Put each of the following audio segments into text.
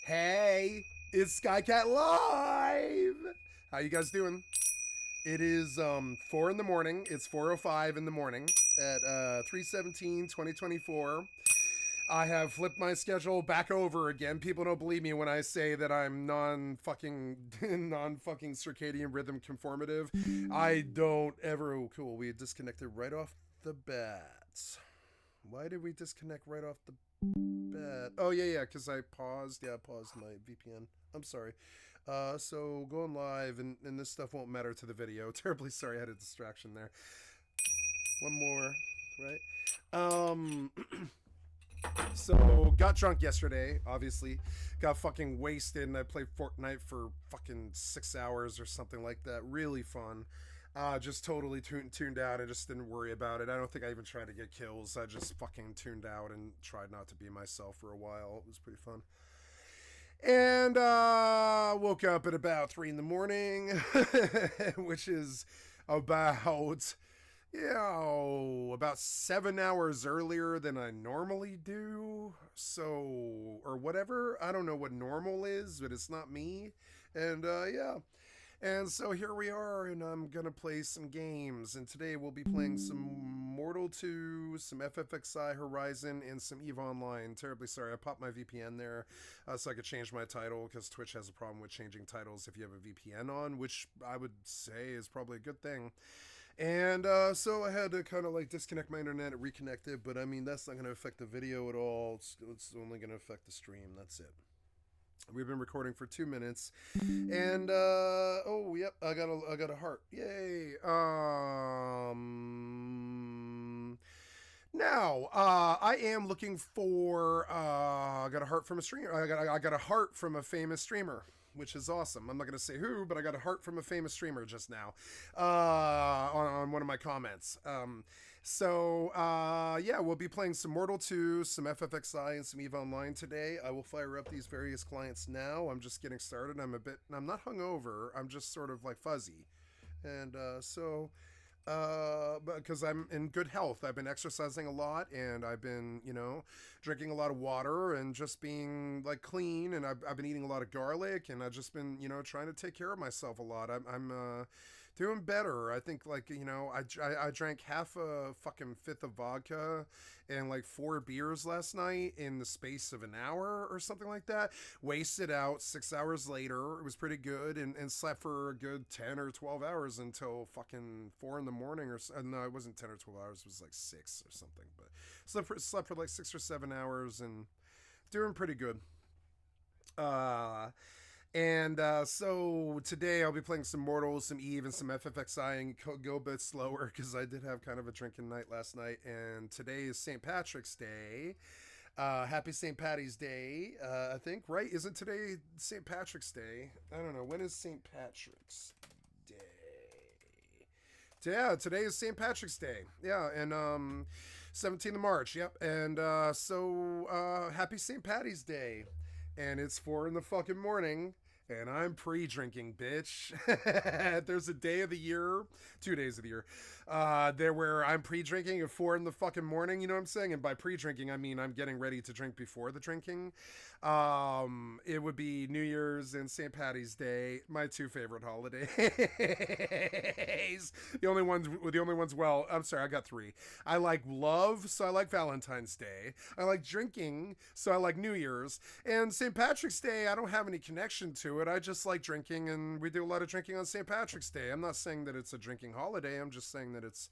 Hey, it's skycat.live. How you guys doing? It is 4 in the morning. It's 4:05 in the morning at 3/17/2024. I have flipped my schedule back over again. People don't believe me when I say that I'm non-fucking circadian rhythm conformative. I don't ever. Oh, cool. We disconnected right off the bat. Why did we disconnect right off the bat? Oh yeah, because I paused. Yeah, I paused my VPN. I'm sorry. So going live and this stuff won't matter to the video. Terribly sorry I had a distraction there. One more, right? So got drunk yesterday, obviously. Got fucking wasted and I played Fortnite for fucking 6 hours or something like that. Really fun. Just totally tuned out. I just didn't worry about it. I don't think I even tried to get kills. I just fucking tuned out and tried not to be myself for a while. It was pretty fun. And woke up at about 3 in the morning, which is about about 7 hours earlier than I normally do. So, or whatever. I don't know what normal is, but it's not me. And yeah. And so here we are, and I'm gonna play some games. And today we'll be playing some Mortal 2, some FFXI Horizon, and some EVE Online. Terribly sorry, I popped my VPN there so I could change my title, because Twitch has a problem with changing titles if you have a VPN on, which I would say is probably a good thing. And so I had to kind of like disconnect my internet and reconnect it, but I mean, that's not going to affect the video at all. It's only going to affect the stream. That's it. We've been recording for 2 minutes, and oh yep, I got a heart. Yay! Now, I am looking for. I got a heart from a streamer. I got a heart from a famous streamer, which is awesome. I'm not going to say who, but I got a heart from a famous streamer just now on one of my comments. Yeah, we'll be playing some Mortal 2, some FFXI, and some EVE Online today. I will fire up these various clients now. I'm just getting started. I'm not hungover. I'm just sort of like fuzzy. And because I'm in good health. I've been exercising a lot, and I've been, drinking a lot of water and just being like clean. And I've been eating a lot of garlic, and I've just been, trying to take care of myself a lot. I'm doing better. I think I drank half a fucking fifth of vodka and like 4 beers last night in the space of an hour or something like that. Wasted out 6 hours later. It was pretty good, and slept for a good 10 or 12 hours until fucking 4 in the morning or no, it wasn't 10 or 12 hours, it was like 6 or something, but slept for like 6 or 7 hours and doing pretty good. So today I'll be playing some Mortals, some Eve, and some FFXI, and go a bit slower because I did have kind of a drinking night last night, and today is St. Patrick's Day. Happy St. Patty's Day, I think, right? Isn't today St. Patrick's Day? I don't know. When is St. Patrick's Day? Yeah, today is St. Patrick's Day. Yeah, and 17th of March. Yep. And happy St. Patty's Day. And it's 4 in the fucking morning. And I'm pre-drinking, bitch. There's a day of the year, 2 days of the year, there where I'm pre-drinking at 4 in the fucking morning. You know what I'm saying? And by pre-drinking, I mean I'm getting ready to drink before the drinking. It would be New Year's and St. Patty's Day, my two favorite holidays. The only ones. Well, I'm sorry, I got three. I like love, so I like Valentine's Day. I like drinking, so I like New Year's. And St. Patrick's Day, I don't have any connection to it. I just like drinking, and we do a lot of drinking on St. Patrick's Day. I'm not saying that it's a drinking holiday. I'm just saying that it's,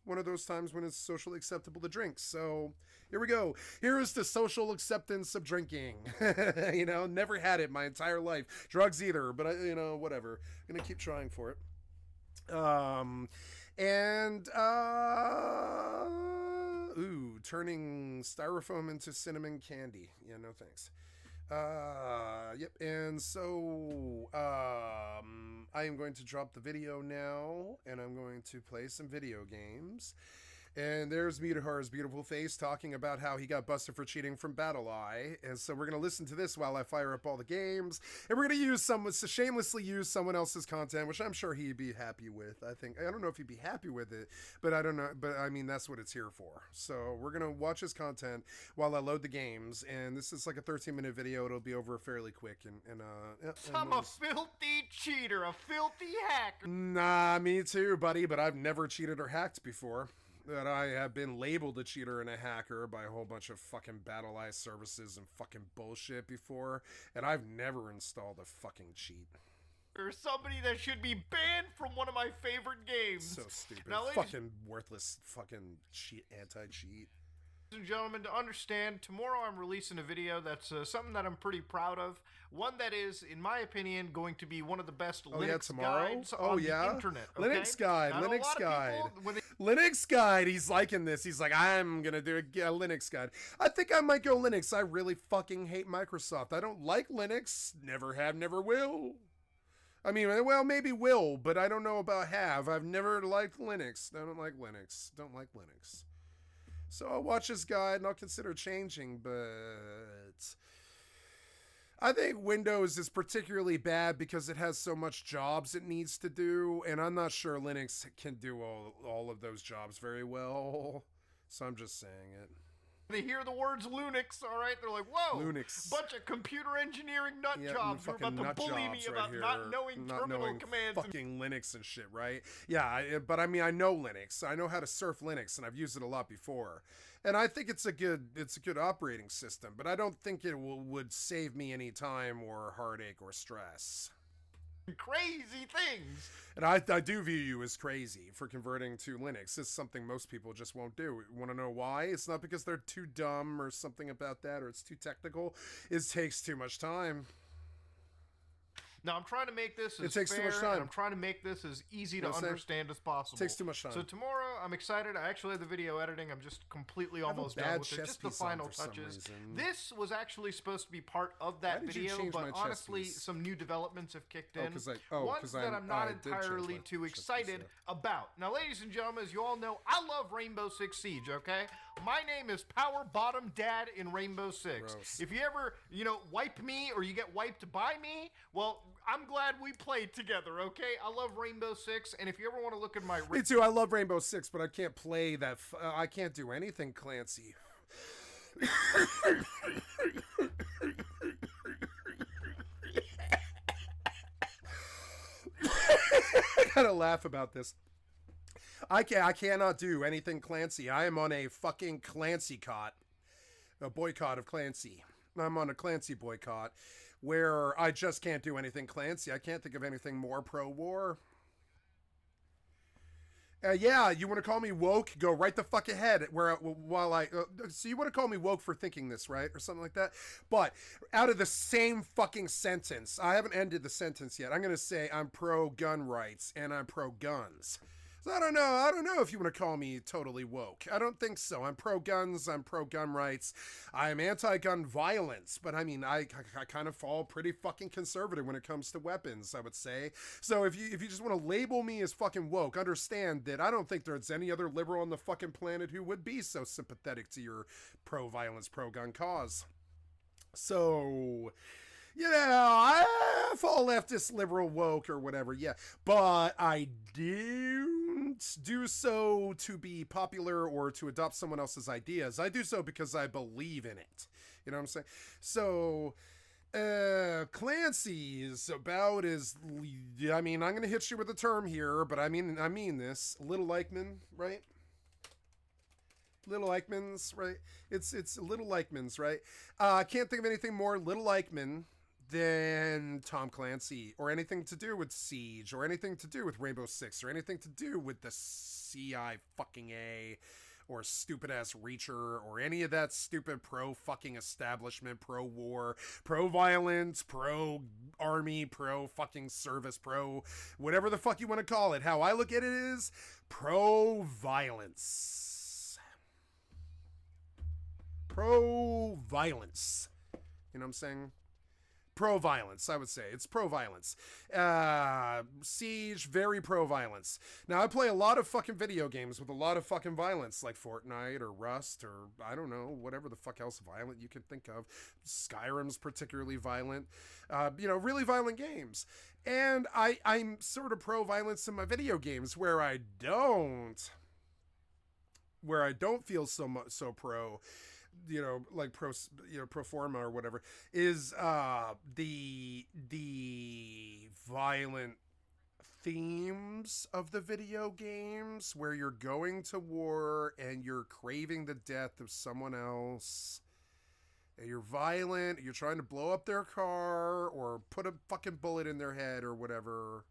one of those times when it's socially acceptable to drink. So here we go. Here is the social acceptance of drinking. Never had it my entire life. Drugs either, but whatever. I'm gonna keep trying for it. Turning styrofoam into cinnamon candy. Yeah, no thanks. Yep. And so, I am going to drop the video now, and I'm going to play some video games. And there's Mutahar's beautiful face talking about how he got busted for cheating from BattleEye. And so we're going to listen to this while I fire up all the games. And we're going to shamelessly use someone else's content, which I'm sure he'd be happy with. I don't know if he'd be happy with it, but I don't know. But I mean, that's what it's here for. So we're going to watch his content while I load the games. And this is like a 13-minute video. It'll be over fairly quick. I'm a filthy cheater, a filthy hacker. Nah, me too, buddy. But I've never cheated or hacked before. That I have been labeled a cheater and a hacker by a whole bunch of fucking BattleEye services and fucking bullshit before, and I've never installed a fucking cheat. Or somebody that should be banned from one of my favorite games. So stupid. Now, fucking worthless fucking cheat, anti-cheat. Ladies and gentlemen, to understand, tomorrow I'm releasing a video that's something that I'm pretty proud of. One that is, in my opinion, going to be one of the best Linux guides on the internet. Okay? Linux guide, now, Linux guide. Linux guide, he's liking this. He's like, I'm going to do a Linux guide. I think I might go Linux. I really fucking hate Microsoft. I don't like Linux. Never have, never will. I mean, well, maybe will, but I don't know about have. I've never liked Linux. I don't like Linux. Don't like Linux. So I'll watch this guide and I'll consider changing, but I think Windows is particularly bad because it has so much jobs it needs to do, and I'm not sure Linux can do all of those jobs very well. So I'm just saying it. They hear the words Linux, all right? They're like, whoa, Linux. Bunch of computer engineering nut jobs who are about to bully me about not knowing terminal commands. Fucking Linux and shit, right? Yeah, but I mean, I know Linux. I know how to surf Linux, and I've used it a lot before. And I think it's a good operating system, but I don't think it would save me any time or heartache or stress. Crazy things. And I do view you as crazy for converting to Linux. It's something most people just won't do. Want to know why? It's not because they're too dumb or something about that, or it's too technical. It takes too much time. Now, I'm trying to make this as too much time. and I'm trying to make this as easy to understand as possible. It takes too much time. So tomorrow, I'm excited. I actually have the video editing. I'm just completely almost done with it. Just the final touches. This was actually supposed to be part of that video, but honestly, some new developments have kicked in. Ones that I'm not entirely too excited about. Now, ladies and gentlemen, as you all know, I love Rainbow Six Siege, okay? My name is Power Bottom Dad in Rainbow Six. Gross. If you ever, wipe me or you get wiped by me, well, I'm glad we played together, okay? I love Rainbow Six, and if you ever want to look at my... Me too, I love Rainbow Six, but I can't play that... I can't do anything, Clancy. I gotta laugh about this. I cannot do anything Clancy. I am on a fucking Clancy cot. A boycott of Clancy. I'm on a Clancy boycott where I just can't do anything Clancy. I can't think of anything more pro-war. Yeah, you want to call me woke? Go right the fuck ahead. So you want to call me woke for thinking this, right? Or something like that? But out of the same fucking sentence, I haven't ended the sentence yet. I'm going to say I'm pro-gun rights and I'm pro-guns. So I don't know if you want to call me totally woke. I don't think so. I'm pro-guns, I'm pro-gun rights, I'm anti-gun violence, but I mean, I kind of fall pretty fucking conservative when it comes to weapons, I would say. So if you just want to label me as fucking woke, understand that I don't think there's any other liberal on the fucking planet who would be so sympathetic to your pro-violence, pro-gun cause. So... I fall leftist, liberal, woke, or whatever, yeah. But I don't do so to be popular or to adopt someone else's ideas. I do so because I believe in it. You know what I'm saying? So, Clancy is about as... I mean, I'm going to hit you with a term here, but I mean this. Little Eichmann, right? Little Eichmanns, right? It's Little Eichmanns, right? I can't think of anything more Little Eichmann than Tom Clancy, or anything to do with Siege, or anything to do with Rainbow Six, or anything to do with the CI fucking A, or stupid ass Reacher, or any of that stupid pro fucking establishment, pro war, pro violence, pro army, pro fucking service, pro whatever the fuck you want to call it. How I look at it is pro violence. Pro violence. You know what I'm saying? pro-violence, I would say. It's pro-violence. Siege, very pro-violence. Now, I play a lot of fucking video games with a lot of fucking violence, like Fortnite or Rust or, I don't know, whatever the fuck else violent you can think of. Skyrim's particularly violent. Really violent games. And I'm sort of pro-violence in my video games where I don't feel so pro, like pro forma or whatever, is the violent themes of the video games where you're going to war and you're craving the death of someone else. And you're violent, you're trying to blow up their car or put a fucking bullet in their head or whatever.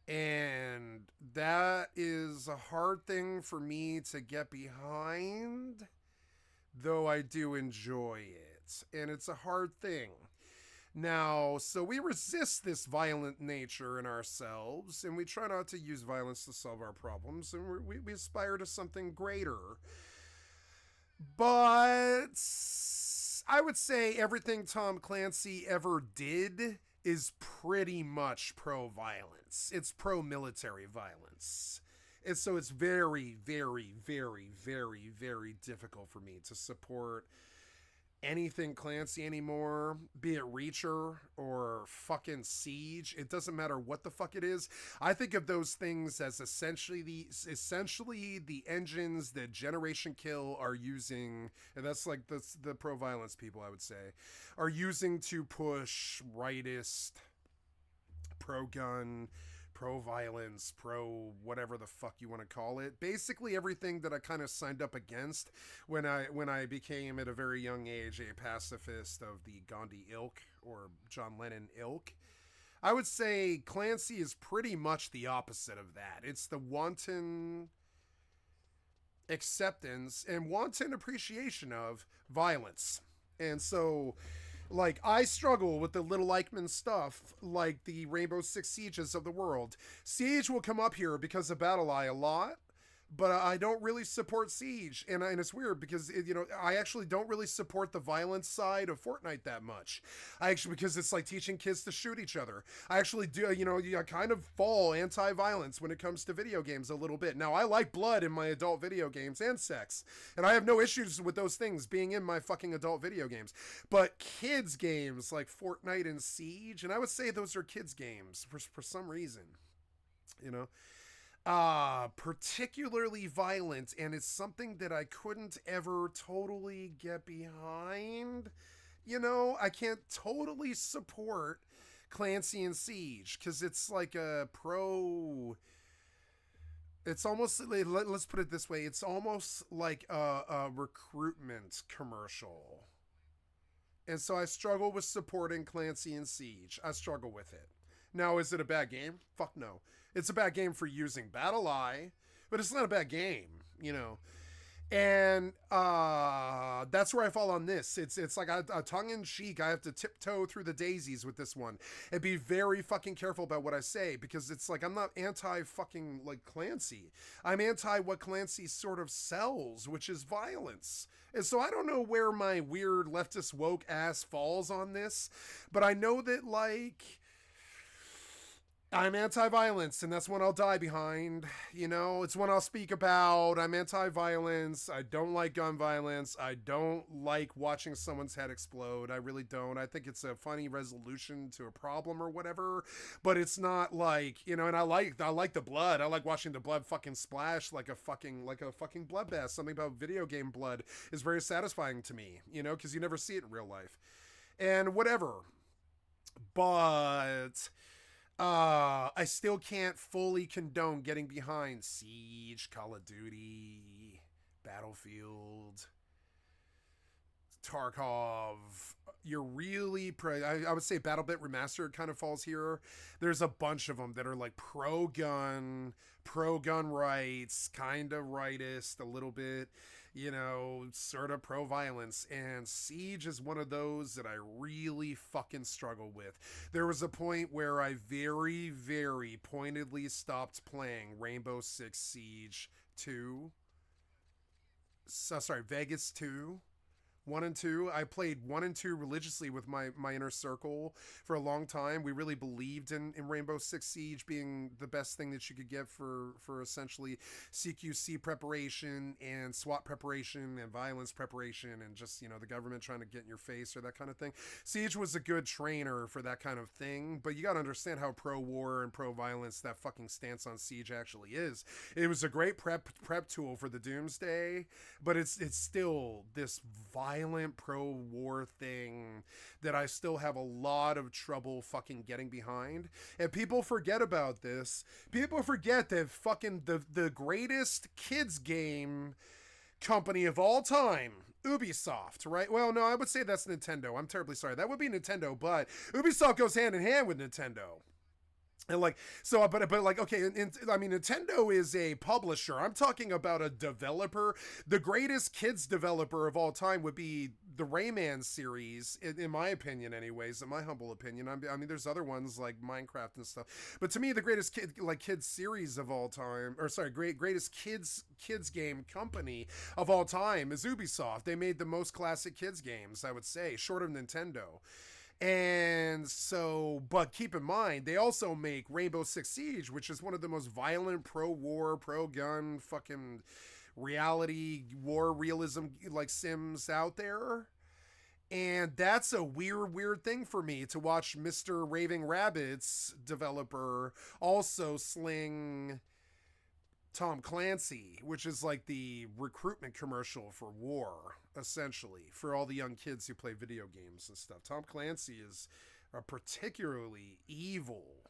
And that is a hard thing for me to get behind, though I do enjoy it. And it's a hard thing. Now, so we resist this violent nature in ourselves, and we try not to use violence to solve our problems, and we aspire to something greater. But I would say everything Tom Clancy ever did is pretty much pro-violence. It's pro-military violence. And so it's very, very, very, very, very difficult for me to support anything Clancy anymore, be it Reacher or fucking Siege. It doesn't matter what the fuck it is. I think of those things as essentially the engines that Generation Kill are using, and that's like the pro-violence people, I would say, are using to push rightist, pro-gun, pro-violence, pro-whatever the fuck you want to call it. Basically everything that I kind of signed up against when I became, at a very young age, a pacifist of the Gandhi ilk, or John Lennon ilk. I would say Clancy is pretty much the opposite of that. It's the wanton acceptance and wanton appreciation of violence. And so, like, I struggle with the Little Eichmann stuff, like the Rainbow Six Sieges of the world. Siege will come up here because of BattleEye a lot, but I don't really support Siege. And it's weird because, I actually don't really support the violence side of Fortnite that much. Because it's like teaching kids to shoot each other. I actually do, I kind of fall anti-violence when it comes to video games a little bit. Now, I like blood in my adult video games and sex. And I have no issues with those things being in my fucking adult video games. But kids games like Fortnite and Siege, and I would say those are kids games for some reason, particularly violent, and it's something that I couldn't ever totally get behind. I can't totally support Clancy and Siege because it's like it's almost, let's put it this way, it's almost like a recruitment commercial. And so I struggle with supporting Clancy and Siege. I struggle with it. Now, is it a bad game? Fuck no. It's a bad game for using BattleEye, but it's not a bad game, And that's where I fall on this. It's like a tongue-in-cheek. I have to tiptoe through the daisies with this one and be very fucking careful about what I say, because it's like I'm not anti-fucking like Clancy. I'm anti what Clancy sort of sells, which is violence. And so I don't know where my weird leftist woke ass falls on this, but I know that, like, I'm anti-violence, and that's one I'll die behind. It's one I'll speak about. I'm anti-violence. I don't like gun violence. I don't like watching someone's head explode. I really don't. I think it's a funny resolution to a problem or whatever, but it's not like, and I like the blood. I like watching the blood fucking splash like a fucking bloodbath. Something about video game blood is very satisfying to me, because you never see it in real life. And whatever. But I still can't fully condone getting behind Siege, Call of Duty, Battlefield, Tarkov. You're really I would say BattleBit Remastered kind of falls here. There's a bunch of them that are like pro-gun rights, kind of rightist a little bit, sort of pro-violence, and Siege is one of those that I really fucking struggle with. There was a point where I very, very pointedly stopped playing Rainbow Six Siege 2. Vegas 2. 1 and 2. I played 1 and 2 religiously with my inner circle for a long time. We really believed in Rainbow Six Siege being the best thing that you could get for essentially CQC preparation and SWAT preparation and violence preparation and just, you know, the government trying to get in your face or that kind of thing. Siege was a good trainer for that kind of thing, but you got to understand how pro-war and pro-violence that fucking stance on Siege actually is. It was a great prep tool for the Doomsday, but it's still this violent pro-war thing that I still have a lot of trouble fucking getting behind. And people forget about this. People forget that fucking the greatest kids game company of all time, Ubisoft, right? Well, no, I would say that's Nintendo. I'm terribly sorry. That would be Nintendo, but Ubisoft goes hand in hand with Nintendo. And like, so, but like, okay, I mean, Nintendo is a publisher. I'm talking about a developer. The greatest kids developer of all time would be the Rayman series, in my opinion, anyways, in my humble opinion. I mean, there's other ones like Minecraft and stuff, but to me, the greatest kids series of all time, or sorry, greatest kids game company of all time is Ubisoft. They made the most classic kids games, I would say, short of Nintendo. And so, but keep in mind, they also make Rainbow Six Siege, which is one of the most violent pro-war, pro-gun, fucking reality war realism like sims out there. And that's a weird thing for me to watch Mr. Raving Rabbit's developer also sling Tom Clancy, which is like the recruitment commercial for war, essentially, for all the young kids who play video games and stuff. Tom Clancy is a particularly evil,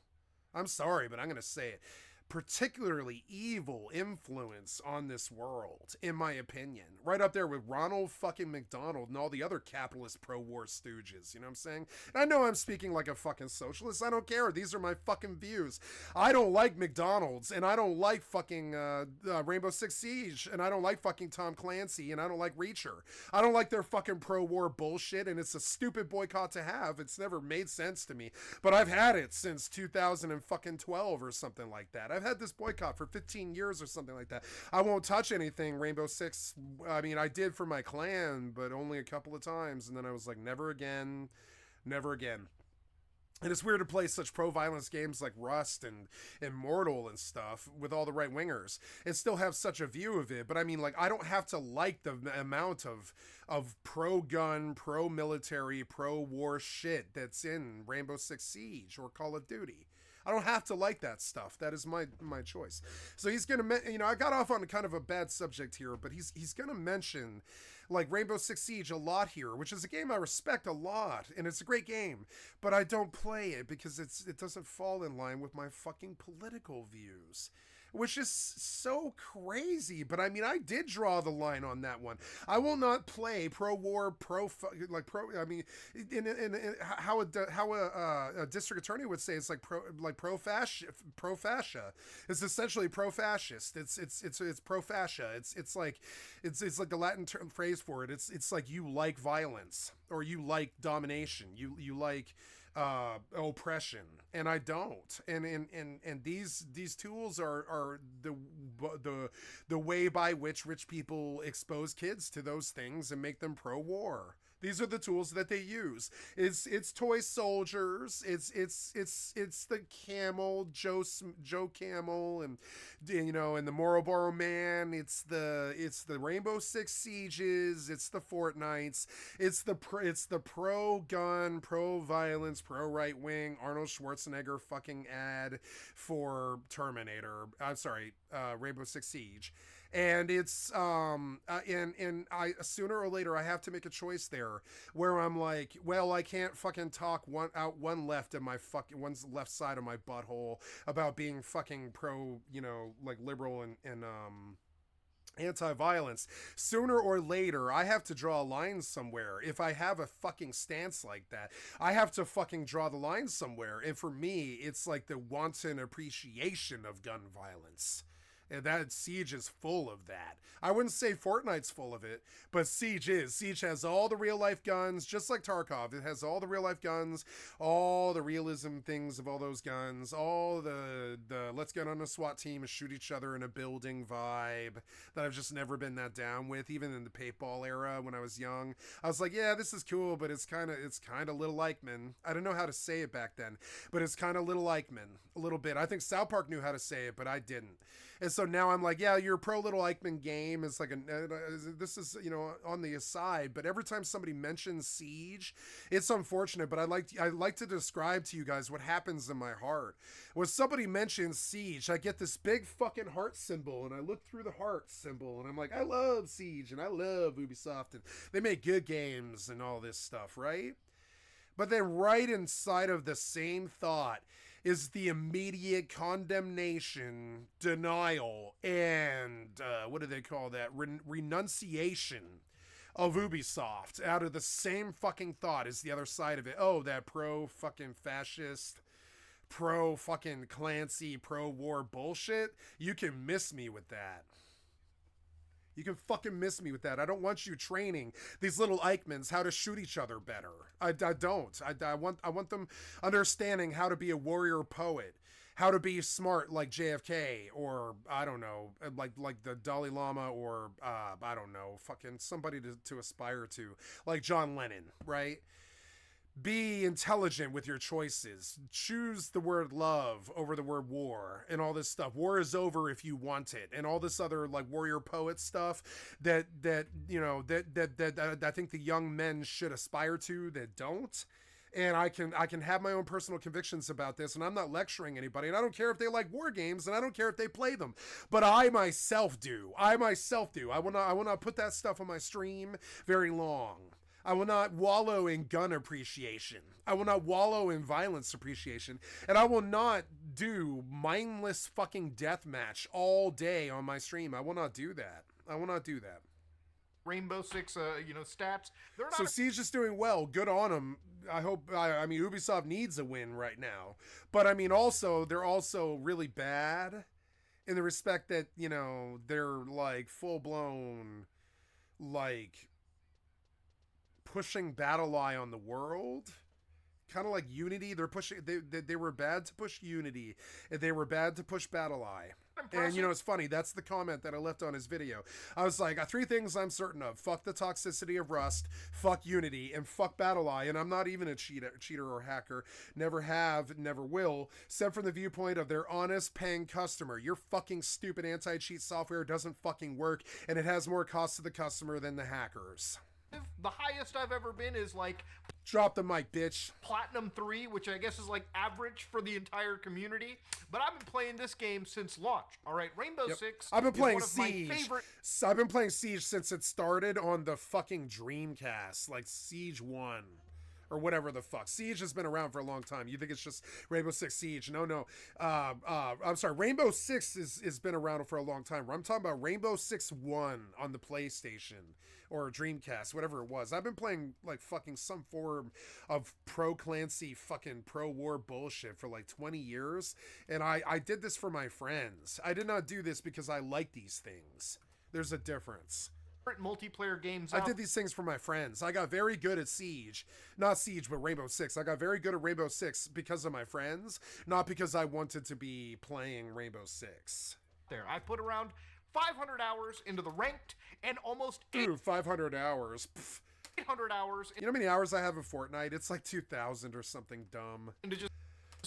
I'm sorry, but I'm going to say it, particularly evil influence on this world, in my opinion. Right up there with Ronald fucking McDonald and all the other capitalist pro-war stooges, you know what I'm saying? And I know I'm speaking like a fucking socialist. I don't care. These are my fucking views. I don't like McDonald's, and I don't like fucking Rainbow Six Siege, and I don't like fucking Tom Clancy, and I don't like Reacher. I don't like their fucking pro-war bullshit, and it's a stupid boycott to have. It's never made sense to me. But I've had it since 2012 or something like that. I've had this boycott for 15 years or something like that. I won't touch anything Rainbow Six. I mean, I did for my clan, but only a couple of times. And then I was like, never again, never again. And it's weird to play such pro-violence games like Rust and Immortal and stuff with all the right-wingers and still have such a view of it. But I mean, like, I don't have to like the amount of pro-gun, pro-military, pro-war shit that's in Rainbow Six Siege or Call of Duty. I don't have to like that stuff. That is my choice. So he's going to, you know, I got off on kind of a bad subject here, but he's going to mention like Rainbow Six Siege a lot here, which is a game I respect a lot, and it's a great game, but I don't play it because it doesn't fall in line with my fucking political views, which is so crazy. But I mean, I did draw the line on that one. I will not play pro-war, I mean, in how a district attorney would say, it's like pro-fascia. It's essentially pro-fascist. It's pro-fascia. It's like the Latin term phrase for it. It's like you like violence or you like domination. You like oppression, and I don't. And these tools are the way by which rich people expose kids to those things and make them pro-war. These are the tools that they use. It's toy soldiers. It's the Camel, Joe Camel, and you know, and the Moroboro Man. It's the Rainbow Six Sieges. It's the Fortnites. It's the pro-gun, pro-violence, pro-right wing Arnold Schwarzenegger fucking ad for Terminator. I'm sorry, Rainbow Six Siege. And it's and I sooner or later I have to make a choice there where I'm like, well, I can't fucking talk one left of my fucking one's left side of my butthole about being fucking pro, you know, like liberal and anti-violence. Sooner or later I have to draw a line somewhere. If I have a fucking stance like that, I have to fucking draw the line somewhere. And for me, it's like the wanton appreciation of gun violence. And that Siege is full of that. I wouldn't say Fortnite's full of it, but Siege is. Siege has all the real life guns, just like Tarkov. It has all the real life guns, all the realism things of all those guns, all the let's get on a SWAT team and shoot each other in a building vibe that I've just never been that down with. Even in the paintball era when I was young, I was like, yeah, this is cool, but it's kind of Little Eichmann. I don't know how to say it back then, but it's kind of Little Eichmann a little bit. I think South Park knew how to say it, but I didn't. And so now I'm like, yeah, your pro Little Eichmann game is like this is, you know, on the aside, but every time somebody mentions Siege, it's unfortunate, but I like to describe to you guys what happens in my heart. When somebody mentions Siege, I get this big fucking heart symbol, and I look through the heart symbol, and I'm like, I love Siege, and I love Ubisoft, and they make good games and all this stuff, right? But then right inside of the same thought is the immediate condemnation, denial, and what do they call that? Renunciation of Ubisoft out of the same fucking thought as the other side of it. Oh, that pro fucking fascist, pro fucking Clancy, pro war bullshit. You can miss me with that. You can fucking miss me with that. I don't want you training these little Eichmanns how to shoot each other better. I don't. I want them understanding how to be a warrior poet, how to be smart like JFK, or I don't know, like the Dalai Lama, or I don't know, fucking somebody to aspire to, like John Lennon, right? Be intelligent with your choices. Choose the word love over the word war and all this stuff. War is over if you want it, and all this other like warrior poet stuff that you know that I think the young men should aspire to that don't. And I can have my own personal convictions about this, and I'm not lecturing anybody, and I don't care if they like war games, and I don't care if they play them, but I myself do. I will not put that stuff on my stream very long. I will not wallow in gun appreciation. I will not wallow in violence appreciation. And I will not do mindless fucking deathmatch all day on my stream. I will not do that. I will not do that. Rainbow Six, stats. They're not. So Siege is doing well. Good on them. I hope. I mean, Ubisoft needs a win right now. But I mean, also they're also really bad in the respect that, you know, they're like full blown like pushing BattleEye on the world, kind of like Unity. They're pushing. They were bad to push Unity, and they were bad to push BattleEye. Impressive. And you know, it's funny. That's the comment that I left on his video. I was like, 3 things I'm certain of: fuck the toxicity of Rust, fuck Unity, and fuck BattleEye. And I'm not even a cheater or hacker. Never have, never will. Except from the viewpoint of their honest paying customer. Your fucking stupid anti-cheat software doesn't fucking work, and it has more cost to the customer than the hackers. The highest I've ever been is like drop the mic, bitch. Platinum 3, which I guess is like average for the entire community. But I've been playing this game since launch. All right, Rainbow Six. I've been playing Siege. I've been playing Siege since it started on the fucking Dreamcast, like Siege 1. Or whatever the fuck. Siege has been around for a long time. You think it's just Rainbow Six Siege? No. I'm sorry. Rainbow Six has been around for a long time. I'm talking about Rainbow Six 1 on the PlayStation or Dreamcast, whatever it was. I've been playing like fucking some form of pro Clancy fucking pro war bullshit for like 20 years. And I did this for my friends. I did not do this because I like these things. There's a difference. Multiplayer games. I did these things for my friends. I got very good at Siege. Not Siege, but Rainbow Six. I got very good at Rainbow Six because of my friends, not because I wanted to be playing Rainbow Six. There, I put around 500 hours into the ranked and almost 500 hours. Pff. 800 hours. You know how many hours I have in Fortnite? It's like 2,000 or something dumb. Into just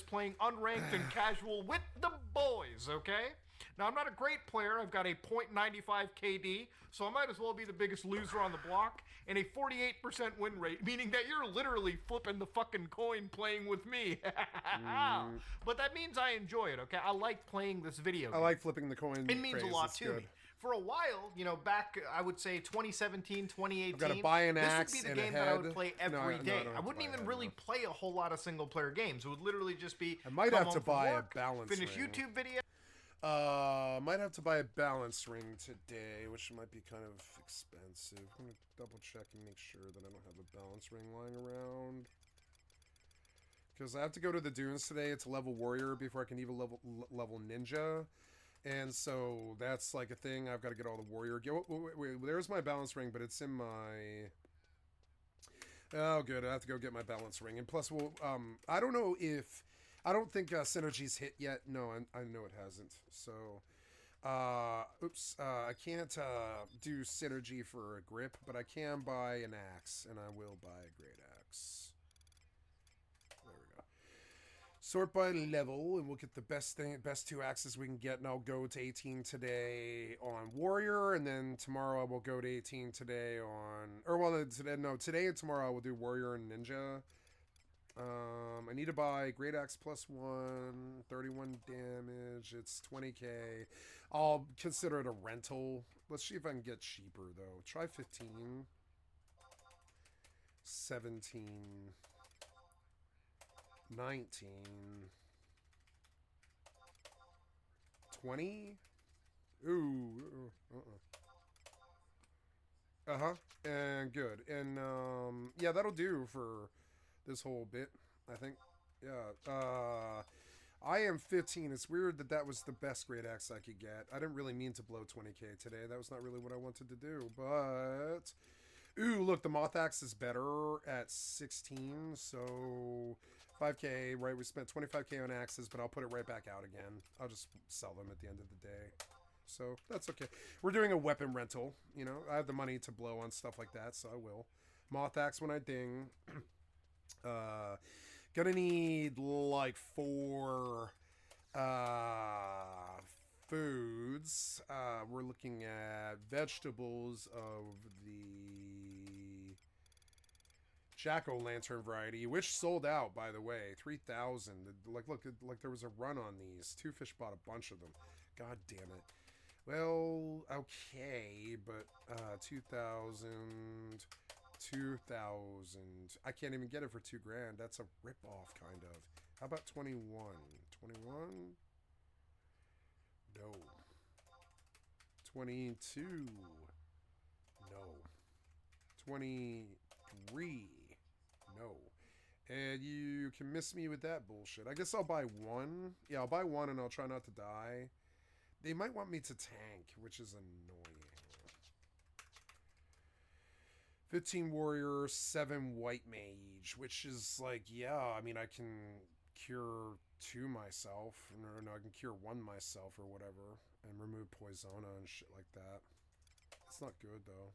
playing unranked and casual with the boys, okay? Now, I'm not a great player. I've got a .95 KD, so I might as well be the biggest loser on the block, and a 48% win rate, meaning that you're literally flipping the fucking coin playing with me. But that means I enjoy it, okay? I like playing this video game. I like flipping the coin. It means a lot to me. For a while, you know, back, I would say 2017, 2018, I've got to buy an axe this would be the game that I would play every day. I wouldn't even really play a whole lot of single-player games. It would literally just be I might have to buy a balance finish ring. YouTube video. Might have to buy a balance ring today, which might be kind of expensive. I'm gonna double check and make sure that I don't have a balance ring lying around. Because I have to go to the dunes today. It's a level warrior before I can even level ninja. And so that's like a thing. I've got to get all the warrior. Wait, there's my balance ring, but it's in my... Oh, good. I have to go get my balance ring. And plus, I don't know if... I don't think Synergy's hit yet. No, I know it hasn't. So, I can't do Synergy for a grip, but I can buy an axe, and I will buy a great axe. There we go. Sort by level, and we'll get the best 2 axes we can get, and I'll go to 18 today on Warrior, and then tomorrow I will go to 18 today on... today and tomorrow I will do Warrior and Ninja. I need to buy Great Axe +1, 31 damage, it's 20k. I'll consider it a rental. Let's see if I can get cheaper, though. Try 15. 17. 19. 20? Ooh. Uh-huh. And good. And, yeah, that'll do for... this whole bit, I think. Yeah. I am 15. It's weird that was the best great axe I could get. I didn't really mean to blow 20k today. That was not really what I wanted to do. But... ooh, look, the moth axe is better at 16. So 5k, right? We spent 25k on axes, but I'll put it right back out again. I'll just sell them at the end of the day. So that's okay. We're doing a weapon rental. You know, I have the money to blow on stuff like that, so I will. Moth axe when I ding. Gonna need like 4 foods. We're looking at vegetables of the jack-o'-lantern variety, which sold out, by the way. 3,000. Look, there was a run on these. 2Fish bought a bunch of them. God damn it. Well, okay, but 2,000... 2,000. I can't even get it for $2,000. That's a rip-off, kind of. How about 21? 21? No. 22? No. 23? No. And you can miss me with that bullshit. I guess I'll buy 1. Yeah, I'll buy 1 and I'll try not to die. They might want me to tank, which is annoying. 15 warrior, 7 white mage, which is like, yeah, I mean, I can cure 2 myself, or no, I can cure 1 myself or whatever, and remove Poisona and shit like that. It's not good, though.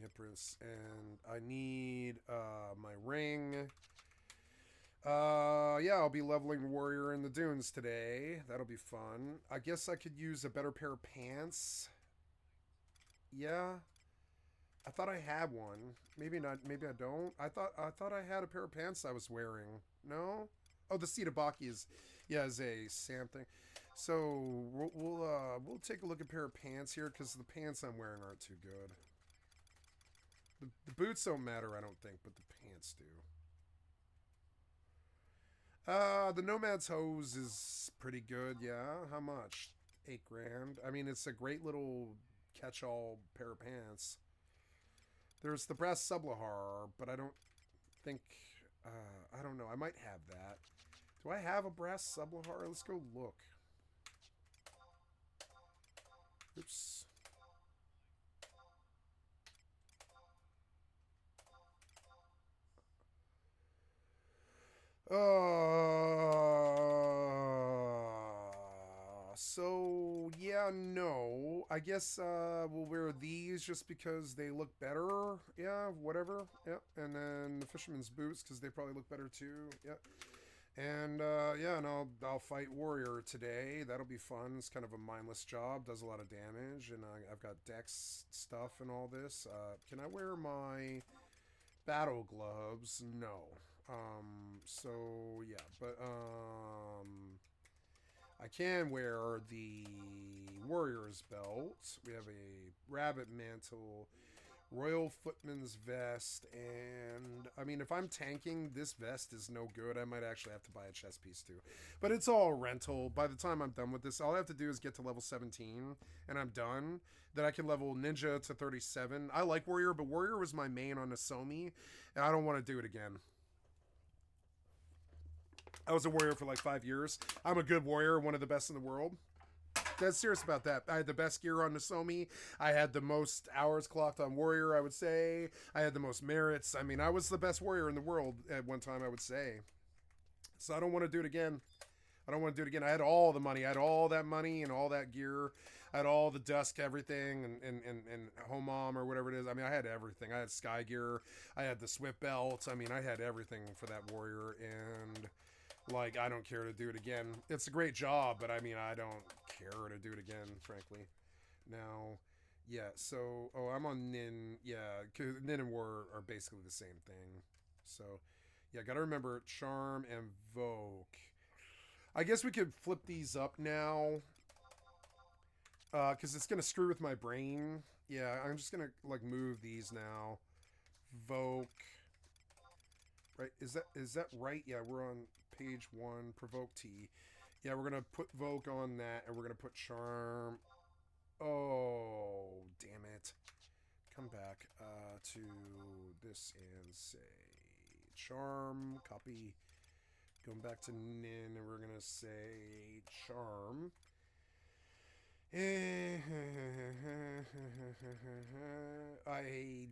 Empress, and I need my ring. Yeah, I'll be leveling warrior in the dunes today. That'll be fun. I guess I could use a better pair of pants. Yeah, I thought I had one. Maybe not. Maybe I don't. I thought I had a pair of pants I was wearing. No. Oh, the Sitabaki is a Sam thing. So we'll take a look at a pair of pants here because the pants I'm wearing aren't too good. The boots don't matter, I don't think, but the pants do. The Nomad's hose is pretty good. Yeah. How much? $8,000. I mean, it's a great little catch-all pair of pants. There's the brass sublahar, but I don't think... I don't know. I might have that. Do I have a brass sublahar? Let's go look. Oops. So, yeah, no. I guess we'll wear these just because they look better. Yeah, whatever. Yep. And then the fisherman's boots because they probably look better too. Yep. And, yeah, and I'll fight warrior today. That'll be fun. It's kind of a mindless job. Does a lot of damage. And I've got dex stuff and all this. Can I wear my battle gloves? No. So, yeah. But, I can wear the warrior's belt. We have a rabbit mantle, royal footman's vest, and I mean, if I'm tanking, this vest is no good. I might actually have to buy a chest piece too. But it's all rental. By the time I'm done with this, all I have to do is get to level 17, and I'm done. Then I can level ninja to 37. I like warrior, but warrior was my main on Asomi, and I don't want to do it again. I was a warrior for like 5 years. I'm a good warrior, one of the best in the world. Dead serious about that. I had the best gear on Nozomi. I had the most hours clocked on warrior, I would say. I had the most merits. I mean, I was the best warrior in the world at one time, I would say. So I don't want to do it again. I don't want to do it again. I had all the money. I had all that money and all that gear. I had all the dusk, everything, and Homom or whatever it is. I mean, I had everything. I had sky gear. I had the Swift belt. I mean, I had everything for that warrior, and like, I don't care to do it again. It's a great job, but I mean, I don't care to do it again, frankly. Now, yeah, so, oh, I'm on Nin. Yeah, cause Nin and War are basically the same thing. So, yeah, gotta remember Charm and Voke. I guess we could flip these up now. Because it's going to screw with my brain. Yeah, I'm just going to, like, move these now. Voke. Right, is that right? Yeah, we're on page 1, Provoke T. Yeah, we're going to put Voke on that, and we're going to put Charm. Oh, damn it. Come back to this and say Charm, copy. Going back to Nin, and we're going to say Charm. I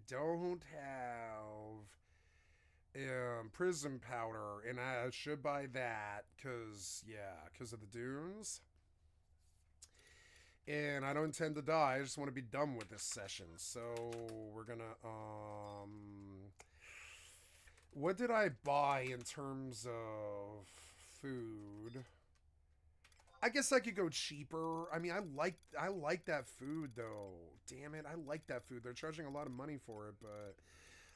don't have prism powder, and I should buy that because of the dunes. And I don't intend to die. I just want to be done with this session. So we're gonna what did I buy in terms of food? I guess I could go cheaper. I mean, I like that food though. Damn it, I like that food. They're charging a lot of money for it, but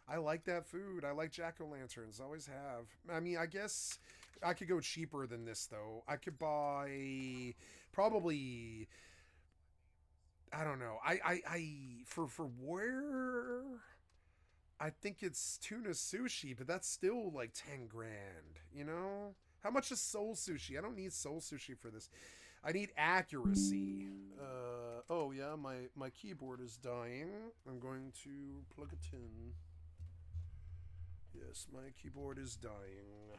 I like that food. I like jack-o'-lanterns. Always have. I mean, I guess I could go cheaper than this though. I could buy probably, I don't know. For where I think it's tuna sushi, but that's still like 10 grand, you know? How much is soul sushi? I don't need soul sushi for this. I need accuracy. Oh yeah, my keyboard is dying. I'm going to plug it in. Yes, my keyboard is dying.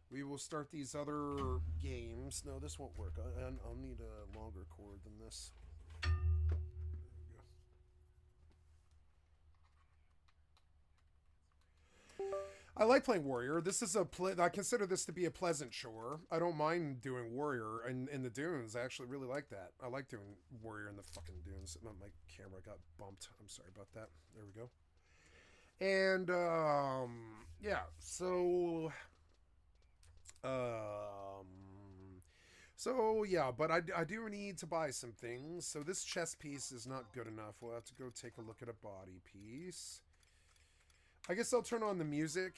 We will start these other games. No, this won't work. I'll need a longer cord than this. I like playing warrior. This is I consider this to be a pleasant chore. I don't mind doing warrior in the dunes. I actually really like that. I like doing warrior in the fucking dunes. My camera got bumped. I'm sorry about that. There we go. And yeah, so yeah, but I do need to buy some things. So this chest piece is not good enough. We'll have to go take a look at a body piece. I guess I'll turn on the music.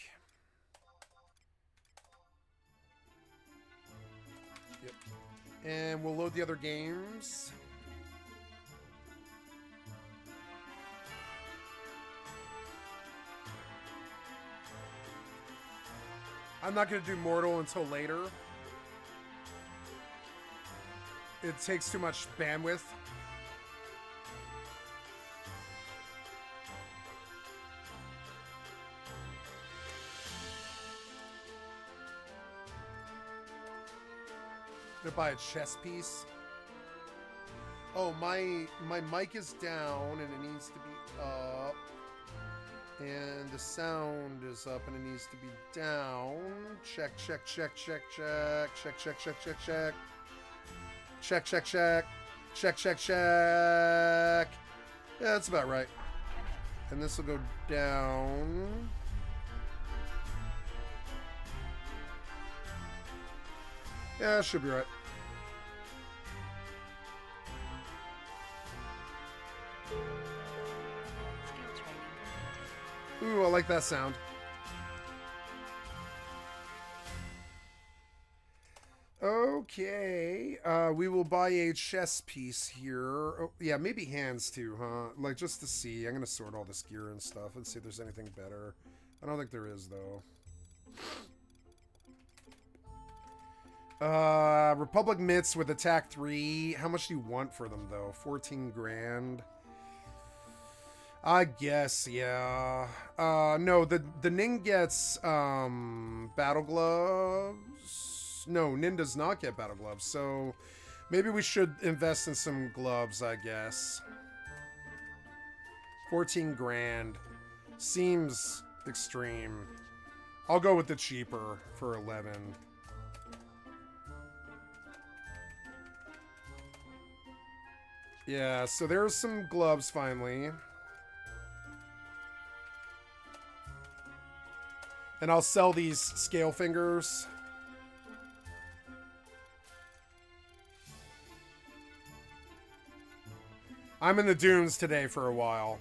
Yep. And we'll load the other games. I'm not going to do Mortal until later. It takes too much bandwidth. To buy a chess piece. Oh, my mic is down and it needs to be up. And the sound is up and it needs to be down. Check, check, check, check, check, check, check, check, check, check. Check, check, check. Check, check, check. Yeah, that's about right. And this will go down. Yeah, that should be right. Ooh, I like that sound. Okay, we will buy a chess piece here. Oh, yeah, maybe hands too, huh? Like, just to see. I'm gonna sort all this gear and stuff and see if there's anything better. I don't think there is, though. Republic mitts with attack 3. How much do you want for them, though? 14 grand. I guess, yeah. No, the Nin gets battle gloves. No, Nin does not get battle gloves, so maybe we should invest in some gloves, I guess. 14 grand. Seems extreme. I'll go with the cheaper for 11. Yeah, so there's some gloves finally. And I'll sell these scale fingers. I'm in the dunes today for a while.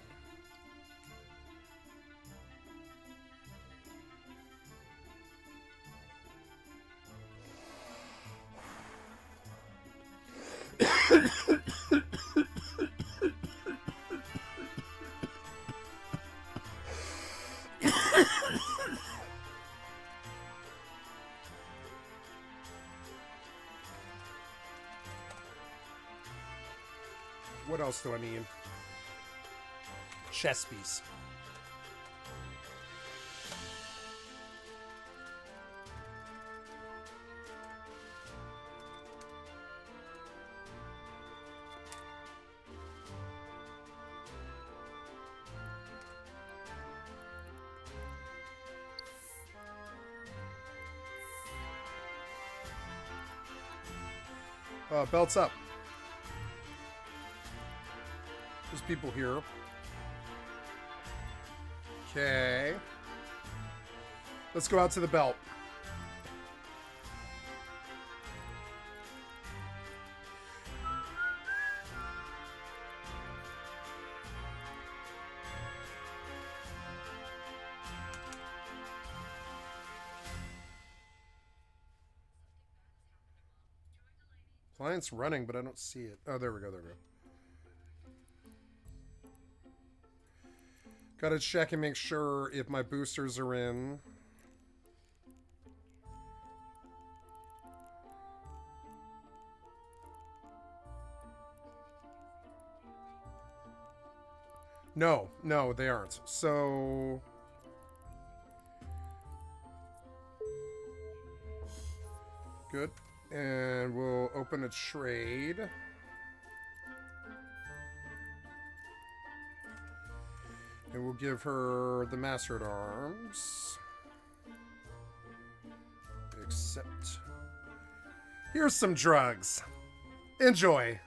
What else do I need? Chess piece. Belts up. There's people here. Okay. Let's go out to the belt. Client's running, but I don't see it. Oh, there we go, there we go. Gotta check and make sure if my boosters are in. No, they aren't. So... good. And we'll open a trade. And we'll give her the Master at Arms. Except... here's some drugs. Enjoy.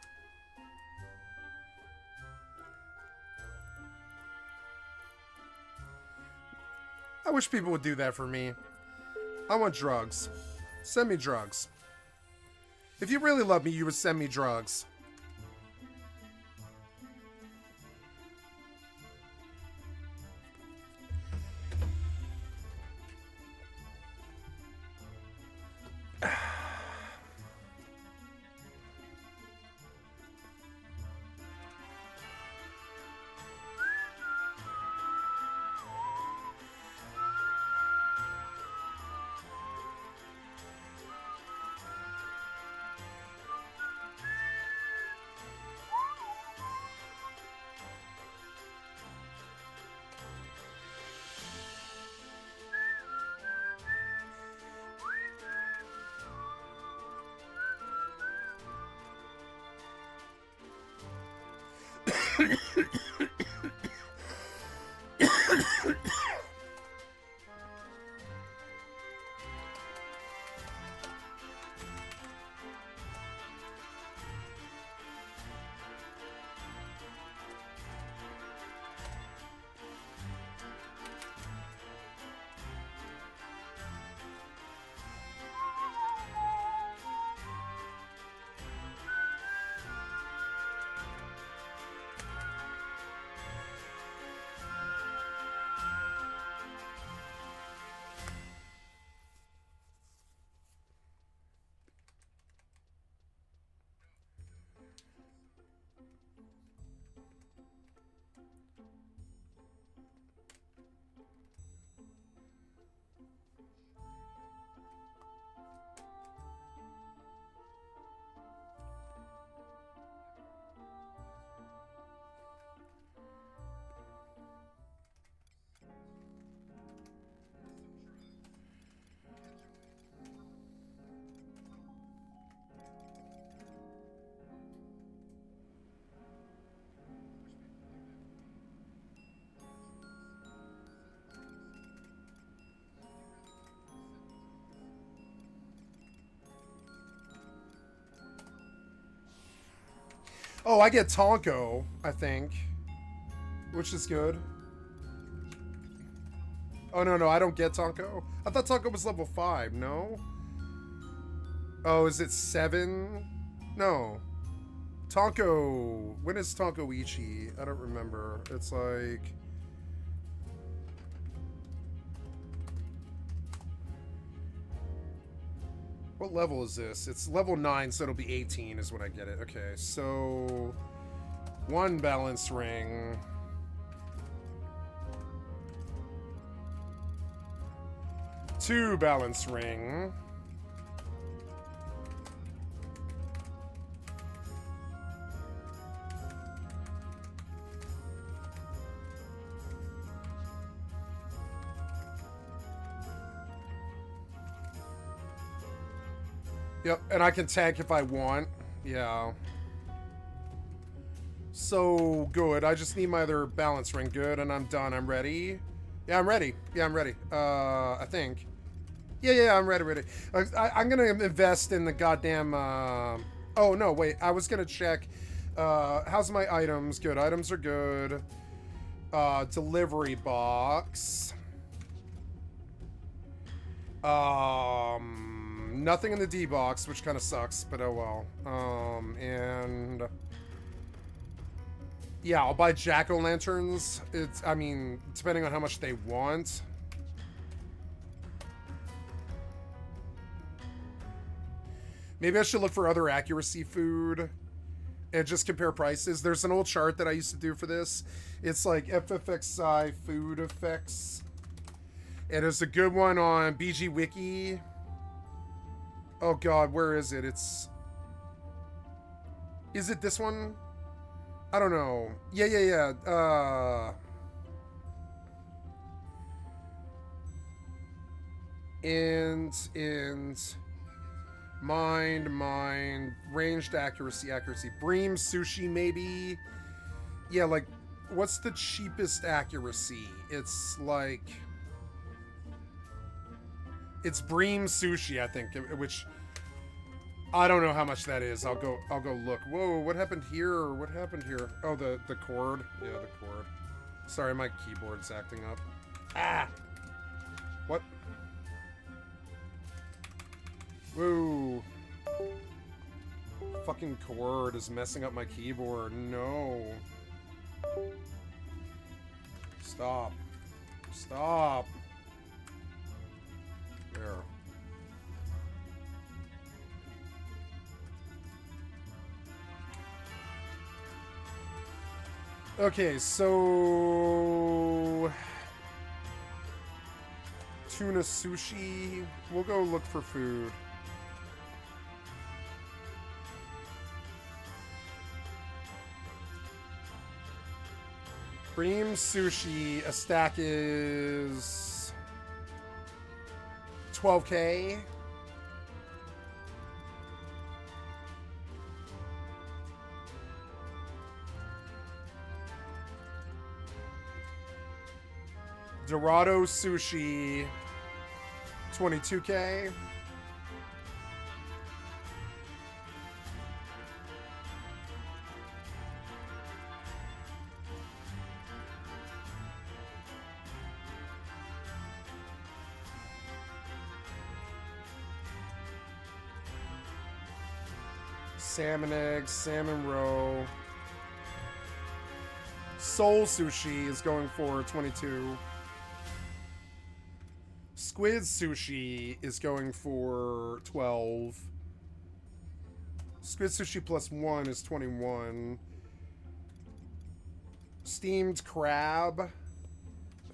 I wish people would do that for me. I want drugs. Send me drugs. If you really love me, you would send me drugs. Oh, I get Tonko, I think. Which is good. Oh, no, I don't get Tonko. I thought Tonko was level 5, no? Oh, is it 7? No. Tonko. When is Tonko Ichi? I don't remember. It's like... What level is this? It's level 9, so it'll be 18 is when I get it. Okay, so... 1 balance ring... 2 balance ring. Yep, and I can tank if I want. Yeah. So good. I just need my other balance ring. Good, and I'm done. I'm ready. Yeah, I'm ready. Yeah, I'm ready. I think. Yeah, I'm ready. I'm gonna invest in the goddamn. Oh no, wait. I was gonna check. How's my items? Good. Items are good. Delivery box. Nothing in the D box, which kind of sucks, but oh well. And yeah, I'll buy jack-o'-lanterns. I mean, depending on how much they want. Maybe I should look for other accuracy food and just compare prices. There's an old chart that I used to do for this. It's like FFXI food effects. And there's a good one on BG Wiki. Oh god, where is it? Is it this one? I don't know. Yeah. Mind, ranged accuracy. Bream sushi, maybe. Yeah, like, what's the cheapest accuracy? It's like... It's Bream sushi, I think, which... I don't know how much that is. I'll go look. Whoa, what happened here? Oh, the cord. Yeah, the cord. Sorry, my keyboard's acting up. Ah! What? Whoa. Fucking cord is messing up my keyboard. No. Stop. There. Okay, so... Tuna sushi. We'll go look for food. Bream sushi, a stack is 12K. Dorado sushi, 22K. Salmon eggs, salmon roe. Soul sushi is going for 22. Squid sushi is going for 12. Squid sushi plus 1 is 21. Steamed crab,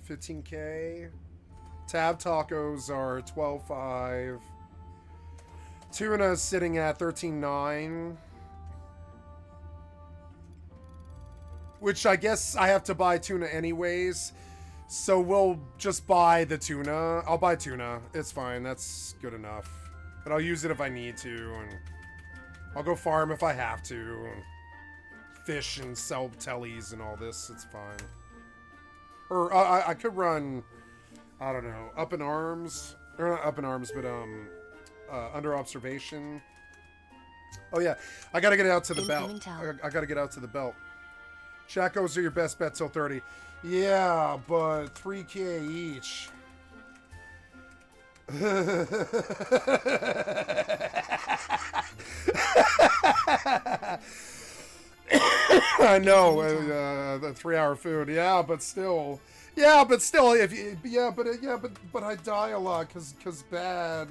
15K. Tab tacos are 12.5. Tuna is sitting at 13.9. Which I guess I have to buy tuna anyways. So we'll just buy the tuna. I'll buy tuna. It's fine. That's good enough. But I'll use it if I need to. And I'll go farm if I have to. And fish and sell tellies and all this. It's fine. Or I could run, I don't know, up in arms. Or not up in arms, but under observation. Oh yeah, I gotta get out to the belt. I gotta get out to the belt. Chacos are your best bet till 30. Yeah, but 3K each. I know, the 3-hour food. Yeah, but still. Yeah, but still, if you, but I die a lot cause bad.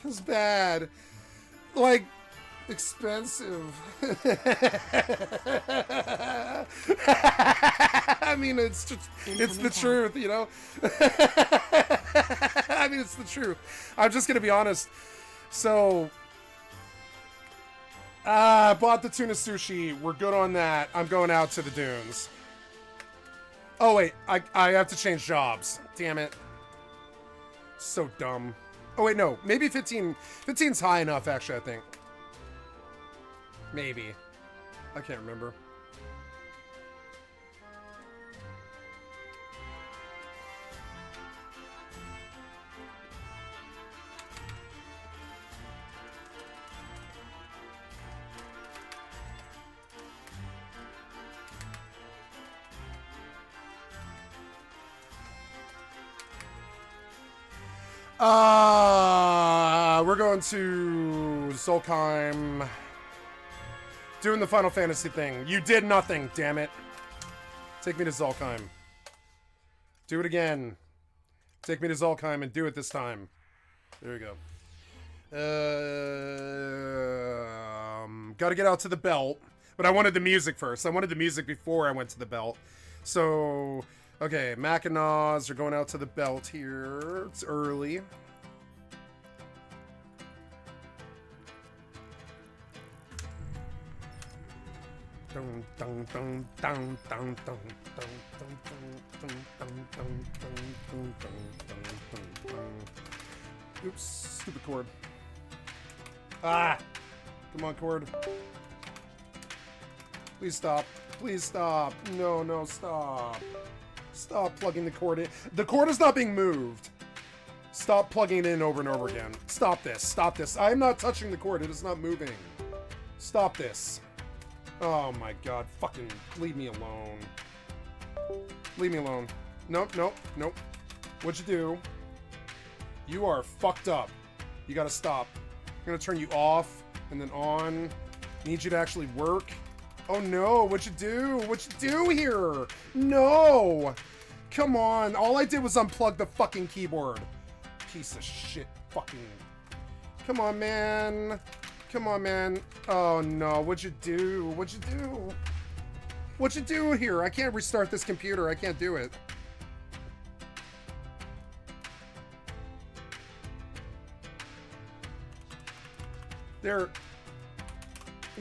Cause bad. Like, expensive. I mean, it's just, it's the truth, you know? I mean, it's the truth. I'm just gonna be honest. So, I bought the tuna sushi. We're good on that. I'm going out to the dunes. Oh, wait. I have to change jobs. Damn it. So dumb. Oh, wait, no. Maybe 15. 15's high enough, actually, I think. Maybe. I can't remember. We're going to Solheim. Doing the Final Fantasy thing. You did nothing, damn it. Take me to Solheim. Do it again. Take me to Solheim and do it this time. There we go. Gotta get out to the belt. But I wanted the music first. I wanted the music before I went to the belt. So, okay, Mac and Oz are going out to the belt here. It's early. Oops, stupid cord. Ah! Come on, cord. Please stop. Please stop. No, no, stop. Stop plugging the cord in. The cord is not being moved. Stop plugging it in over and over again. Stop this. Stop this. I am not touching the cord. It is not moving. Stop this. Oh my god. Fucking leave me alone. Leave me alone. Nope, nope, nope. What'd you do? You are fucked up. You gotta stop. I'm gonna turn you off and then on. Need you to actually work. Oh no, what'd you do? What'd you do here? No! Come on, all I did was unplug the fucking keyboard. Piece of shit fucking... Come on, man. Come on, man. Oh no, what'd you do? What'd you do? What'd you do here? I can't restart this computer. I can't do it. There...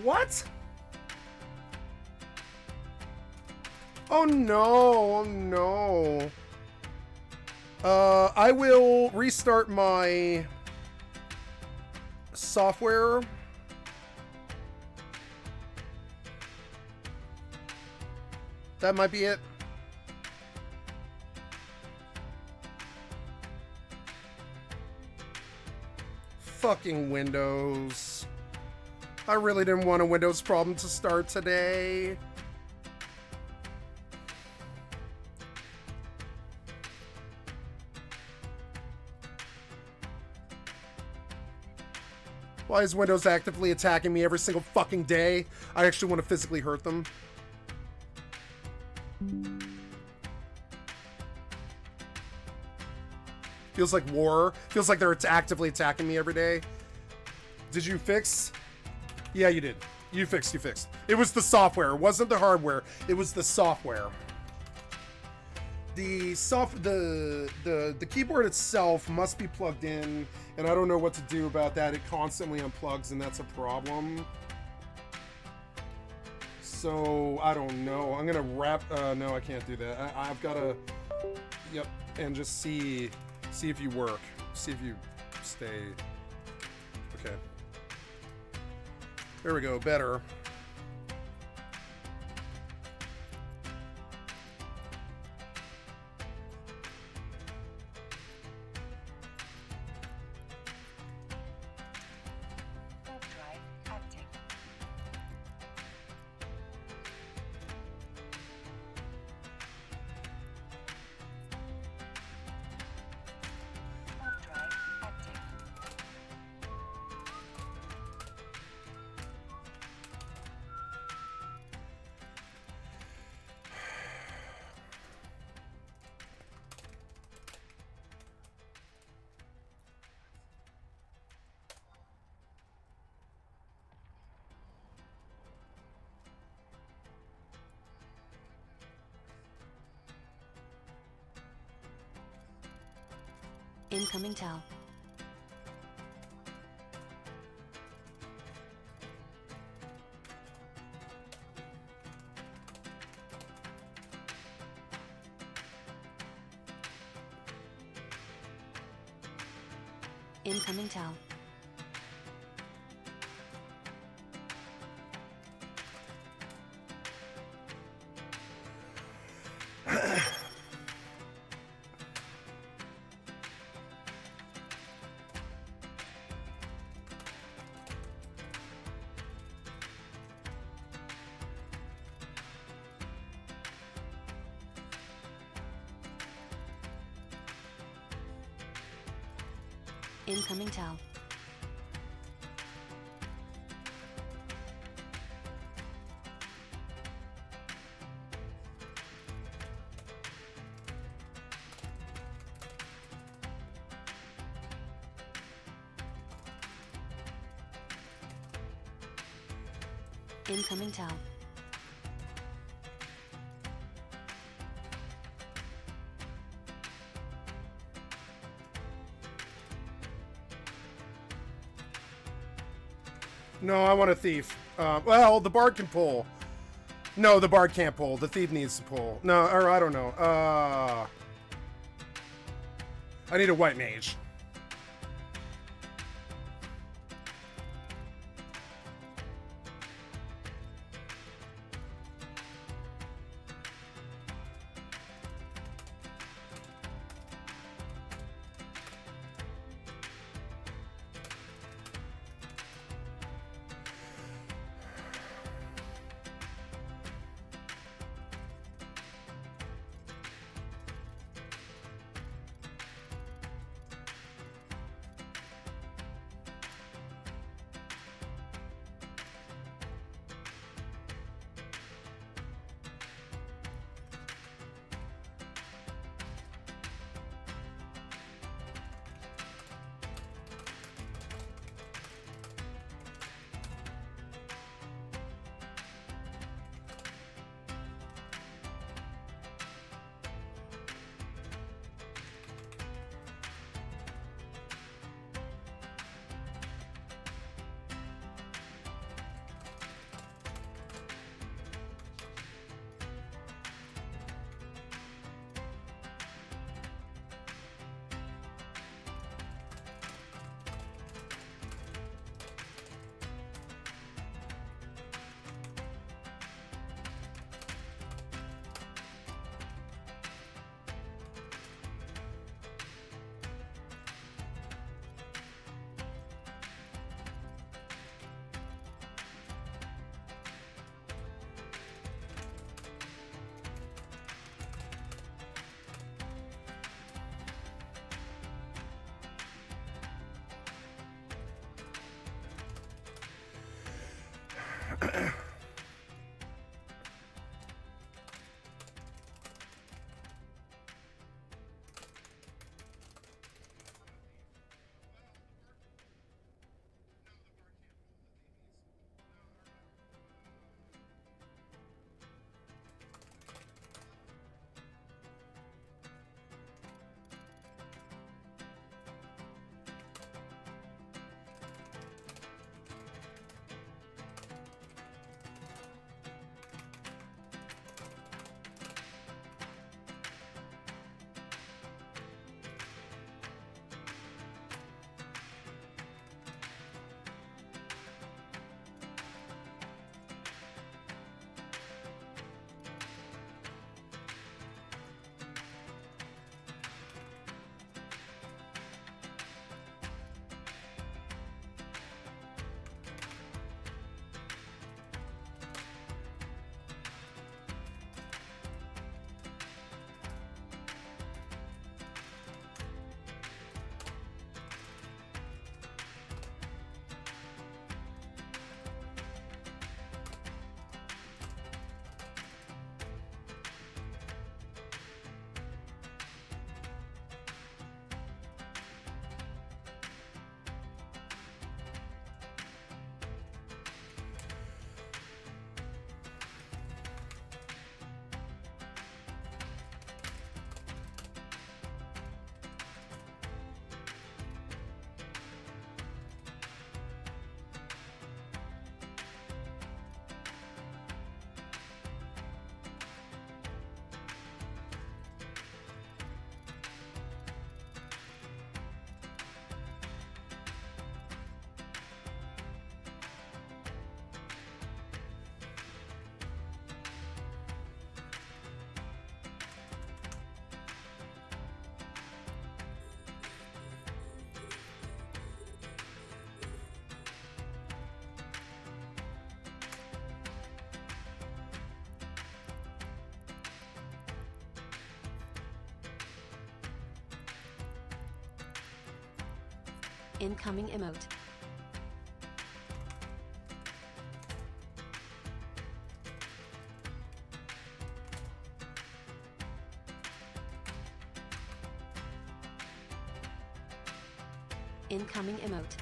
What? Oh no, oh no. I will restart my software. That might be it. Fucking Windows. I really didn't want a Windows problem to start today. Why is Windows actively attacking me every single fucking day? I actually want to physically hurt them. Feels like war. Feels like they're actively attacking me every day. Did you fix? Yeah, you did. You fixed. It was the software. It wasn't the hardware. It was the software. The keyboard itself must be plugged in, and I don't know what to do about that. It constantly unplugs, and that's a problem. So I don't know. I'm gonna wrap. No, I can't do that. I've gotta. Yep, and just see if you work. See if you stay. Okay. There we go. Better. Incoming tell. Incoming tell. Incoming tell. Incoming tell. No, I want a thief. Well, the bard can pull. No, the bard can't pull. The thief needs to pull. No, or I don't know. I need a white mage. Incoming emote. Incoming emote.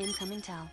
Incoming Tal.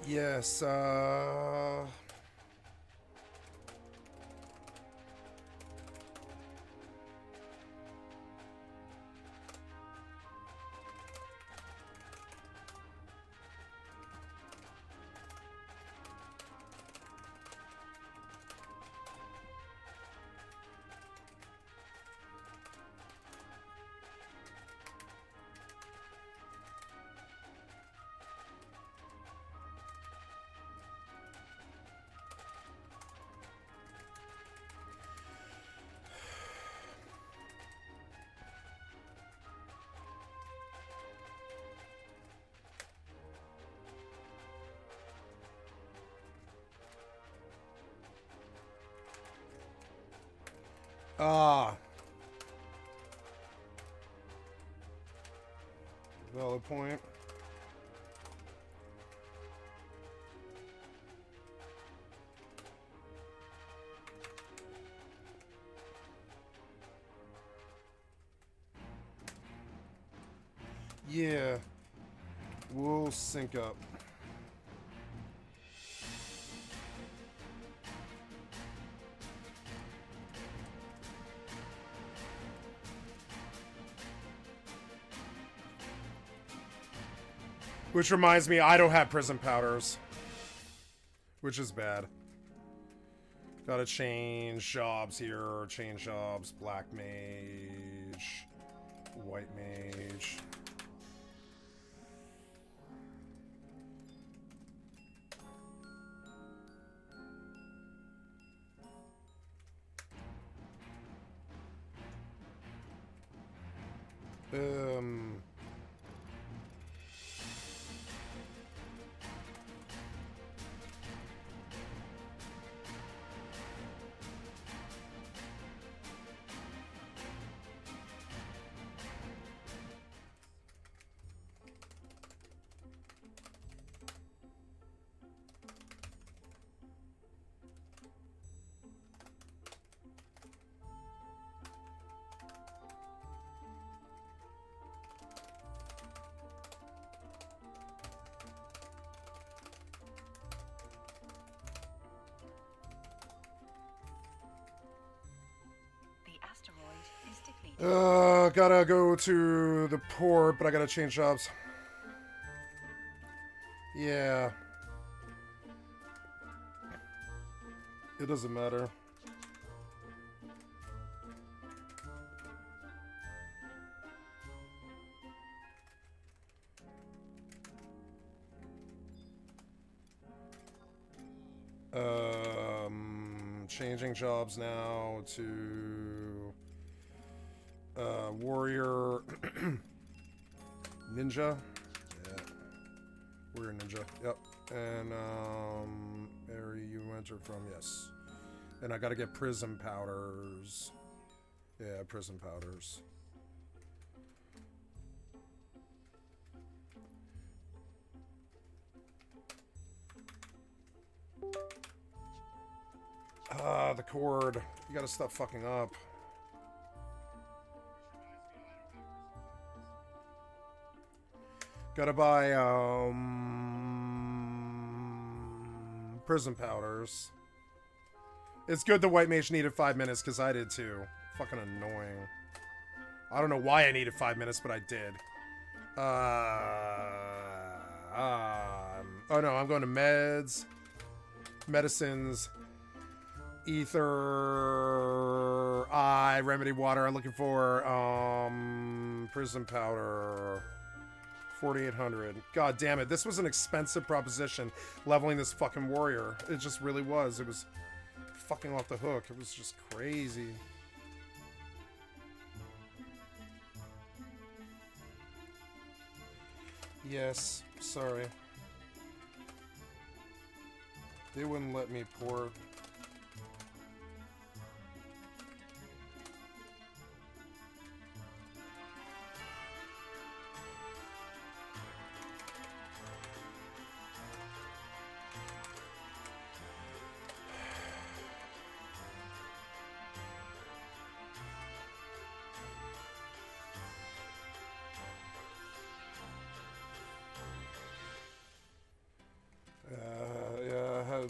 Yes, valid point. Yeah. We'll sync up. Which reminds me, I don't have prison powders. Which is bad. Gotta change jobs here. Change jobs. Black mage. White mage. Gotta go to the port, but I gotta change jobs. Yeah. It doesn't matter. Changing jobs now to warrior ninja. Yeah. Warrior ninja. Yep. And area you entered from, yes. And I gotta get prism powders. Yeah, prism powders. The cord. You gotta stop fucking up. Gotta buy, prism powders. It's good the white mage needed 5 minutes, because I did too. Fucking annoying. I don't know why I needed 5 minutes, but I did. Oh no, I'm going to meds. Medicines. Ether, remedy water. I'm looking for prism powder. 4,800. God damn it! This was an expensive proposition. Leveling this fucking warrior. It just really was. It was fucking off the hook. It was just crazy. Yes. Sorry. They wouldn't let me port.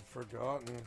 Forgotten.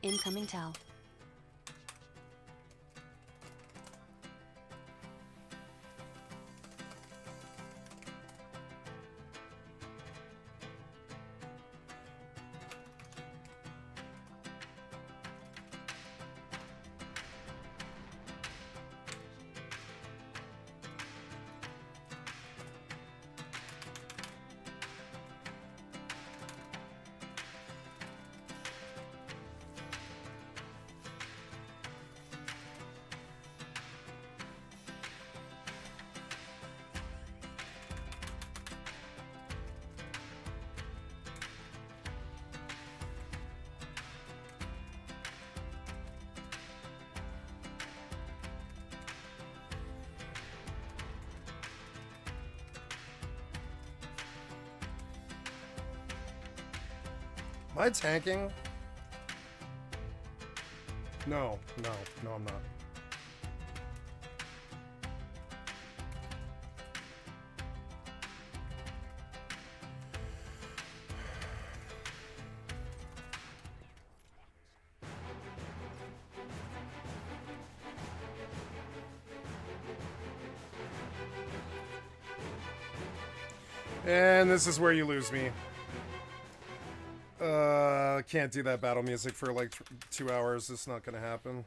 Incoming Tau. Am I tanking? No, I'm not. And this is where you lose me. Can't do that battle music for like 2 hours. It's not gonna happen.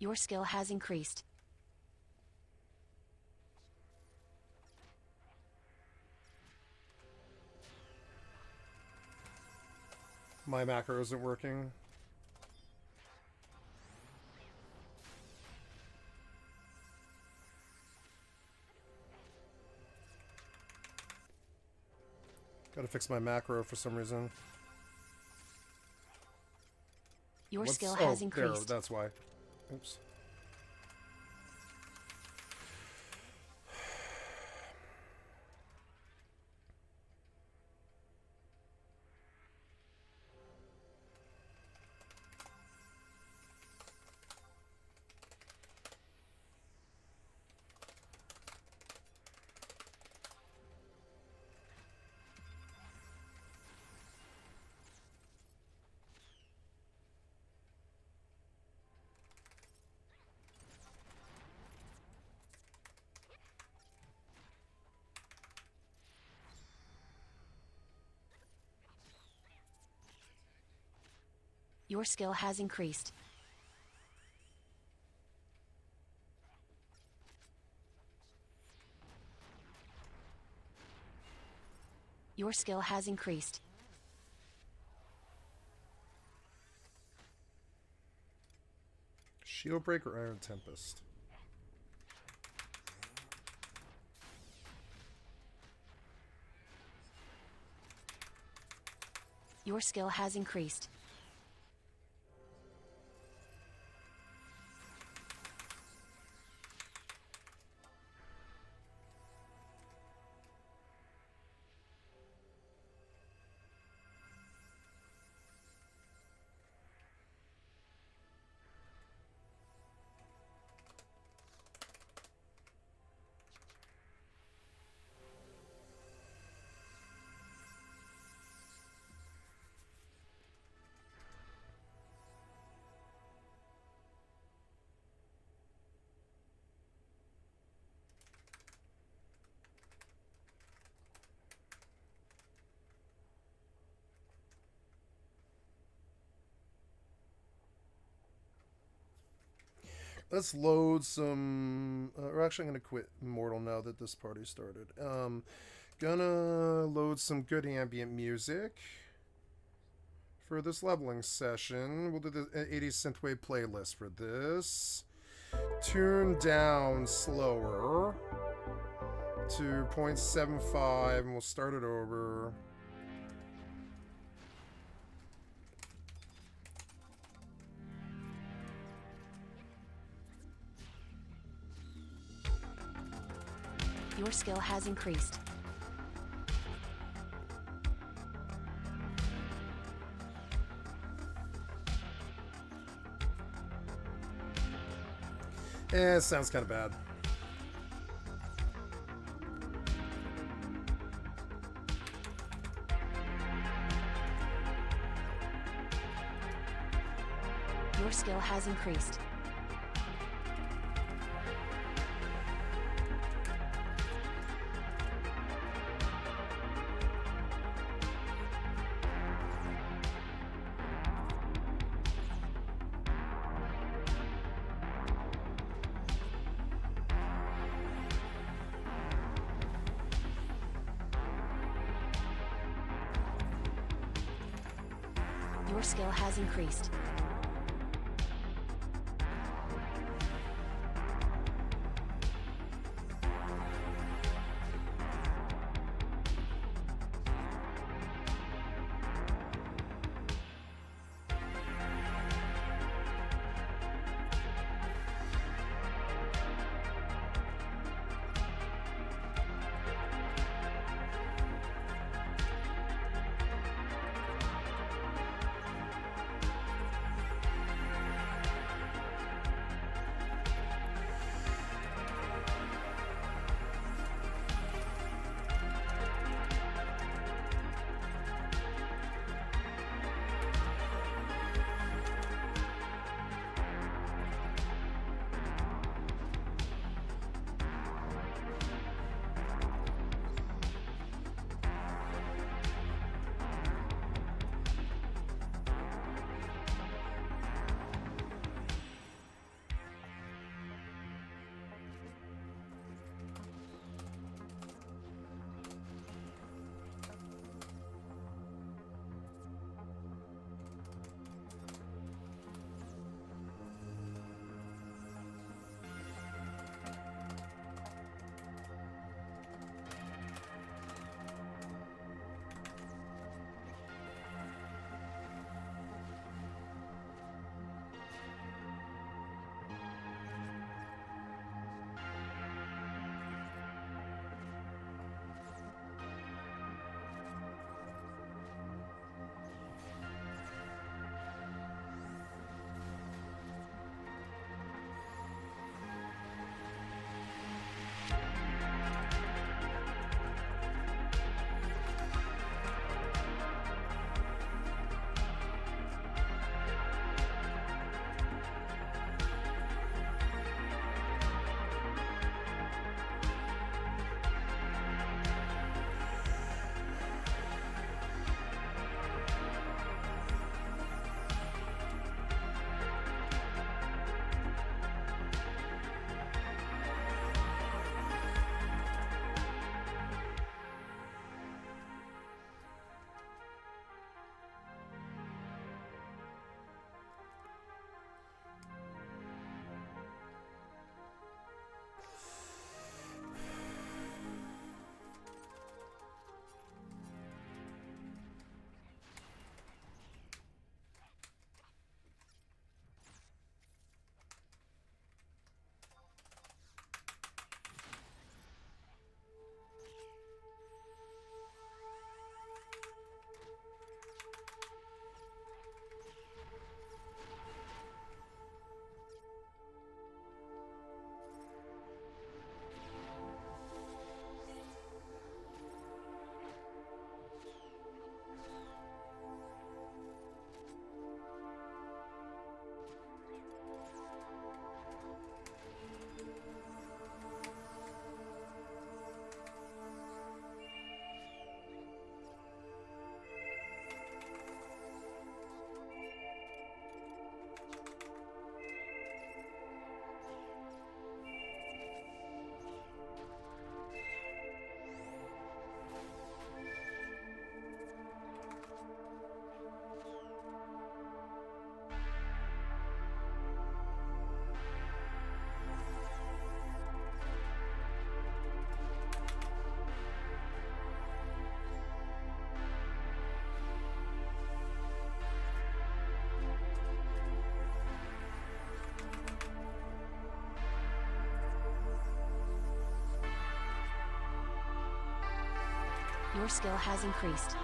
Your skill has increased. My macro isn't working. Gotta fix my macro for some reason. Your skill has increased. There, that's why. Oops. Your skill has increased. Your skill has increased. Shield Break or Iron Tempest? Your skill has increased. Let's load some... we're actually going to quit Immortal now that this party started. Gonna load some good ambient music for this leveling session. We'll do the 80s Synthwave playlist for this. Tune down slower to 0.75 and we'll start it over. Your skill has increased. It sounds kind of bad. Your skill has increased. Your skill has increased. Your skill has increased.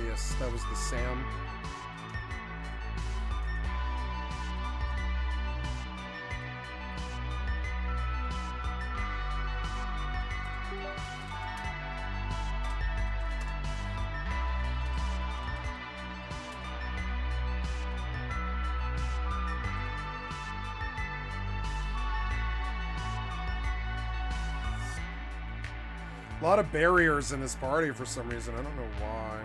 Yes, that was the Sam. A lot of barriers in his party for some reason. I don't know why.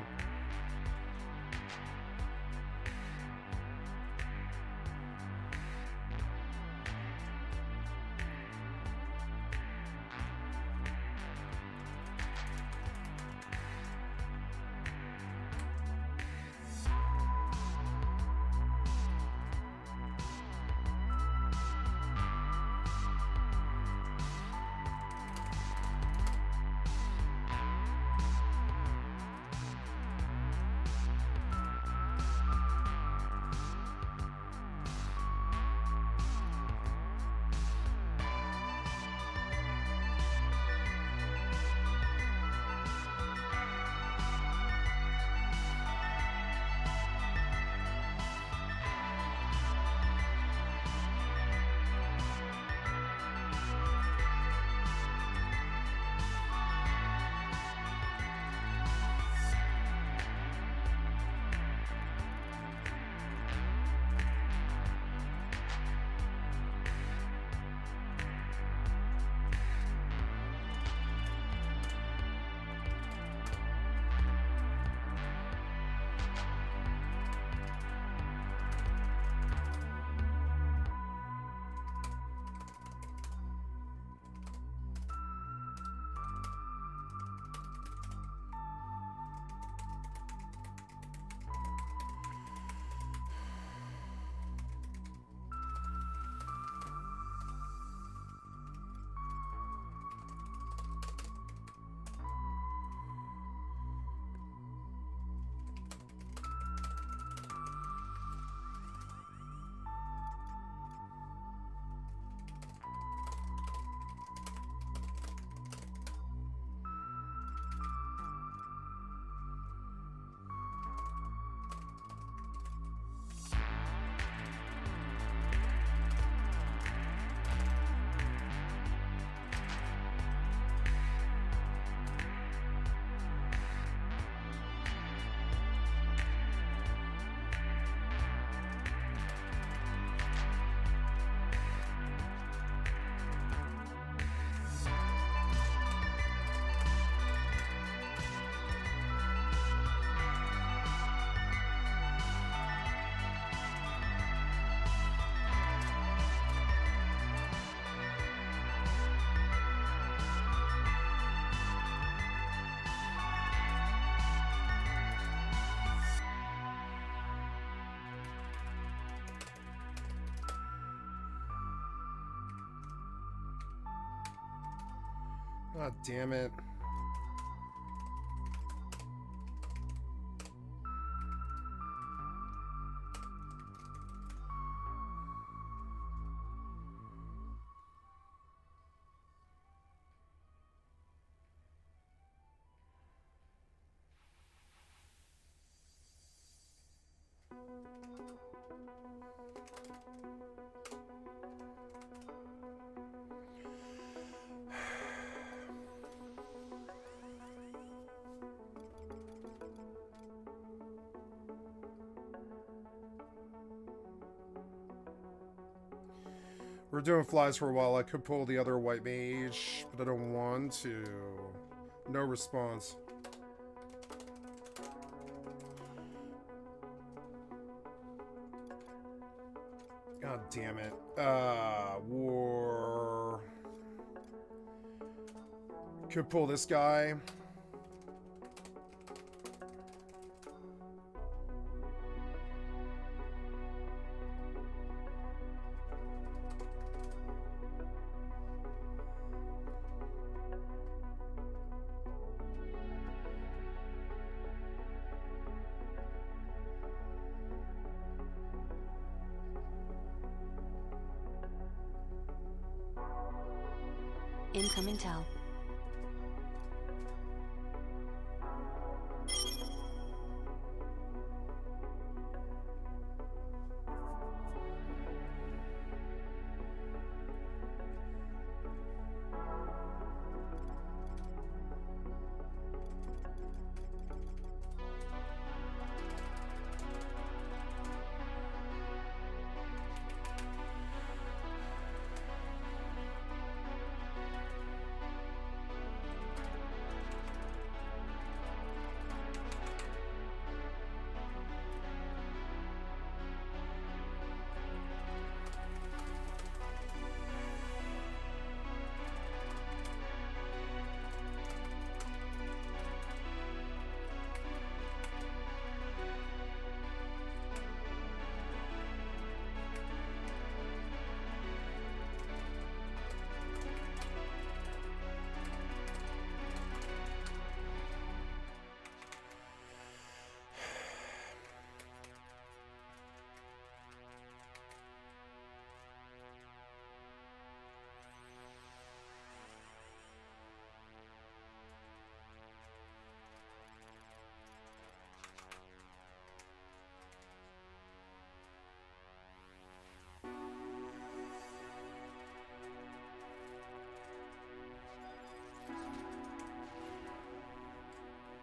God damn it. We're doing flies for a while. I could pull the other white mage, but I don't want to. No response. God damn it. War. Could pull this guy. Incoming tell.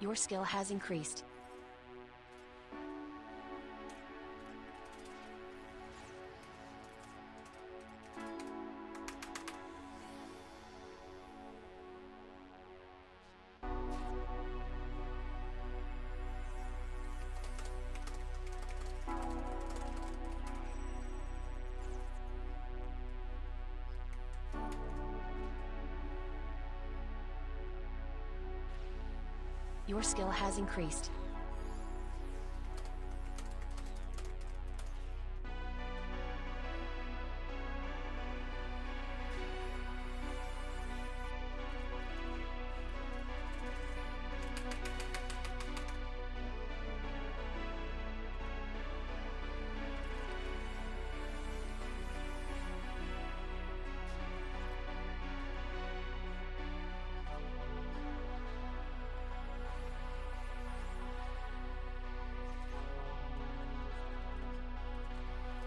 Your skill has increased. Your skill has increased.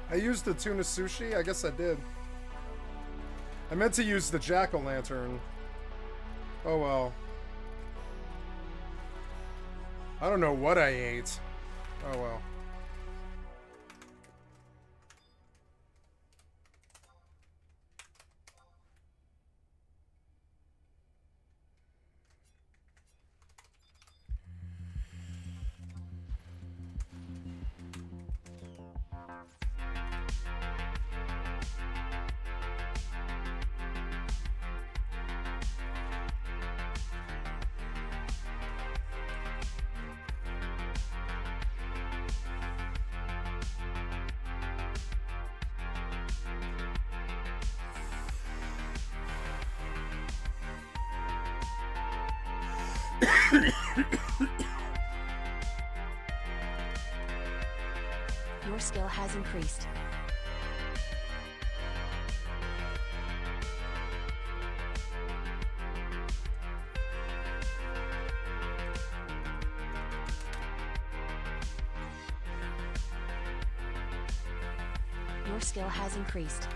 I used the tuna sushi? I guess I did. I meant to use the jack-o'-lantern. Oh well. I don't know what I ate. Oh well. Your skill has increased. Your skill has increased.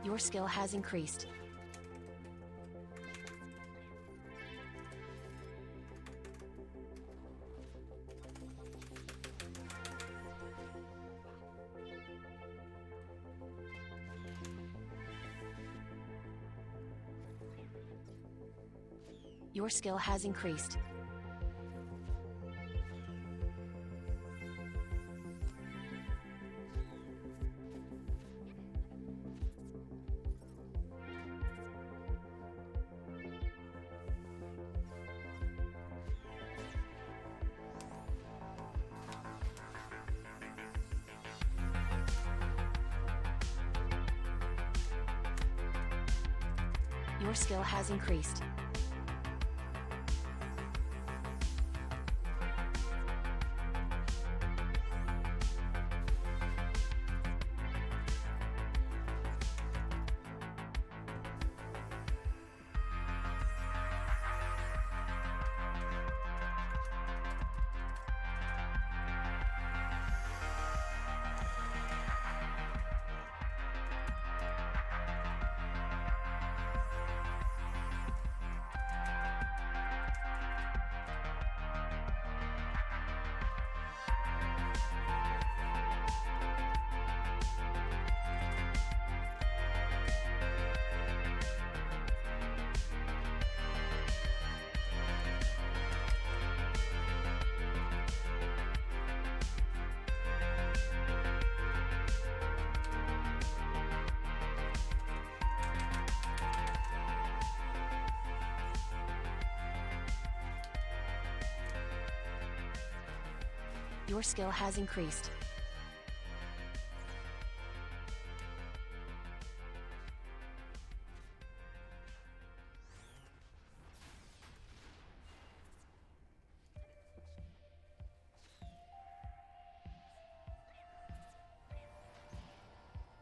Your skill has increased. Your skill has increased. Your skill has increased. Your skill has increased.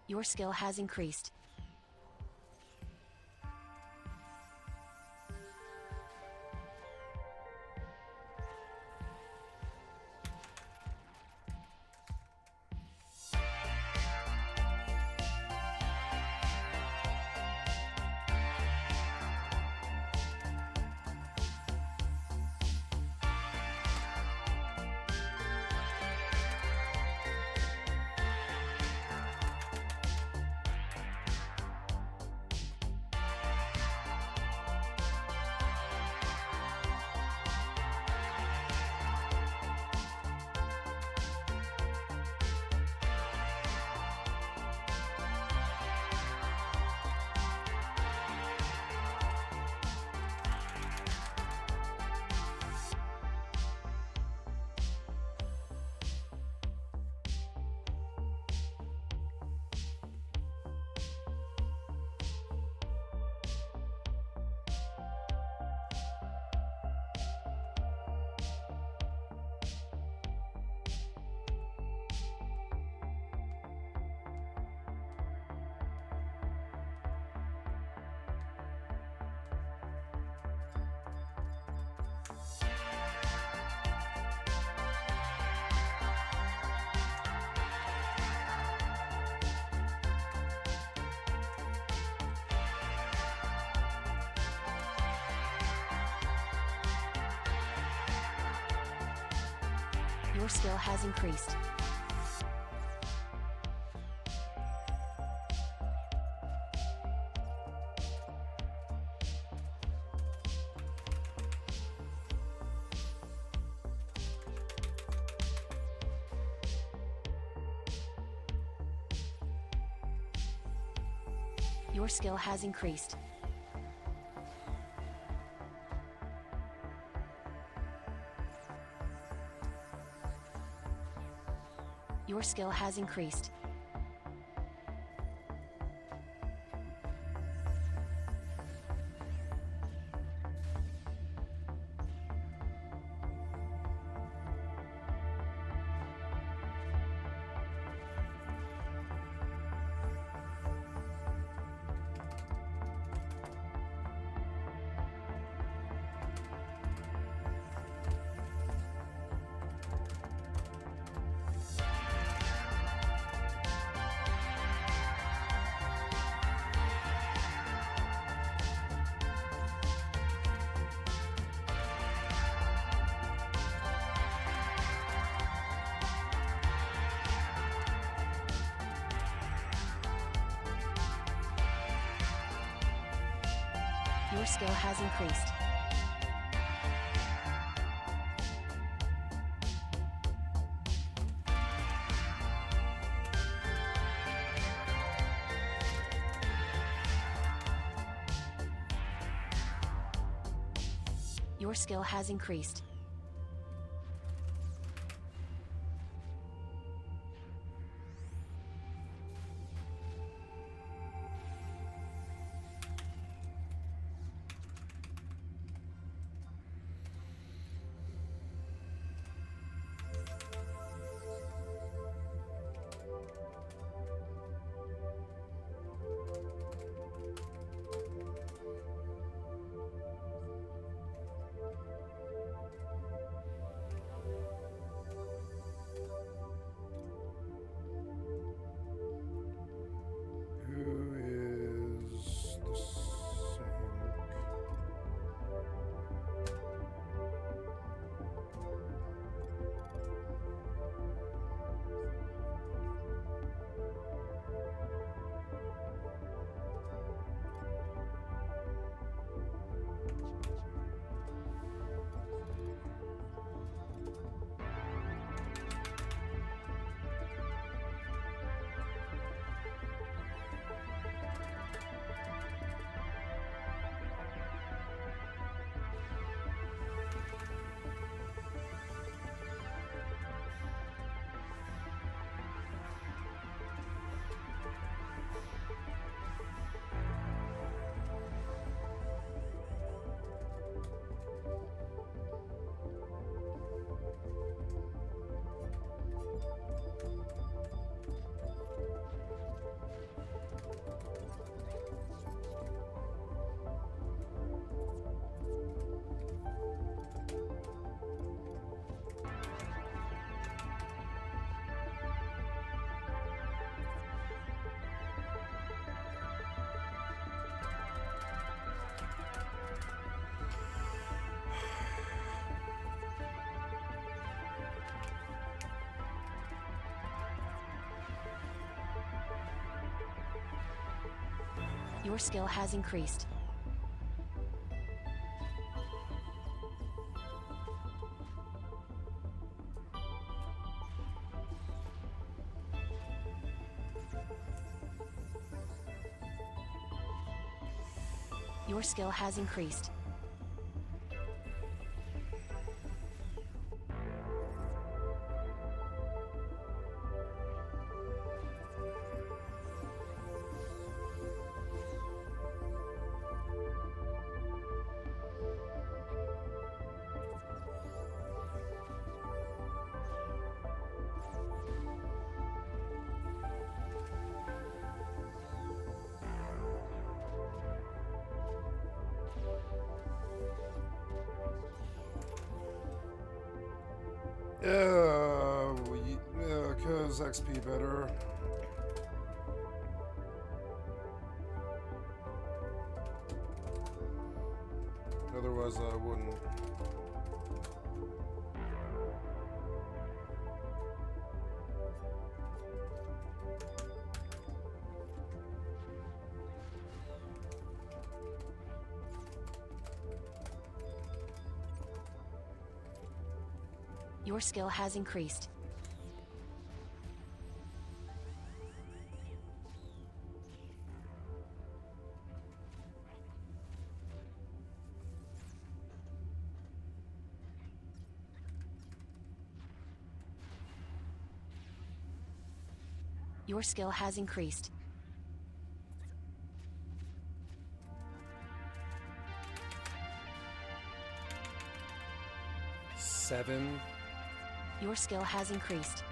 Your skill has increased. Your skill has increased. Your skill has increased. Your skill has increased. Your skill has increased. Your skill has increased. Your skill has increased. Your skill has increased. Cause XP better. Otherwise I wouldn't. Your skill has increased. Your skill has increased. Seven. Your skill has increased.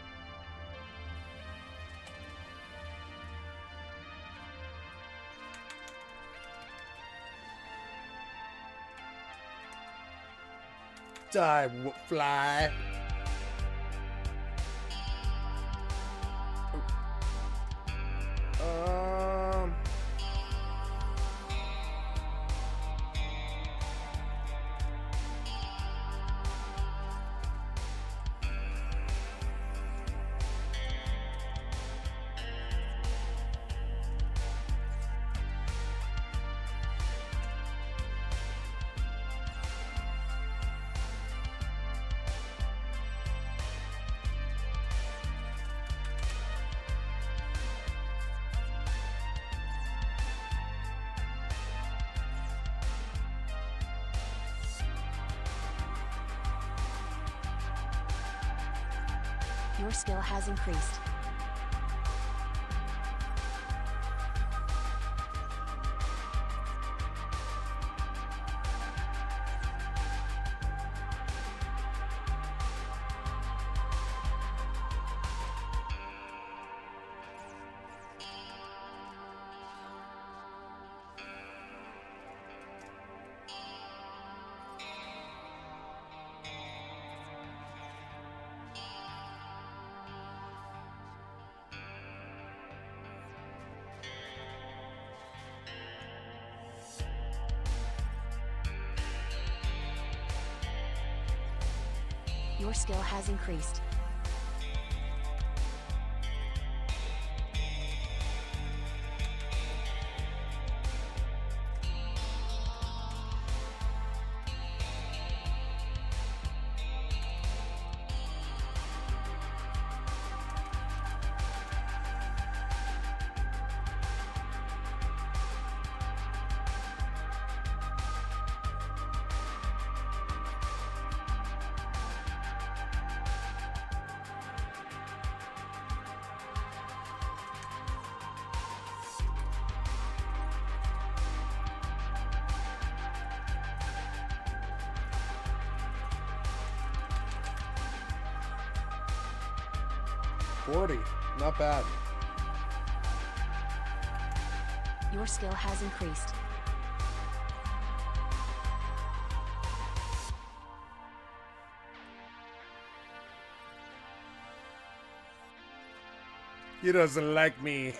Die, fly. Your skill has increased. Your skill has increased. Not bad. Your skill has increased. He doesn't like me.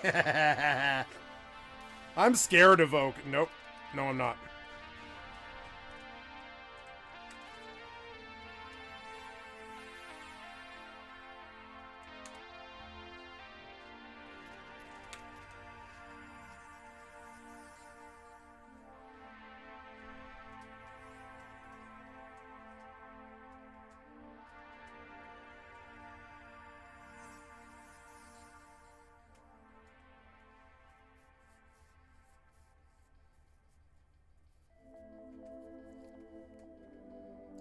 I'm scared of Oak. Nope. No, I'm not.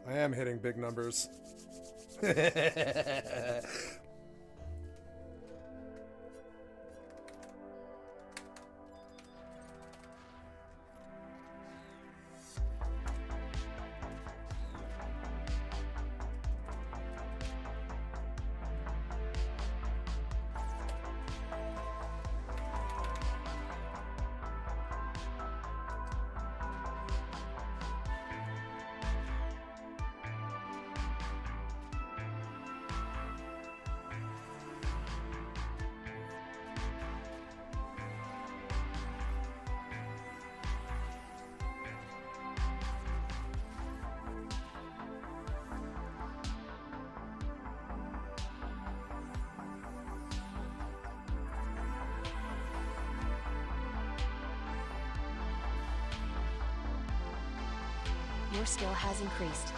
I am hitting big numbers. Your skill has increased.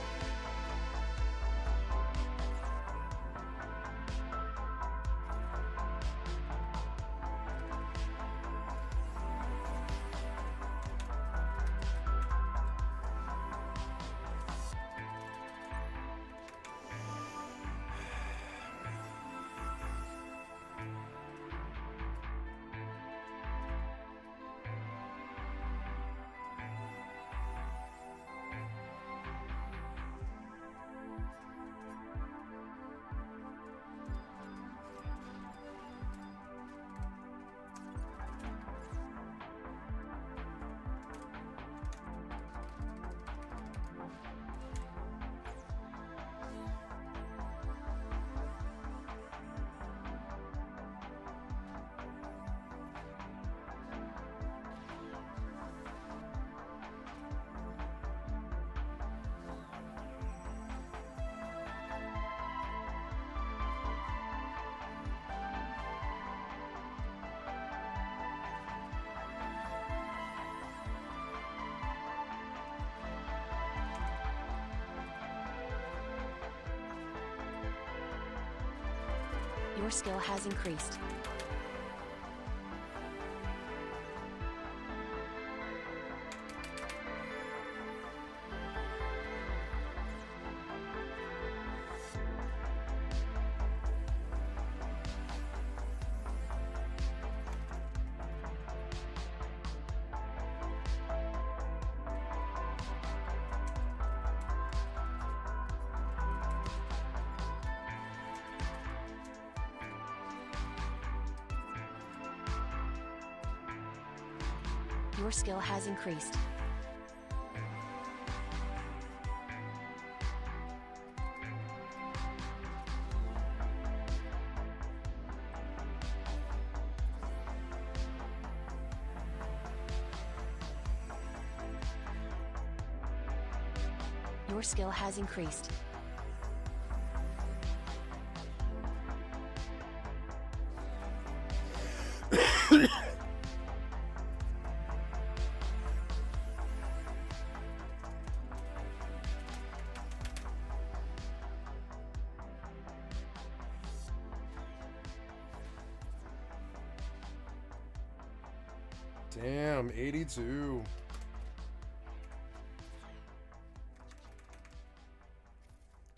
Your skill has increased. Your skill has increased. Your skill has increased. Damn, 82.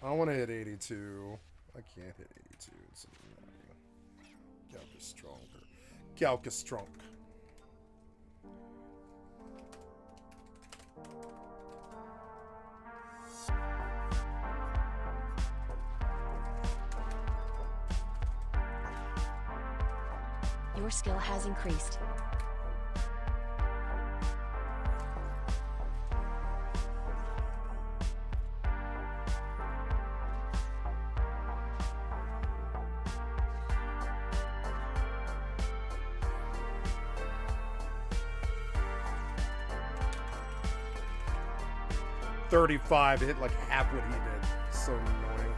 I want to hit 82. I can't hit 82. Calc is stronger. Calc is strong. Your skill has increased. $35 hit like half what he did. So annoying.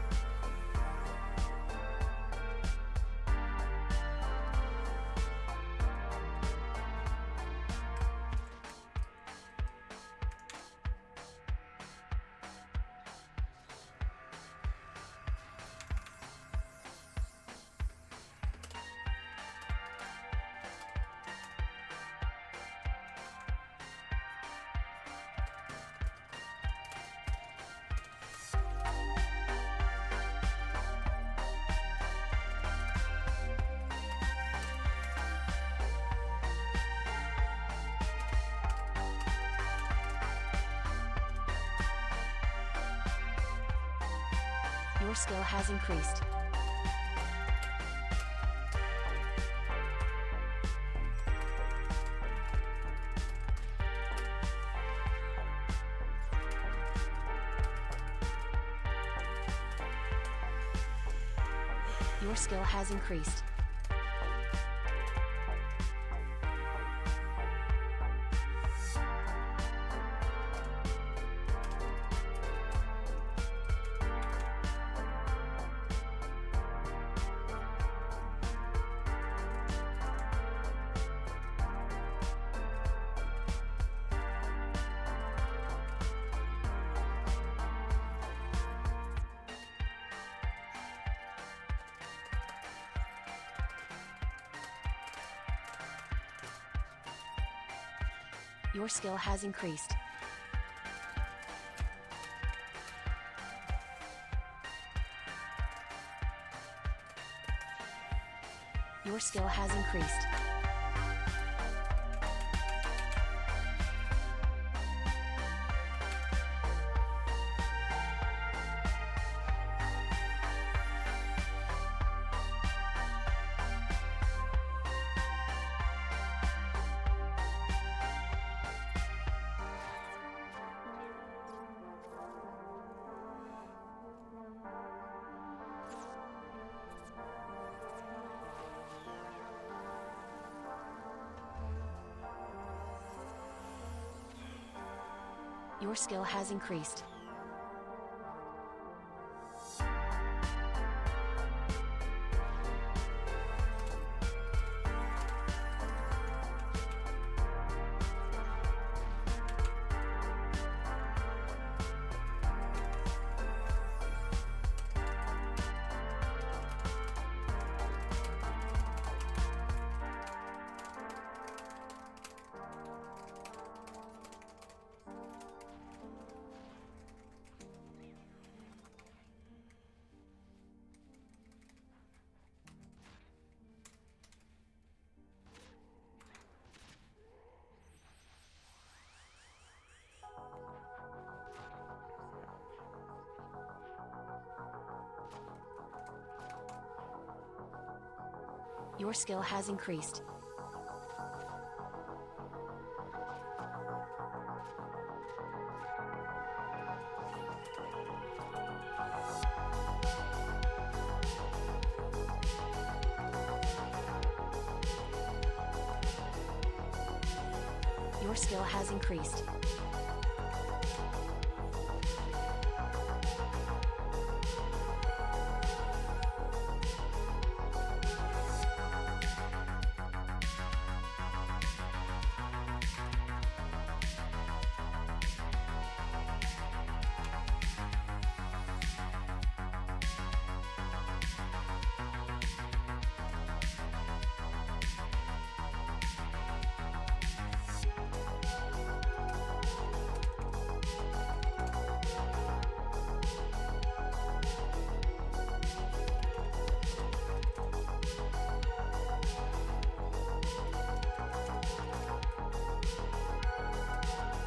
Your skill has increased. Your skill has increased. Your skill has increased. Your skill has increased. Your skill has increased. Your skill has increased. Your skill has increased.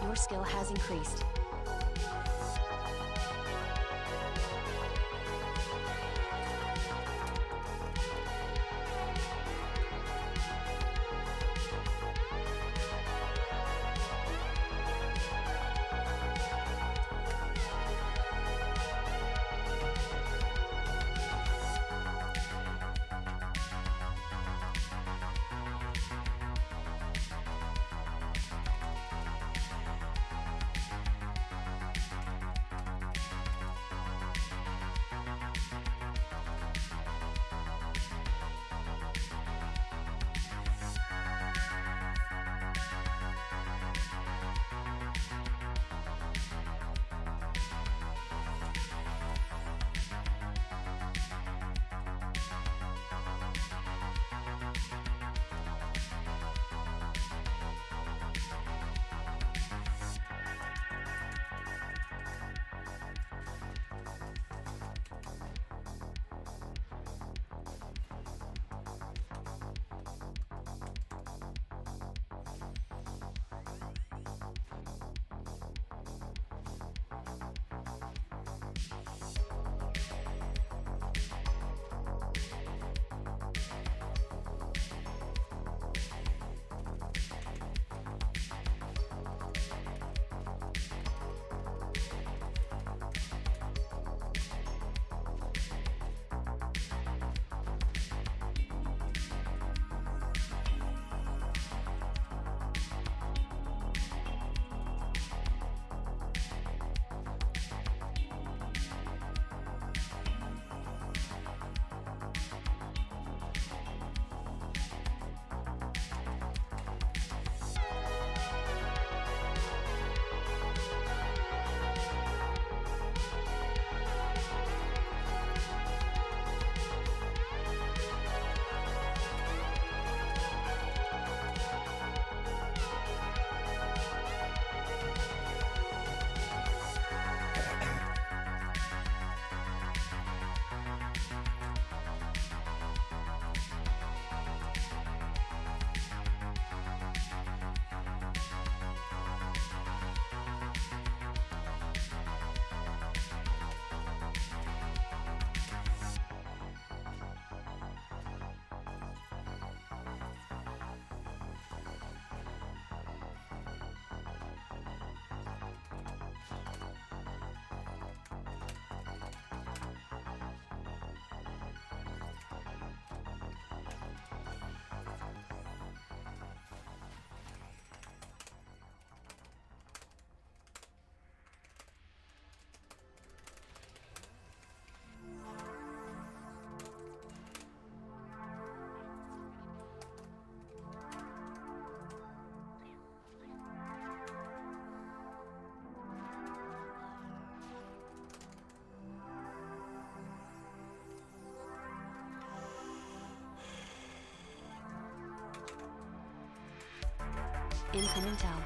Your skill has increased. Incoming tab.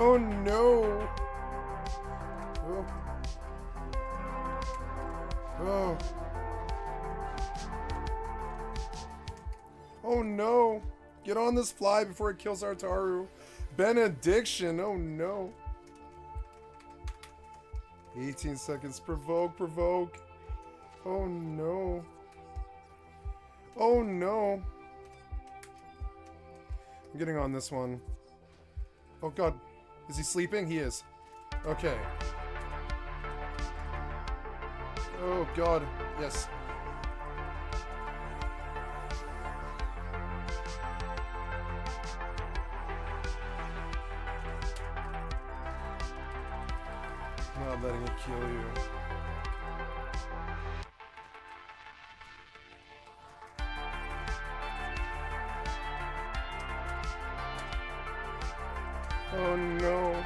Oh no! Oh. Oh. Oh no! Get on this fly before it kills Artaru. Benediction! Oh no! 18 seconds. Provoke, provoke. Oh no. Oh no. I'm getting on this one. Oh god. Is he sleeping? He is. Okay. Oh god. Yes. Not letting it kill you. Oh no.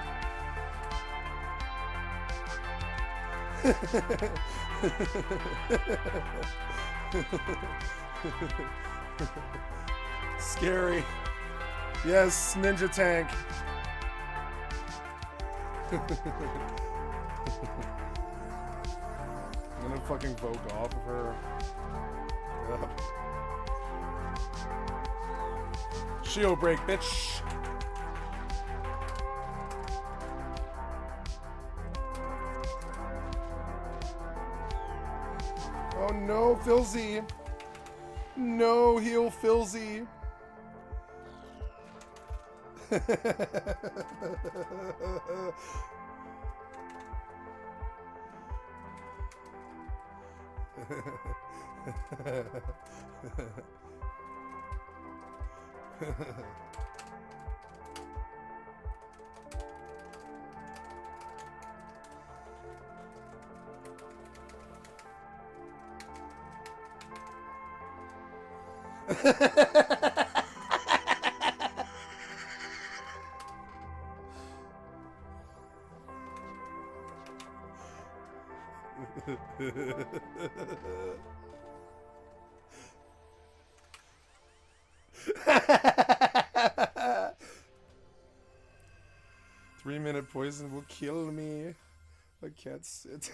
Scary. Yes, ninja tank. I'm gonna fucking vote off of her. Yep. Shield break, bitch. Oh no, Filzy. No, heal Filzy. Three-minute poison will kill me. I can't sit.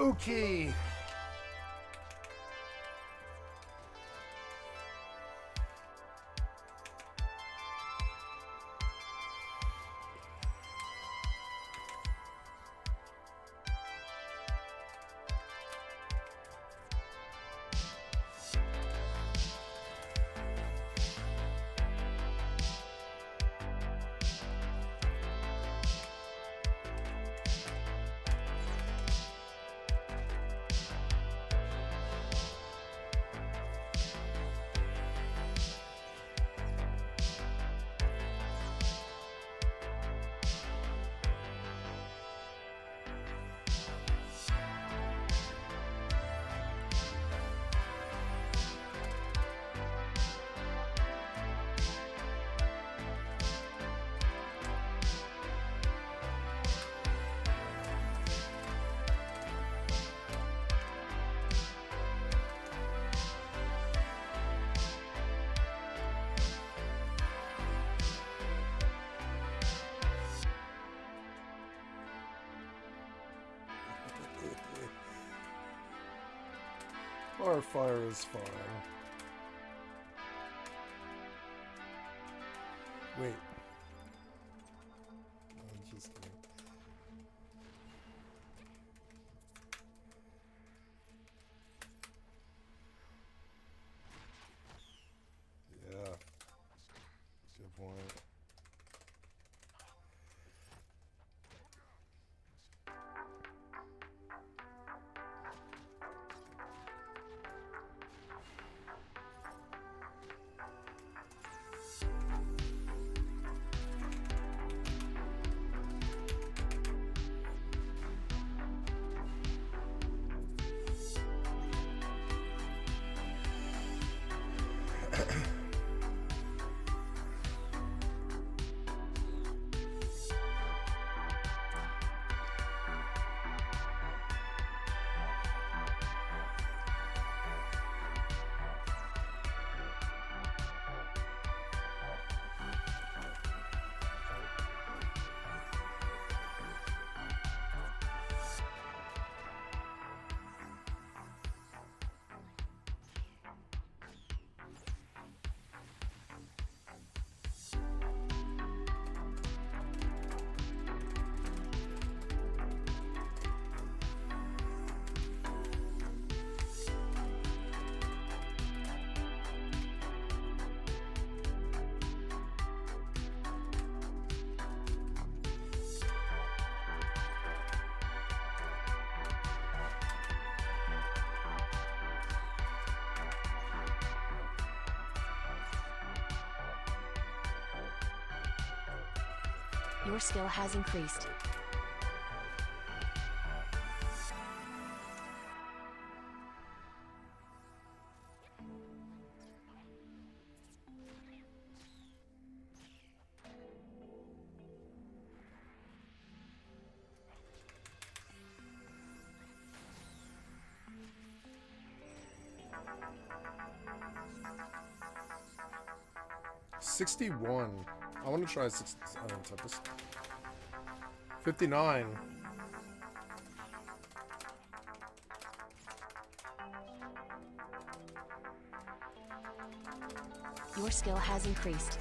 Okay. Our fire is fine. Wait. I'm just kidding. Yeah. Good point. Your skill has increased. $61. I want to try 59. Your skill has increased.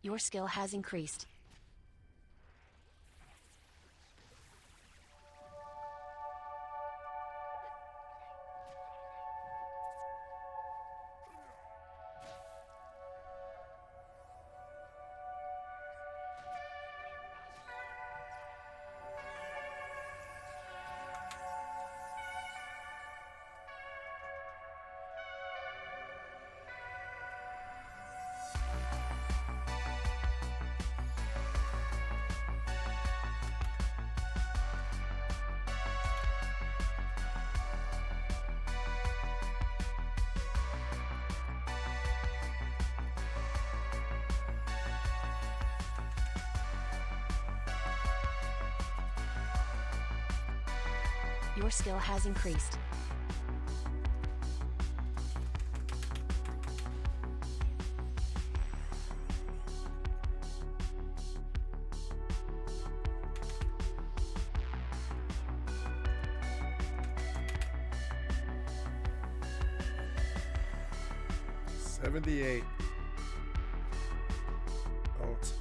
Your skill has increased. Your skill has increased. $78. Alt.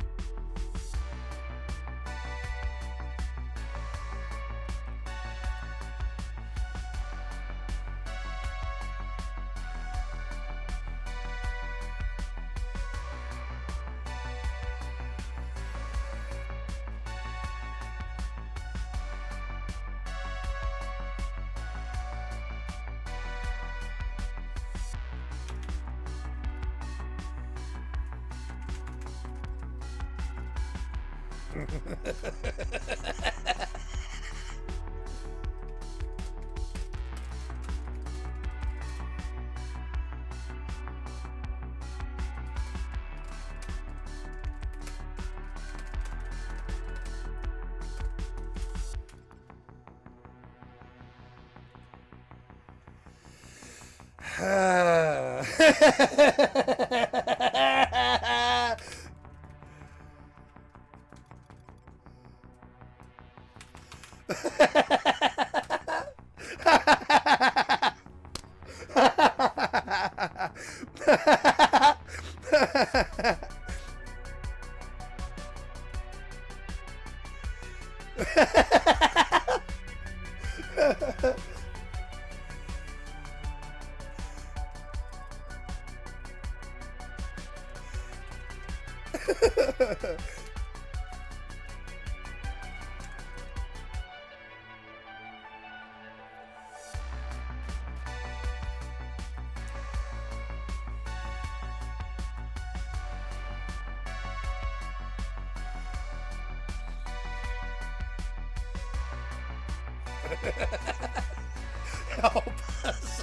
Help us,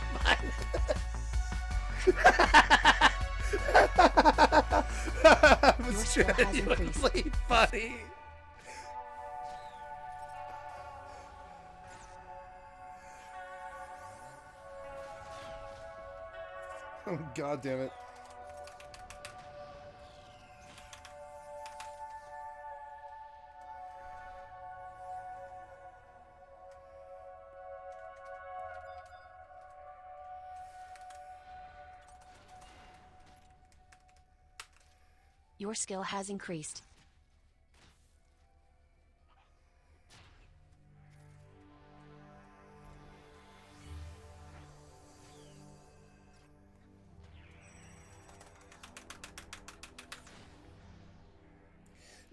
That was genuinely funny. Oh, God damn it. Your skill has increased.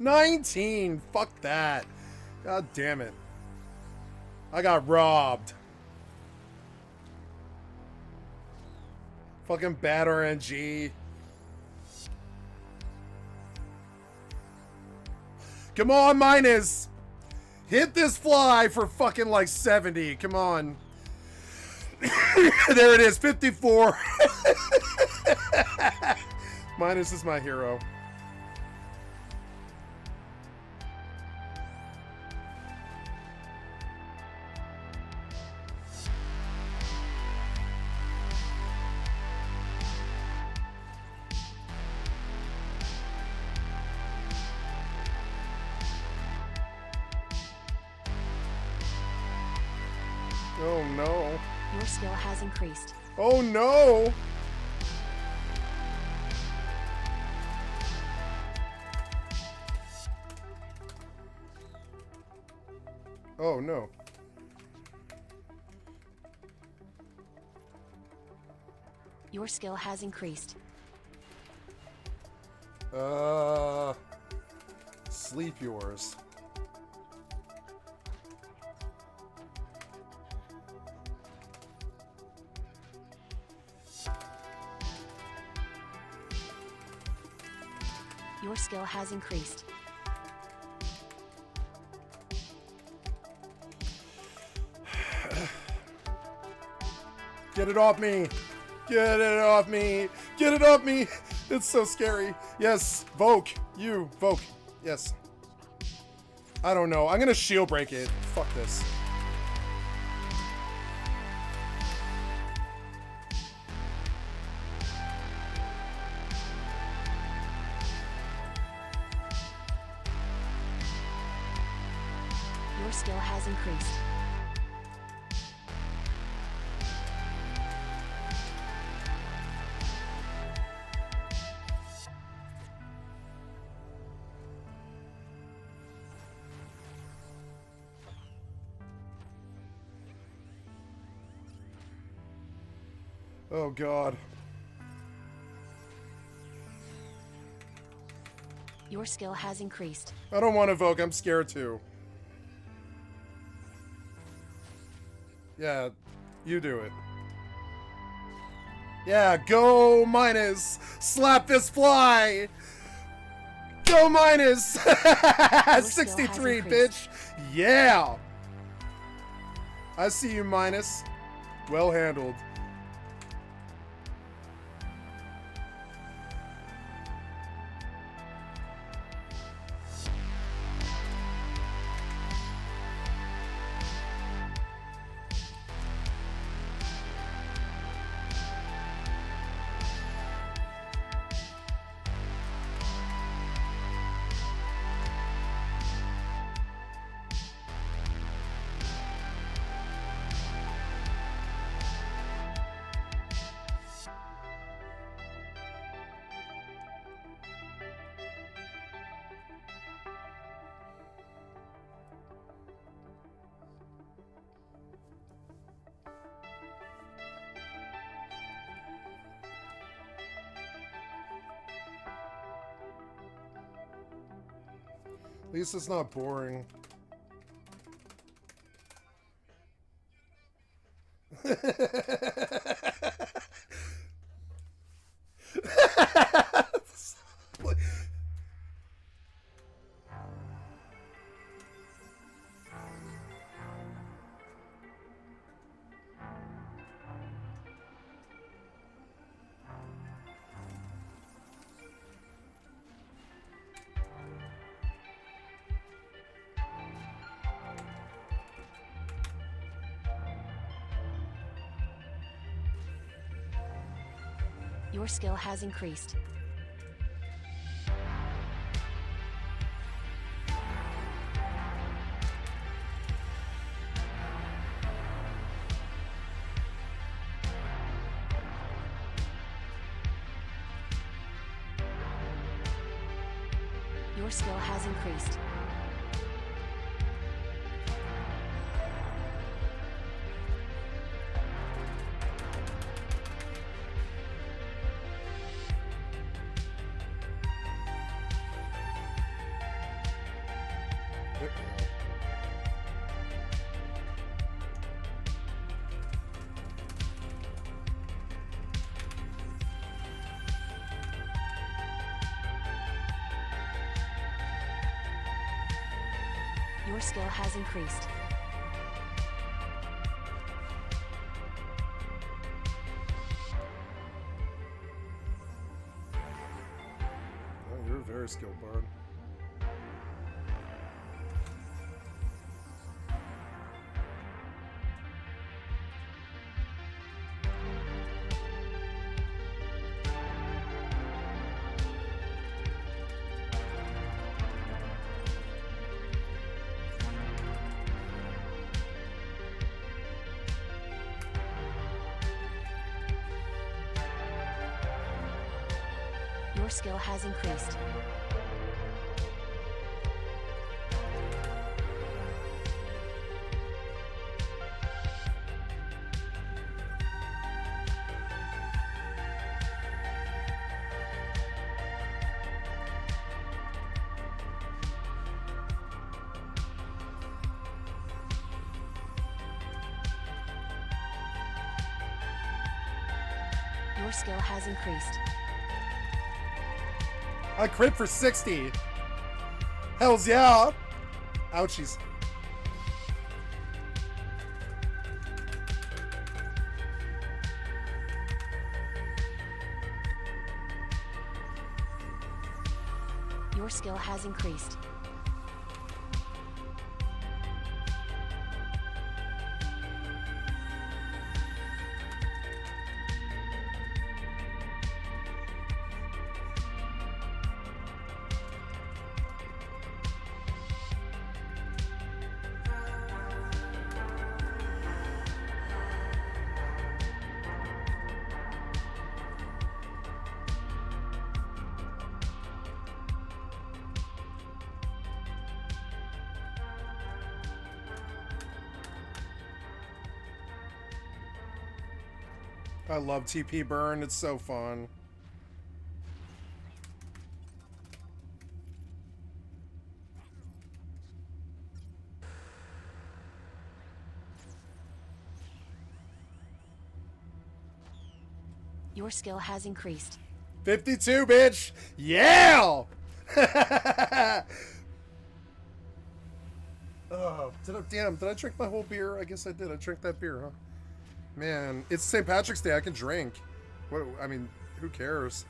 $19. Fuck that. God damn it. I got robbed. Fucking bad RNG. Come on, Minus. Hit this fly for fucking like 70. Come on. There it is, 54. Minus is my hero. Oh no. Your skill has increased. Oh no. Oh, no. Your skill has increased. Sleep yours. Your skill has increased. Get it off me! Get it off me! Get it off me! It's so scary. Yes, Voke. You, Voke. Yes. I don't know. I'm gonna shield break it. Fuck this. Your skill has increased. Oh, God. Your skill has increased. I don't want to Vogue. I'm scared too. Yeah, you do it. Yeah, go minus. Slap this fly. Go minus. 63, bitch. Yeah. I see you, minus. Well handled. At least it's not boring. Your skill has increased. Your skill has increased. Your skill has increased. Oh, you're a very skilled bard. Your skill has increased. Your skill has increased. I crit for 60. Hells yeah. Ouchies. Your skill has increased. I love TP burn. It's so fun. Your skill has increased. 52, bitch. Yeah. Oh, did I drink my whole beer? I guess I did. I drank that beer, huh? Man, it's St. Patrick's Day. I can drink. What? I mean, who cares?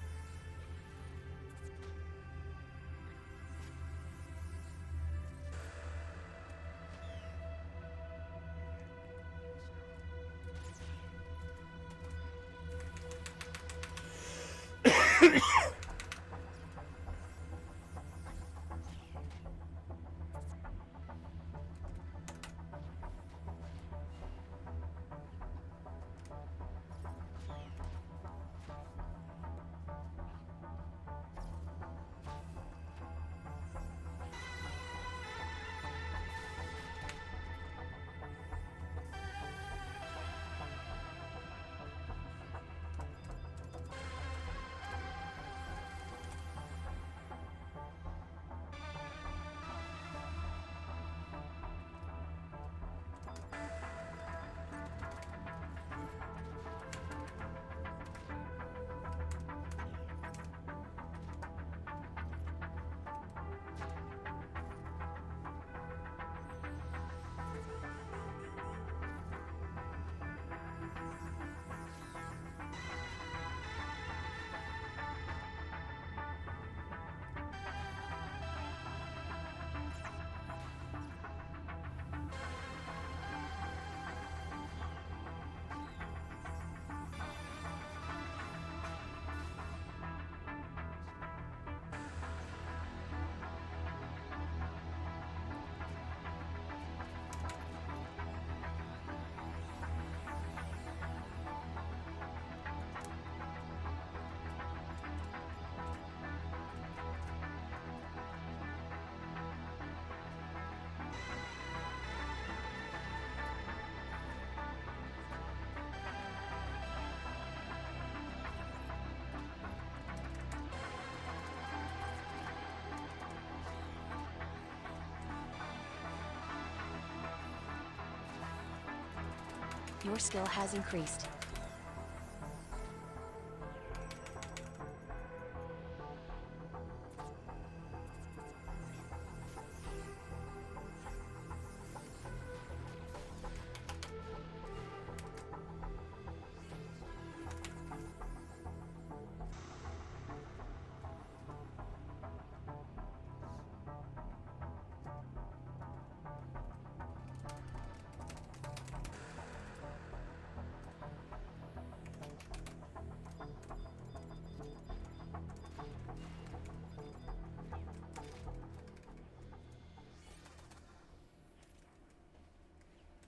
Your skill has increased.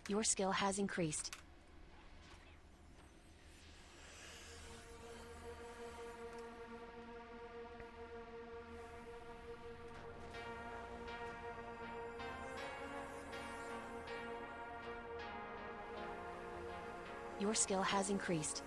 Your skill has increased. Your skill has increased.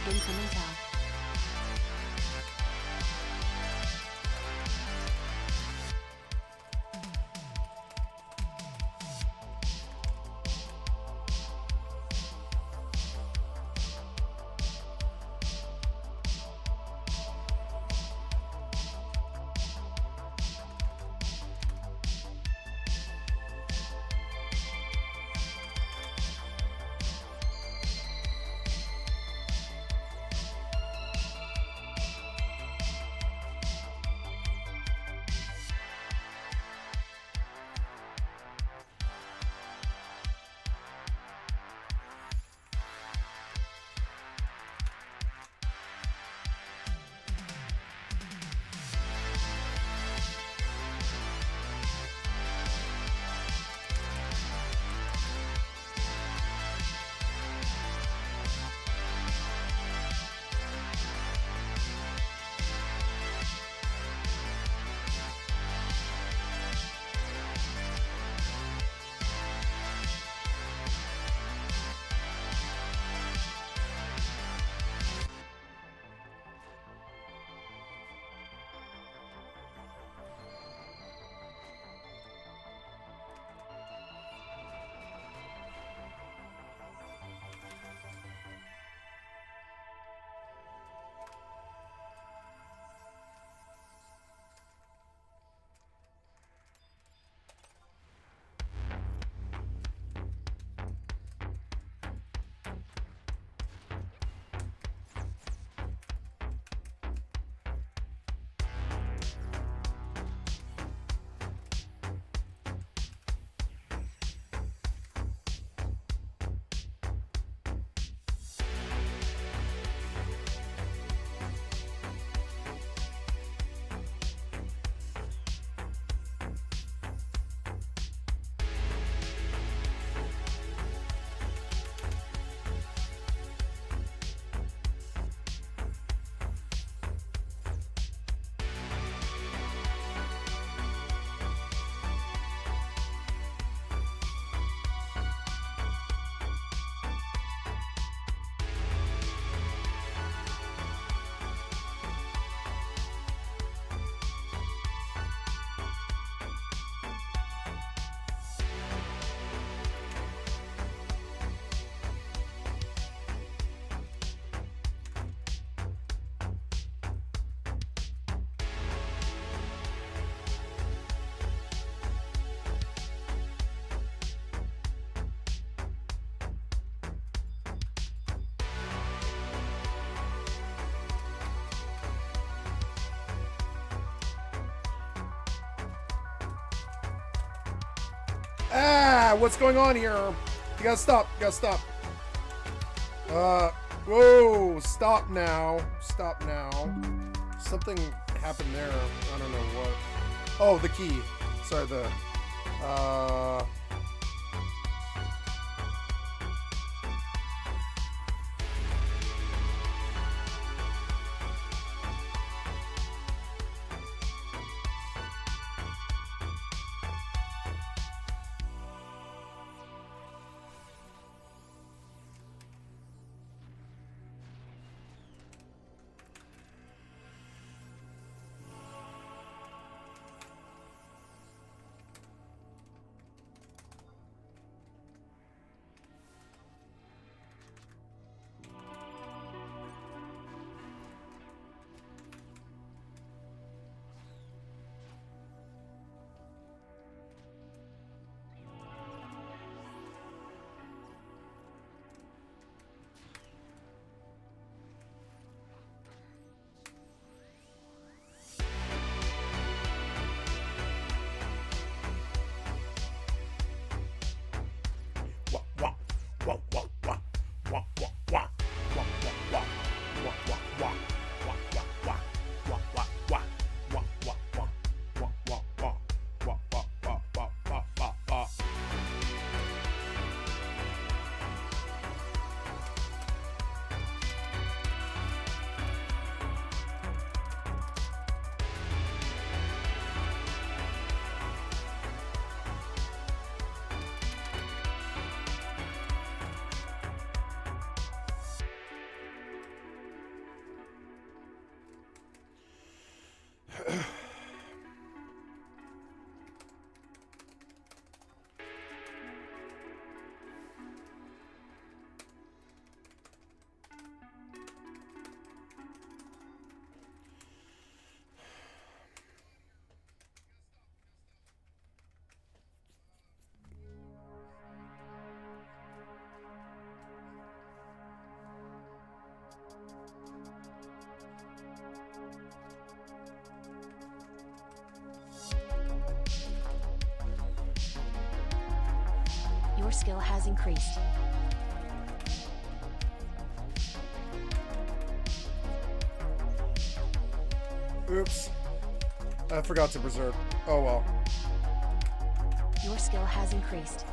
Incoming tab. What's going on here? You gotta stop. You gotta stop. Whoa. Stop now. Stop now. Something happened there. I don't know what. Oh, the key. Sorry, Your skill has increased. Oops. I forgot to preserve. Oh well. Your skill has increased.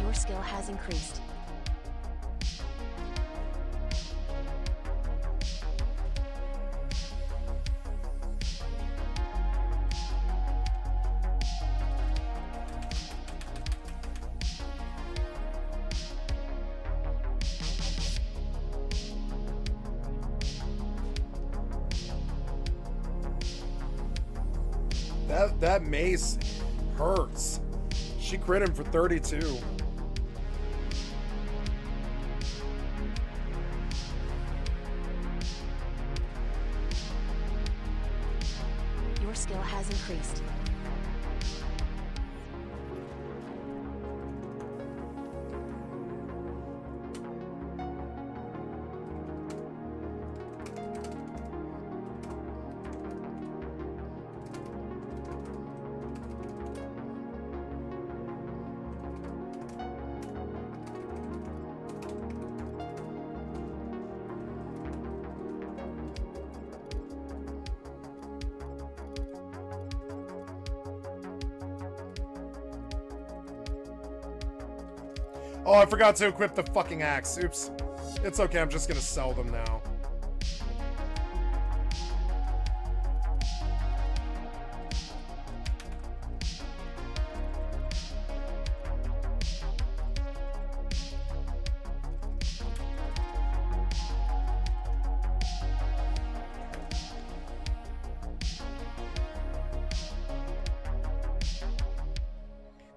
Your skill has increased. That mace hurts. She crit him for 32. Your skill has increased. Oh, I forgot to equip the fucking axe. Oops. It's okay, I'm just gonna sell them now.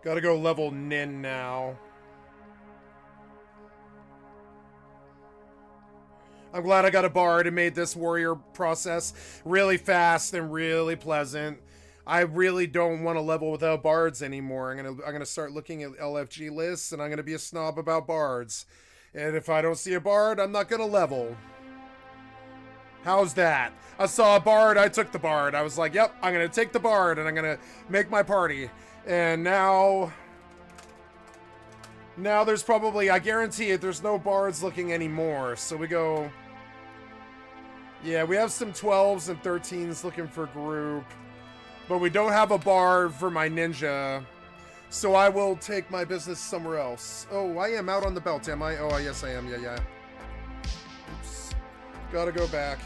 Gotta go level Nin now. I'm glad I got a bard and made this warrior process really fast and really pleasant. I really don't want to level without bards anymore. I'm gonna start looking at LFG lists, and I'm gonna be a snob about bards. And if I don't see a bard, I'm not gonna level. How's that? I saw a bard, I took the bard. I was like, yep, I'm gonna take the bard and I'm gonna make my party. And now there's probably, I guarantee it, there's no bards looking anymore. So we go, yeah, we have some 12s and 13s looking for group. But we don't have a bard for my ninja. So I will take my business somewhere else. Oh, I am out on the belt, am I? Oh, yes I am, yeah. Oops. Gotta go back.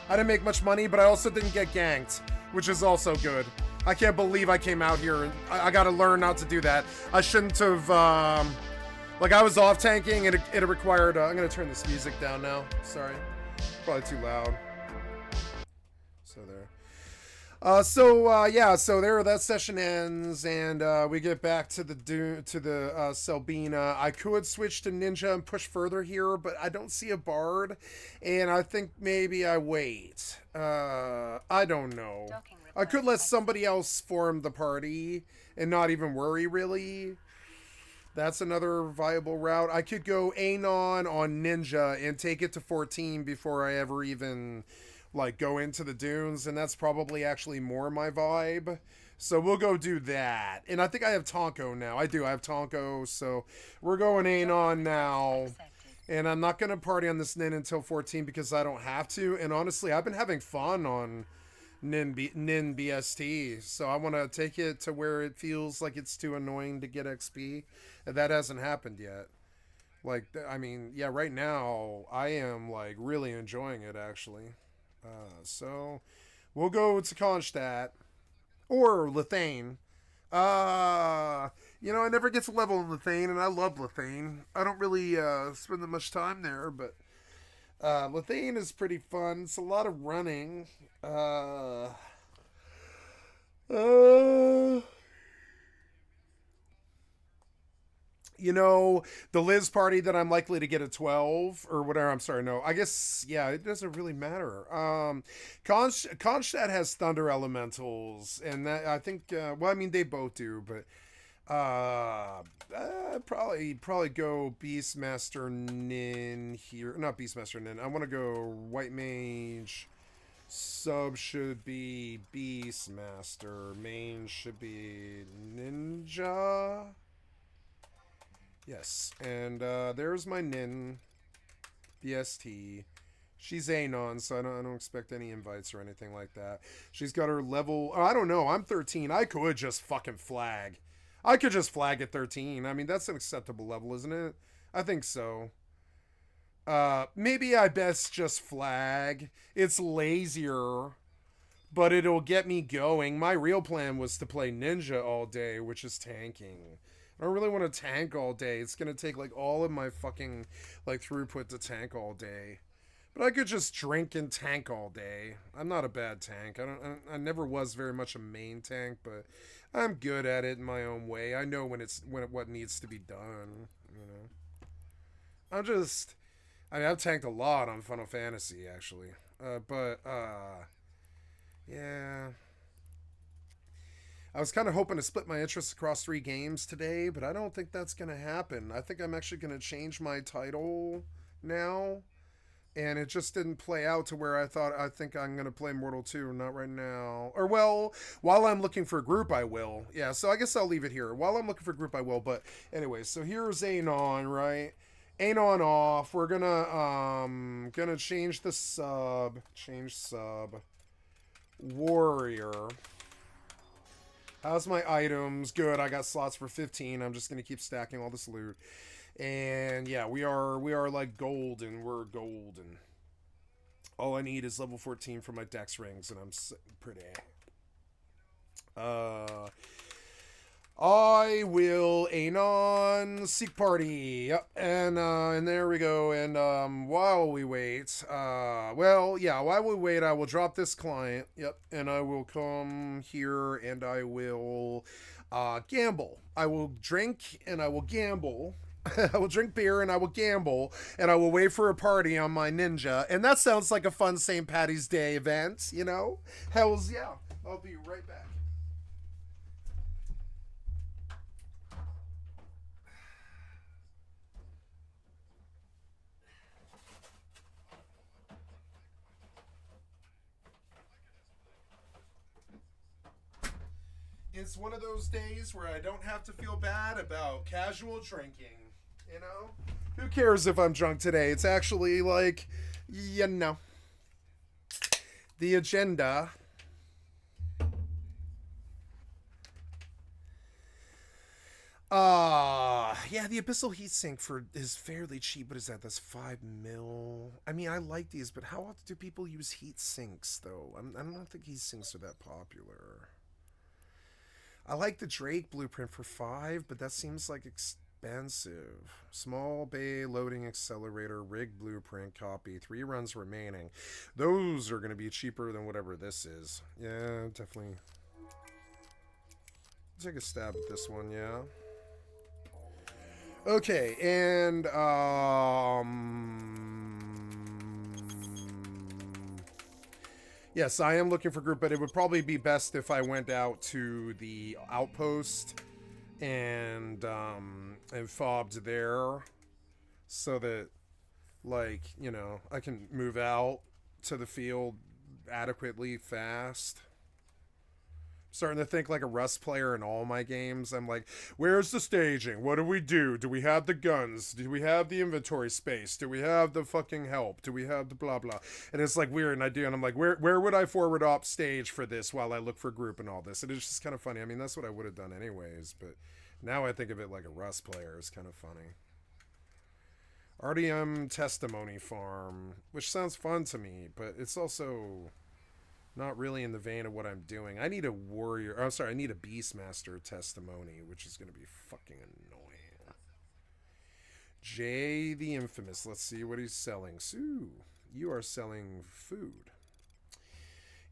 I didn't make much money, but I also didn't get ganked, which is also good. I can't believe I came out here, and I gotta learn not to do that. I shouldn't have, like, I was off tanking, and it required, I'm gonna turn this music down now. Sorry. Probably too loud. So there. So there, that session ends, and we get back to the Selbina. I could switch to ninja and push further here, but I don't see a bard, and I think maybe I wait. I don't know. I could let somebody else form the party and not even worry, really. That's another viable route. I could go Anon on ninja and take it to 14 before I ever even, like, go into the dunes, and that's probably actually more my vibe. So we'll go do that. And I think I have Tonko now. I have Tonko, so we're going Anon now. And I'm not going to party on this Nin until 14 because I don't have to. And honestly, I've been having fun on Nin BST. So I want to take it to where it feels like it's too annoying to get XP. And that hasn't happened yet. Like, I mean, yeah, right now, I am, like, really enjoying it, actually. So we'll go to Kronstadt or Lithane. You know, I never get to level in Lithane, and I love Lithane. I don't really spend that much time there, but Lithane is pretty fun. It's a lot of running. You know, the Liz party that I'm likely to get a 12 or whatever. I'm sorry, no. I guess, yeah, it doesn't really matter. Kronstadt has Thunder Elementals, and that, I think, well, I mean, they both do, but probably go Beastmaster Nin here. Not Beastmaster Nin. I want to go White Mage. Sub should be Beastmaster. Main should be Ninja. Yes, and there's my Nin, BST. She's Anon, so I don't expect any invites or anything like that. She's got her level. Oh, I don't know. I'm 13. I could just fucking flag. I could just flag at 13. I mean, that's an acceptable level, isn't it? I think so. Maybe I best just flag. It's lazier, but it'll get me going. My real plan was to play Ninja all day, which is tanking. I don't really want to tank all day. It's going to take, like, all of my fucking, like, throughput to tank all day. But I could just drink and tank all day. I'm not a bad tank. I never was very much a main tank, but I'm good at it in my own way. I know what needs to be done, you know. I've tanked a lot on Final Fantasy, actually. Yeah. I was kind of hoping to split my interests across 3 games today, but I don't think that's going to happen. I think I'm actually going to change my title now And it just didn't play out to where I think I'm going to play Mortal 2. Not right now. Or, well, while I'm looking for a group, I will. Yeah, so I guess I'll leave it here. While I'm looking for a group, I will. But anyway, so here's Anon, right? Anon off. We're gonna change the sub. Change sub. Warrior. How's my items? Good. I got slots for 15. I'm just gonna keep stacking all this loot. And yeah, we are like golden. We're golden. All I need is level 14 for my dex rings, and I'm pretty. I will Anon Seek Party. Yep. And there we go. And while we wait, well, yeah, while we wait, I will drop this client. Yep. And I will come here and I will gamble. I will drink and I will gamble. I will drink beer and I will gamble and I will wait for a party on my ninja. And that sounds like a fun St. Patty's Day event, you know? Hells yeah. I'll be right back. It's one of those days where I don't have to feel bad about casual drinking, you know? Who cares if I'm drunk today? It's actually like, you know, the agenda. Yeah, the Abyssal Heatsink is fairly cheap. What is that? That's 5 mil. I mean, I like these, but how often do people use heat sinks, though? I don't think heat sinks are that popular. I like the Drake blueprint for 5, but that seems like expensive. Small bay loading accelerator, rig blueprint copy, 3 runs remaining. Those are going to be cheaper than whatever this is. Yeah, definitely. Take a stab at this one, yeah. Okay, and yes, I am looking for group, but it would probably be best if I went out to the outpost and fobbed there so that, like, you know, I can move out to the field adequately fast. Starting to think like a Rust player in all my games. I'm like, where's the staging? What do we do? Do we have the guns? Do we have the inventory space? Do we have the fucking help? Do we have the blah blah? And it's like weird, and I do, and I'm like, where would I forward op stage for this while I look for group and all this? And it's just kind of funny. I mean, that's what I would have done anyways, but now I think of it like a Rust player. It's kind of funny. RDM testimony farm, which sounds fun to me, but it's also not really in the vein of what I'm doing. I need a warrior. Oh, sorry, I need a Beastmaster testimony, which is going to be fucking annoying. Jay the Infamous. Let's see what he's selling. Sue, you are selling food.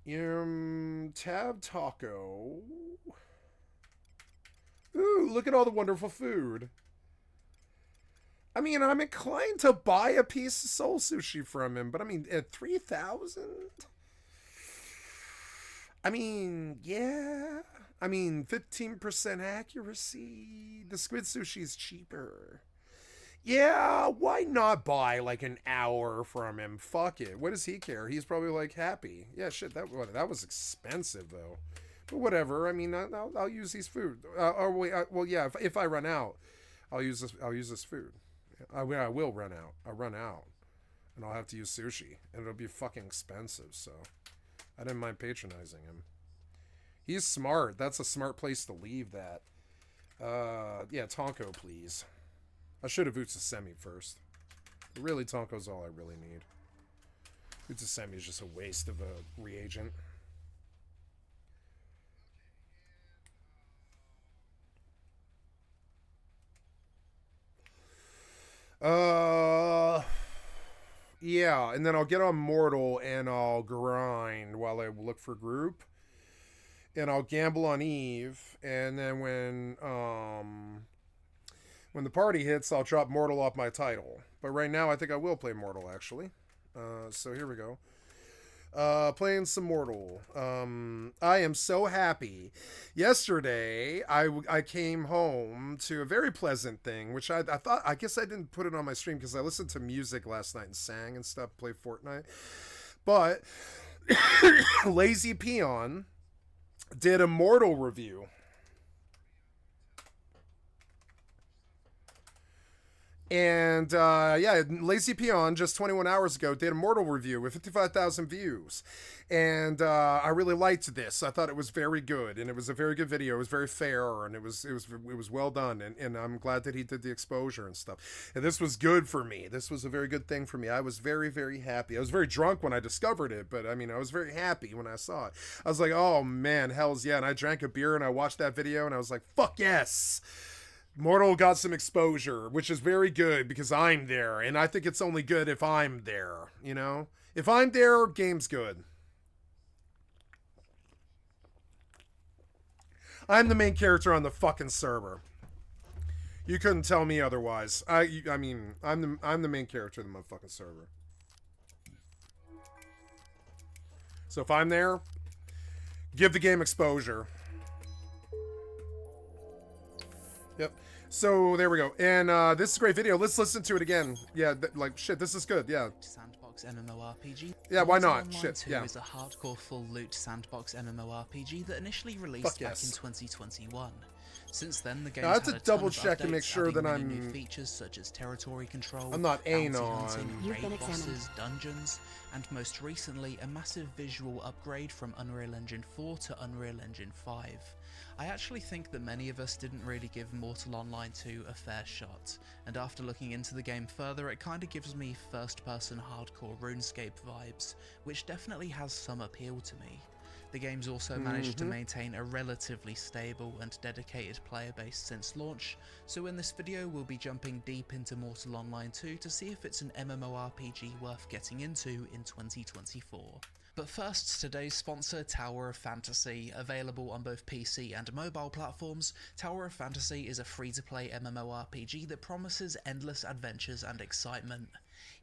Tab Taco. Ooh, look at all the wonderful food. I mean, I'm inclined to buy a piece of soul sushi from him, but I mean, at 3,000? I mean, yeah. I mean, 15% accuracy. The squid sushi is cheaper. Yeah, why not buy like an hour from him? Fuck it. What does he care? He's probably like happy. Yeah, shit. That was expensive though. But whatever. I mean, I'll use these food. Or wait. Well, yeah. If I run out, I'll use this food. I will run out. I'll run out, and I'll have to use sushi, and it'll be fucking expensive. So I didn't mind patronizing him. He's smart. That's a smart place to leave that. Yeah, Tonko, please. I should have Utsasemi first. But really, Tonko's all I really need. Utsasemi is just a waste of a reagent. Yeah, and then I'll get on Mortal and I'll grind while I look for group. And I'll gamble on Eve, and then when the party hits, I'll drop Mortal off my title. But right now, I think I will play Mortal, actually. So here we go. Playing some Mortal. I am so happy. Yesterday, I came home to a very pleasant thing, which I thought, I guess I didn't put it on my stream because I listened to music last night and sang and stuff, played Fortnite. But Lazy Peon did a Mortal review. And yeah, Lazy Peon just 21 hours ago did a Mortal review with 55,000 views. And I really liked this. I thought it was very good, and it was a very good video. It was very fair, and it was well done. And I'm glad that he did the exposure and stuff. And this was good for me. This was a very good thing for me. I was very, very happy. I was very drunk when I discovered it, but I mean, I was very happy when I saw it. I was like, oh man, hell's yeah. And I drank a beer and I watched that video and I was like, fuck yes. Mortal got some exposure, which is very good because I'm there, and I think it's only good if I'm there, you know? If I'm there, game's good. I'm the main character on the fucking server. You couldn't tell me otherwise. I mean, I'm the main character on the motherfucking server. So if I'm there, give the game exposure. Yep. So there we go. And this is a great video. Let's listen to it again. Yeah, like shit, this is good. Yeah. Sandbox MMORPG. Yeah, why not? Online Shit. 2 Yeah. is a hardcore full loot sandbox MMORPG that initially released back in 2021. Since then, the game I have to double check and make sure that I'm new features such as territory control, I'm not bounty anon. hunting, You've been raid examined. bosses, dungeons, and most recently a massive visual upgrade from Unreal Engine 4 to Unreal Engine 5. I actually think that many of us didn't really give Mortal Online 2 a fair shot, and after looking into the game further, it kinda gives me first-person hardcore RuneScape vibes, which definitely has some appeal to me. The game's also managed to maintain a relatively stable and dedicated player base since launch, so in this video we'll be jumping deep into Mortal Online 2 to see if it's an MMORPG worth getting into in 2024. But first, today's sponsor, Tower of Fantasy. Available on both PC and mobile platforms, Tower of Fantasy is a free-to-play MMORPG that promises endless adventures and excitement.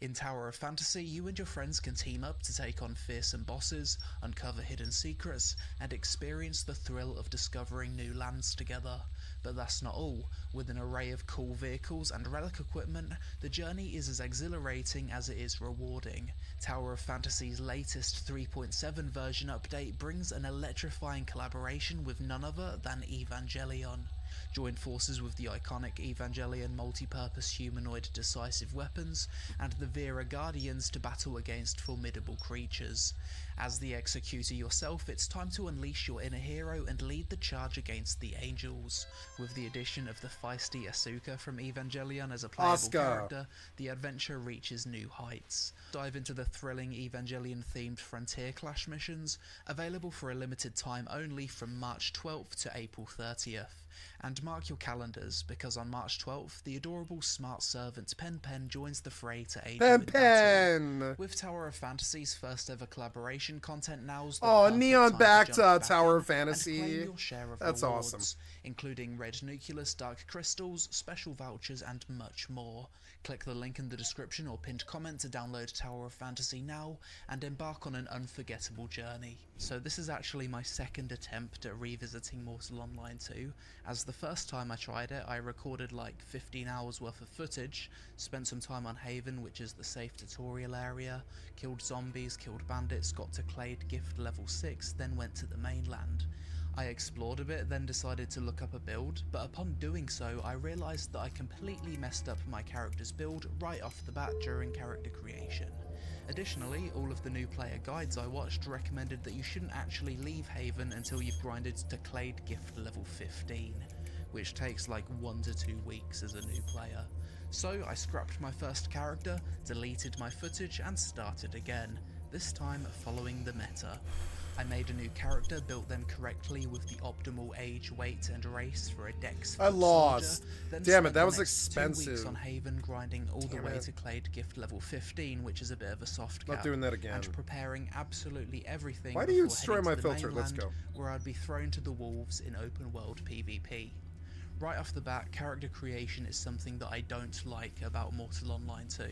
In Tower of Fantasy, you and your friends can team up to take on fearsome bosses, uncover hidden secrets, and experience the thrill of discovering new lands together. But that's not all. With an array of cool vehicles and relic equipment, the journey is as exhilarating as it is rewarding. Tower of Fantasy's latest 3.7 version update brings an electrifying collaboration with none other than Evangelion. Join forces with the iconic Evangelion multi-purpose humanoid decisive weapons and the Vera Guardians to battle against formidable creatures. As the Executor yourself, it's time to unleash your inner hero and lead the charge against the Angels. With the addition of the feisty Asuka from Evangelion as a playable character, the adventure reaches new heights. Dive into the thrilling Evangelion-themed Frontier Clash missions, available for a limited time only from March 12th to April 30th. And mark your calendars, because on March 12th, the adorable smart servant Pen Pen joins the fray to aid you in battle. With Tower of Fantasy's first ever collaboration, content now's the Neon back to Tower of Fantasy. And claim your share of That's rewards, awesome. including Red Nucleus, Dark Crystals, special vouchers, and much more. Click the link in the description or pinned comment to download Tower of Fantasy now and embark on an unforgettable journey. So this is actually my second attempt at revisiting Mortal Online 2, as the first time I tried it I recorded like 15 hours worth of footage, spent some time on Haven, which is the safe tutorial area, killed zombies, killed bandits, got to Clade Gift level 6, then went to the mainland. I explored a bit, then decided to look up a build, but upon doing so I realised that I completely messed up my character's build right off the bat during character creation. Additionally, all of the new player guides I watched recommended that you shouldn't actually leave Haven until you've grinded to Clade Gift level 15, which takes like 1 to 2 weeks as a new player. So I scrapped my first character, deleted my footage and started again, this time following the meta. I made a new character, built them correctly with the optimal age, weight, and race for a dex. I lost. Soldier, Damn it, that was 2 expensive. weeks on Haven, grinding all the way to Clade Gift level 15, which is a bit of a soft cap. Not doing that again. And preparing absolutely everything. Why do you before destroy heading my to the filter? Let's mainland, go. Where I'd be thrown to the wolves in open world PvP. Right off the bat, character creation is something that I don't like about Mortal Online 2.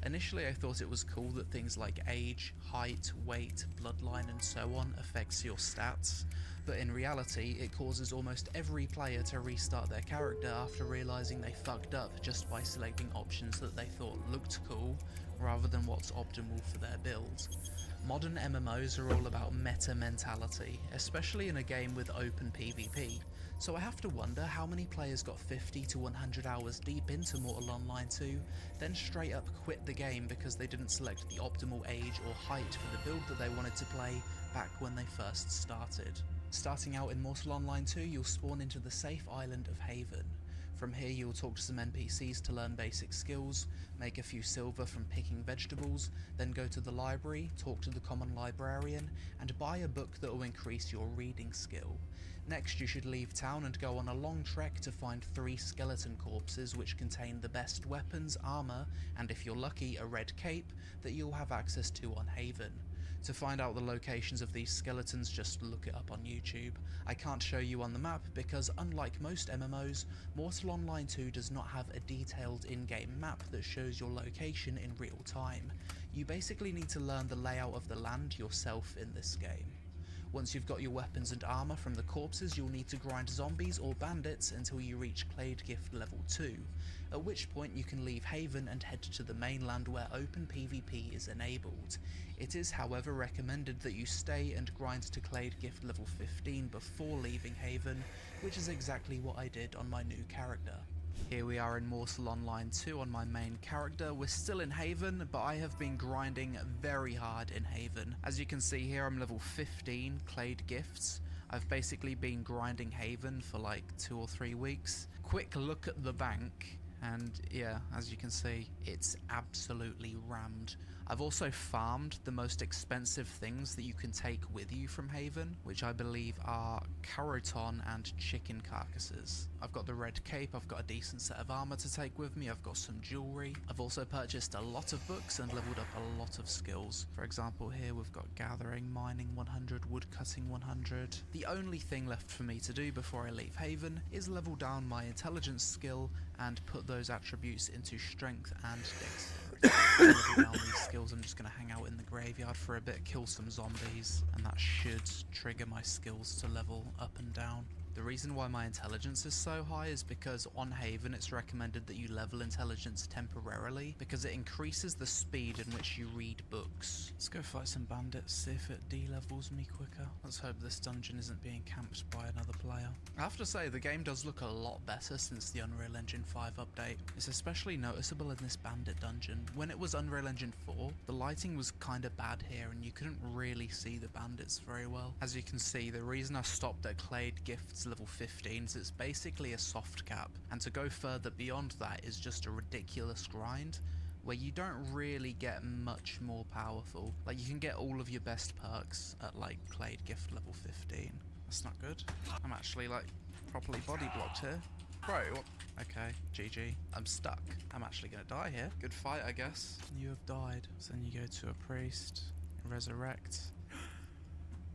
Initially I thought it was cool that things like age, height, weight, bloodline and so on affects your stats, but in reality it causes almost every player to restart their character after realising they fucked up just by selecting options that they thought looked cool rather than what's optimal for their build. Modern MMOs are all about meta mentality, especially in a game with open PvP, so I have to wonder how many players got 50 to 100 hours deep into Mortal Online 2, then straight up quit the game because they didn't select the optimal age or height for the build that they wanted to play back when they first started. Starting out in Mortal Online 2, you'll spawn into the safe island of Haven. From here you'll talk to some NPCs to learn basic skills, make a few silver from picking vegetables, then go to the library, talk to the common librarian, and buy a book that will increase your reading skill. Next you should leave town and go on a long trek to find 3 skeleton corpses which contain the best weapons, armor, and if you're lucky a red cape that you'll have access to on Haven. To find out the locations of these skeletons, just look it up on YouTube. I can't show you on the map because unlike most MMOs, Mortal Online 2 does not have a detailed in-game map that shows your location in real time. You basically need to learn the layout of the land yourself in this game. Once you've got your weapons and armor from the corpses, you'll need to grind zombies or bandits until you reach Clade Gift level 2, at which point you can leave Haven and head to the mainland where open PvP is enabled. It is however recommended that you stay and grind to Clade Gift level 15 before leaving Haven, which is exactly what I did on my new character. Here we are in Mortal Online 2 on my main character. We're still in Haven, but I have been grinding very hard in Haven. As you can see here, I'm level 15, Clade Gifts. I've basically been grinding Haven for like 2 or 3 weeks. Quick look at the bank, and yeah, as you can see, it's absolutely rammed. I've also farmed the most expensive things that you can take with you from Haven, which I believe are Caroton and chicken carcasses. I've got the red cape, I've got a decent set of armor to take with me, I've got some jewelry. I've also purchased a lot of books and leveled up a lot of skills. For example, here we've got gathering, mining 100, wood cutting 100. The only thing left for me to do before I leave Haven is level down my intelligence skill and put those attributes into strength and dexterity. Level down these skills, I'm just going to hang out in the graveyard for a bit, kill some zombies, and that should trigger my skills to level up and down. The reason why my intelligence is so high is because on Haven it's recommended that you level intelligence temporarily because it increases the speed in which you read books. Let's go fight some bandits, see if it de-levels me quicker. Let's hope this dungeon isn't being camped by another player. I have to say, the game does look a lot better since the Unreal Engine 5 update. It's especially noticeable in this bandit dungeon. When it was Unreal Engine 4, the lighting was kinda bad here and you couldn't really see the bandits very well. As you can see, the reason I stopped at Clade Gifts level 15 is it's basically a soft cap, and to go further beyond that is just a ridiculous grind where you don't really get much more powerful. Like, you can get all of your best perks at like Clade Gift level 15. That's not good. I'm actually like properly body blocked here. Bro, what? Okay, GG. I'm stuck. I'm actually gonna die here. Good fight, I guess. You have died. So then you go to a priest, resurrect.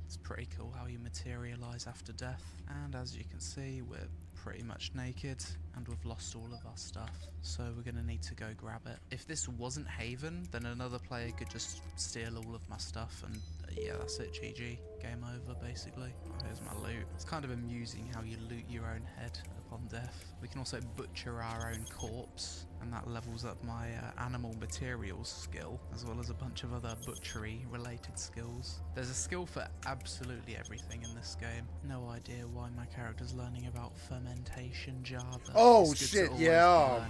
It's pretty cool how you materialize after death. And as you can see, we're pretty much naked and we've lost all of our stuff. So we're gonna need to go grab it. If this wasn't Haven, then another player could just steal all of my stuff and yeah, that's it, GG. Game over, basically. Oh, here's my loot. It's kind of amusing how you loot your own head upon death. We can also butcher our own corpse, and that levels up my animal materials skill, as well as a bunch of other butchery related skills. There's a skill for absolutely everything in this game. No idea why my character's learning about fermentation jar. Oh shit, yeah.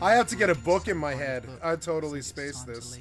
I have to get a book in my head. I totally spaced this.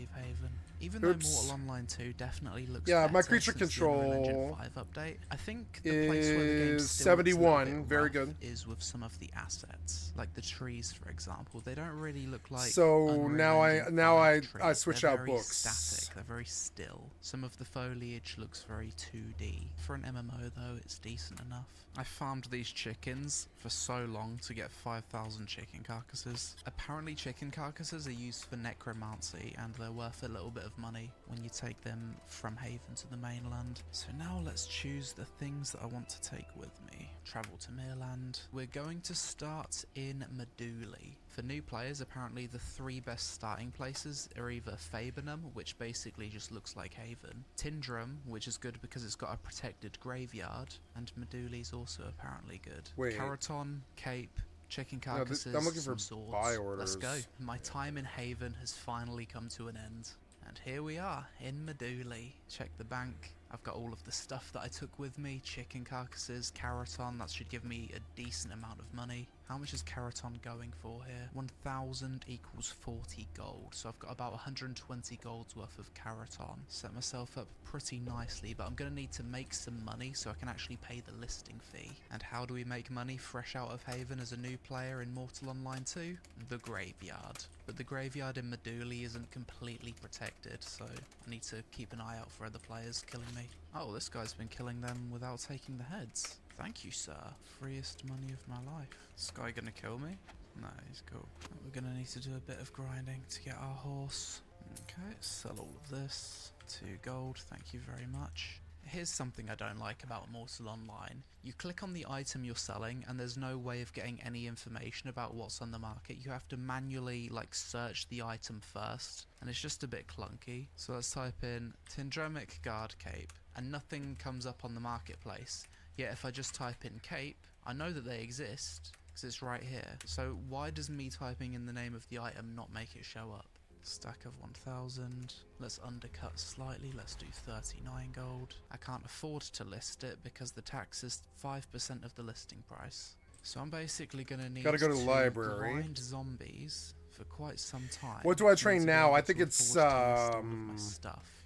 Even though Mortal Online 2 definitely looks better my creature control the 5 update, I think the place where the game still 71, very good, is with some of the assets, like the trees, for example. They don't really look like. So now I switch out books. Static. They're very still. Some of the foliage looks very 2D. For an MMO though, it's decent enough. I farmed these chickens for so long to get 5,000 chicken carcasses. Apparently chicken carcasses are used for necromancy and they're worth a little bit of of money when you take them from Haven to the mainland. So now let's choose the things that I want to take with me. Travel to Meerland. We're going to start in Meduli. For new players, apparently the 3 best starting places are either Fabenham, which basically just looks like Haven, Tindrum, which is good because it's got a protected graveyard, and Meduli's also apparently good. Wait. Caraton, Cape, chicken carcasses, I'm looking for swords. buy orders. Let's go. My time in Haven has finally come to an end. And here we are, in Meduli. Check the bank. I've got all of the stuff that I took with me. Chicken carcasses, Caraton, that should give me a decent amount of money. How much is Caraton going for here? 1,000 equals 40 gold. So I've got about 120 gold's worth of Caraton. Set myself up pretty nicely, but I'm going to need to make some money so I can actually pay the listing fee. And how do we make money fresh out of Haven as a new player in Mortal Online 2? The graveyard. But the graveyard in Meduli isn't completely protected, so I need to keep an eye out for other players killing me. Oh, this guy's been killing them without taking the heads. Thank you, sir. Freest money of my life. This guy gonna kill me? No, he's cool. We're gonna need to do a bit of grinding to get our horse. Okay, sell all of this. 2 gold, thank you very much. Here's something I don't like about Mortal Online. You click on the item you're selling and there's no way of getting any information about what's on the market. You have to manually search the item first, and it's just a bit clunky. So let's type in Tindromic Guard Cape and nothing comes up on the marketplace. Yet if I just type in Cape, I know that they exist because it's right here. So why does me typing in the name of the item not make it show up? Stack of 1,000. Let's undercut slightly. Let's do 39 gold. I can't afford to list it because the tax is 5% of the listing price. So I'm basically going to need to go to the library. Grind zombies for quite some time. What do I train now? I think it's stuff.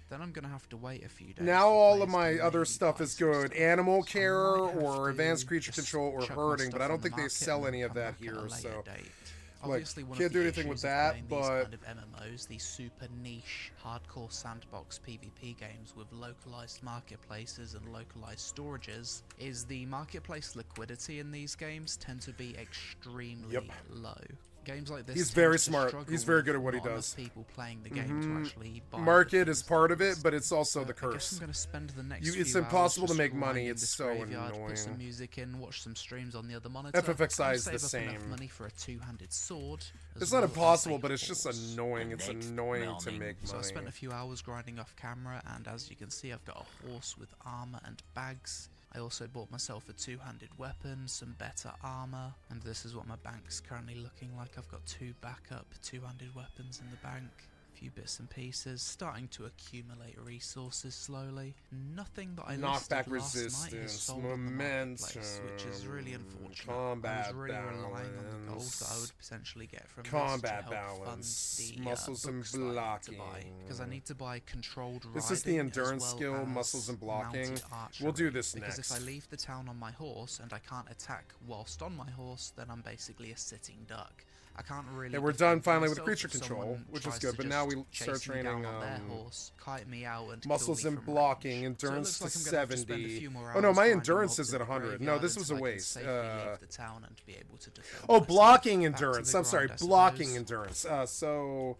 Then I'm going to have to wait a few days. Now all of my other stuff is good. Animal care or advanced creature control or herding, but I don't think they sell any of that here, so obviously can't do anything with that, but these kind of MMOs, these super niche hardcore sandbox PvP games with localized marketplaces and localized storages, is the marketplace liquidity in these games tend to be extremely low. Games like this, he's very smart. He's very good at what he does. People playing the game to actually buy market is part of it, but it's also the curse. I guess I'm going to spend the next it's impossible to make money. It's so annoying. Put some music in, watch some streams on the other monitor. FFXI is the same. Enough money for a 2-handed sword. It's not impossible, but it's just annoying. It's annoying to make money. So I spent a few hours grinding off camera, and as you can see, I've got a horse with armor and bags. I also bought myself a 2-handed weapon, some better armor, and this is what my bank's currently looking like. I've got 2 backup 2-handed weapons in the bank, a few bits and pieces, starting to accumulate resources slowly. Nothing that I knockback resistance, momentum, which is really unfortunate. Combat I was really balance, relying on the gold that I would potentially get from combat this to help balance, fund the, muscles and blocking. Because I need to buy controlled riding. This is the endurance as well skill, as muscles and blocking. archery, we'll do this because next. If I leave the town on my horse and I can't attack whilst on my horse, then I'm basically a sitting duck. I can't really. Yeah, we're done finally with the creature control, which is good. But now we start training horse, kite me out and muscles and blocking, endurance to 70. Oh no, my endurance is at 100. No, this was a waste. Oh, blocking endurance. I'm sorry, blocking endurance. So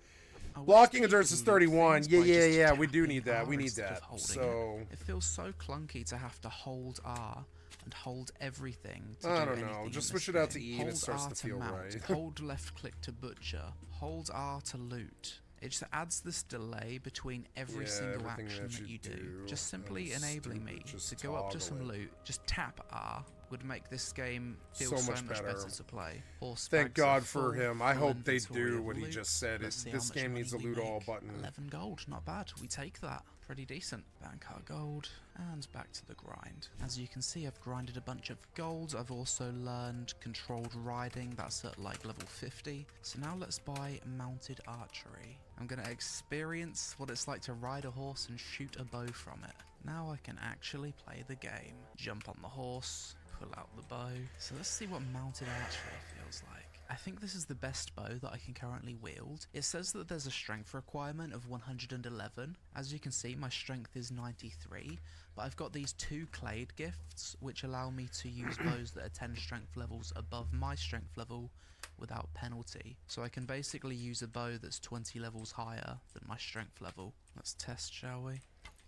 blocking endurance is 31. Yeah. We do need that. We need that. So it feels so clunky to have to hold R and hold everything to I don't know. Just switch it out to E and it starts to feel right. Hold left click to butcher. Hold R to loot. It just adds this delay between every single action that you do. Just simply enabling me to go up to some loot, just tap R, would make this game feel so much better to play. Thank God for him. I hope they do what he just said. This game needs a loot all button. 11 gold, not bad. We take that. Pretty decent. Bank our gold, and back to the grind. As you can see, I've grinded a bunch of gold. I've also learned controlled riding. That's at level 50. So now let's buy mounted archery. I'm going to experience what it's like to ride a horse and shoot a bow from it. Now I can actually play the game. Jump on the horse, pull out the bow. So let's see what mounted archery feels like. I think this is the best bow that I can currently wield. It says that there's a strength requirement of 111. As you can see, my strength is 93, but I've got these 2 clade gifts which allow me to use bows that are 10 strength levels above my strength level without penalty. So I can basically use a bow that's 20 levels higher than my strength level. Let's test, shall we?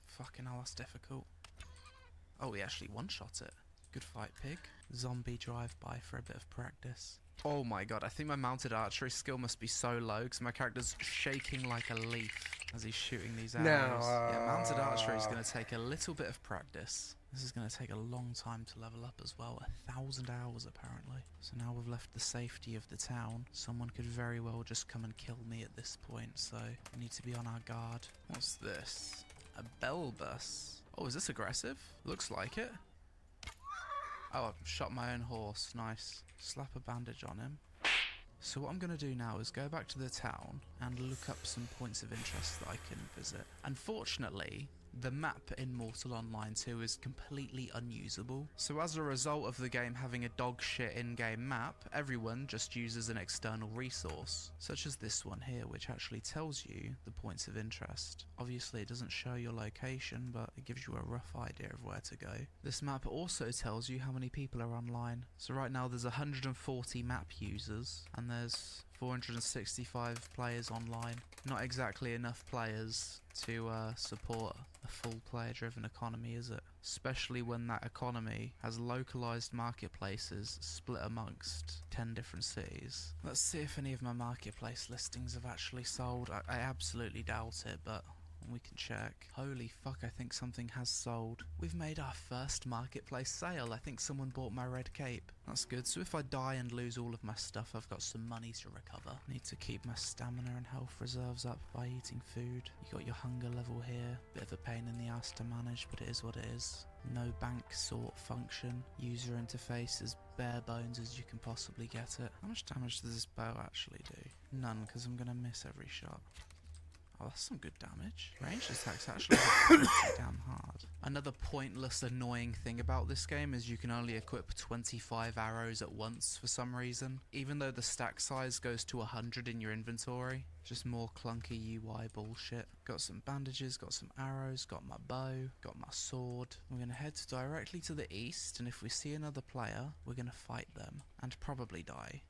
Fucking hell, that's difficult. Oh, we actually one-shot it. Good fight, pig. Zombie drive-by for a bit of practice. Oh my god, I think my mounted archery skill must be so low because my character's shaking like a leaf as he's shooting these arrows. Yeah, mounted archery is going to take a little bit of practice. This is going to take a long time to level up as well. 1,000 hours apparently. So now we've left the safety of the town. Someone could very well just come and kill me at this point, so we need to be on our guard. What's this? A bell bus. Oh, is this aggressive? Looks like it. Oh, I shot my own horse. Nice. Slap a bandage on him. So what I'm going to do now is go back to the town and look up some points of interest that I can visit. Unfortunately, the map in Mortal Online 2 is completely unusable. So as a result of the game having a dog shit in-game map, everyone just uses an external resource, such as this one here, which actually tells you the points of interest. Obviously it doesn't show your location, but it gives you a rough idea of where to go. This map also tells you how many people are online. So right now there's 140 map users, and there's 465 players online. Not exactly enough players to support a full player-driven economy, is it? Especially when that economy has localized marketplaces split amongst 10 different cities. Let's see if any of my marketplace listings have actually sold. I absolutely doubt it, but we can check. Holy fuck, I think something has sold. We've made our first marketplace sale. I think someone bought my red cape. That's good. So if I die and lose all of my stuff, I've got some money to recover. Need to keep my stamina and health reserves up by eating food. You got your hunger level here. Bit of a pain in the ass to manage, but it is what it is. No bank sort function. User interface is bare bones as you can possibly get it. How much damage does this bow actually do? None, because I'm gonna miss every shot. Oh, that's some good damage. Ranged attacks actually hit pretty damn hard. Another pointless, annoying thing about this game is you can only equip 25 arrows at once for some reason, even though the stack size goes to 100 in your inventory. Just more clunky UI bullshit. Got some bandages, got some arrows, got my bow, got my sword. We're gonna head directly to the east, and if we see another player, we're gonna fight them, and probably die.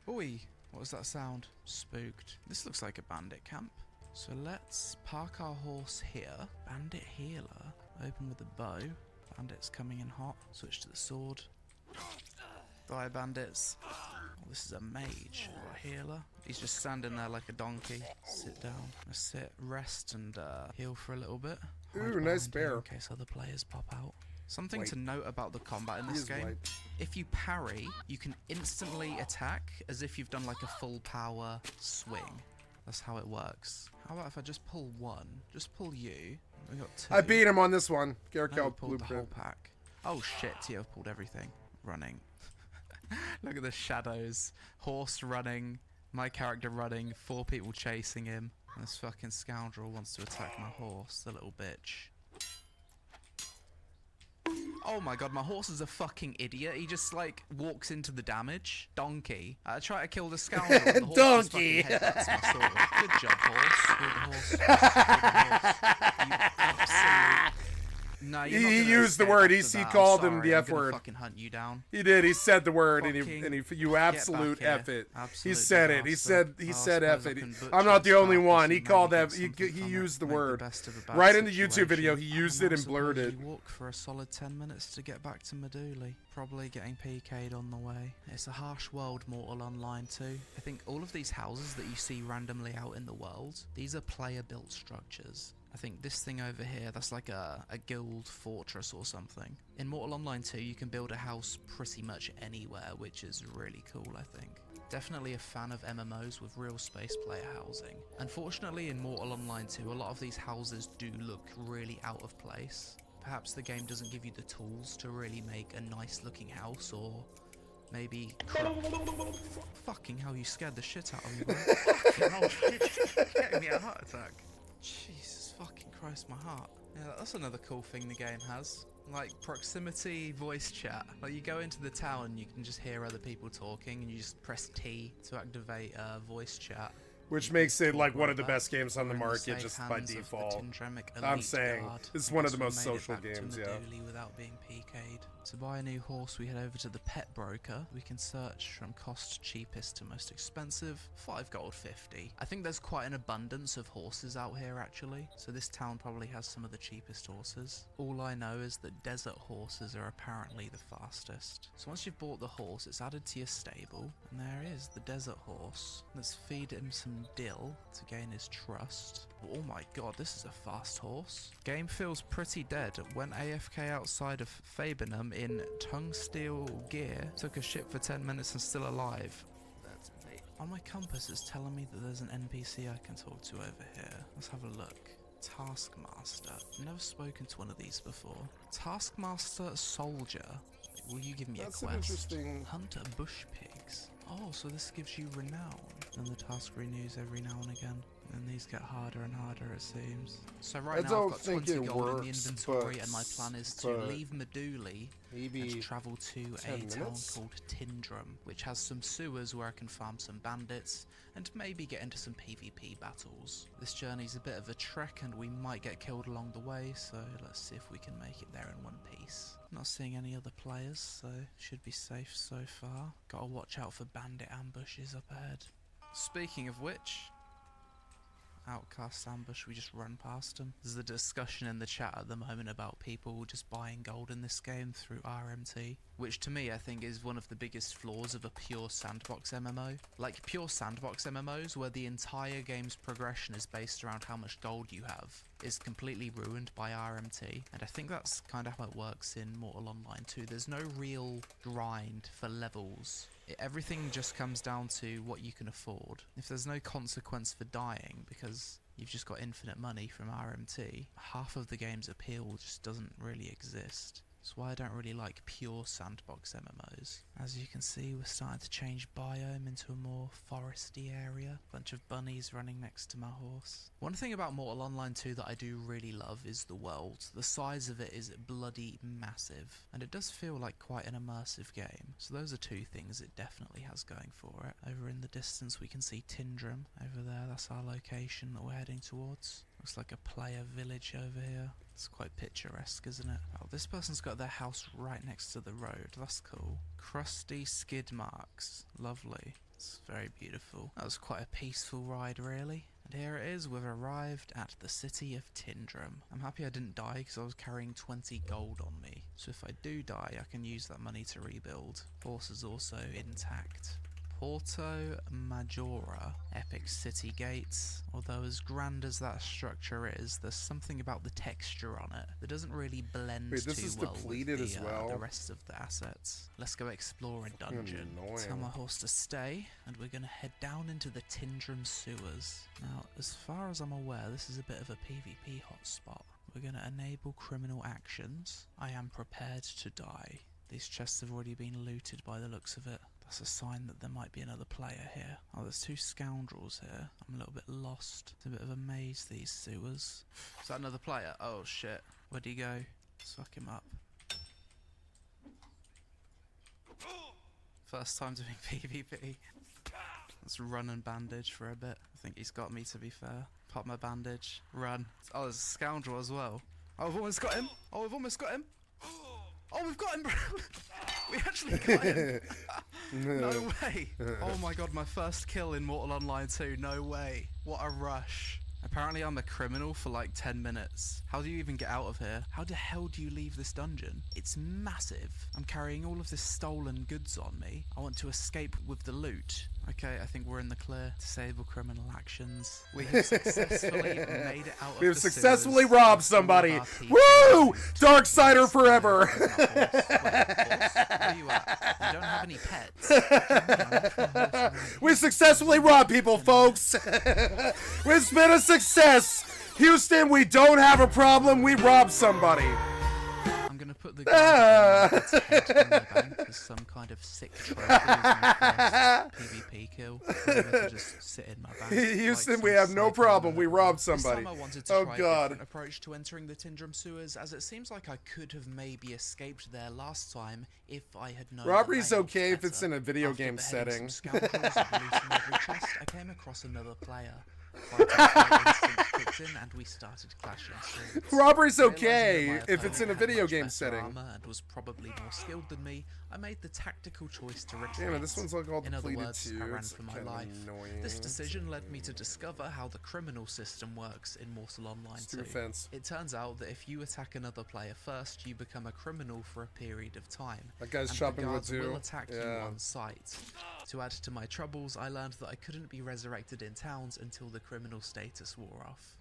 Oi! What was that sound? Spooked. This looks like a bandit camp. So let's park our horse here. Bandit healer. Open with the bow. Bandits coming in hot. Switch to the sword. Die, bandits. Oh, this is a mage or a healer. He's just standing there like a donkey. Sit down. Let's sit, rest, and heal for a little bit. Ooh, nice bear. In case other players pop out. Something to note about the combat in this game. If you parry, you can instantly attack as if you've done like a full power swing. That's how it works. How about if I just pull one? Just pull you. We got two. I beat him on this one. Garrick pulled the whole pack. Oh shit, yeah, I've pulled everything. Running. Look at the shadows. Horse running. My character running. 4 people chasing him. And this fucking scoundrel wants to attack my horse. The little bitch. Oh my god, my horse is a fucking idiot. He just, like, walks into the damage. Donkey. I try to kill the scoundrel. And the horse Donkey! Just fucking headbutts my sword. Good job, horse. Good horse. You absolute... No, he used the word. He called him the F word. Fucking hunt you down. He did. He said the word, and you absolute F it. He said it. He said F it. I'm not the only one. He called that. He used the word right in the YouTube video. He used it and blurred it. You walk for a solid 10 minutes to get back to Meduli. Probably getting PK'd on the way. It's a harsh world, Mortal Online 2. I think all of these houses that you see randomly out in the world, these are player-built structures. I think this thing over here, that's like a guild fortress or something. In Mortal Online 2, you can build a house pretty much anywhere, which is really cool, I think. Definitely a fan of MMOs with real space player housing. Unfortunately, in Mortal Online 2, a lot of these houses do look really out of place. Perhaps the game doesn't give you the tools to really make a nice looking house, or maybe... Fucking hell, you scared the shit out of me, bro. Fucking hell, getting me a heart attack. Jesus fucking Christ, my heart. Yeah, that's another cool thing the game has. Like proximity voice chat. Like you go into the town and you can just hear other people talking and you just press T to activate voice chat. Which makes it like one of the best games on the market just by default. I'm saying it's one of the most social games, yeah. Without being PK'd. To buy a new horse, we head over to the pet broker. We can search from cost cheapest to most expensive. 5 gold 50. I think there's quite an abundance of horses out here actually, so this town probably has some of the cheapest horses. All I know is that desert horses are apparently the fastest. So once you've bought the horse, it's added to your stable, and there is the desert horse. Let's feed him some dill to gain his trust. Oh my god, this is a fast horse. Game feels pretty dead. Went AFK outside of Fabenham in tungsteel gear. Took a ship for 10 minutes and still alive. That's me. On my compass it's telling me that there's an NPC I can talk to over here. Let's have a look. Taskmaster. Never spoken to one of these before. Taskmaster Soldier. Will you give me a quest? That's interesting. Hunter Bush Pigs. Oh, so this gives you renown. And the task renews every now and again. And these get harder and harder, it seems. So right now I've got 20 gold in the inventory, and my plan is to leave Meduli and travel to a town called Tindrum, which has some sewers where I can farm some bandits and maybe get into some PvP battles. This journey's a bit of a trek and we might get killed along the way, so let's see if we can make it there in one piece. Not seeing any other players, so should be safe so far. Gotta watch out for bandit ambushes up ahead. Speaking of which, outcast ambush, we just run past them. There's a discussion in the chat at the moment about people just buying gold in this game through RMT, which to me I think is one of the biggest flaws of a pure sandbox MMO. Like pure sandbox MMOs where the entire game's progression is based around how much gold you have is completely ruined by RMT, and I think that's kind of how it works in Mortal Online too. There's no real grind for levels. Everything just comes down to what you can afford. If there's no consequence for dying because you've just got infinite money from RMT, half of the game's appeal just doesn't really exist. That's why I don't really like pure sandbox MMOs. As you can see, we're starting to change biome into a more foresty area. Bunch of bunnies running next to my horse. One thing about Mortal Online 2 that I do really love is the world. The size of it is bloody massive, and it does feel like quite an immersive game. So those are two things it definitely has going for it. Over in the distance we can see Tindrum. Over there, that's our location that we're heading towards. Looks like a player village over here. It's quite picturesque, isn't it? Oh, this person's got their house right next to the road. That's cool. Crusty skid marks. Lovely. It's very beautiful. That was quite a peaceful ride, really. And here it is, we've arrived at the city of Tindrum. I'm happy I didn't die because I was carrying 20 gold on me. So if I do die, I can use that money to rebuild. Horse is also intact. Porto Majora, epic city gates. Although as grand as that structure is, there's something about the texture on it that doesn't really blend too well with the rest of the assets. Let's go explore a dungeon. Tell my horse to stay, and we're gonna head down into the Tindrum sewers. Now, as far as I'm aware, this is a bit of a PvP hotspot. We're gonna enable criminal actions. I am prepared to die. These chests have already been looted by the looks of it. That's a sign that there might be another player here. Oh, there's two scoundrels here. I'm a little bit lost. It's a bit of a maze, these sewers. Is that another player? Oh shit. Where'd he go? Suck him up. First time doing PvP. Let's run and bandage for a bit. I think he's got me, to be fair. Pop my bandage. Run. Oh, there's a scoundrel as well. Oh, I've almost got him. Oh, we've almost got him. Oh, we've got him, bro. We actually got him. No way. Oh my god, my first kill in Mortal Online 2. No way. What a rush. Apparently I'm a criminal for like 10 minutes. How do you even get out of here? How the hell do you leave this dungeon? It's massive. I'm carrying all of this stolen goods on me. I want to escape with the loot. Okay, I think we're in the clear. Disable criminal actions. We have successfully made it out of the sewers. We have successfully robbed somebody. Woo! Darksider forever. Where are you at? You don't have any pets. We successfully robbed people, folks. It's been a success. Houston, we don't have a problem. We robbed somebody. I'm gonna put the guy that head in my bank as some kind of sick trophy as my first PvP kill. To just sit in my bank. Houston, like we have no problem. We robbed somebody. This time I wanted to try a different approach to entering the Tindrum sewers, as it seems like I could have maybe escaped there last time if I had known. Robbery's okay if it's in a video game setting. Every chest, I came across another player. Kicked in and we started clashing swords. Robbery's okay if it's in a video game setting. And was probably more skilled than me. I made the tactical choice to retreat. Damn it, this one's like all in other depleted words, too. I ran It's for my kind of life. annoying. This decision led me to discover how the criminal system works in Mortal Online 2. It turns out that if you attack another player first, you become a criminal for a period of time. That guy's and chopping the wood guards too. will attack you on sight. To add to my troubles, I learned that I couldn't be resurrected in towns until the criminal status wore off.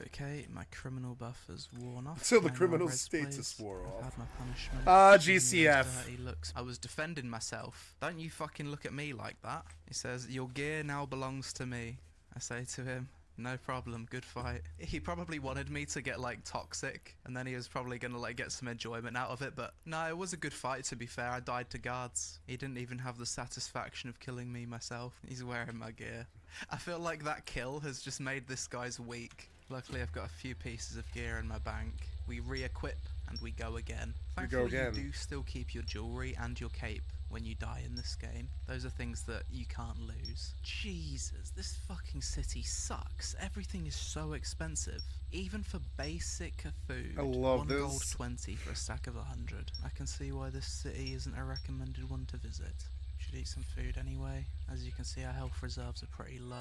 Okay, my criminal buff has worn off. Until the criminal status wore off. I've had my punishment. GCF. Looks. I was defending myself. Don't you fucking look at me like that. He says, your gear now belongs to me. I say to him, no problem, good fight. He probably wanted me to get like toxic, and then he was probably gonna like get some enjoyment out of it, but no, it was a good fight to be fair. I died to guards. He didn't even have the satisfaction of killing me myself. He's wearing my gear. I feel like that kill has just made this guy's weak. Luckily I've got a few pieces of gear in my bank. We re-equip and we go again. Thankfully you do still keep your jewelry and your cape when you die in this game. Those are things that you can't lose. Jesus, this fucking city sucks. Everything is so expensive. Even for basic food. I love this. 1 gold 20 for a stack of 100. I can see why this city isn't a recommended one to visit. Should eat some food anyway. As you can see, our health reserves are pretty low.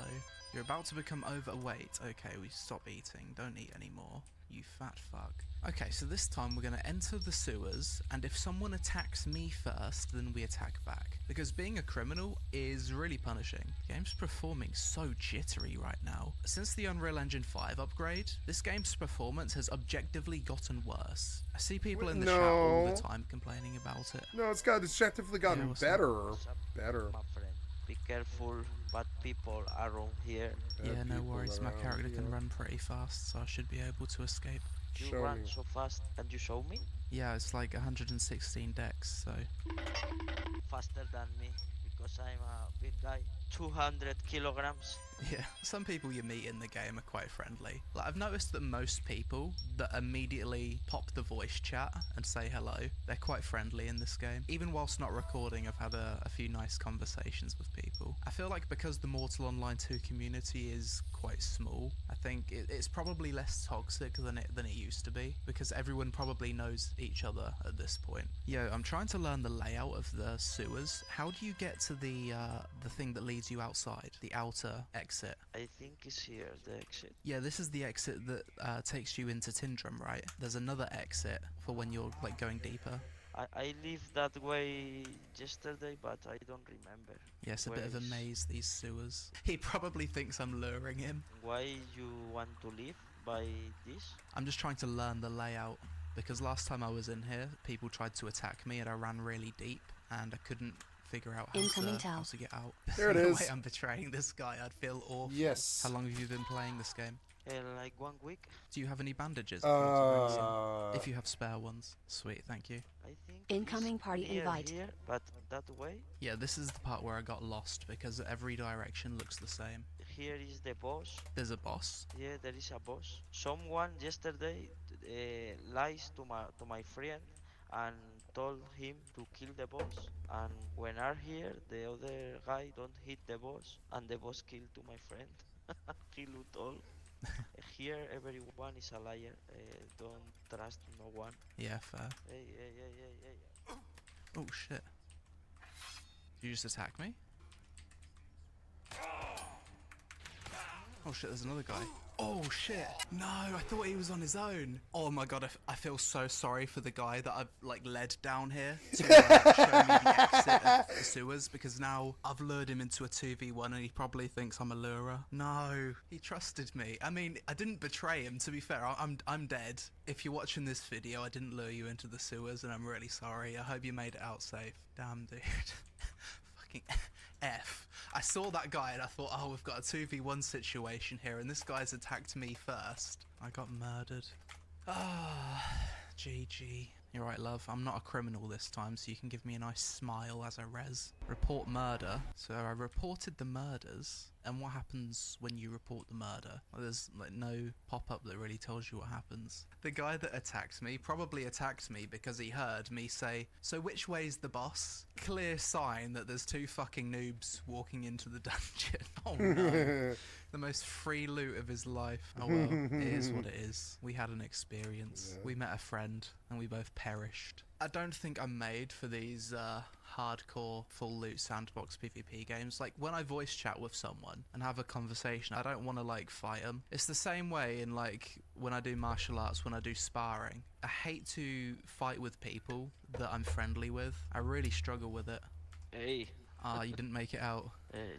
You're about to become overweight. Okay, we stop eating. Don't eat anymore. You fat fuck. Okay, so this time we're going to enter the sewers, and if someone attacks me first, then we attack back. Because being a criminal is really punishing. The game's performing so jittery right now. Since the Unreal Engine 5 upgrade, this game's performance has objectively gotten worse. I see people in the chat all the time complaining about it. No, it's objectively gotten better. Better. Be careful, bad people around here. Yeah, no worries, my character can run pretty fast, so I should be able to escape. You run so fast and you show me? Yeah, it's like 116 dex, so... Faster than me, because I'm a big guy. 200 kilograms. Yeah, some people you meet in the game are quite friendly. Like, I've noticed that most people that immediately pop the voice chat and say hello, they're quite friendly in this game. Even whilst not recording, I've had a few nice conversations with people. I feel like because the Mortal Online 2 community is quite small, I think it's probably less toxic than it used to be, because everyone probably knows each other at this point. Yo, I'm trying to learn the layout of the sewers. How do you get to the thing that leads you outside, the outer exit? I think it's here, the exit. Yeah, this is the exit that takes you into Tindrum, right? There's another exit for when you're like going deeper. I lived that way yesterday, but I don't remember. Yeah, it's a bit of a maze, these sewers. He probably thinks I'm luring him. Why you want to live by this? I'm just trying to learn the layout, because last time I was in here, people tried to attack me and I ran really deep and I couldn't figure out how to get out. There it is. Wait, I'm betraying this guy. I'd feel awful. Yes. How long have you been playing this game? Like 1 week. Do you have any bandages? If you have spare ones. Sweet, thank you. I think incoming party invite. Here, but that way. Yeah, this is the part where I got lost because every direction looks the same. Here is the boss. There's a boss? Yeah, there is a boss. Someone yesterday lies to my friend and told him to kill the boss, and when are here the other guy don't hit the boss and the boss killed to my friend. He looked all. Here everyone is a liar. Don't trust no one. Yeah, fair. Hey. Oh shit. Did you just attack me? Oh shit, there's another guy. Oh shit. No, I thought he was on his own. Oh my god, I feel so sorry for the guy that I've like led down here to show me the exit of the sewers, because now I've lured him into a 2v1 and he probably thinks I'm a lurer. No, he trusted me. I mean, I didn't betray him, to be fair. I'm dead. If you're watching this video, I didn't lure you into the sewers and I'm really sorry. I hope you made it out safe. Damn, dude. Fucking F. I saw that guy and I thought, oh, we've got a 2v1 situation here and this guy's attacked me first. I got murdered. Ah, GG. You're right, love. I'm not a criminal this time, so you can give me a nice smile as I res. Report murder. So I reported the murders. And what happens when you report the murder? Well, there's like no pop-up that really tells you what happens. The guy that attacked me probably attacked me because he heard me say, "So which way's the boss?" Clear sign that there's two fucking noobs walking into the dungeon. Oh no. The most free loot of his life. Oh well, it is what it is. We had an experience. Yeah. We met a friend and we both perished. I don't think I'm made for these hardcore full loot sandbox PvP games. Like when I voice chat with someone and have a conversation, I don't want to like fight them. It's the same way in like when I do martial arts, when I do sparring. I hate to fight with people that I'm friendly with. I really struggle with it. Hey. Ah, you didn't make it out.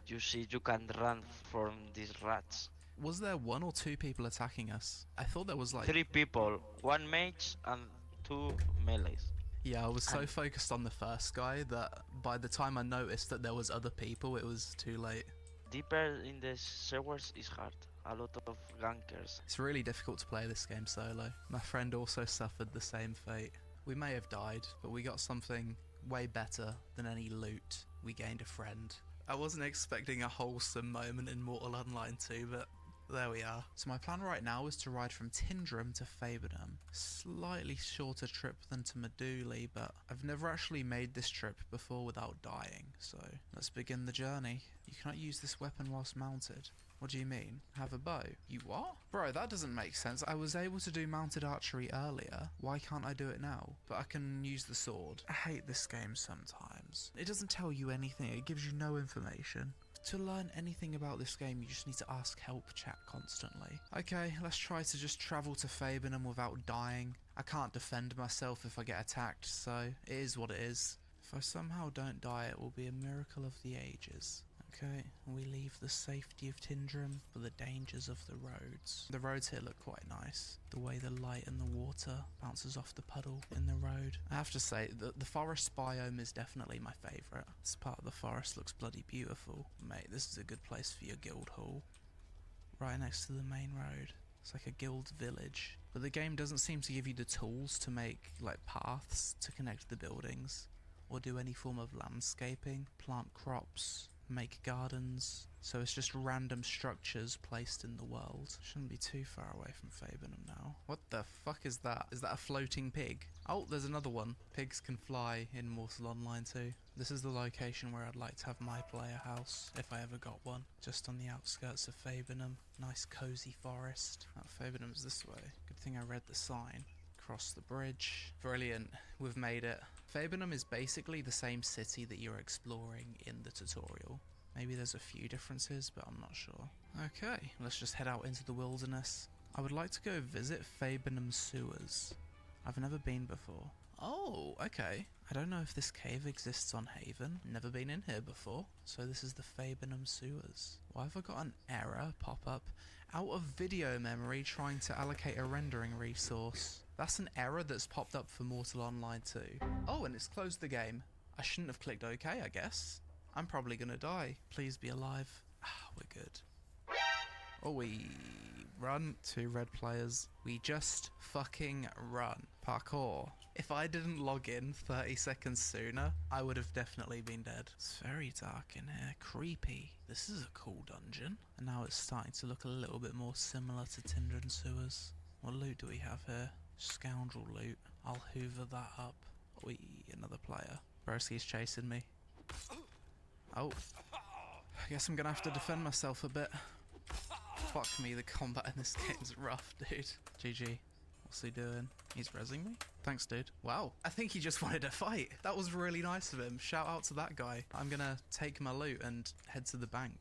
You see, you can run from these rats. Was there 1 or 2 people attacking us? I thought there was like 3 people, 1 mage and 2 melees. Yeah, I was so focused on the first guy that by the time I noticed that there was other people, it was too late. Deeper in the sewers is hard. A lot of gankers. It's really difficult to play this game solo. My friend also suffered the same fate. We may have died, but we got something way better than any loot. We gained a friend. I wasn't expecting a wholesome moment in Mortal Online 2, but there we are. So my plan right now is to ride from Tindrum to Fabenham. Slightly shorter trip than to Meduli, but I've never actually made this trip before without dying, so let's begin the journey. You cannot use this weapon whilst mounted. What do you mean? Have a bow? You what? Bro, that doesn't make sense. I was able to do mounted archery earlier. Why can't I do it now? But I can use the sword. I hate this game sometimes. It doesn't tell you anything. It gives you no information. To learn anything about this game, you just need to ask help chat constantly. Okay, let's try to just travel to Fabenham without dying. I can't defend myself if I get attacked, so it is what it is. If I somehow don't die, it will be a miracle of the ages. Okay, we leave the safety of Tindrum for the dangers of the roads. The roads here look quite nice. The way the light and the water bounces off the puddle in the road. I have to say, the forest biome is definitely my favourite. This part of the forest looks bloody beautiful. Mate, this is a good place for your guild hall. Right next to the main road. It's like a guild village. But the game doesn't seem to give you the tools to make like paths to connect the buildings. Or do any form of landscaping, plant crops, make gardens, so it's just random structures placed in the world. Shouldn't be too far away from Fabenham now. What the fuck is that? Is that a floating pig? Oh, there's another one. Pigs can fly in Mortal Online too. This is the location where I'd like to have my player house, if I ever got one. Just on the outskirts of Fabenham. Nice cozy forest. Oh, Fabenham's this way. Good thing I read the sign. Cross the bridge. Brilliant. We've made it. Fabenham is basically the same city that you're exploring in the tutorial. Maybe there's a few differences, but I'm not sure. Okay, let's just head out into the wilderness. I would like to go visit Fabenham sewers. I've never been before. Oh, okay. I don't know if this cave exists on Haven. Never been in here before. So this is the Fabenham sewers. Why have I got an error pop up? Out of video memory trying to allocate a rendering resource. That's an error that's popped up for Mortal Online 2. Oh, and it's closed the game. I shouldn't have clicked OK, I guess. I'm probably gonna die. Please be alive. Ah, we're good. Oh, we run. 2 red players. We just fucking run. Parkour. If I didn't log in 30 seconds sooner, I would have definitely been dead. It's very dark in here. Creepy. This is a cool dungeon. And now it's starting to look a little bit more similar to Tindrum sewers. What loot do we have here? Scoundrel loot. I'll hoover that up. Oi, another player. Broski's chasing me. Oh. I guess I'm gonna have to defend myself a bit. Fuck me, the combat in this game's rough, dude. GG. What's he doing? He's rezzing me? Thanks, dude. Wow. I think he just wanted a fight. That was really nice of him. Shout out to that guy. I'm gonna take my loot and head to the bank.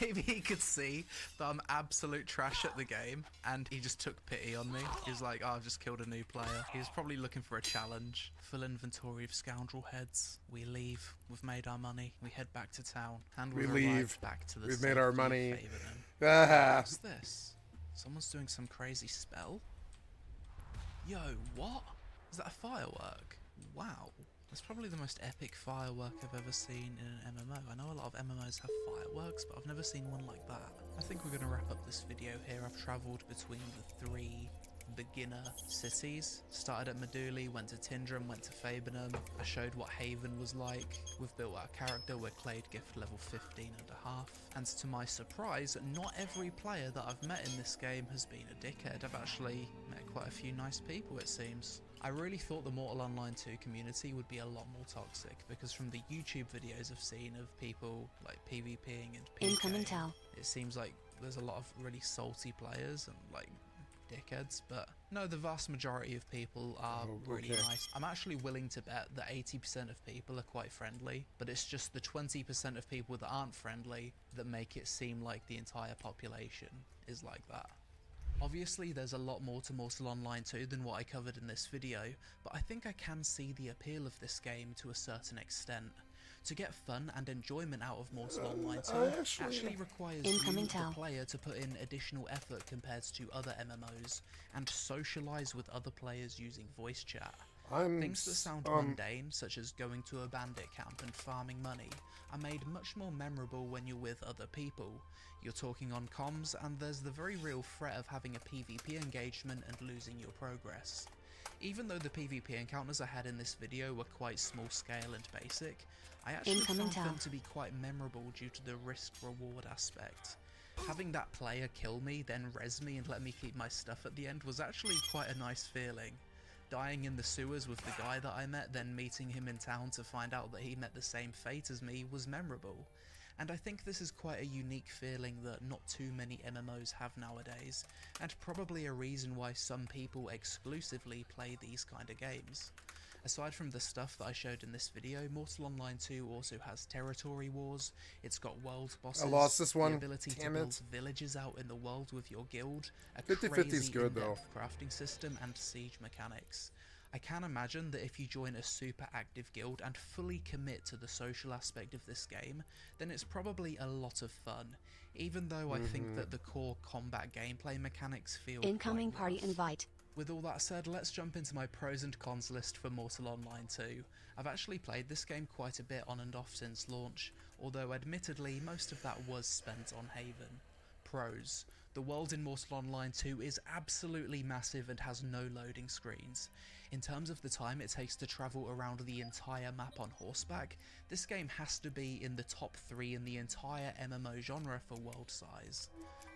Maybe he could see that I'm absolute trash at the game and he just took pity on me. He was like, oh, I've just killed a new player. He was probably looking for a challenge. Full inventory of scoundrel heads. We leave. We've made our money. We head back to town. And we leave. Back to the We've made our money. What's this? Someone's doing some crazy spell? Yo, what? Is that a firework? Wow. That's probably the most epic firework I've ever seen in an MMO. I know a lot of MMOs have fireworks, but I've never seen one like that. I think we're going to wrap up this video here. I've travelled between the 3 beginner cities. Started at Meduli, went to Tindrum, went to Fabenham. I showed what Haven was like. We've built our character, we're Clade Gift level 15 and a half. And to my surprise, not every player that I've met in this game has been a dickhead. I've actually met quite a few nice people, it seems. I really thought the Mortal Online 2 community would be a lot more toxic, because from the YouTube videos I've seen of people like PvPing and PKing, it seems like there's a lot of really salty players and like dickheads, but no, the vast majority of people are really nice. I'm actually willing to bet that 80% of people are quite friendly, but it's just the 20% of people that aren't friendly that make it seem like the entire population is like that. Obviously there's a lot more to Mortal Online 2 than what I covered in this video, but I think I can see the appeal of this game to a certain extent. To get fun and enjoyment out of Mortal Online 2 actually requires you, the player, to put in additional effort compared to other MMOs, and socialise with other players using voice chat. Things that sound mundane, such as going to a bandit camp and farming money, are made much more memorable when you're with other people. You're talking on comms, and there's the very real threat of having a PvP engagement and losing your progress. Even though the PvP encounters I had in this video were quite small scale and basic, I actually found them to be quite memorable due to the risk-reward aspect. Having that player kill me, then res me and let me keep my stuff at the end was actually quite a nice feeling. Dying in the sewers with the guy that I met, then meeting him in town to find out that he met the same fate as me was memorable. And I think this is quite a unique feeling that not too many MMOs have nowadays, and probably a reason why some people exclusively play these kind of games. Aside from the stuff that I showed in this video, Mortal Online 2 also has territory wars, it's got world bosses, I lost this one. the ability to build villages out in the world with your guild, a 50-50 crazy is good, though. in-depth crafting system, and siege mechanics. I can imagine that if you join a super active guild and fully commit to the social aspect of this game, then it's probably a lot of fun, even though I think that the core combat gameplay mechanics feel Incoming quite party rough. invite. With all that said, let's jump into my pros and cons list for Mortal Online 2. I've actually played this game quite a bit on and off since launch, although admittedly most of that was spent on Haven. Pros. The world in Mortal Online 2 is absolutely massive and has no loading screens. In terms of the time it takes to travel around the entire map on horseback, this game has to be in the top 3 in the entire MMO genre for world size.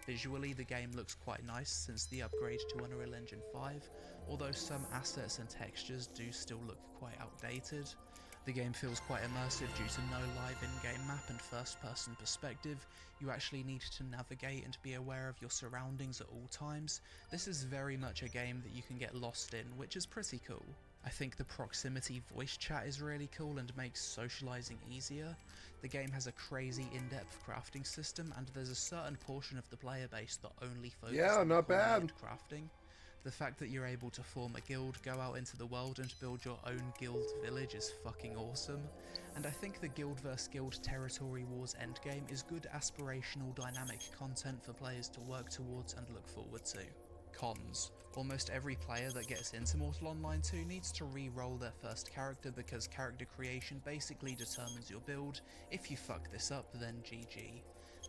Visually, the game looks quite nice since the upgrade to Unreal Engine 5, although some assets and textures do still look quite outdated. The game feels quite immersive due to no live in-game map and first-person perspective. You actually need to navigate and be aware of your surroundings at all times. This is very much a game that you can get lost in, which is pretty cool. I think the proximity voice chat is really cool and makes socializing easier. The game has a crazy in-depth crafting system, and there's a certain portion of the player base that only focuses on crafting. The fact that you're able to form a guild, go out into the world and build your own guild village is fucking awesome. And I think the guild vs guild territory wars endgame is good aspirational dynamic content for players to work towards and look forward to. Cons. Almost every player that gets into Mortal Online 2 needs to re-roll their first character because character creation basically determines your build. If you fuck this up, then GG.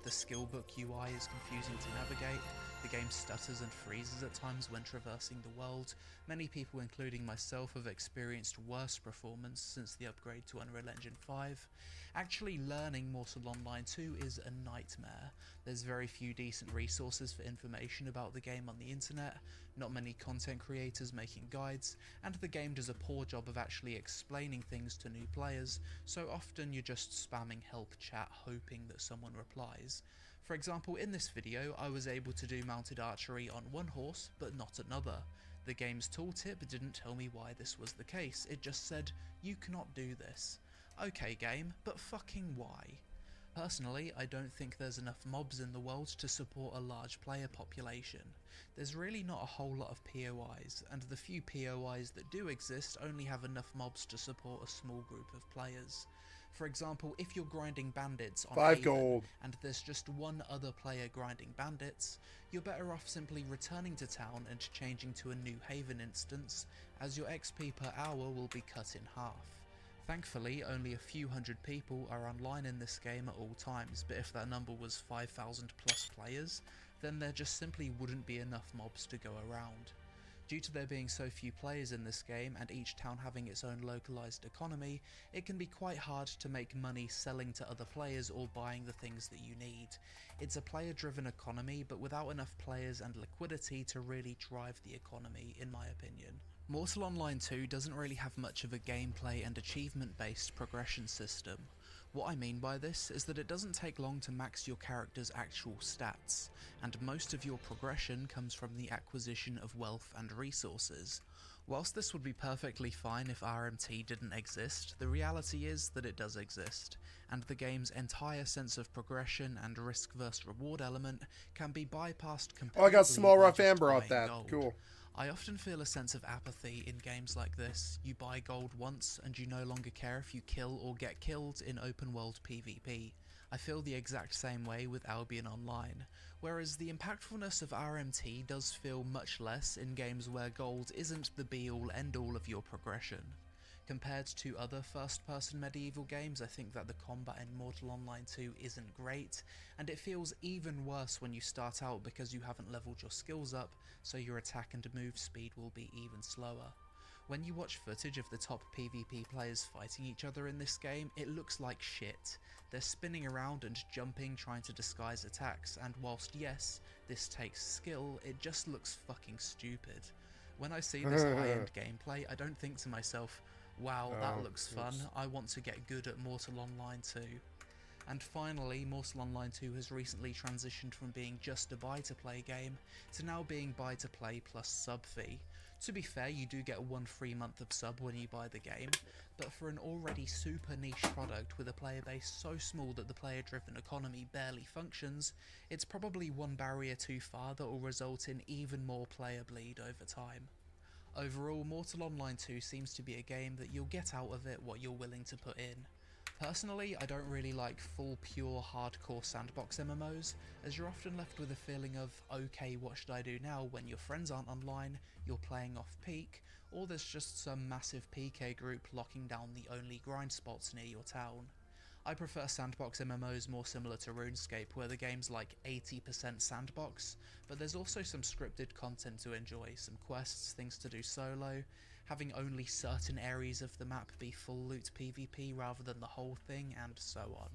The skillbook UI is confusing to navigate, the game stutters and freezes at times when traversing the world. Many people, including myself, have experienced worse performance since the upgrade to Unreal Engine 5. Actually learning Mortal Online 2 is a nightmare. There's very few decent resources for information about the game on the internet, not many content creators making guides, and the game does a poor job of actually explaining things to new players, so often you're just spamming help chat hoping that someone replies. For example, in this video I was able to do mounted archery on one horse but not another. The game's tooltip didn't tell me why this was the case, it just said, "You cannot do this." Okay game, but fucking why? Personally, I don't think there's enough mobs in the world to support a large player population. There's really not a whole lot of POIs, and the few POIs that do exist only have enough mobs to support a small group of players. For example, if you're grinding bandits on Haven, and there's just one other player grinding bandits, you're better off simply returning to town and changing to a new Haven instance, as your XP per hour will be cut in half. Thankfully, only a few hundred people are online in this game at all times, but if that number was 5,000 plus players, then there just simply wouldn't be enough mobs to go around. Due to there being so few players in this game and each town having its own localized economy, it can be quite hard to make money selling to other players or buying the things that you need. It's a player-driven economy, but without enough players and liquidity to really drive the economy, in my opinion. Mortal Online 2 doesn't really have much of a gameplay and achievement-based progression system. What I mean by this is that it doesn't take long to max your character's actual stats, and most of your progression comes from the acquisition of wealth and resources. Whilst this would be perfectly fine if RMT didn't exist, the reality is that it does exist, and the game's entire sense of progression and risk versus reward element can be bypassed completely. Oh, I got small rough by just amber off buying that. gold. Cool. I often feel a sense of apathy in games like this. You buy gold once and you no longer care if you kill or get killed in open world PvP. I feel the exact same way with Albion Online, whereas the impactfulness of RMT does feel much less in games where gold isn't the be-all end-all of your progression. Compared to other first-person medieval games, I think that the combat in Mortal Online 2 isn't great, and it feels even worse when you start out because you haven't leveled your skills up, so your attack and move speed will be even slower. When you watch footage of the top PvP players fighting each other in this game, it looks like shit. They're spinning around and jumping trying to disguise attacks, and whilst yes, this takes skill, it just looks fucking stupid. When I see this high-end gameplay, I don't think to myself, wow, that looks fun, I want to get good at Mortal Online 2. And finally, Mortal Online 2 has recently transitioned from being just a buy-to-play game to now being buy-to-play plus sub fee. To be fair, you do get 1 free month of sub when you buy the game, but for an already super niche product with a player base so small that the player-driven economy barely functions, it's probably one barrier too far that will result in even more player bleed over time. Overall, Mortal Online 2 seems to be a game that you'll get out of it what you're willing to put in. Personally, I don't really like full pure hardcore sandbox MMOs, as you're often left with a feeling of, okay, what should I do now when your friends aren't online, you're playing off peak, or there's just some massive PK group locking down the only grind spots near your town. I prefer sandbox MMOs more similar to RuneScape, where the game's like 80% sandbox, but there's also some scripted content to enjoy, some quests, things to do solo, having only certain areas of the map be full loot PvP rather than the whole thing, and so on.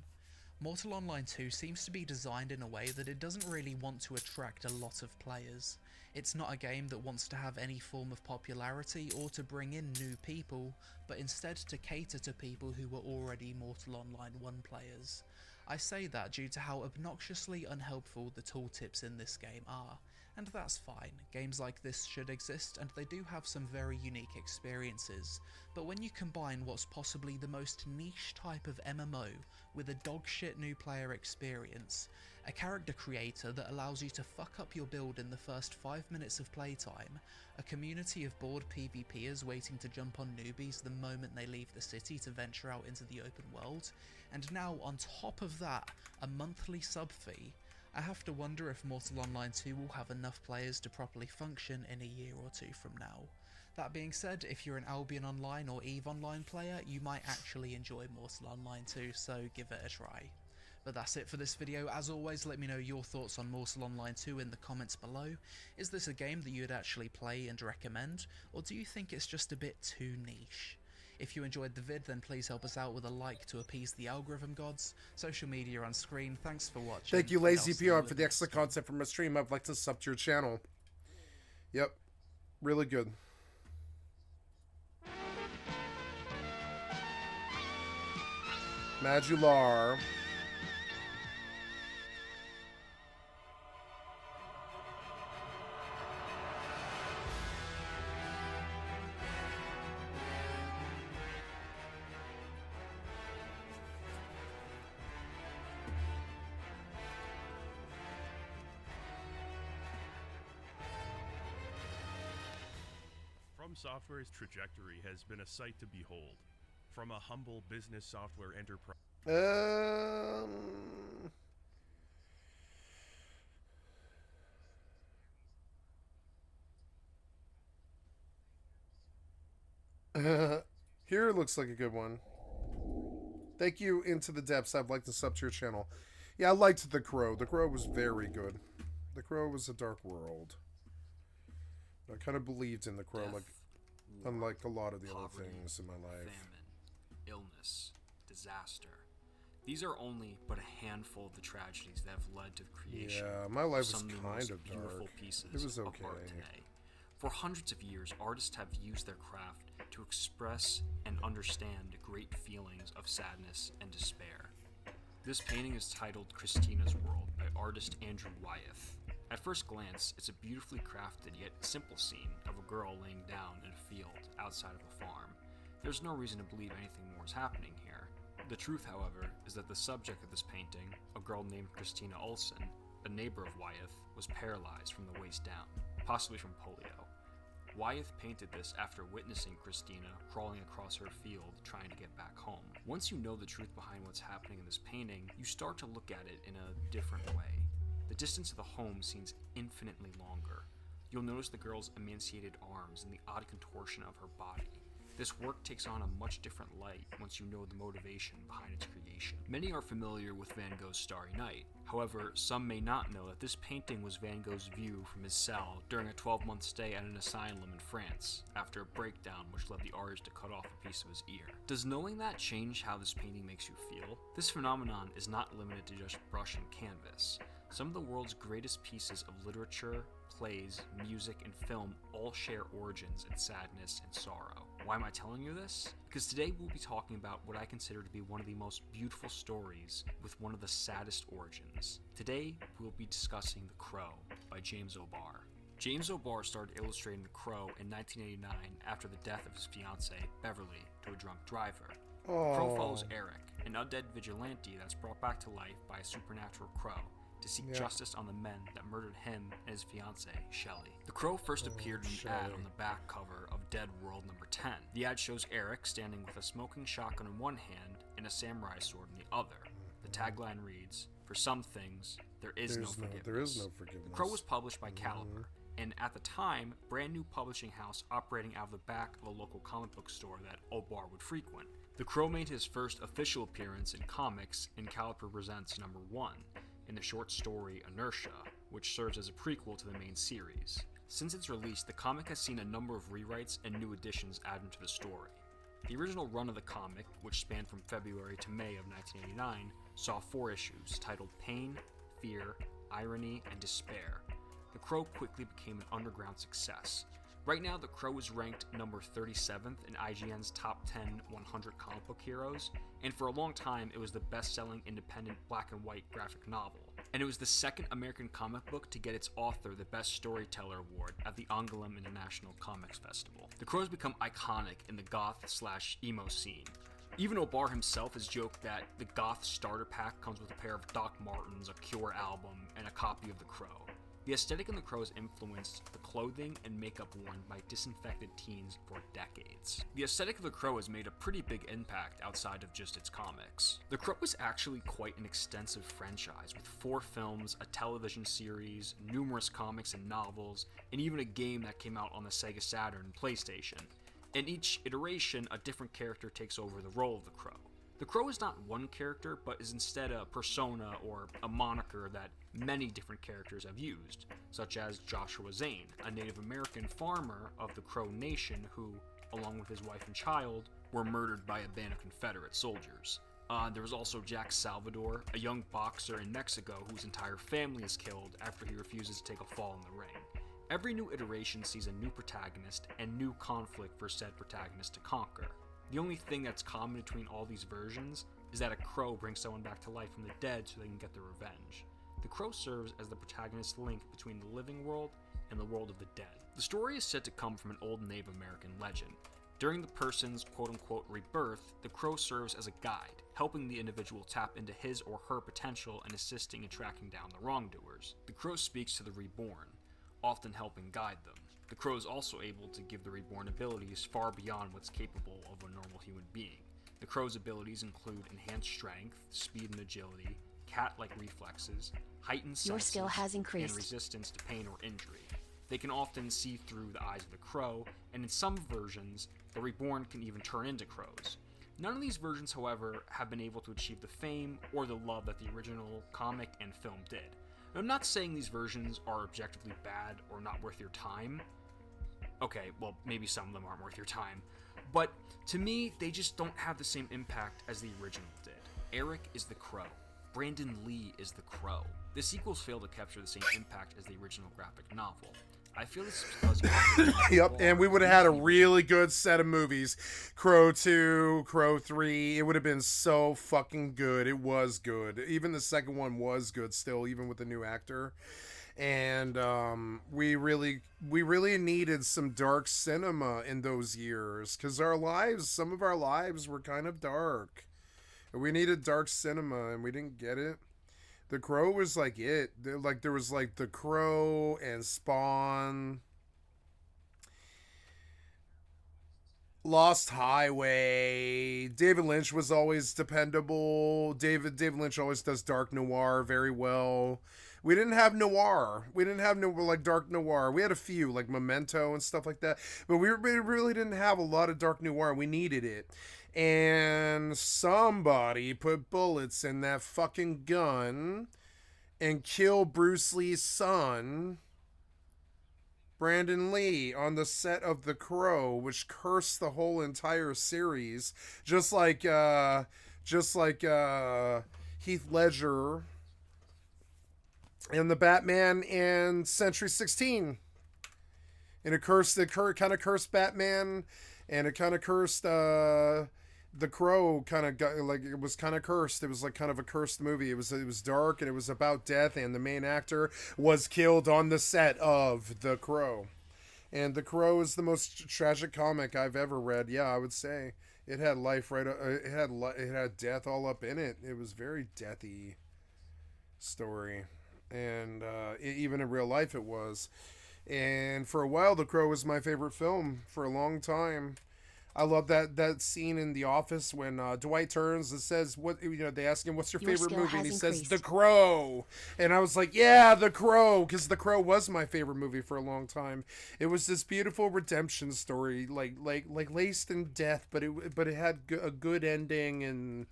Mortal Online 2 seems to be designed in a way that it doesn't really want to attract a lot of players. It's not a game that wants to have any form of popularity or to bring in new people, but instead to cater to people who were already Mortal Online 1 players. I say that due to how obnoxiously unhelpful the tooltips in this game are, and that's fine. Games like this should exist, and they do have some very unique experiences, but when you combine what's possibly the most niche type of MMO with a dogshit new player experience, a character creator that allows you to fuck up your build in the first 5 minutes of playtime, a community of bored PvPers waiting to jump on newbies the moment they leave the city to venture out into the open world, and now on top of that, a monthly sub fee, I have to wonder if Mortal Online 2 will have enough players to properly function in a year or two from now. That being said, if you're an Albion Online or EVE Online player, you might actually enjoy Mortal Online 2, so give it a try. But that's it for this video. As always, let me know your thoughts on Mortal Online 2 in the comments below. Is this a game that you'd actually play and recommend, or do you think it's just a bit too niche? If you enjoyed the vid, then please help us out with a like to appease the algorithm gods. Social media on screen. Thanks for watching. Thank you, Lazy PR, for the excellent content from my stream. I'd like to sub to your channel. Yep. Really good. Madular. Software's trajectory has been a sight to behold. From a humble business software enterprise. Here looks like a good one. Thank you, Into the Depths. I'd like to sub to your channel. Yeah, I liked The Crow. The Crow was very good. The Crow was a dark world. I kind of believed in the crow, death, like war, unlike a lot of the poverty, other things in my life. famine, illness, disaster. These are only but a handful of the tragedies that have led to the creation my life was some of the kind most of beautiful dark. pieces It was of okay. art today. For hundreds of years, artists have used their craft to express and understand great feelings of sadness and despair. This painting is titled Christina's World by artist Andrew Wyeth. At first glance, it's a beautifully crafted yet simple scene of a girl laying down in a field outside of a farm. There's no reason to believe anything more is happening here. The truth, however, is that the subject of this painting, a girl named Christina Olsen, a neighbor of Wyeth, was paralyzed from the waist down, possibly from polio. Wyeth painted this after witnessing Christina crawling across her field trying to get back home. Once you know the truth behind what's happening in this painting, you start to look at it in a different way. The distance to the home seems infinitely longer. You'll notice the girl's emaciated arms and the odd contortion of her body. This work takes on a much different light once you know the motivation behind its creation. Many are familiar with Van Gogh's Starry Night. However, some may not know that this painting was Van Gogh's view from his cell during a 12-month stay at an asylum in France, after a breakdown which led the artist to cut off a piece of his ear. Does knowing that change how this painting makes you feel? This phenomenon is not limited to just brush and canvas. Some of the world's greatest pieces of literature, plays, music, and film all share origins in sadness and sorrow. Why am I telling you this? Because today we'll be talking about what I consider to be one of the most beautiful stories with one of the saddest origins. Today we'll be discussing The Crow by James O'Barr. James O'Barr started illustrating The Crow in 1989 after the death of his fiancée, Beverly, to a drunk driver. The Crow follows Eric, an undead vigilante that's brought back to life by a supernatural crow, to seek justice on the men that murdered him and his fiancée, Shelley. The Crow first appeared in an ad on the back cover of Dead World number 10. The ad shows Eric standing with a smoking shotgun in one hand and a samurai sword in the other. The tagline reads, "For some things, there is no forgiveness." There is no forgiveness. The Crow was published by Caliber, and at the time, brand new publishing house operating out of the back of a local comic book store that O'Barr would frequent. The Crow made his first official appearance in comics in Caliber Presents number 1, in the short story Inertia, which serves as a prequel to the main series. Since its release, the comic has seen a number of rewrites and new additions added to the story. The original run of the comic, which spanned from February to May of 1989, saw 4 issues titled Pain, Fear, Irony, and Despair. The Crow quickly became an underground success. Right now, The Crow is ranked number 37th in IGN's top 10 100 comic book heroes, and for a long time it was the best-selling independent black and white graphic novel. And it was the second American comic book to get its author the Best Storyteller Award at the Angoulême International Comics Festival. The Crow has become iconic in the goth/emo scene. Even O'Barr himself has joked that the goth starter pack comes with a pair of Doc Martens, a Cure album, and a copy of The Crow. The aesthetic in The Crow has influenced the clothing and makeup worn by disinfected teens for decades. The aesthetic of The Crow has made a pretty big impact outside of just its comics. The Crow is actually quite an extensive franchise, with 4 films, a television series, numerous comics and novels, and even a game that came out on the Sega Saturn and PlayStation. In each iteration, a different character takes over the role of the Crow. The Crow is not one character, but is instead a persona or a moniker that many different characters have used, such as Joshua Zane, a Native American farmer of the Crow Nation who, along with his wife and child, were murdered by a band of Confederate soldiers. There was also Jack Salvador, a young boxer in Mexico whose entire family is killed after he refuses to take a fall in the ring. Every new iteration sees a new protagonist and new conflict for said protagonist to conquer. The only thing that's common between all these versions is that a crow brings someone back to life from the dead so they can get their revenge. The Crow serves as the protagonist's link between the living world and the world of the dead. The story is said to come from an old Native American legend. During the person's quote-unquote rebirth, the Crow serves as a guide, helping the individual tap into his or her potential and assisting in tracking down the wrongdoers. The Crow speaks to the reborn, often helping guide them. The Crow is also able to give the reborn abilities far beyond what's capable of a normal human being. The Crow's abilities include enhanced strength, speed and agility, cat-like reflexes, heightened senses, Your skill has increased. and resistance to pain or injury. They can often see through the eyes of the Crow, and in some versions, the reborn can even turn into crows. None of these versions, however, have been able to achieve the fame or the love that the original comic and film did. Now, I'm not saying these versions are objectively bad or not worth your time. okay, well, maybe some of them aren't worth your time. But to me, they just don't have the same impact as the original did. Eric is the Crow. Brandon Lee is the Crow. The sequels fail to capture the same impact as the original graphic novel. I feel this is because yep, and we would have had a really good set of movies. Crow 2, Crow 3, it would have been so fucking good. It was good. Even the second one was good still, even with the new actor. And we really needed some dark cinema in those years, because some of our lives were kind of dark. We needed dark cinema, and we didn't get it. The Crow was like it. There was like The Crow and Spawn, Lost Highway. David Lynch was always dependable. David Lynch always does dark noir very well. We didn't have noir. We didn't have like dark noir. We had a few like Memento and stuff like that, but we really didn't have a lot of dark noir. We needed it. And somebody put bullets in that fucking gun and killed Bruce Lee's son, Brandon Lee, on the set of The Crow, which cursed the whole entire series, just like Heath Ledger and the Batman and Century 16. And it kind of cursed Batman, and it kind of cursed The Crow. Kind of got like, it was kind of cursed. It was like kind of a cursed movie. It was dark, and it was about death, and the main actor was killed on the set of The Crow. And The Crow is the most tragic comic I've ever read. Yeah, I would say it had life right. It had death all up in it. It was very deathy story, and even in real life it was. And for a while, The Crow was my favorite film for a long time. I love that scene in The Office when Dwight turns and says, "What?" They ask him, "What's your favorite movie?" And he says, "The Crow." And I was like, "Yeah, The Crow," because The Crow was my favorite movie for a long time. It was this beautiful redemption story, like laced in death, but it had a good ending, and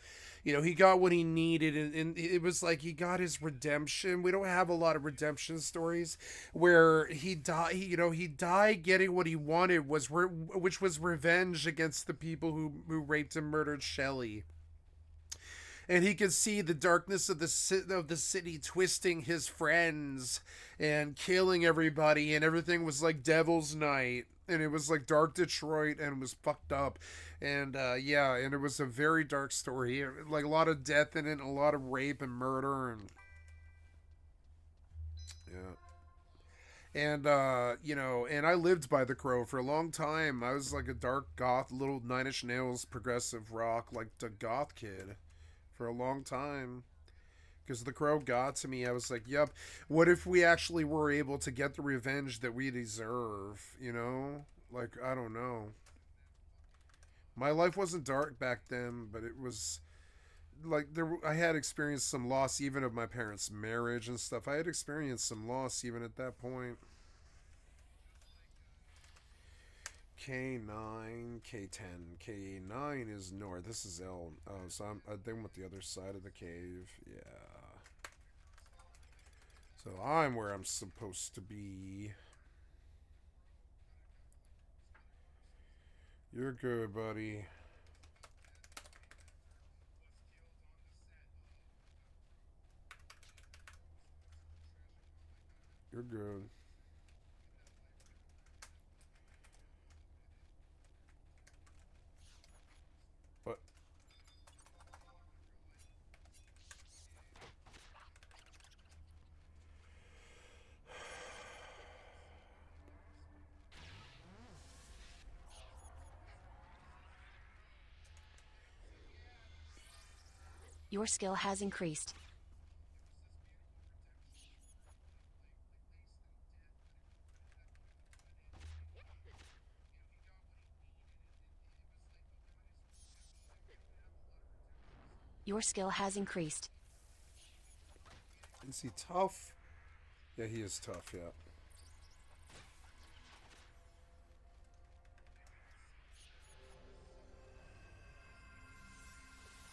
he got what he needed, and it was like he got his redemption. We don't have a lot of redemption stories where he died getting what he wanted, which was revenge against the people who raped and murdered Shelley. And he could see the darkness of the city twisting his friends and killing everybody, and everything was like Devil's Night, and it was like Dark Detroit, and it was fucked up. And and it was a very dark story, like a lot of death in it, and a lot of rape and murder, and and and I lived by The Crow for a long time. I was like a dark goth, little Nine Inch Nails progressive rock, like the goth kid, for a long time. Because The Crow got to me. I was like, yep, what if we actually were able to get the revenge that we deserve, Like, I don't know. My life wasn't dark back then, but it was like I had experienced some loss even of my parents' marriage and stuff. I had experienced some loss even at that point. K9, K10. K9 is north. This is L. Oh, so I think I'm at the other side of the cave. Yeah. So I'm where I'm supposed to be. You're good, buddy. You're good. But your skill has increased. Your skill has increased. Is he tough? Yeah, he is tough, yeah.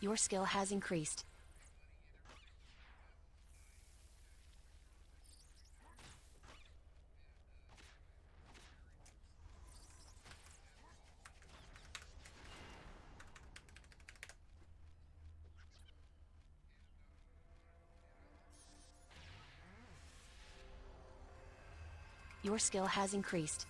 Your skill has increased. Your skill has increased.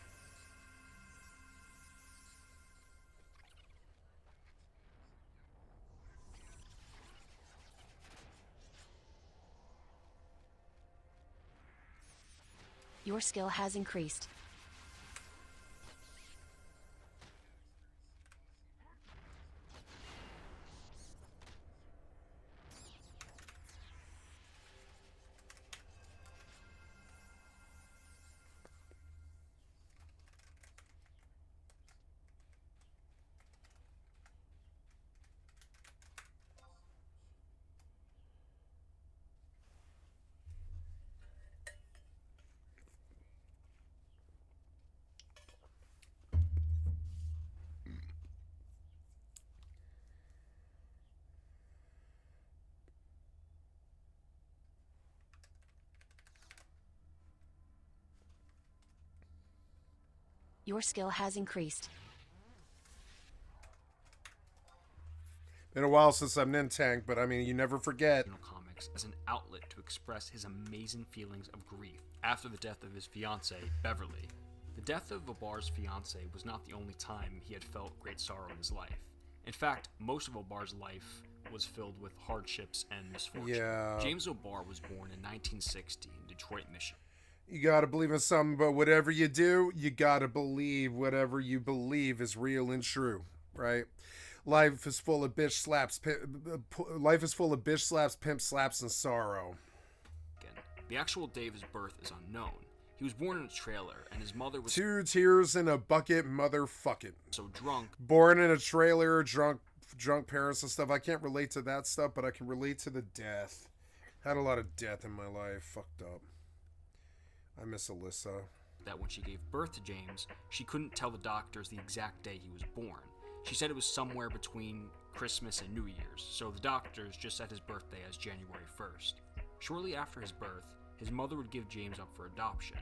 Your skill has increased. Your skill has increased. Been a while since I've Nintank, but I mean, you never forget. Comics as an outlet to express his amazing feelings of grief after the death of his fiancée, Beverly. The death of Obar's fiancée was not the only time he had felt great sorrow in his life. In fact, most of Obar's life was filled with hardships and misfortune. Yeah. James Obar was born in 1960 in Detroit, Michigan. You gotta believe in something, but whatever you do, you gotta believe whatever you believe is real and true, right? Life is full of bitch slaps. Life is full of bitch slaps, pimp slaps, and sorrow. The actual day of his birth is unknown. He was born in a trailer, and his mother was 2 tears in a bucket, motherfucking. So drunk. Born in a trailer, drunk parents and stuff. I can't relate to that stuff, but I can relate to the death. Had a lot of death in my life. Fucked up. I miss Alyssa. That when she gave birth to James, she couldn't tell the doctors the exact day he was born. She said it was somewhere between Christmas and New Year's, so the doctors just set his birthday as January 1st. Shortly after his birth, his mother would give James up for adoption.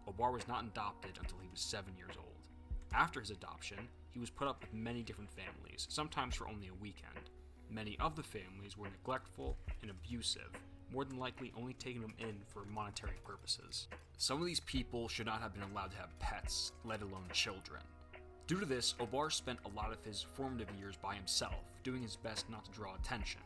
Obar was not adopted until he was 7 years old. After his adoption, he was put up with many different families, sometimes for only a weekend. Many of the families were neglectful and abusive, more than likely only taking him in for monetary purposes. Some of these people should not have been allowed to have pets, let alone children. Due to this, Obar spent a lot of his formative years by himself, doing his best not to draw attention.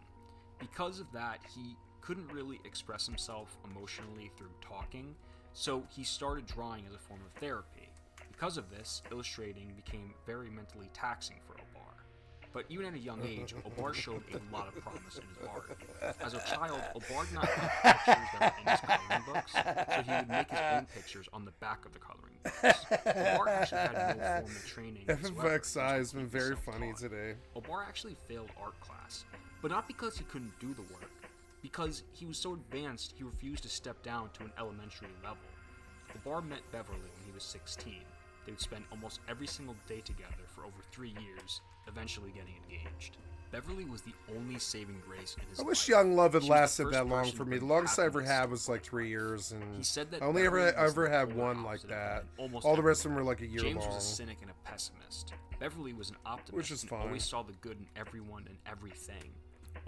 Because of that, he couldn't really express himself emotionally through talking, so he started drawing as a form of therapy. Because of this, illustrating became very mentally taxing for Obar. But even at a young age, Obar showed a lot of promise in his art. As a child, Obar did not have pictures that were in his coloring books, so he would make his own pictures on the back of the coloring books. Obar actually had no formal training. FFXI has been very funny today. Obar actually failed art class, but not because he couldn't do the work. Because he was so advanced, he refused to step down to an elementary level. Obar met Beverly when he was 16. They would spend almost every single day together for over 3 years, eventually getting engaged. Beverly was the only saving grace in his life. I wish young love had lasted that long for me. The longest I ever had was like 3 years, and he said that I only ever had one like that. All the rest of them were like a year long. James was a cynic and a pessimist. Beverly was an optimist, which is fine. Always saw the good in everyone and everything.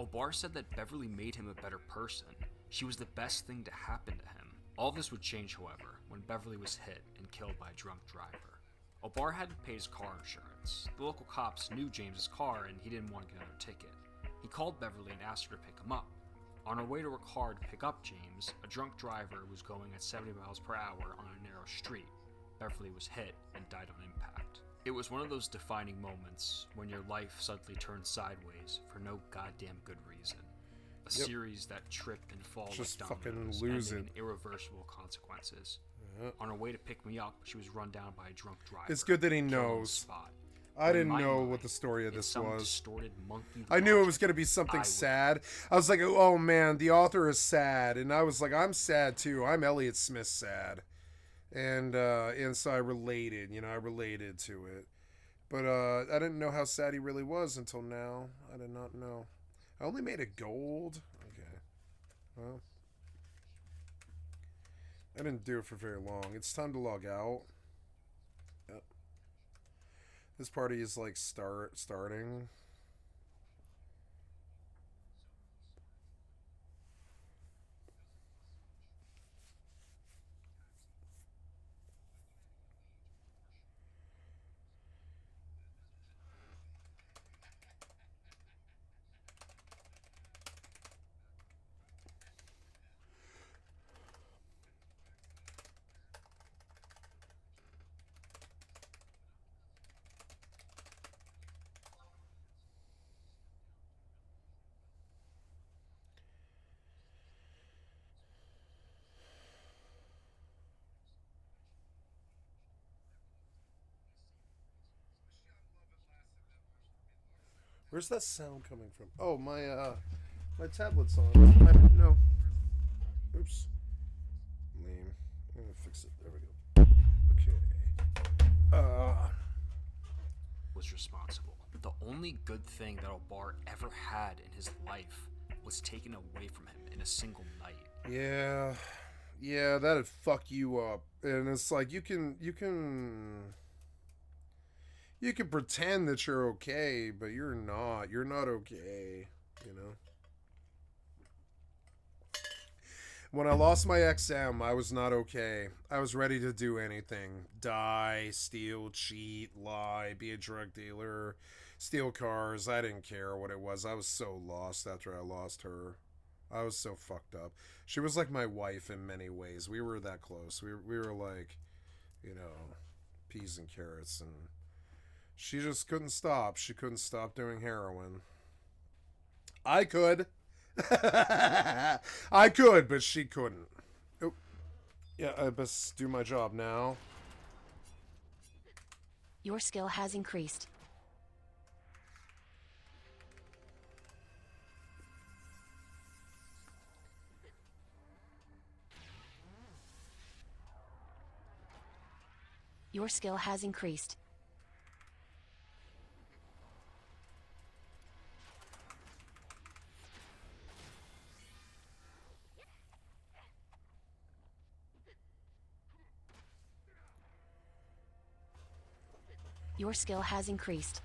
Obar said that Beverly made him a better person. She was the best thing to happen to him. All this would change, however, when Beverly was hit and killed by a drunk driver. Obar had to pay his car insurance. The local cops knew James's car and he didn't want to get another ticket. He called Beverly and asked her to pick him up. On her way to her car to pick up James, a drunk driver was going at 70 miles per hour on a narrow street. Beverly was hit and died on impact. It was one of those defining moments when your life suddenly turns sideways for no goddamn good reason. A series that trip and fall just like fucking dominoes, lose ending it. in irreversible consequences. On her way to pick me up, she was run down by a drunk driver. It's good that he knows. I didn't know what the story of this was. I knew it was going to be something sad. I was like, oh man, the author is sad. And I was like, I'm sad too. I'm Elliot Smith sad. And so I related, I related to it. But I didn't know how sad he really was until now. I did not know. I only made it gold. Okay. Well, I didn't do it for very long. It's time to log out. Yep. This party is like starting. Where's that sound coming from? Oh, my tablet's on. I don't know. Oops. Lame. I'm gonna fix it. There we go. Okay. Was responsible. The only good thing that Albar ever had in his life was taken away from him in a single night. Yeah, that'd fuck you up. And it's like you can pretend that you're okay, but you're not. You're not okay, you know? When I lost my XM, I was not okay. I was ready to do anything. Die, steal, cheat, lie, be a drug dealer, steal cars. I didn't care what it was. I was so lost after I lost her. I was so fucked up. She was like my wife in many ways. We were that close. We were like, you know, peas and carrots. And she just couldn't stop. She couldn't stop doing heroin. I could. I could, but she couldn't. Oh. Yeah, I best do my job now. Your skill has increased. Your skill has increased. Your skill has increased.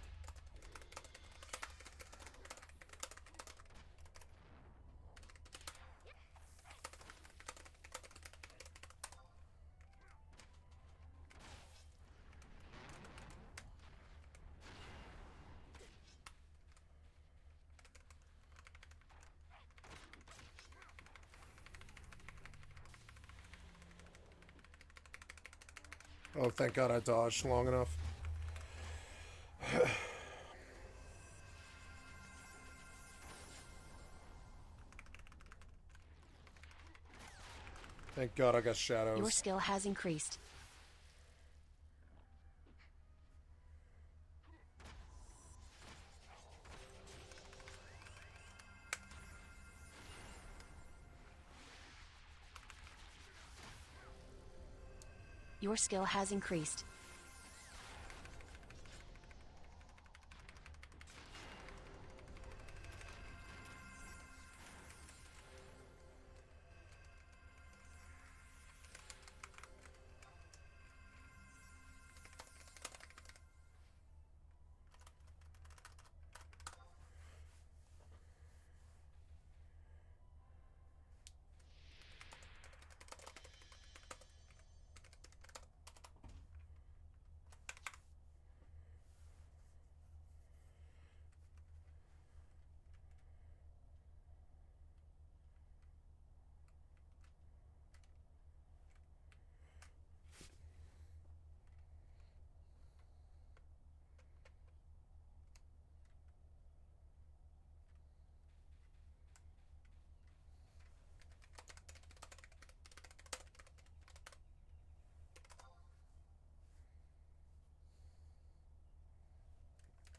Oh, thank God I dodged long enough. Thank God I got shadows. Your skill has increased. Your skill has increased.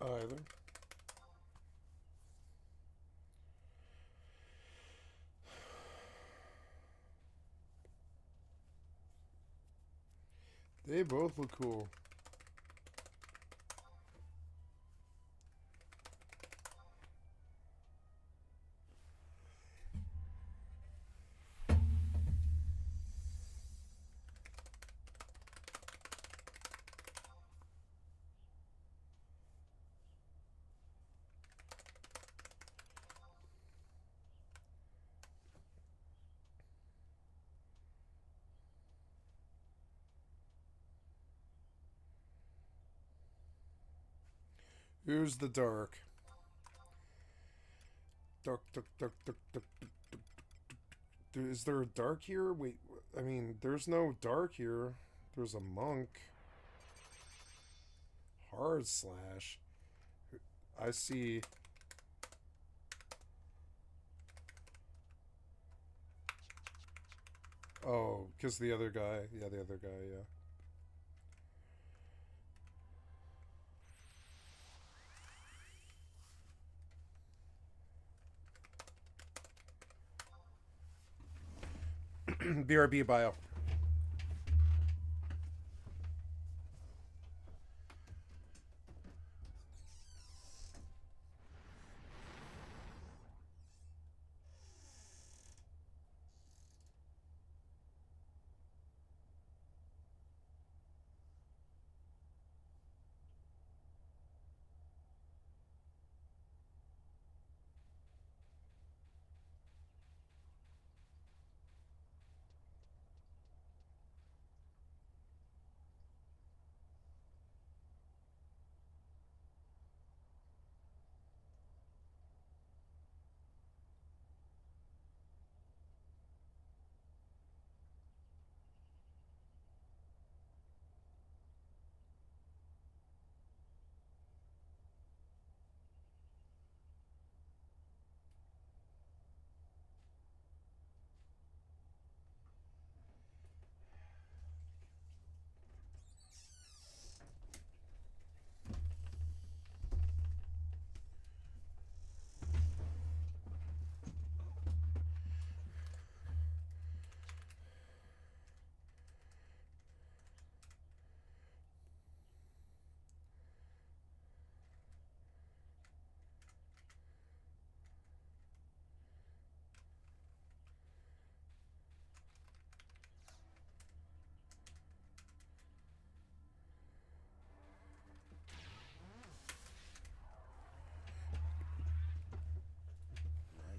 Either. They both look cool. Here's the dark. Dark. Is there a dark here? Wait, I mean, there's no dark here. There's a monk. Hard slash. I see. Oh, because the other guy. Yeah, the other guy, yeah. BRB bio.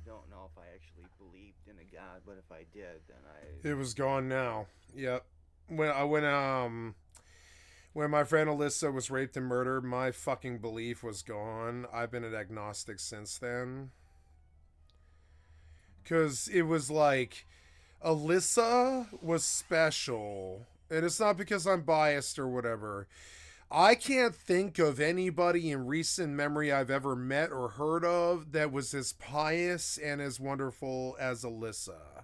Don't know if I actually believed in a god, but if I did, then I... It was gone now. Yep. When my friend Alyssa was raped and murdered, my fucking belief was gone. I've been an agnostic since then. Because it was like, Alyssa was special. And it's not because I'm biased or whatever. I can't think of anybody in recent memory I've ever met or heard of that was as pious and as wonderful as Alyssa.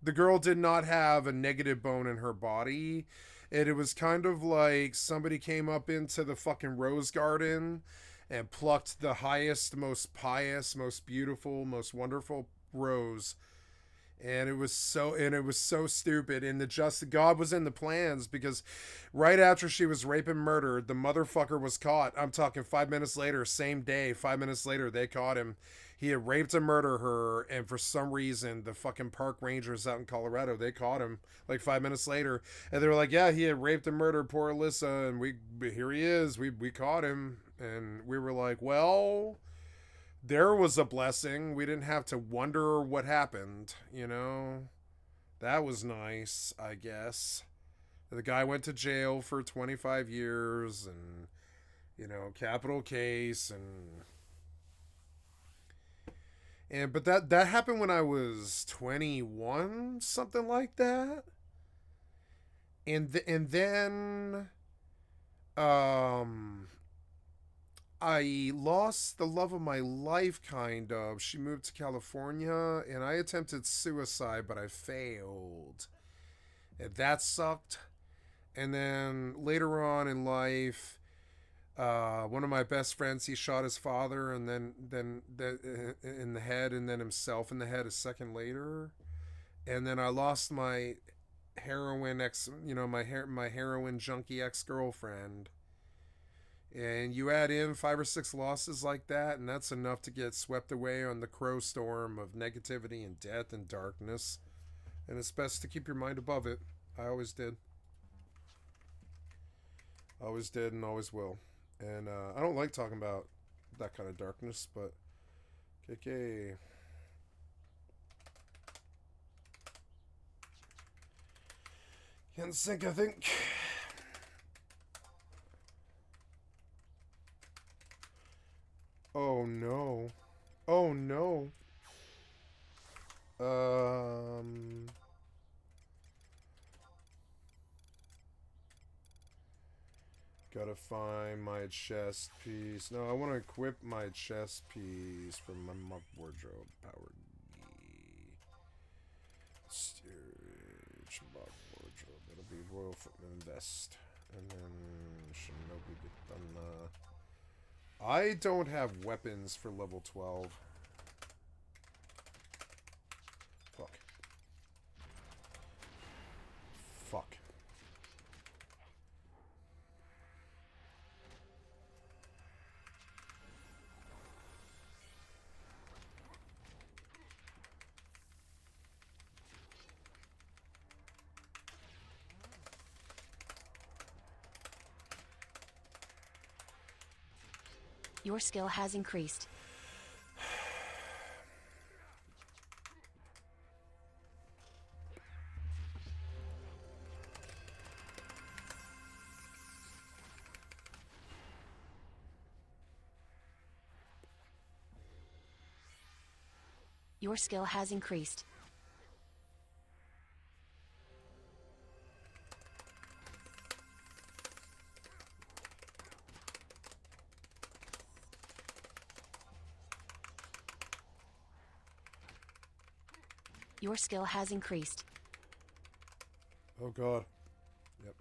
The girl did not have a negative bone in her body. And it was kind of like somebody came up into the fucking rose garden and plucked the highest, most pious, most beautiful, most wonderful rose. And it was so stupid. And God was in the plans, because right after she was raped and murdered, the motherfucker was caught. I'm talking 5 minutes later, same day, 5 minutes later, they caught him. He had raped and murdered her, and for some reason, the fucking park rangers out in Colorado, they caught him like 5 minutes later. And they were like, yeah, he had raped and murdered poor Alyssa, and here he is. We caught him. And we were like, well, there was a blessing. We didn't have to wonder what happened, you know? That was nice, I guess. The guy went to jail for 25 years and, you know, capital case but that happened when I was 21, something like that. And then I lost the love of my life, kind of. She moved to California, and I attempted suicide, but I failed. And that sucked. And then later on in life, one of my best friends, he shot his father, and then in the head, and then himself in the head a second later. And then I lost my heroin my heroin junkie ex-girlfriend. And you add in 5 or 6 losses like that, and that's enough to get swept away on the crow storm of negativity and death and darkness. And it's best to keep your mind above it. I always did. Always did and always will. And I don't like talking about that kind of darkness, but KK. Can't sink, I think. Oh no. Oh no. Gotta find my chest piece. No, I want to equip my chest piece from my mock wardrobe. Powered steerage mock wardrobe. It'll be Royal Footman vest. And then Shinobi Katana. I don't have weapons for level 12. Fuck. Your skill has increased. Your skill has increased. Your skill has increased. Oh god. Yep.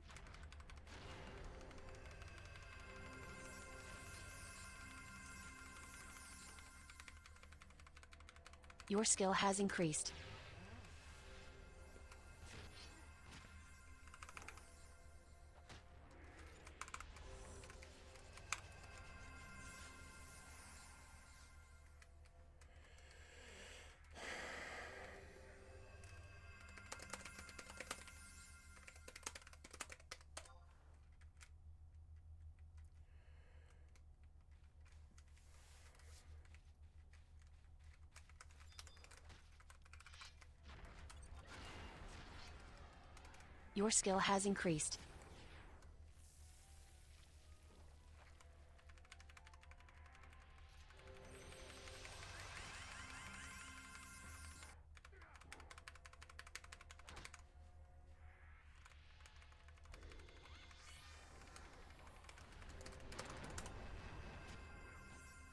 Your skill has increased. Your skill has increased.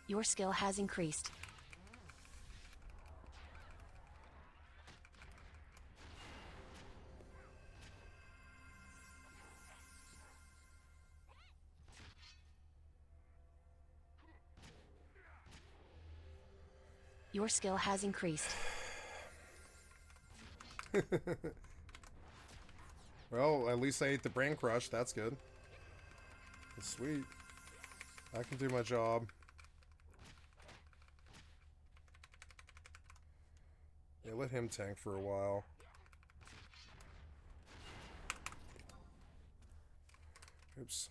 Your skill has increased. Your skill has increased. Well, at least I ate the brain crush. That's good. Sweet. I can do my job. Yeah, let him tank for a while. Oops.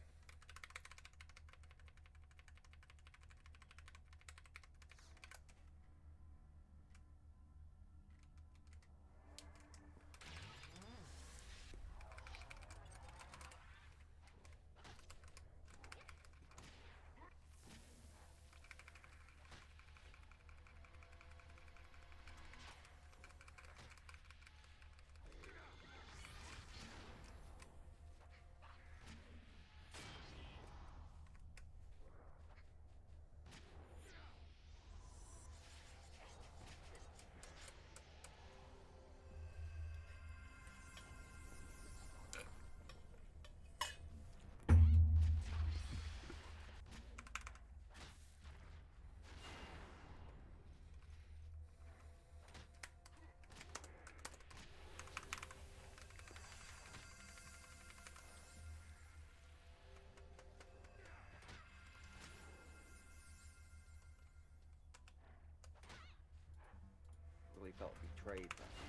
Felt betrayed by him.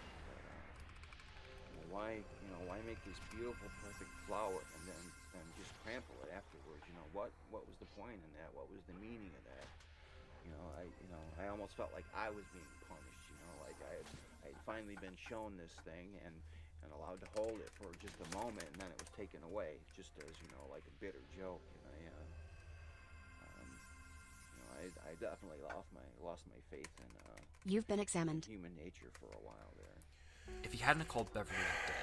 But, why make this beautiful, perfect flower and then just trample it afterwards? What was the point in that? What was the meaning of that? I almost felt like I was being punished. Like I had finally been shown this thing and allowed to hold it for just a moment, and then it was taken away, just as like a bitter joke. I definitely lost my faith in You've been examined. Human nature for a while there. If he hadn't called Beverly that day,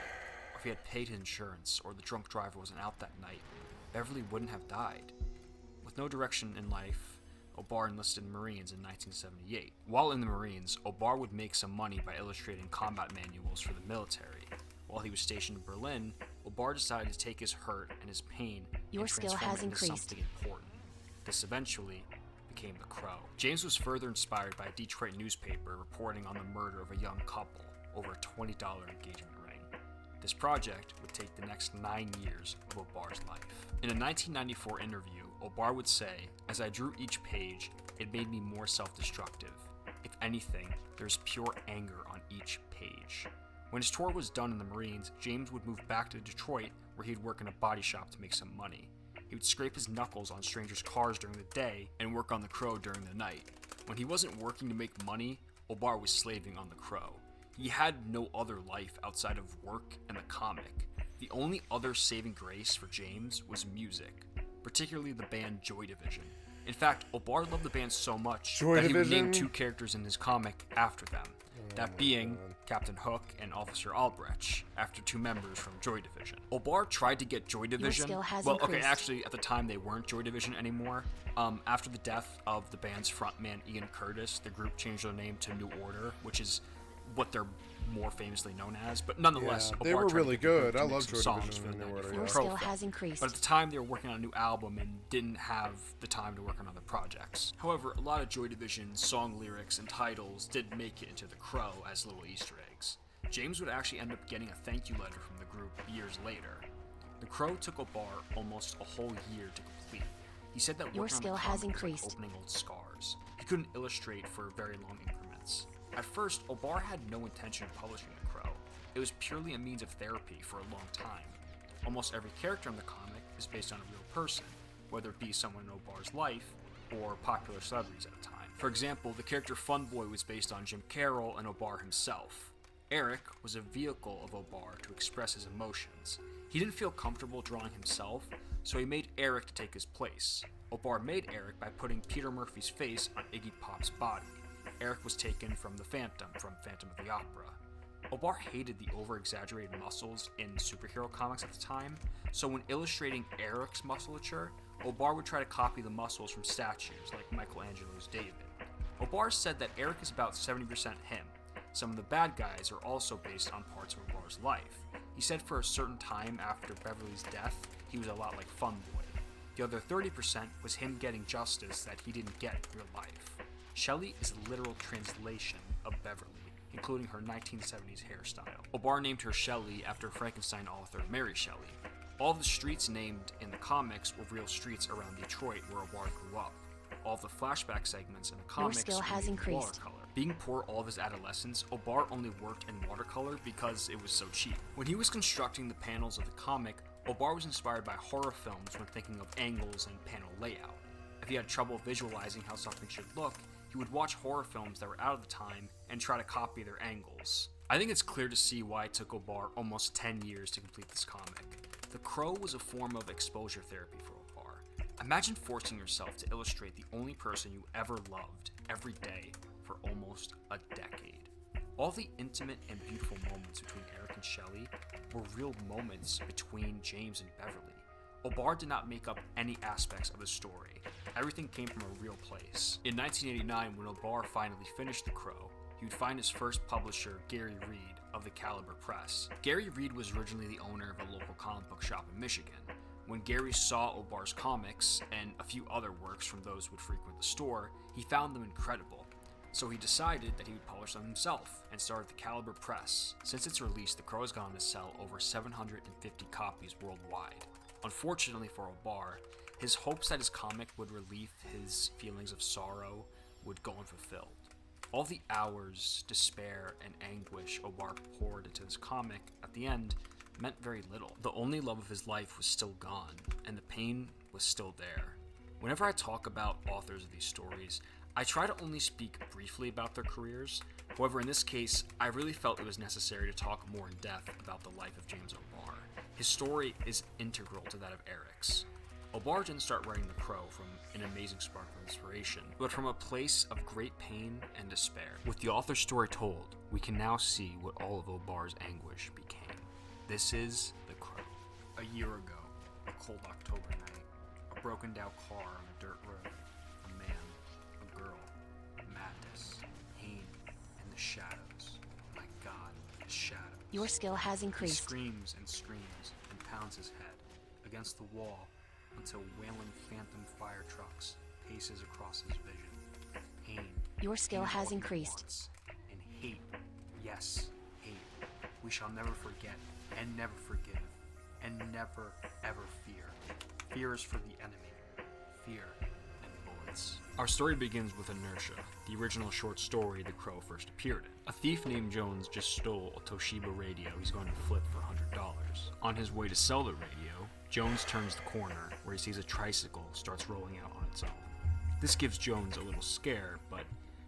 or if he had paid his insurance, or the drunk driver wasn't out that night, Beverly wouldn't have died. With no direction in life, O'Barr enlisted in Marines in 1978. While in the Marines, O'Barr would make some money by illustrating combat manuals for the military. While he was stationed in Berlin, O'Barr decided to take his hurt and his pain Your and skill transform has it into increased. something important. This eventually became The Crow. James was further inspired by a Detroit newspaper reporting on the murder of a young couple over a $20 engagement ring. This project would take the next 9 years of O'Barr's life. In a 1994 interview, O'Barr would say, "As I drew each page, it made me more self-destructive. If anything, there's pure anger on each page." When his tour was done in the Marines, James would move back to Detroit, where he'd work in a body shop to make some money. He would scrape his knuckles on strangers' cars during the day and work on the Crow during the night. When he wasn't working to make money, Obar was slaving on the Crow. He had no other life outside of work and the comic. The only other saving grace for James was music, particularly the band Joy Division. In fact, Obar loved the band so much that he would name 2 characters in his comic after them, that being Captain Hook and Officer Albrecht, after 2 members from Joy Division. Obar tried to get Joy Division. Actually, at the time they weren't Joy Division anymore. After the death of the band's frontman Ian Curtis, the group changed their name to New Order, which is what they're more famously known as, but nonetheless, they were really good. I love Joy Division when they were. Your skill has increased. But at the time, they were working on a new album and didn't have the time to work on other projects. However, a lot of Joy Division's song lyrics and titles did make it into The Crow as little Easter eggs. James would actually end up getting a thank you letter from the group years later. The Crow took Obar almost a whole year to complete. He said that your working skill on the has comic increased. was like opening old scars. He couldn't illustrate for very long increments. At first, Obar had no intention of publishing The Crow. It was purely a means of therapy for a long time. Almost every character in the comic is based on a real person, whether it be someone in Obar's life or popular celebrities at the time. For example, the character Funboy was based on Jim Carroll and Obar himself. Eric was a vehicle of Obar to express his emotions. He didn't feel comfortable drawing himself, so he made Eric to take his place. Obar made Eric by putting Peter Murphy's face on Iggy Pop's body. Eric was taken from the Phantom from Phantom of the Opera. Obar hated the over-exaggerated muscles in superhero comics at the time, so when illustrating Eric's musculature, Obar would try to copy the muscles from statues like Michelangelo's David. Obar said that Eric is about 70% him. Some of the bad guys are also based on parts of Obar's life. He said for a certain time after Beverly's death, he was a lot like Funboy. The other 30% was him getting justice that he didn't get in real life. Shelley is a literal translation of Beverly, including her 1970s hairstyle. Obar named her Shelley after Frankenstein author Mary Shelley. All the streets named in the comics were real streets around Detroit where Obar grew up. All the flashback segments in the comics were in watercolor. Being poor all of his adolescence, Obar only worked in watercolor because it was so cheap. When he was constructing the panels of the comic, Obar was inspired by horror films when thinking of angles and panel layout. If he had trouble visualizing how something should look, he would watch horror films that were out of the time and try to copy their angles. I think it's clear to see why it took Obar almost 10 years to complete this comic. The Crow was a form of exposure therapy for Obar. Imagine forcing yourself to illustrate the only person you ever loved every day for almost a decade. All the intimate and beautiful moments between Eric and Shelley were real moments between James and Beverly. Obar did not make up any aspects of the story. Everything came from a real place. In 1989, when Obar finally finished The Crow, he would find his first publisher, Gary Reed, of the Caliber Press. Gary Reed was originally the owner of a local comic book shop in Michigan. When Gary saw Obar's comics and a few other works from those who would frequent the store, he found them incredible. So he decided that he would publish them himself and started the Caliber Press. Since its release, The Crow has gone on to sell over 750 copies worldwide. Unfortunately for Obar, his hopes that his comic would relieve his feelings of sorrow would go unfulfilled. All the hours, despair, and anguish Obar poured into his comic at the end meant very little. The only love of his life was still gone, and the pain was still there. Whenever I talk about authors of these stories, I try to only speak briefly about their careers. However, in this case, I really felt it was necessary to talk more in depth about the life of James Obar. His story is integral to that of Eric's. Obar didn't start writing The Crow from an amazing spark of inspiration, but from a place of great pain and despair. With the author's story told, we can now see what all of Obar's anguish became. This is The Crow. A year ago, a cold October night, a broken down car on a dirt road, a man, a girl, madness, pain, and the shadows. My God, the shadows. Your skill has increased. He screams and pounds his head against the wall until wailing phantom fire trucks paces across his vision. Pain. Your skill has increased. And hate. Yes, hate. We shall never forget and never forgive and never ever fear. Fear is for the enemy. Fear and bullets. Our story begins with Inertia, the original short story The Crow first appeared in. A thief named Jones just stole a Toshiba radio he's going to flip for $100. On his way to sell the radio, Jones turns the corner, where he sees a tricycle starts rolling out on its own. This gives Jones a little scare, but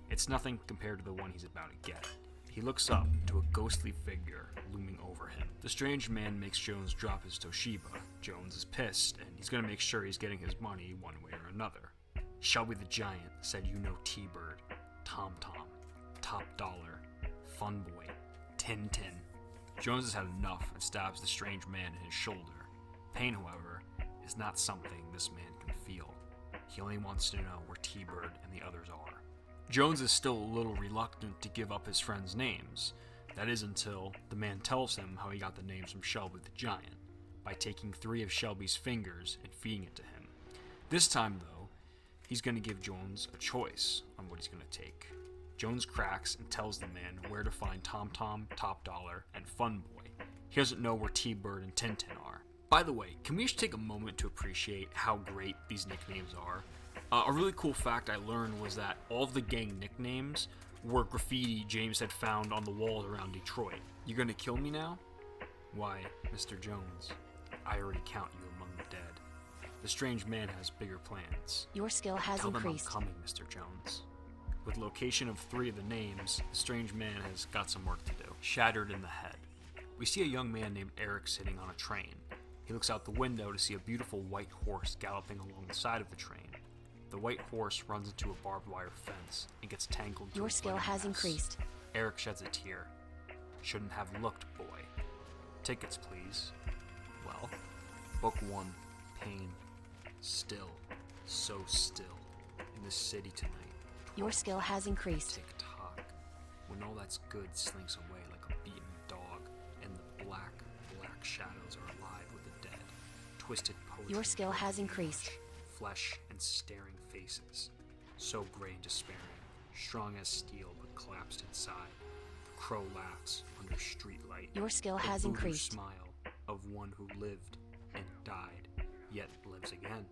it's nothing compared to the one he's about to get. He looks up to a ghostly figure looming over him. The strange man makes Jones drop his Toshiba. Jones is pissed, and he's gonna make sure he's getting his money one way or another. Shelby the Giant said T-Bird, Tom Tom, Top Dollar, Fun Boy, Tintin. Jones has had enough and stabs the strange man in his shoulder. Pain, however, is not something this man can feel. He only wants to know where T-Bird and the others are. Jones is still a little reluctant to give up his friends' names. That is until the man tells him how he got the names from Shelby the Giant, by taking 3 of Shelby's fingers and feeding it to him. This time, though, he's going to give Jones a choice on what he's going to take. Jones cracks and tells the man where to find Tom Tom, Top Dollar, and Fun Boy. He doesn't know where T-Bird and Tintin are. By the way, can we just take a moment to appreciate how great these nicknames are? A really cool fact I learned was that all of the gang nicknames were graffiti James had found on the walls around Detroit. You gonna kill me now? Why, Mr. Jones, I already count you among the dead. The strange man has bigger plans. Your skill has increased. Tell them I'm coming, Mr. Jones. With location of 3 of the names, the strange man has got some work to do. Shattered in the head. We see a young man named Eric sitting on a train. He looks out the window to see a beautiful white horse galloping along the side of the train. The white horse runs into a barbed wire fence and gets tangled. Your skill has increased. Eric sheds a tear. Shouldn't have looked, boy. Tickets, please. Well, book 1, Pain. Still, so still, in the city tonight. Your skill has increased. Tick-tock. When all that's good slinks away like a beaten dog, and the black shadows are alive with the dead. Twisted poetry. Your skill has increased. Flesh and staring faces. So gray and despairing, strong as steel but collapsed inside. The crow laughs under streetlight. Your skill has increased. Smile of one who lived and died, yet lives again.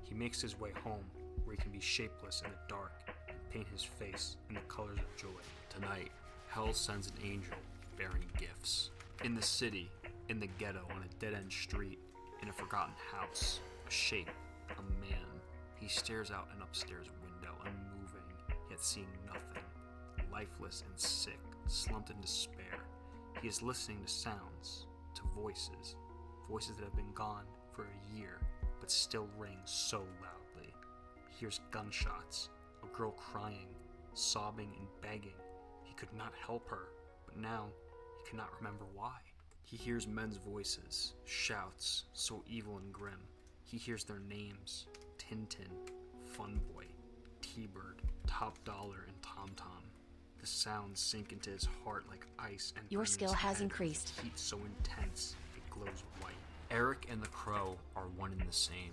He makes his way home, where he can be shapeless in the dark and paint his face in the colors of joy. Tonight, hell sends an angel bearing gifts. In the city, in the ghetto, on a dead-end street, in a forgotten house, a shape, a man. He stares out an upstairs window, unmoving, yet seeing nothing. Lifeless and sick, slumped in despair. He is listening to sounds, to voices that have been gone for a year, but still ring so loudly. He hears gunshots, a girl crying, sobbing and begging. He could not help her, but now he cannot remember why. He hears men's voices, shouts, so evil and grim. He hears their names, Tintin, Fun Boy, T-Bird, Top Dollar, and Tom Tom. The sounds sink into his heart like ice and your skill has increased. Heat so intense, it glows white. Eric and the crow are one and the same.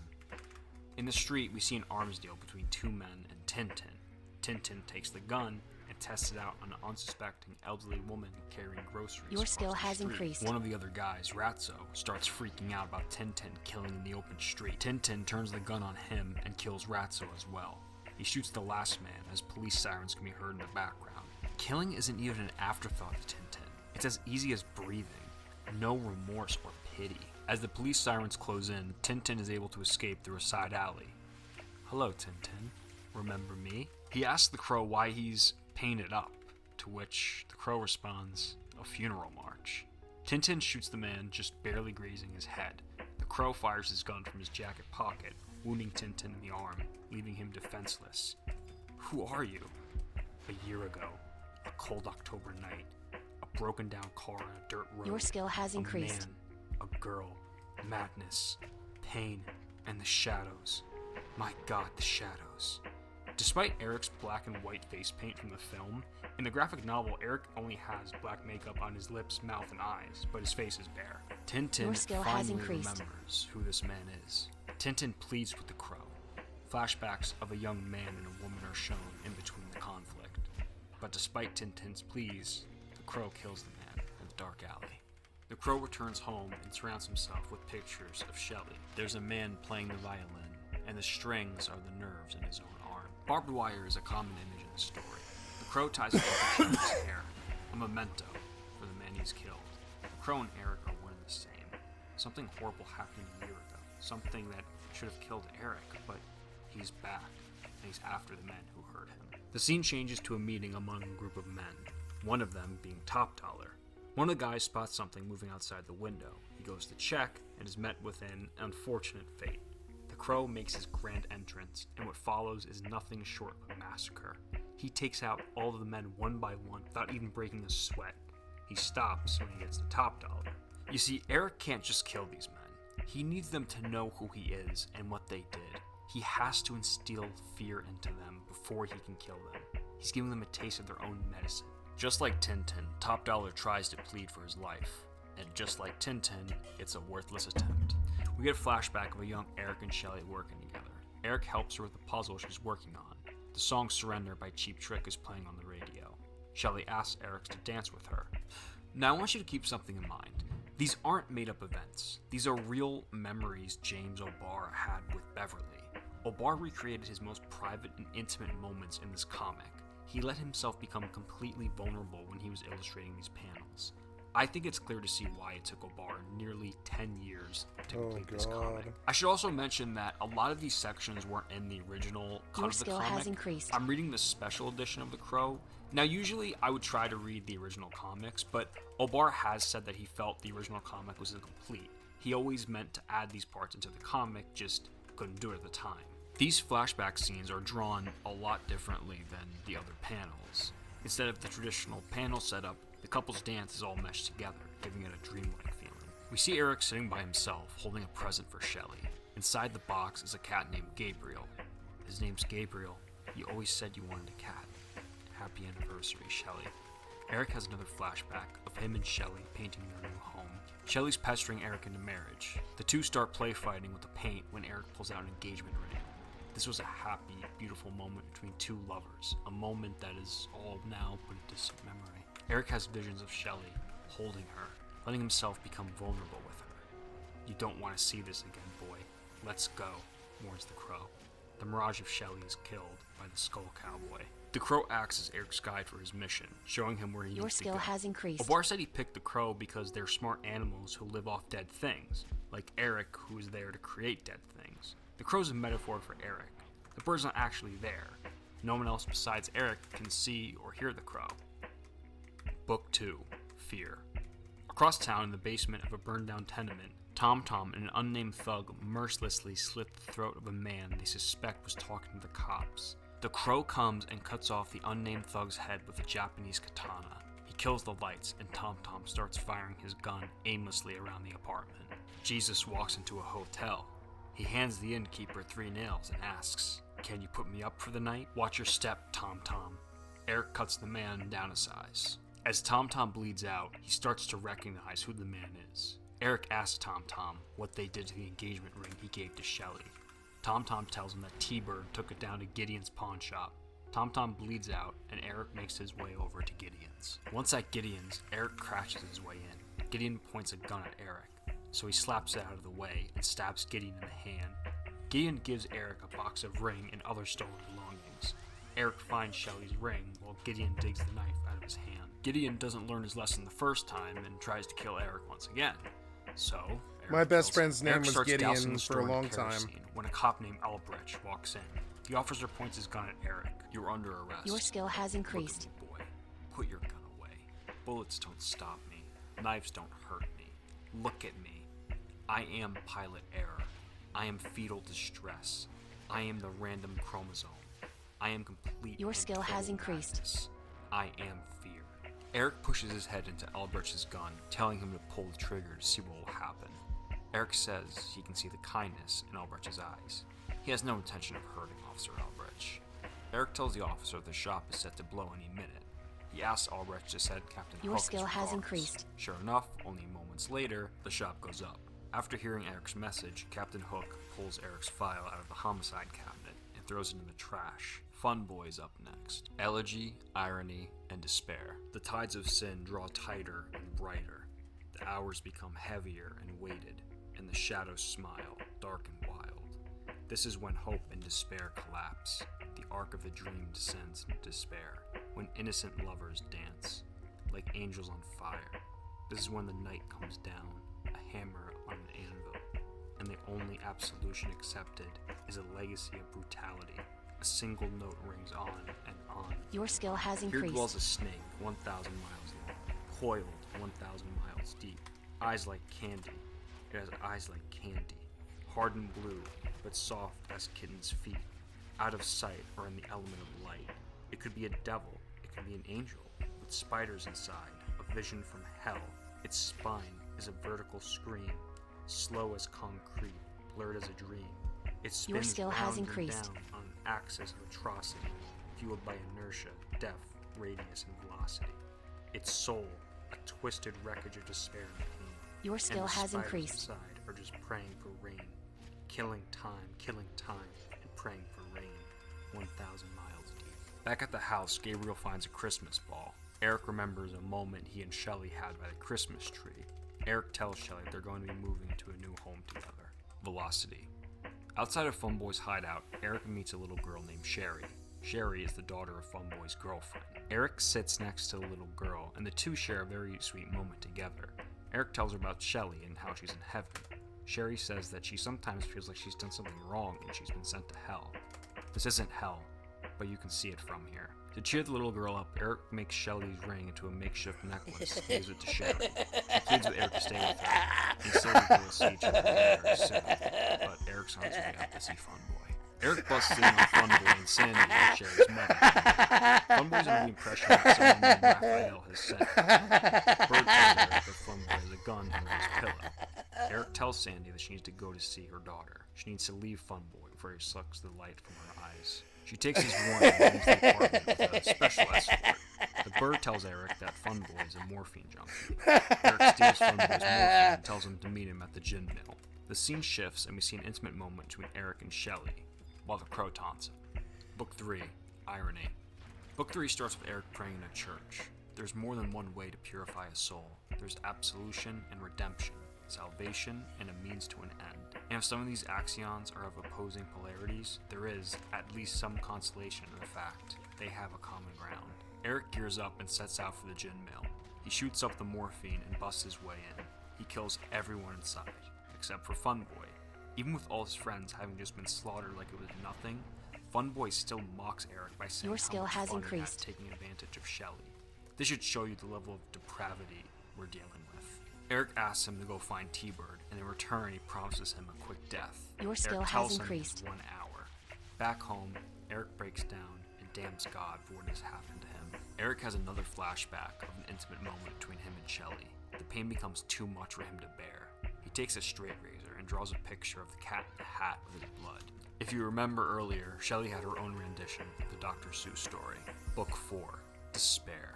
In the street, we see an arms deal between 2 men and Tintin. Tintin takes the gun and tests it out on an unsuspecting elderly woman carrying groceries. Your skill has increased. One of the other guys, Ratso, starts freaking out about Tintin killing in the open street. Tintin turns the gun on him and kills Ratso as well. He shoots the last man as police sirens can be heard in the background. Killing isn't even an afterthought to Tintin. It's as easy as breathing. No remorse or pity. As the police sirens close in, Tintin is able to escape through a side alley. Hello, Tintin. Remember me? He asks the crow why he's painted up, to which the crow responds, a funeral march. Tintin shoots the man, just barely grazing his head. The crow fires his gun from his jacket pocket, wounding Tintin in the arm, leaving him defenseless. Who are you? A year ago, a cold October night, a broken down car on a dirt road. Your skill has increased. A man, a girl, madness, pain, and the shadows. My God, the shadows. Despite Eric's black and white face paint from the film, in the graphic novel, Eric only has black makeup on his lips, mouth, and eyes, but his face is bare. Tintin finally remembers who this man is. Tintin pleads with the crow. Flashbacks of a young man and a woman are shown in between the conflict. But despite Tintin's pleas, the crow kills the man in the dark alley. The crow returns home and surrounds himself with pictures of Shelly. There's a man playing the violin, and the strings are the nerves in his own arm. Barbed wire is a common image in the story. The crow ties it over Shelly's hair, a memento for the man he's killed. The crow and Eric are one and the same. Something horrible happened a year ago. Something that should have killed Eric, but he's back, and he's after the men who hurt him. The scene changes to a meeting among a group of men, one of them being Top Dollar. One of the guys spots something moving outside the window. He goes to check and is met with an unfortunate fate. The Crow makes his grand entrance, and what follows is nothing short of a massacre. He takes out all of the men one by one without even breaking a sweat. He stops when he gets to Top Dollar. You see, Eric can't just kill these men. He needs them to know who he is and what they did. He has to instill fear into them before he can kill them. He's giving them a taste of their own medicine. Just like Tintin, Top Dollar tries to plead for his life. And just like Tintin, it's a worthless attempt. We get a flashback of a young Eric and Shelly working together. Eric helps her with the puzzle she's working on. The song Surrender by Cheap Trick is playing on the radio. Shelly asks Eric to dance with her. Now I want you to keep something in mind. These aren't made-up events. These are real memories James O'Barr had with Beverly. O'Barr recreated his most private and intimate moments in this comic. He let himself become completely vulnerable when he was illustrating these panels. I think it's clear to see why it took O'Barr nearly 10 years to complete this comic. I should also mention that a lot of these sections weren't in the original cut of the comic. Has increased. I'm reading the special edition of The Crow. Now, usually I would try to read the original comics, but O'Barr has said that he felt the original comic was incomplete. He always meant to add these parts into the comic, just couldn't do it at the time. These flashback scenes are drawn a lot differently than the other panels. Instead of the traditional panel setup, the couple's dance is all meshed together, giving it a dreamlike feeling. We see Eric sitting by himself, holding a present for Shelly. Inside the box is a cat named Gabriel. His name's Gabriel. You always said you wanted a cat. Happy anniversary, Shelly. Eric has another flashback of him and Shelly painting their new home. Shelly's pestering Eric into marriage. The two start play fighting with the paint when Eric pulls out an engagement ring. This was a happy, beautiful moment between two lovers, a moment that is all now but a distant memory. Eric has visions of Shelly, holding her, letting himself become vulnerable with her. You don't want to see this again, boy. Let's go, warns the Crow. The mirage of Shelly is killed by the Skull Cowboy. The Crow acts as Eric's guide for his mission, showing him where he needs to go. Your skill has increased. O'Barr said he picked the Crow because they're smart animals who live off dead things, like Eric, who is there to create dead things. The Crow's a metaphor for Eric. The bird's not actually there. No one else besides Eric can see or hear the Crow. Book 2, Fear. Across town in the basement of a burned-down tenement, Tom and an unnamed thug mercilessly slit the throat of a man they suspect was talking to the cops. The Crow comes and cuts off the unnamed thug's head with a Japanese katana. He kills the lights, and Tom starts firing his gun aimlessly around the apartment. Jesus walks into a hotel. He hands the innkeeper 3 nails and asks, "Can you put me up for the night? Watch your step, Tom." Eric cuts the man down a size. As Tom bleeds out, he starts to recognize who the man is. Eric asks Tom what they did to the engagement ring he gave to Shelly. Tom tells him that T-Bird took it down to Gideon's pawn shop. Tom bleeds out, and Eric makes his way over to Gideon's. Once at Gideon's, Eric crashes his way in. Gideon points a gun at Eric, so he slaps it out of the way and stabs Gideon in the hand. Gideon gives Eric a box of ring and other stolen belongings. Eric finds Shelly's ring while Gideon digs the knife out of his hand. Gideon doesn't learn his lesson the first time and tries to kill Eric once again. So, Eric my best friend's name Eric was Gideon for a long time. When a cop named Albrecht walks in, the officer points his gun at Eric. You're under arrest. Your skill has increased. Look at me, boy. Put your gun away. Bullets don't stop me. Knives don't hurt me. Look at me. I am pilot error. I am fetal distress. I am the random chromosome. I am complete. Your skill has increased. Madness. I am fear. Eric pushes his head into Albrecht's gun, telling him to pull the trigger to see what will happen. Eric says he can see the kindness in Albrecht's eyes. He has no intention of hurting Officer Albrecht. Eric tells the officer the shop is set to blow any minute. He asks Albrecht to send Captain Hook. Your skill has increased. Sure enough, only moments later, the shop goes up. After hearing Eric's message, Captain Hook pulls Eric's file out of the homicide cabinet and throws it in the trash. Fun Boy's up next. Elegy, irony, and despair. The tides of sin draw tighter and brighter. The hours become heavier and weighted, and the shadows smile, dark and wild. This is when hope and despair collapse. The arc of the dream descends into despair. When innocent lovers dance, like angels on fire. This is when the night comes down, a hammer on an anvil, and the only absolution accepted is a legacy of brutality. A single note rings on and on. Your skill has increased. Here dwells a snake 1,000 miles long, coiled 1,000 miles deep. Eyes like candy. It has eyes like candy. Hard and blue, but soft as kittens' feet. Out of sight or in the element of light. It could be a devil. It could be an angel. With spiders inside. A vision from hell. Its spine is a vertical scream. Slow as concrete. Blurred as a dream. It spins Your skill round has and increased. down on an axis of atrocity, fueled by inertia, depth, radius, and velocity. Its soul, a twisted wreckage of despair and pain. Your skill and the has spiders increased. inside are just praying for rain. Killing time, and praying for rain. 1,000 miles deep. Back at the house, Gabriel finds a Christmas ball. Eric remembers a moment he and Shelley had by the Christmas tree. Eric tells Shelley they're going to be moving to a new home together. Velocity. Outside of Funboy's hideout, Eric meets a little girl named Sherry. Sherry is the daughter of Funboy's girlfriend. Eric sits next to the little girl, and the two share a very sweet moment together. Eric tells her about Shelley and how she's in heaven. Sherry says that she sometimes feels like she's done something wrong and she's been sent to hell. This isn't hell, but you can see it from here. To cheer the little girl up, Eric makes Shelley's ring into a makeshift necklace and gives it to Sherry. He pleads with Eric to stay with her. He says that they'll see each other very soon, but Eric's on his way out to see Funboy. Eric busts in on Funboy and Sandy with Sherry's mother. Funboy's under the impression that someone named Raphael has sent her. Bert tells Eric that Funboy has a gun under his pillow. Eric tells Sandy that she needs to go to see her daughter. She needs to leave Funboy before he sucks the light from her eyes. She takes his warning and leaves the apartment with a special escort. The bird tells Eric that Funboy is a morphine junkie. Eric steals Funboy's morphine and tells him to meet him at the gin mill. The scene shifts and we see an intimate moment between Eric and Shelley, while the crow taunts him. Book 3, Irony. Book 3 starts with Eric praying in a church. There's more than one way to purify a soul. There's absolution and redemption, salvation and a means to an end. And if some of these axions are of opposing polarities, there is at least some consolation in the fact they have a common ground. Eric gears up and sets out for the gin mill. He shoots up the morphine and busts his way in. He kills everyone inside, except for Funboy. Even with all his friends having just been slaughtered like it was nothing, Funboy still mocks Eric by saying Your skill how much has fun it increased. taking advantage of Shelley. This should show you the level of depravity we're dealing with. Eric asks him to go find T-Bird, and in return he promises him a quick death. Your skill Eric has tells increased. him 1 hour. Back home, Eric breaks down and damns God for what has happened to him. Eric has another flashback of an intimate moment between him and Shelley. The pain becomes too much for him to bear. He takes a straight razor and draws a picture of the cat in the hat with his blood. If you remember earlier, Shelley had her own rendition of the Dr. Seuss story. Book 4, Despair.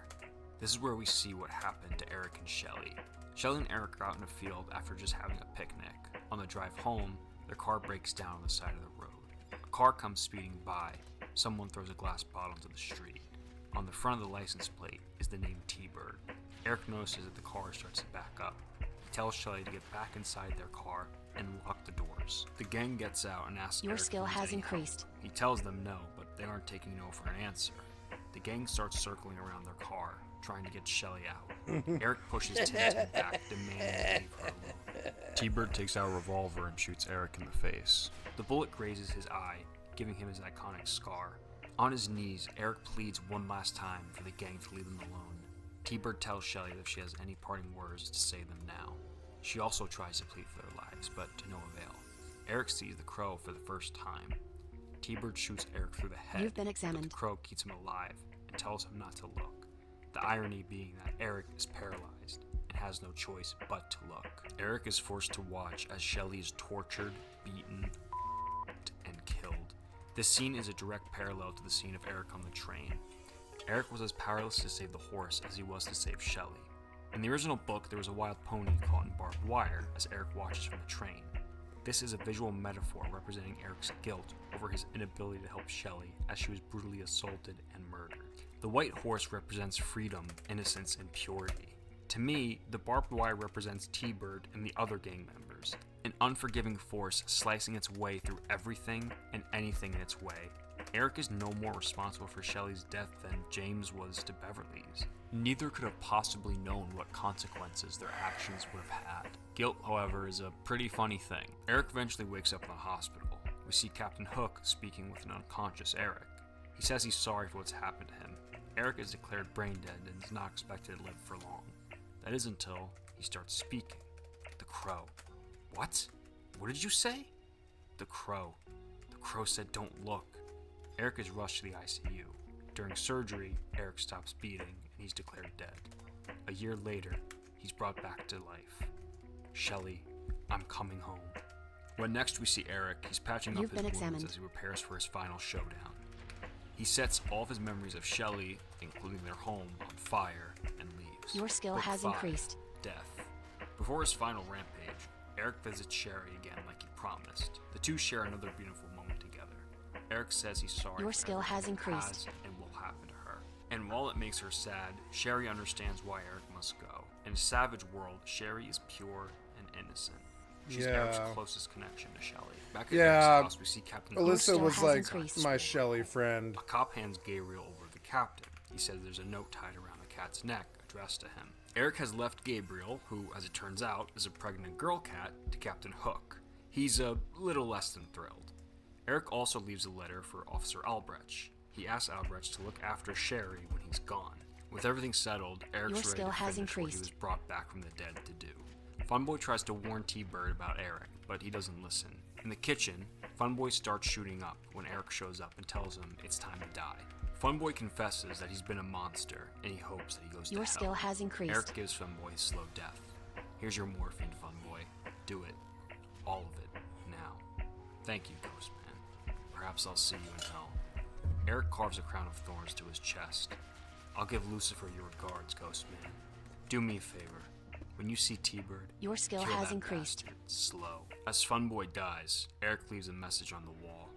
This is where we see what happened to Eric and Shelley. Shelley and Eric are out in a field after just having a picnic. On the drive home, their car breaks down on the side of the road. A car comes speeding by. Someone throws a glass bottle into the street. On the front of the license plate is the name T-Bird. Eric notices that the car starts to back up. He tells Shelley to get back inside their car and lock the doors. The gang gets out and asks Your Eric skill if he needs has any increased. help. He tells them no, but they aren't taking no for an answer. The gang starts circling around their car, trying to get Shelley out. Eric pushes Tintin back, demanding to leave her alone. T-Bird takes out a revolver and shoots Eric in the face. The bullet grazes his eye, giving him his iconic scar. On his knees, Eric pleads one last time for the gang to leave him alone. T-Bird tells Shelley that if she has any parting words to say them now. She also tries to plead for their lives, but to no avail. Eric sees the crow for the first time. T-Bird shoots Eric through the head, You've been but examined. the crow keeps him alive and tells him not to look. The irony being that Eric is paralyzed and has no choice but to look. Eric is forced to watch as Shelley is tortured, beaten, and killed. This scene is a direct parallel to the scene of Eric on the train. Eric was as powerless to save the horse as he was to save Shelley. In the original book, there was a wild pony caught in barbed wire as Eric watches from the train. This is a visual metaphor representing Eric's guilt over his inability to help Shelley as she was brutally assaulted and murdered. The white horse represents freedom, innocence, and purity. To me, the barbed wire represents T-Bird and the other gang members, an unforgiving force slicing its way through everything and anything in its way, Eric is no more responsible for Shelley's death than James was to Beverly's. Neither could have possibly known what consequences their actions would have had. Guilt, however, is a pretty funny thing. Eric eventually wakes up in the hospital. We see Captain Hook speaking with an unconscious Eric. He says he's sorry for what's happened to him. Eric is declared brain dead and is not expected to live for long. That is until he starts speaking. The Crow. What? What did you say? The Crow. The Crow said don't look. Eric is rushed to the ICU. During surgery, Eric stops beating and he's declared dead. A year later, he's brought back to life. Shelley, I'm coming home. When next we see Eric, he's patching up his wounds as he prepares for his final showdown. He sets all of his memories of Shelley, including their home, on fire and leaves. Your skill Book has 5, increased. Death. Before his final rampage, Eric visits Sherry again like he promised. The two share another beautiful moment together. Eric says he's sorry Your for skill everything has increased. has and will happen to her. And while it makes her sad, Sherry understands why Eric must go. In a savage world, Sherry is pure and innocent. She's Eric's closest connection to Shelley. Back at Eric's house, we see Captain Alyssa was like my Shelley friend. A cop hands Gabriel over to the captain. He says there's a note tied around the cat's neck addressed to him. Eric has left Gabriel, who, as it turns out, is a pregnant girl cat, to Captain Hook. He's a little less than thrilled. Eric also leaves a letter for Officer Albrecht. He asks Albrecht to look after Sherry when he's gone. With everything settled, Eric's ready to finish what he was brought back from the dead to do. Funboy tries to warn T-Bird about Eric, but he doesn't listen. In the kitchen, Funboy starts shooting up when Eric shows up and tells him it's time to die. Funboy confesses that he's been a monster, and he hopes that he goes to hell. Your skill has increased. Eric gives Funboy a slow death. Here's your morphine, Funboy. Do it. All of it. Now. Thank you, Ghostman. Perhaps I'll see you in hell. Eric carves a crown of thorns to his chest. I'll give Lucifer your regards, Ghostman. Do me a favor. When you see T-Bird, your skill has increased. Slow. As Funboy dies, Eric leaves a message on the wall.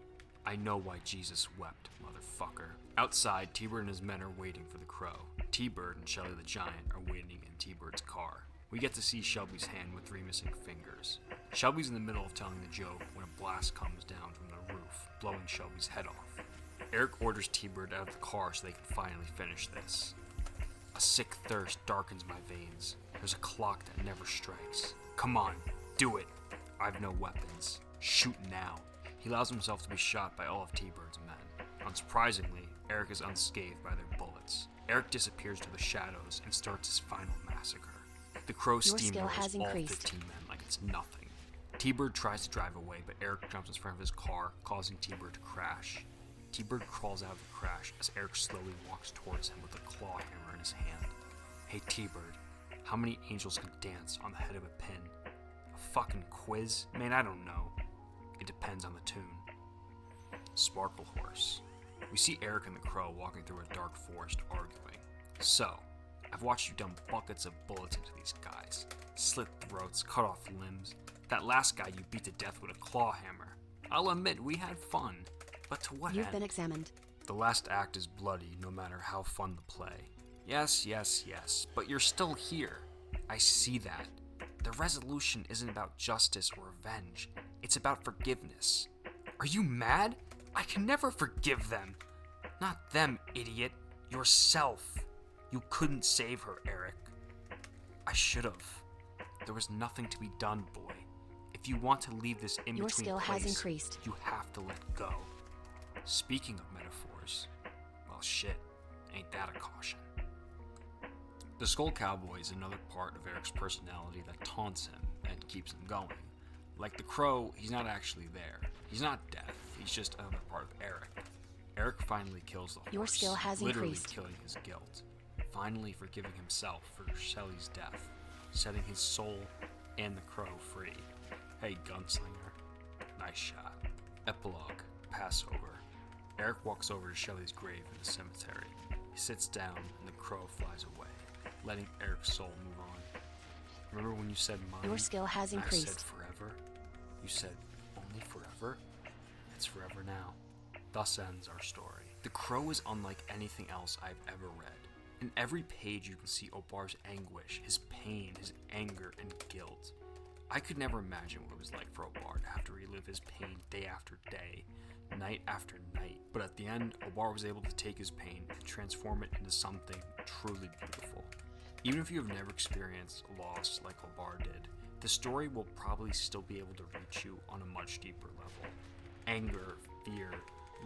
I know why Jesus wept, motherfucker. Outside, T-Bird and his men are waiting for the Crow. T-Bird and Shelly the Giant are waiting in T-Bird's car. We get to see Shelby's hand with 3 missing fingers. Shelby's in the middle of telling the joke when a blast comes down from the roof, blowing Shelby's head off. Eric orders T-Bird out of the car so they can finally finish this. A sick thirst darkens my veins. There's a clock that never strikes. Come on, do it. I've no weapons. Shoot now. He allows himself to be shot by all of T-Bird's men. Unsurprisingly, Eric is unscathed by their bullets. Eric disappears to the shadows and starts his final massacre. The Crow steamrolls all 15 men like it's nothing. T-Bird tries to drive away, but Eric jumps in front of his car, causing T-Bird to crash. T-Bird crawls out of the crash as Eric slowly walks towards him with a claw hammer in his hand. Hey T-Bird, how many angels can dance on the head of a pin? A fucking quiz? Man, I don't know. It depends on the tune. Sparkle Horse. We see Eric and the Crow walking through a dark forest arguing. So, I've watched you dump buckets of bullets into these guys. Slit throats, cut off limbs. That last guy you beat to death with a claw hammer. I'll admit, we had fun. But to what end? You've been examined. The last act is bloody, no matter how fun the play. Yes, but you're still here. I see that. The resolution isn't about justice or revenge. It's about forgiveness. Are you mad? I can never forgive them. Not them, idiot. Yourself. You couldn't save her, Eric. I should've. There was nothing to be done, boy. If you want to leave this in-between place, your skill has increased. You have to let go. Speaking of metaphors, well shit, ain't that a caution. The Skull Cowboy is another part of Eric's personality that taunts him and keeps him going. Like the Crow, he's not actually there. He's not death, he's just another part of Eric. Eric finally kills the horse, your skill has literally increased. Killing his guilt. Finally forgiving himself for Shelley's death, setting his soul and the Crow free. Hey gunslinger, nice shot. Epilogue, Passover. Eric walks over to Shelley's grave in the cemetery. He sits down and the Crow flies away, letting Eric's soul move on. Remember when you said mine? Your skill has increased. I said forever? You said only forever? It's forever now. Thus ends our story. The Crow is unlike anything else I've ever read. In every page you can see Obar's anguish, his pain, his anger, and guilt. I could never imagine what it was like for Obar to have to relive relive his pain day after day, night after night. But at the end, Obar was able to take his pain and transform it into something truly beautiful. Even if you have never experienced loss like Obar did, the story will probably still be able to reach you on a much deeper level. Anger, fear,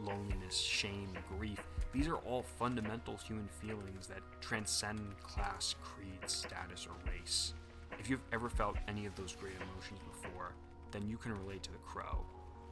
loneliness, shame, grief, these are all fundamental human feelings that transcend class, creed, status, or race. If you've ever felt any of those great emotions before, then you can relate to The Crow.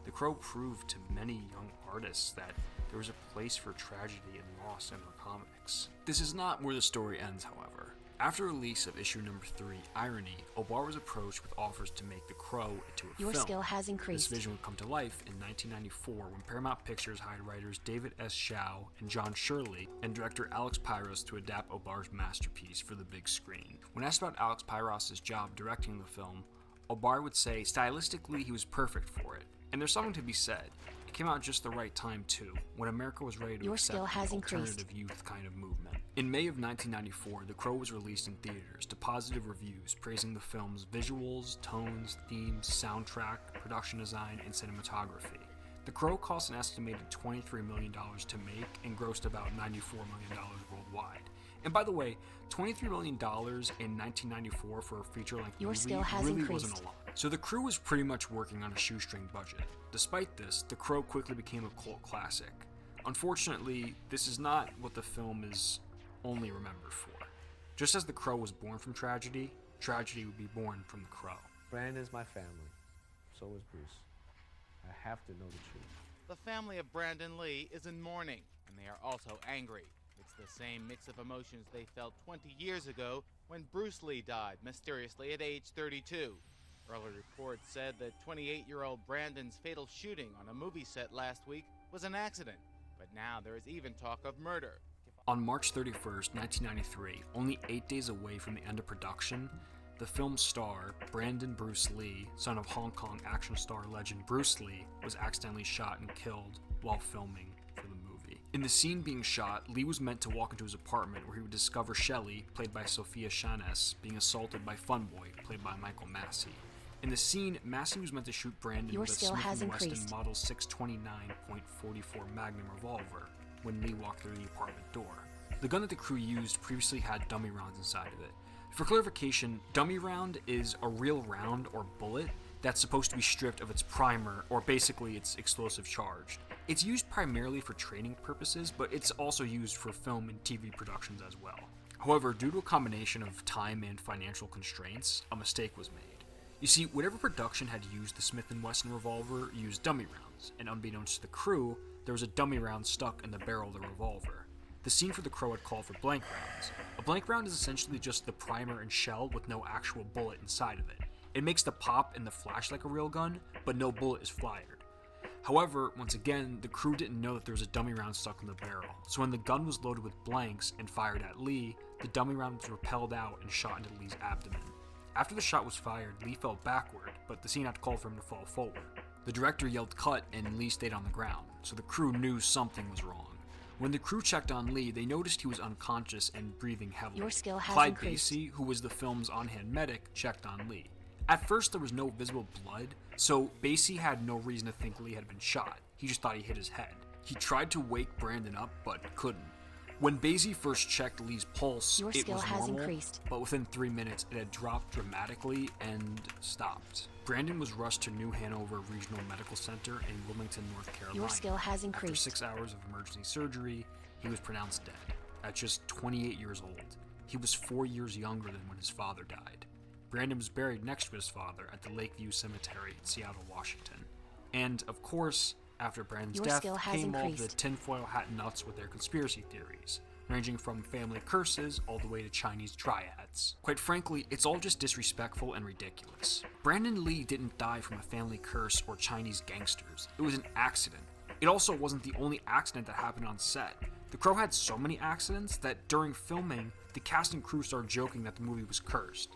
The Crow proved to many young artists that there was a place for tragedy and loss in their comics. This is not where the story ends, however. After release of issue number 3, Irony, Obar was approached with offers to make The Crow into a film. Your skill has increased. This vision would come to life in 1994 when Paramount Pictures hired writers David S. Shaw and John Shirley and director Alex Pyros to adapt Obar's masterpiece for the big screen. When asked about Alex Pyros' job directing the film, Obar would say stylistically he was perfect for it. And there's something to be said. It came out at just the right time too, when America was ready to accept the alternative youth kind of movement. In May of 1994, The Crow was released in theaters to positive reviews praising the film's visuals, tones, themes, soundtrack, production design, and cinematography. The Crow cost an estimated $23 million to make and grossed about $94 million worldwide. And by the way, $23 million in 1994 for a feature-length movie really wasn't a lot. So the crew was pretty much working on a shoestring budget. Despite this, The Crow quickly became a cult classic. Unfortunately, this is not what the film is only remembered for. Just as The Crow was born from tragedy, tragedy would be born from The Crow. Brandon's my family. So is Bruce. I have to know the truth. The family of Brandon Lee is in mourning, and they are also angry. It's the same mix of emotions they felt 20 years ago when Bruce Lee died mysteriously at age 32. Early reports said that 28-year-old Brandon's fatal shooting on a movie set last week was an accident, but now there is even talk of murder. On March 31st, 1993, only 8 days away from the end of production, the film's star, Brandon Bruce Lee, son of Hong Kong action star legend Bruce Lee, was accidentally shot and killed while filming for the movie. In the scene being shot, Lee was meant to walk into his apartment where he would discover Shelley, played by Sophia Shanes, being assaulted by Funboy, played by Michael Massey. In the scene, Massey was meant to shoot Brandon with a Smith & Wesson Model 629.44 Magnum revolver when Lee walked through the apartment door. The gun that the crew used previously had dummy rounds inside of it. For clarification, dummy round is a real round or bullet that's supposed to be stripped of its primer, or basically its explosive charge. It's used primarily for training purposes, but it's also used for film and TV productions as well. However, due to a combination of time and financial constraints, a mistake was made. You see, whatever production had used the Smith & Wesson revolver used dummy rounds, and unbeknownst to the crew, there was a dummy round stuck in the barrel of the revolver. The scene for The Crow had called for blank rounds. A blank round is essentially just the primer and shell with no actual bullet inside of it. It makes the pop and the flash like a real gun, but no bullet is fired. However, once again, the crew didn't know that there was a dummy round stuck in the barrel, so when the gun was loaded with blanks and fired at Lee, the dummy round was repelled out and shot into Lee's abdomen. After the shot was fired, Lee fell backward, but the scene had called for him to fall forward. The director yelled cut and Lee stayed on the ground, so the crew knew something was wrong. When the crew checked on Lee, they noticed he was unconscious and breathing heavily. Your skill has Clyde increased. Basie, who was the film's on-hand medic, checked on Lee. At first, there was no visible blood, so Basie had no reason to think Lee had been shot. He just thought he hit his head. He tried to wake Brandon up, but couldn't. When Basie first checked Lee's pulse, it was normal, but within 3 minutes it had dropped dramatically and stopped. Brandon was rushed to New Hanover Regional Medical Center in Wilmington, North Carolina. Your skill has increased. After 6 hours of emergency surgery, he was pronounced dead. At just 28 years old, he was 4 years younger than when his father died. Brandon was buried next to his father at the Lakeview Cemetery in Seattle, Washington. And, of course, after Brandon's death came all the tinfoil hat nuts with their conspiracy theories, ranging from family curses all the way to Chinese triads. Quite frankly, it's all just disrespectful and ridiculous. Brandon Lee didn't die from a family curse or Chinese gangsters. It was an accident. It also wasn't the only accident that happened on set. The Crow had so many accidents that during filming, the cast and crew started joking that the movie was cursed.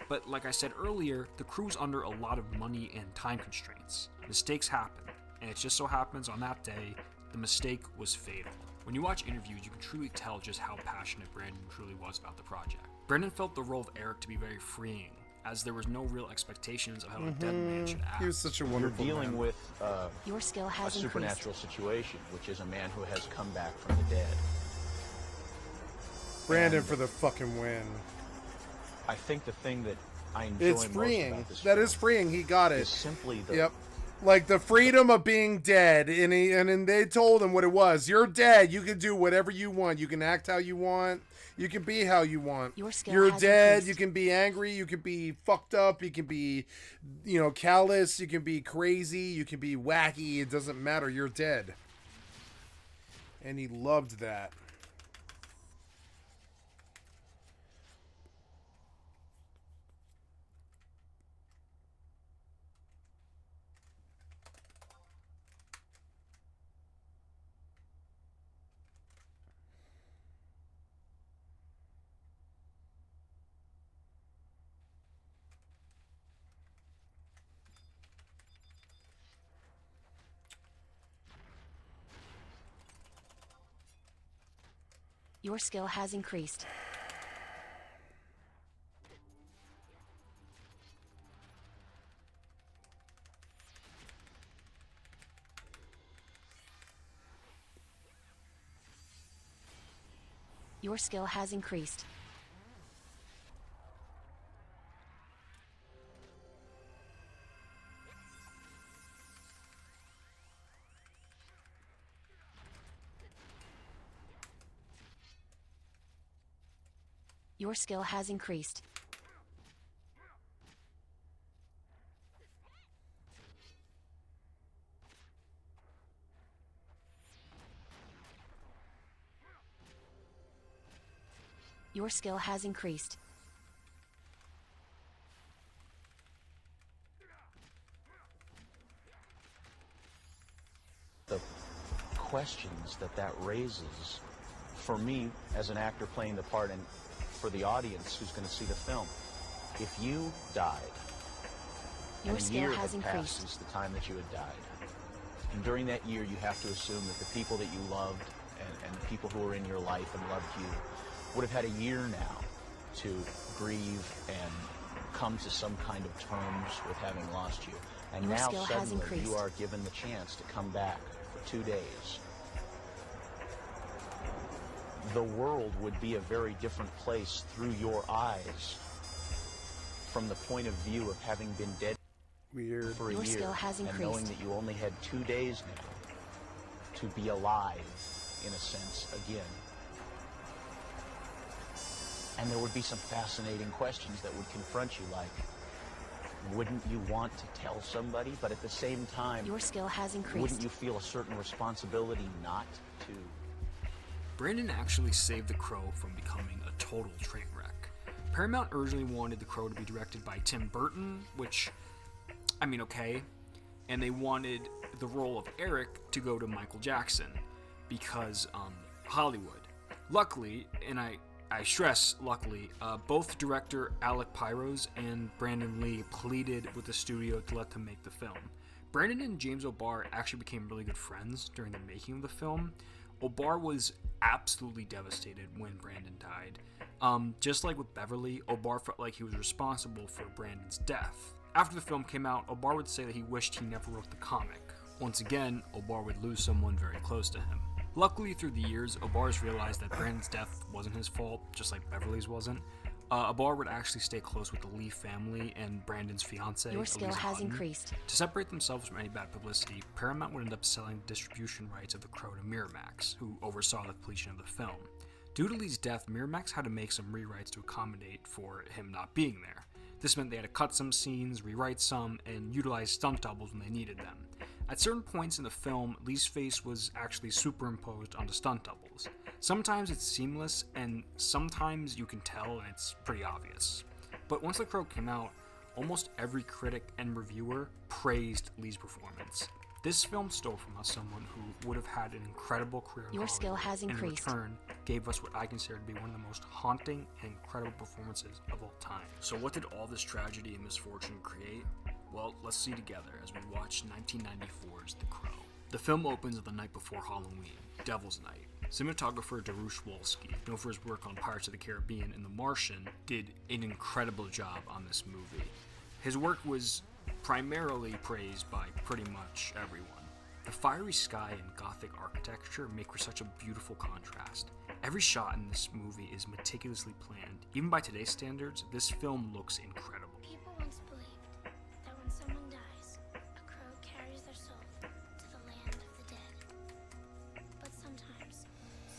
But like I said earlier, the crew's under a lot of money and time constraints. Mistakes happen, and it just so happens on that day, the mistake was fatal. When you watch interviews, you can truly tell just how passionate Brandon truly was about the project. Brandon felt the role of Eric to be very freeing, as there was no real expectations of how a dead man should act. He was such a wonderful You're dealing man. with Your skill has a supernatural situation, which is a man who has come back from the dead. Brandon for the fucking win. I think the thing that I enjoy It's most freeing. about this That film is freeing. He got it. is simply the Yep. Like the freedom of being dead, and then they told him what it was. You're dead. You can do whatever you want. You can act how you want. You can be how you want. You're dead. You can be angry. You can be fucked up. You can be, callous. You can be crazy. You can be wacky. It doesn't matter. You're dead. And he loved that. Your skill has increased. Your skill has increased. Your skill has increased. Your skill has increased. the questions that raises for me as an actor playing the part and for the audience who's going to see the film. If you died, your and a skill year has had passed increased since the time that you had died, and during that year you have to assume that the people that you loved and the people who were in your life and loved you would have had a year now to grieve and come to some kind of terms with having lost you. And your now skill has suddenly increased. you are given the chance to come back for 2 days. The world would be a very different place through your eyes from the point of view of having been dead for a Your year skill has and increased. knowing that you only had 2 days now to be alive, in a sense, again. And there would be some fascinating questions that would confront you, like, wouldn't you want to tell somebody? But at the same time, your skill has increased. Wouldn't you feel a certain responsibility not to? Brandon actually saved The Crow from becoming a total train wreck. Paramount originally wanted The Crow to be directed by Tim Burton, which, I mean, okay. And they wanted the role of Eric to go to Michael Jackson because Hollywood. Luckily, and I stress luckily, both director Alec Pyros and Brandon Lee pleaded with the studio to let them make the film. Brandon and James O'Barr actually became really good friends during the making of the film. O'Barr was absolutely devastated when Brandon died. Just like with Beverly, O'Barr felt like he was responsible for Brandon's death. After the film came out, O'Barr would say that he wished he never wrote the comic. Once again, O'Barr would lose someone very close to him. Luckily, through the years, O'Barr's realized that Brandon's death wasn't his fault, just like Beverly's wasn't. O'Barr would actually stay close with the Lee family and Brandon's fiancée, your skill Elisa has Hutton. increased. To separate themselves from any bad publicity, Paramount would end up selling the distribution rights of The Crow to Miramax, who oversaw the completion of the film. Due to Lee's death, Miramax had to make some rewrites to accommodate for him not being there. This meant they had to cut some scenes, rewrite some, and utilize stunt doubles when they needed them. At certain points in the film, Lee's face was actually superimposed onto stunt doubles. Sometimes it's seamless, and sometimes you can tell and it's pretty obvious. But once The Crow came out, almost every critic and reviewer praised Lee's performance. This film stole from us someone who would have had an incredible career in your skill Hollywood, has increased. and in return gave us what I consider to be one of the most haunting and incredible performances of all time. So what did all this tragedy and misfortune create? Well, let's see together as we watch 1994's The Crow. The film opens the night before Halloween, Devil's Night. Cinematographer Darush Wolski, known for his work on Pirates of the Caribbean and The Martian, did an incredible job on this movie. His work was primarily praised by pretty much everyone. The fiery sky and gothic architecture make for such a beautiful contrast. Every shot in this movie is meticulously planned. Even by today's standards, this film looks incredible. People once believed that when someone dies, a crow carries their soul to the land of the dead. But sometimes,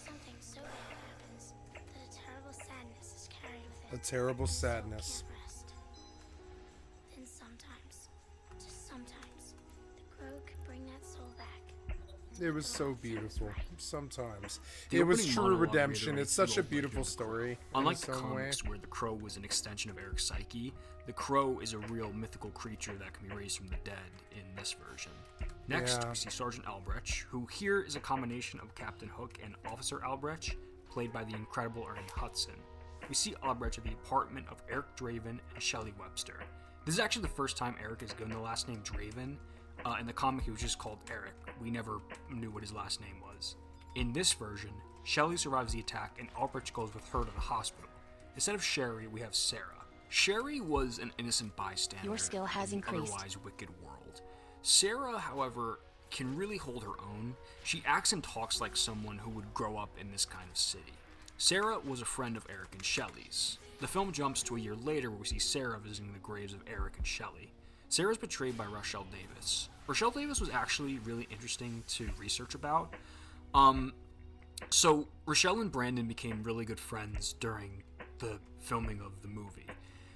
something so bad happens that a terrible sadness is carried with it. A terrible sadness. Then sometimes, just sometimes, the crow can bring that soul back. It was so beautiful. Sometimes. It was true redemption. It's such a beautiful story. Unlike the comics, where the crow was an extension of Eric's psyche, the crow is a real mythical creature that can be raised from the dead in this version. Next, we see Sergeant Albrecht, who here is a combination of Captain Hook and Officer Albrecht, played by the incredible Ernie Hudson. We see Albrecht at the apartment of Eric Draven and Shelley Webster. This is actually the first time Eric is given the last name Draven. In the comic, he was just called Eric. We never knew what his last name was. In this version, Shelley survives the attack and Albrecht goes with her to the hospital. Instead of Sherry, we have Sarah. Sherry was an innocent bystander Your skill has in an increased. otherwise wicked world. Sarah, however, can really hold her own. She acts and talks like someone who would grow up in this kind of city. Sarah was a friend of Eric and Shelley's. The film jumps to a year later where we see Sarah visiting the graves of Eric and Shelley. Sarah is portrayed by Rochelle Davis. Rochelle Davis was actually really interesting to research about. So Rochelle and Brandon became really good friends during the filming of the movie.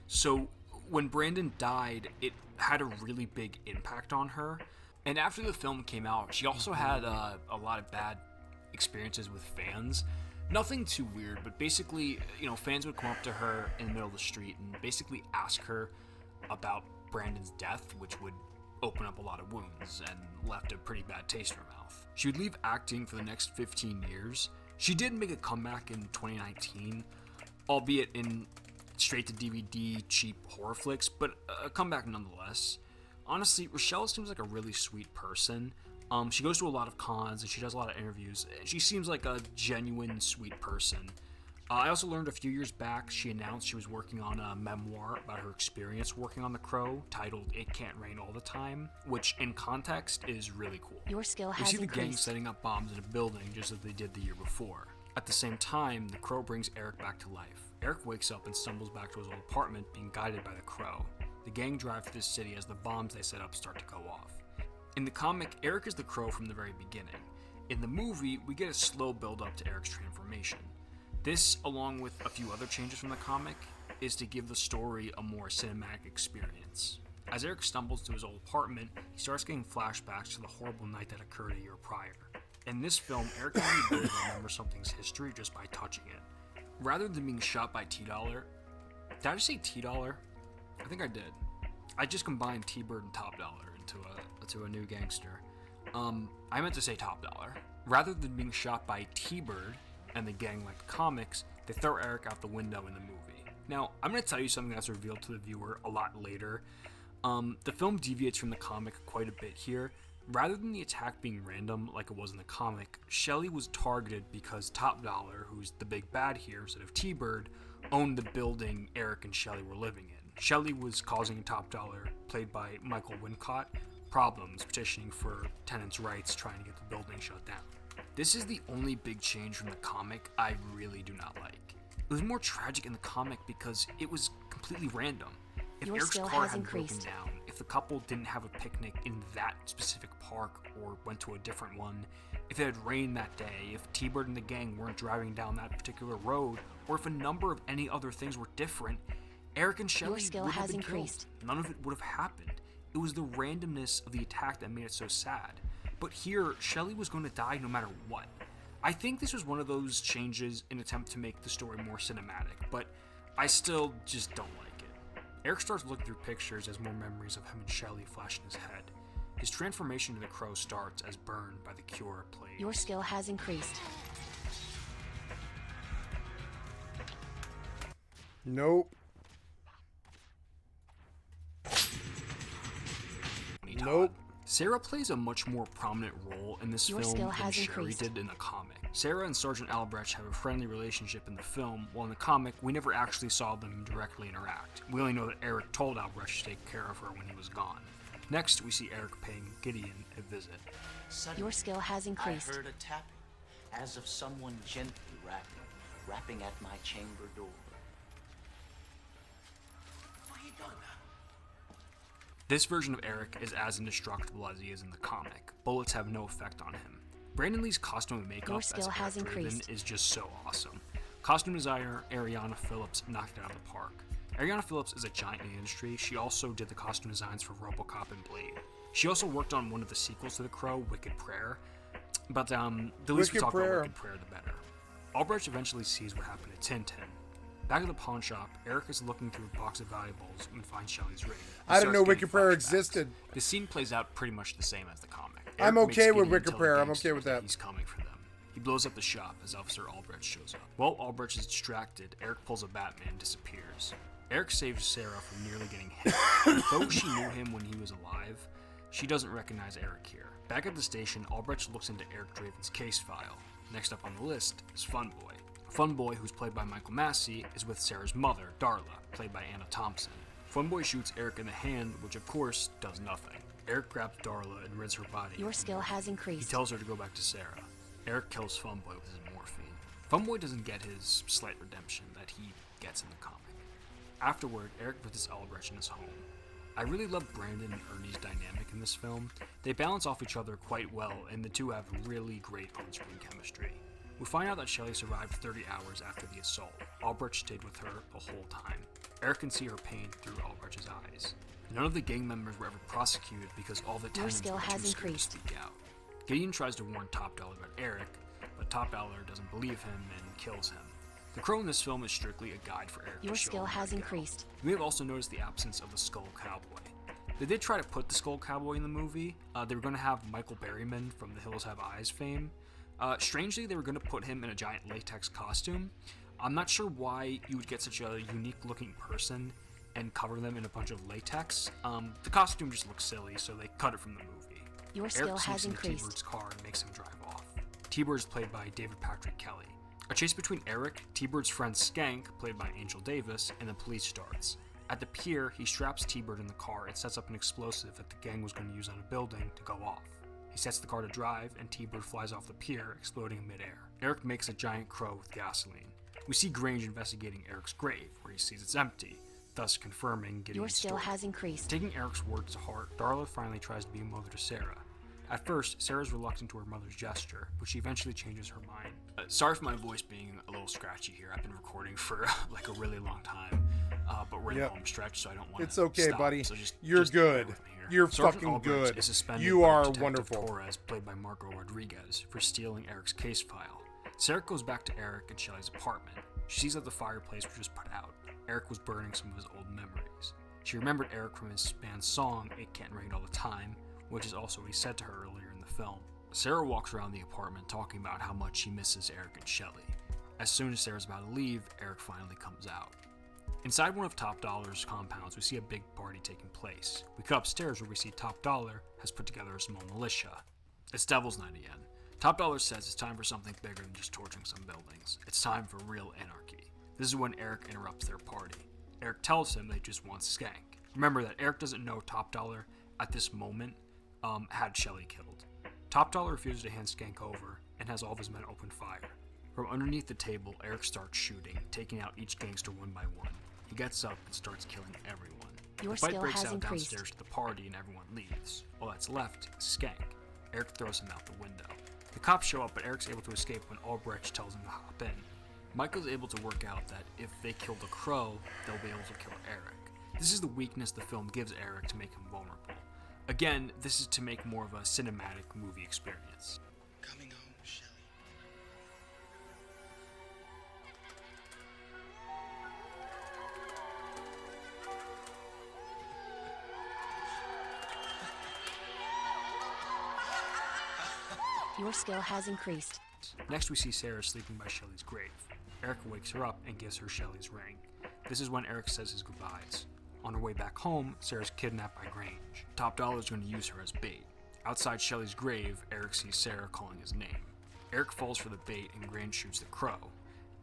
So when Brandon died, it had a really big impact on her. And after the film came out, she also had a lot of bad experiences with fans. Nothing too weird, but basically, fans would come up to her in the middle of the street and basically ask her about Brandon's death, which would open up a lot of wounds and left a pretty bad taste in her mouth. She would leave acting for the next 15 years. She did make a comeback in 2019, albeit in straight-to-DVD cheap horror flicks, but a comeback nonetheless. Honestly, Rochelle seems like a really sweet person. She goes to a lot of cons and she does a lot of interviews. She seems like a genuine, sweet person. I also learned a few years back she announced she was working on a memoir about her experience working on The Crow, titled It Can't Rain All the Time, which in context is really cool. Your skill has increased. We see the gang increased. setting up bombs in a building just as they did the year before. At the same time, the Crow brings Eric back to life. Eric wakes up and stumbles back to his old apartment, being guided by the Crow. The gang drive through the city as the bombs they set up start to go off. In the comic, Eric is the Crow from the very beginning. In the movie, we get a slow build up to Eric's transformation. This, along with a few other changes from the comic, is to give the story a more cinematic experience. As Eric stumbles to his old apartment, he starts getting flashbacks to the horrible night that occurred a year prior. In this film, Eric can really remember something's history just by touching it. Rather than being shot by T-Dollar, did I just say T-Dollar? I think I did. I just combined T-Bird and Top Dollar into a new gangster. I meant to say Top Dollar. Rather than being shot by T-Bird and the gang like the comics, they throw Eric out the window in the movie. Now, I'm going to tell you something that's revealed to the viewer a lot later. The film deviates from the comic quite a bit here. Rather than the attack being random like it was in the comic, Shelley was targeted because Top Dollar, who's the big bad here instead of T-Bird, owned the building Eric and Shelley were living in. Shelley was causing Top Dollar, played by Michael Wincott, problems, petitioning for tenants' rights, trying to get the building shut down. This is the only big change from the comic I really do not like. It was more tragic in the comic because it was completely random. If Your Eric's skill car has hadn't broken increased. down, if the couple didn't have a picnic in that specific park or went to a different one, if it had rained that day, if T-Bird and the gang weren't driving down that particular road, or if a number of any other things were different, Eric and Shelley Your skill would have has been increased. killed. None of it would have happened. It was the randomness of the attack that made it so sad. But here, Shelley was going to die no matter what. I think this was one of those changes in an attempt to make the story more cinematic, but I still just don't like it. Eric starts looking through pictures as more memories of him and Shelley flash in his head. His transformation into the Crow starts as Burned by the Cure plays. Your skill has increased. Nope. Nope. Sarah plays a much more prominent role in this film than Sherry did in the comic. Sarah and Sergeant Albrecht have a friendly relationship in the film, while in the comic, we never actually saw them directly interact. We only know that Eric told Albrecht to take care of her when he was gone. Next, we see Eric paying Gideon a visit. Suddenly, your skill has increased. I heard a tapping, as of someone gently rapping at my chamber door. What are you doing now? This version of Eric is as indestructible as he is in the comic. Bullets have no effect on him. Brandon Lee's costume and makeup as Eric Draven is just so awesome. Costume designer Ariana Phillips knocked it out of the park. Ariana Phillips is a giant in the industry. She also did the costume designs for RoboCop and Blade. She also worked on one of the sequels to The Crow, Wicked Prayer. But the least we talk about Wicked Prayer, the better. Albrecht eventually sees what happened to Tintin. Back at the pawn shop, Eric is looking through a box of valuables and finds Shelly's ring. I didn't know Wicked Prayer existed. The scene plays out pretty much the same as the comic. I'm okay with Wicked Prayer. I'm okay with that. He's coming for them. He blows up the shop as Officer Albrecht shows up. While Albrecht is distracted, Eric pulls a Batman and disappears. Eric saves Sarah from nearly getting hit. Though she knew him when he was alive, she doesn't recognize Eric here. Back at the station, Albrecht looks into Eric Draven's case file. Next up on the list is Funboy. Funboy, who's played by Michael Massey, is with Sarah's mother, Darla, played by Anna Thompson. Funboy shoots Eric in the hand, which of course does nothing. Eric grabs Darla and rids her body. Your skill has increased. He tells her to go back to Sarah. Eric kills Funboy with his morphine. Funboy doesn't get his slight redemption that he gets in the comic. Afterward, Eric visits Albrecht in his home. I really love Brandon and Ernie's dynamic in this film. They balance off each other quite well, and the two have really great on-screen chemistry. We find out that Shelly survived 30 hours after the assault. Albrecht stayed with her the whole time. Eric can see her pain through Albrecht's eyes. None of the gang members were ever prosecuted because all the tenants were too scared to speak out. Gideon tries to warn Top Dollar about Eric, but Top Dollar doesn't believe him and kills him. The Crow in this film is strictly a guide for Eric. Your skill has increased. You may have also noticed the absence of the Skull Cowboy. They did try to put the Skull Cowboy in the movie. They were going to have Michael Berryman from The Hills Have Eyes fame. Strangely, they were going to put him in a giant latex costume. I'm not sure why you would get such a unique-looking person and cover them in a bunch of latex. The costume just looks silly, so they cut it from the movie. Your skill has increased. Eric sneaks into T-Bird's car and makes him drive off. T-Bird is played by David Patrick Kelly. A chase between Eric, T-Bird's friend Skank, played by Angel Davis, and the police starts. At the pier, he straps T-Bird in the car and sets up an explosive that the gang was going to use on a building to go off. He sets the car to drive, and T-Bird flies off the pier, exploding in midair. Eric makes a giant crow with gasoline. We see Grange investigating Eric's grave, where he sees it's empty, thus confirming Gideon's Your skill story. has increased. Taking Eric's words to heart, Darla finally tries to be a mother to Sarah. At first, Sarah's reluctant to her mother's gesture, but she eventually changes her mind. Sorry for my voice being a little scratchy here. I've been recording for like a really long time, but we're in the home stretch, so I don't want to. It's okay, stop. buddy. So You're good. You're Sergeant fucking Albrecht good. Is suspended You by are Detective wonderful. Torres, played by Marco Rodriguez, for stealing Eric's case file. Sarah goes back to Eric and Shelly's apartment. She sees that the fireplace was just put out. Eric was burning some of his old memories. She remembered Eric from his band's song, It Can't Rain All the Time, which is also what he said to her earlier in the film. Sarah walks around the apartment talking about how much she misses Eric and Shelly. As soon as Sarah's about to leave, Eric finally comes out. Inside one of Top Dollar's compounds, we see a big party taking place. We cut upstairs where we see Top Dollar has put together a small militia. It's Devil's Night again. Top Dollar says it's time for something bigger than just torching some buildings. It's time for real anarchy. This is when Eric interrupts their party. Eric tells him they just want Skank. Remember that Eric doesn't know Top Dollar at this moment had Shelly killed. Top Dollar refuses to hand Skank over and has all of his men open fire. From underneath the table, Eric starts shooting, taking out each gangster one by one. He gets up and starts killing everyone. Your the fight skill breaks has out increased. downstairs to the party and everyone leaves. All that's left is Skank. Eric throws him out the window. The cops show up, but Eric's able to escape when Albrecht tells him to hop in. Michael's able to work out that if they kill the Crow, they'll be able to kill Eric. This is the weakness the film gives Eric to make him vulnerable. Again, this is to make more of a cinematic movie experience. Coming home, Shelly. Your skill has increased. Next, we see Sarah sleeping by Shelly's grave. Eric wakes her up and gives her Shelly's ring. This is when Eric says his goodbyes. On her way back home, Sarah's kidnapped by Grange. Top Dollar is going to use her as bait. Outside Shelly's grave, Eric sees Sarah calling his name. Eric falls for the bait and Grange shoots the crow.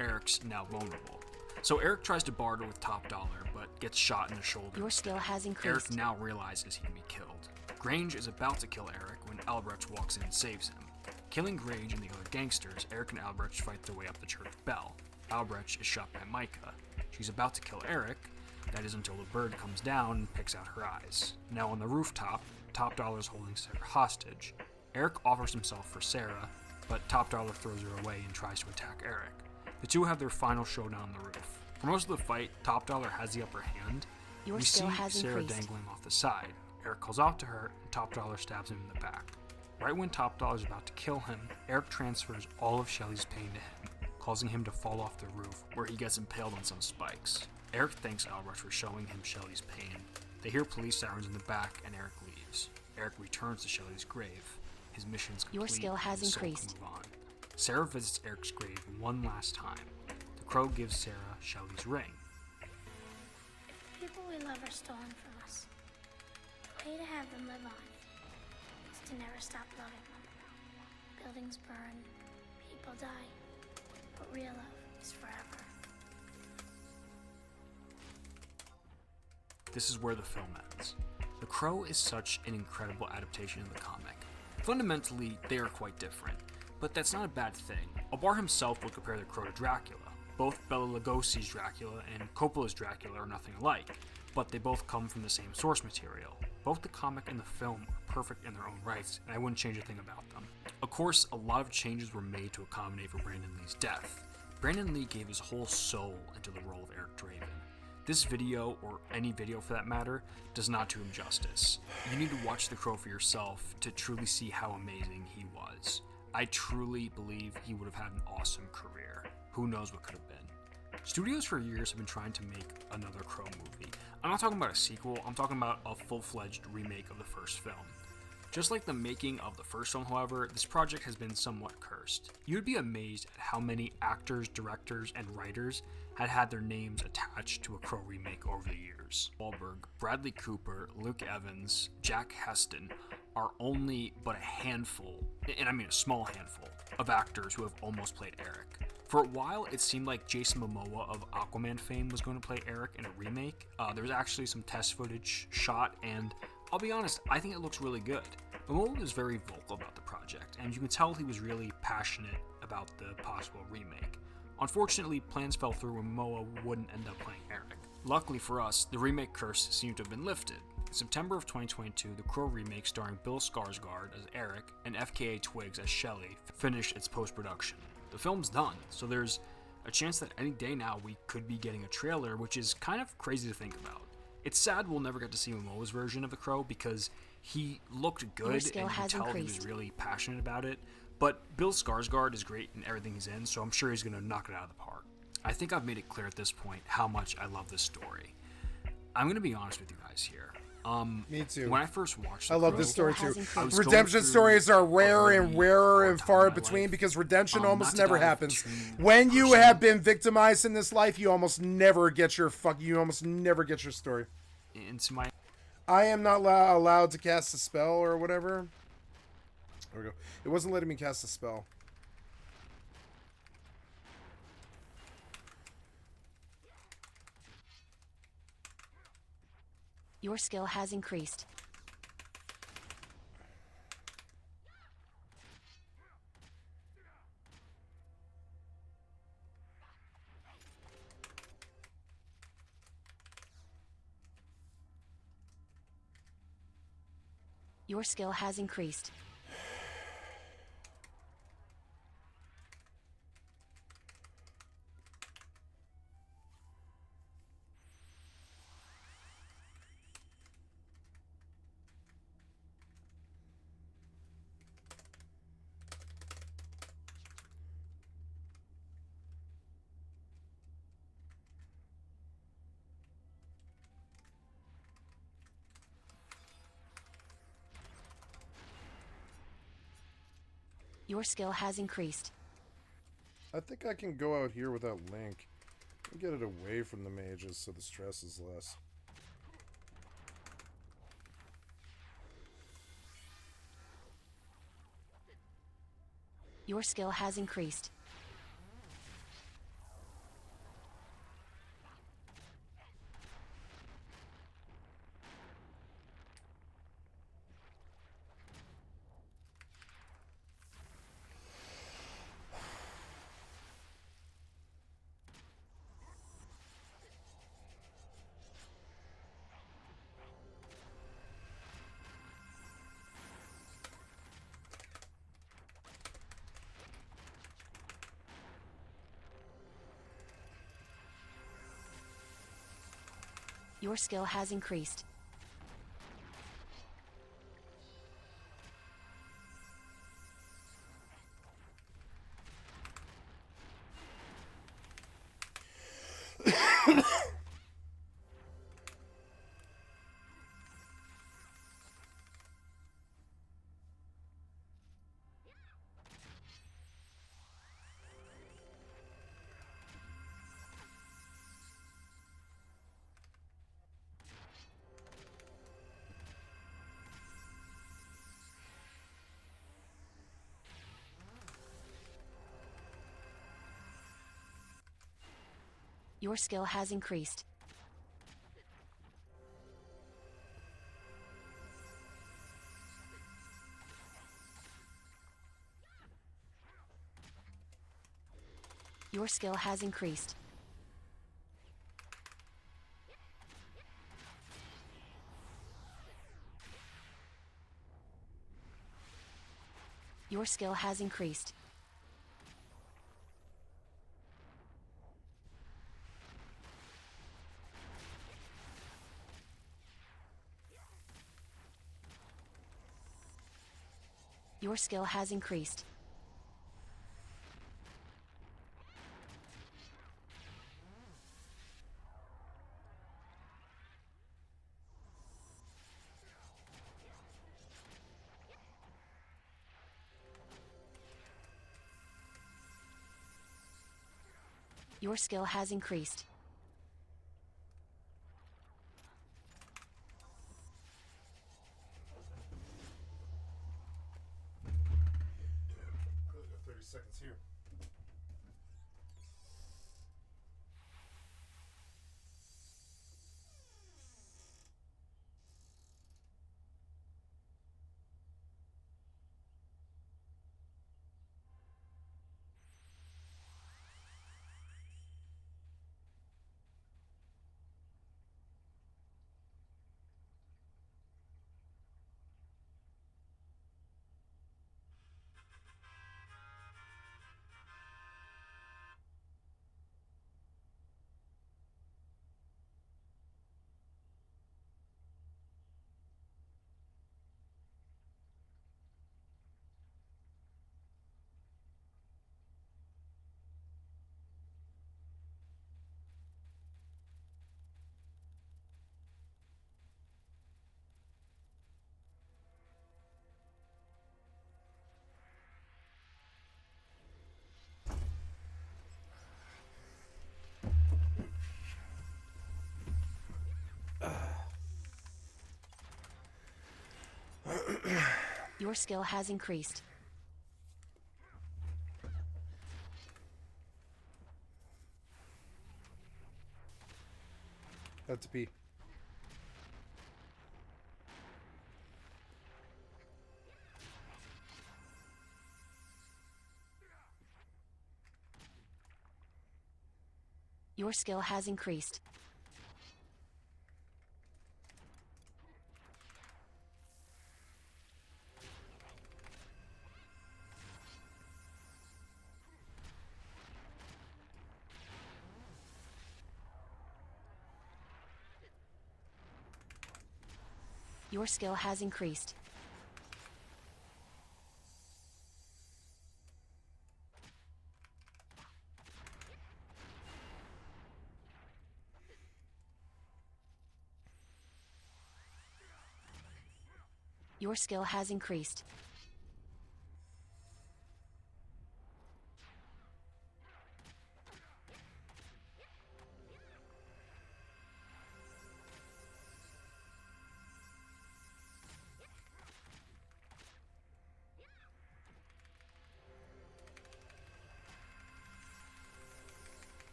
Eric's now vulnerable. So Eric tries to barter with Top Dollar, but gets shot in the shoulder. Your skill has increased. Eric now realizes he can be killed. Grange is about to kill Eric when Albrecht walks in and saves him. Killing Grange and the other gangsters, Eric and Albrecht fight their way up the church bell. Albrecht is shot by Micah. She's about to kill Eric, that is until the bird comes down and picks out her eyes. Now on the rooftop, Top Dollar is holding Sarah hostage. Eric offers himself for Sarah, but Top Dollar throws her away and tries to attack Eric. The two have their final showdown on the roof. For most of the fight, Top Dollar has the upper hand. We see Sarah dangling off the side. Eric calls out to her, and Top Dollar stabs him in the back. Right when Top Dollar is about to kill him, Eric transfers all of Shelly's pain to him, causing him to fall off the roof, where he gets impaled on some spikes. Eric thanks Albrecht for showing him Shelly's pain. They hear police sirens in the back, and Eric leaves. Eric returns to Shelly's grave. His mission's complete. Your skill has increased. Move on. Sarah visits Eric's grave one last time. The crow gives Sarah Shelly's ring. If the people we love are stolen from us, the way to have them live on is to never stop loving them. Buildings burn, people die, but real love is forever. This is where the film ends. The Crow is such an incredible adaptation of the comic. Fundamentally, they are quite different, but that's not a bad thing. Albar himself would compare the Crow to Dracula. Both Bela Lugosi's Dracula and Coppola's Dracula are nothing alike, but they both come from the same source material. Both the comic and the film are perfect in their own rights, and I wouldn't change a thing about them. Of course, a lot of changes were made to accommodate for Brandon Lee's death. Brandon Lee gave his whole soul into the role of Eric Draven. This video, or any video for that matter, does not do him justice. You need to watch The Crow for yourself to truly see how amazing he was. I truly believe he would have had an awesome career. Who knows what could have been. Studios for years have been trying to make another Crow movie. I'm not talking about a sequel, I'm talking about a full-fledged remake of the first film. Just like the making of the first film, however, this project has been somewhat cursed. You'd be amazed at how many actors, directors, and writers had their names attached to a Crow remake over the years. Wahlberg, Bradley Cooper, Luke Evans, Jack Heston are only but a handful, and I mean a small handful, of actors who have almost played Eric. For a while, it seemed like Jason Momoa of Aquaman fame was going to play Eric in a remake. There was actually some test footage shot, and I'll be honest, I think it looks really good. Momoa was very vocal about the project, and you can tell he was really passionate about the possible remake. Unfortunately, plans fell through and Momoa wouldn't end up playing Eric. Luckily for us, the remake curse seemed to have been lifted. In September of 2022, the Crow remake starring Bill Skarsgård as Eric and FKA Twigs as Shelly finished its post-production. The film's done, so there's a chance that any day now we could be getting a trailer, which is kind of crazy to think about. It's sad we'll never get to see Momoa's version of The Crow because he looked good and you could tell he was really passionate about it. But Bill Skarsgård is great in everything he's in, so I'm sure he's going to knock it out of the park. I think I've made it clear at this point how much I love this story. I'm going to be honest with you guys here. Me too. When I first watched I love this story too. Redemption stories are rarer and far between because redemption almost never happens. When you have been victimized in this life, you almost never get your story. I am not allowed to cast a spell or whatever. There we go. It wasn't letting me cast a spell. Your skill has increased. Your skill has increased. Your skill has increased. I think I can go out here without Link. Get it away from the mages so the stress is less. Your skill has increased. Your skill has increased. Your skill has increased. Your skill has increased. Your skill has increased. Your skill has increased. Your skill has increased. Really got 30 seconds here. Your skill has increased. Had to pee. Your skill has increased. Your skill has increased. Your skill has increased.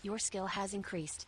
Your skill has increased.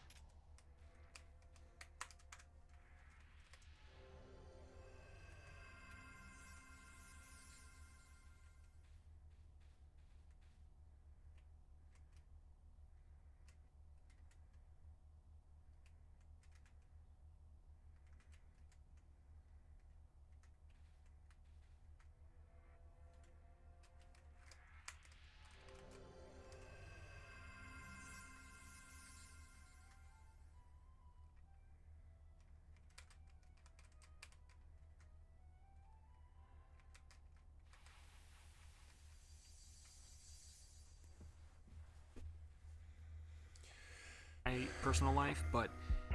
My personal life, but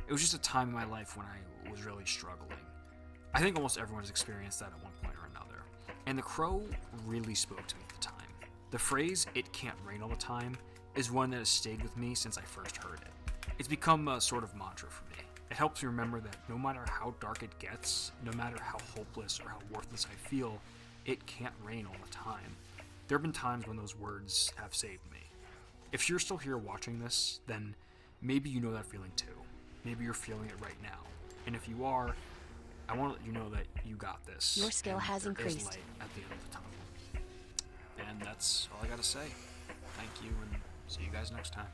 it was just a time in my life when I was really struggling. I think almost everyone has experienced that at one point or another. And The Crow really spoke to me at the time. The phrase, "it can't rain all the time," is one that has stayed with me since I first heard it. It's become a sort of mantra for me. It helps me remember that no matter how dark it gets, no matter how hopeless or how worthless I feel, it can't rain all the time. There have been times when those words have saved me. If you're still here watching this, then maybe you know that feeling too. Maybe you're feeling it right now. And if you are, I want to let you know that you got this. Your skill has increased. There is light at the end of the tunnel. And that's all I gotta say. Thank you, and see you guys next time.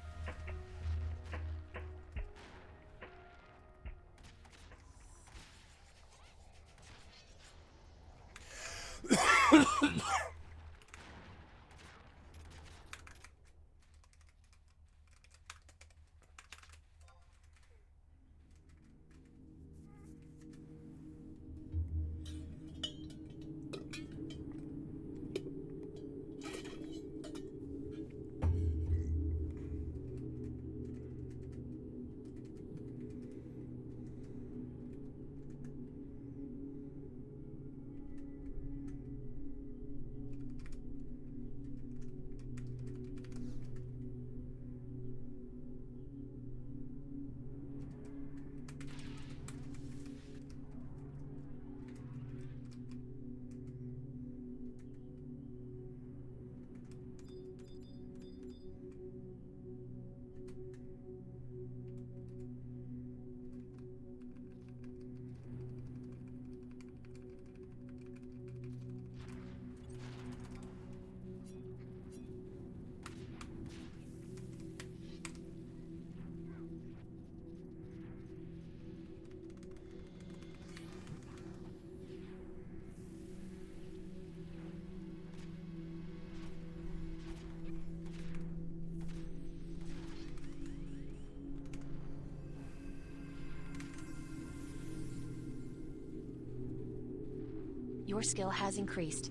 Your skill has increased.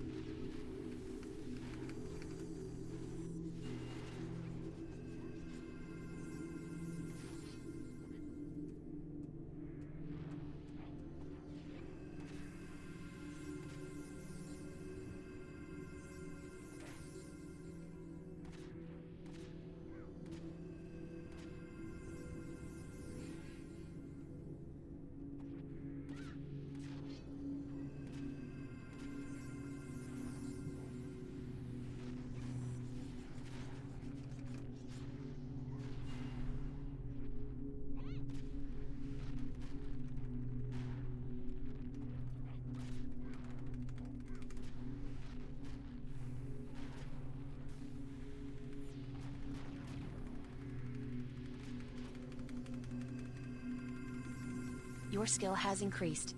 Your skill has increased.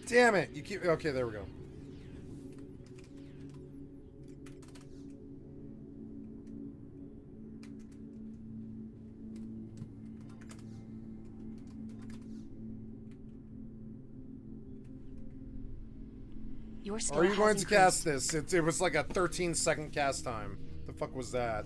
Damn it! You keep. Okay, there we go. Are you going to cast this? It was like a 13-second cast time. The fuck was that?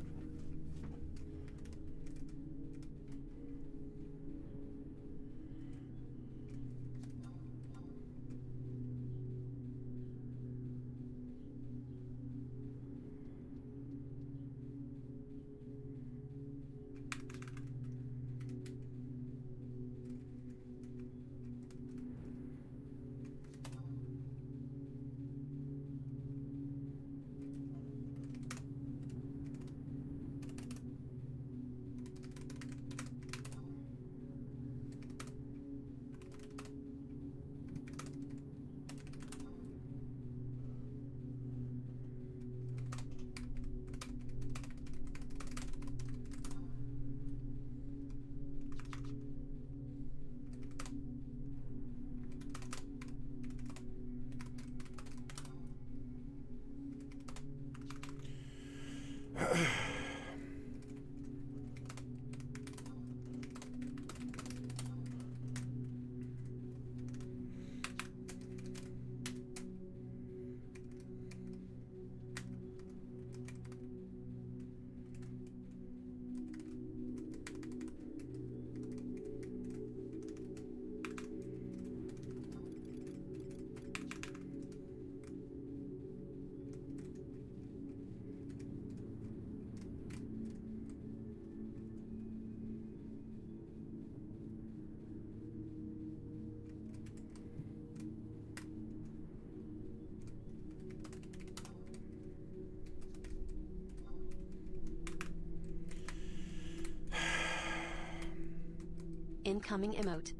Incoming emote.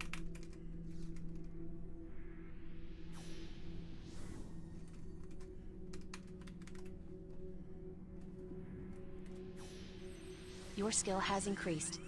Your skill has increased.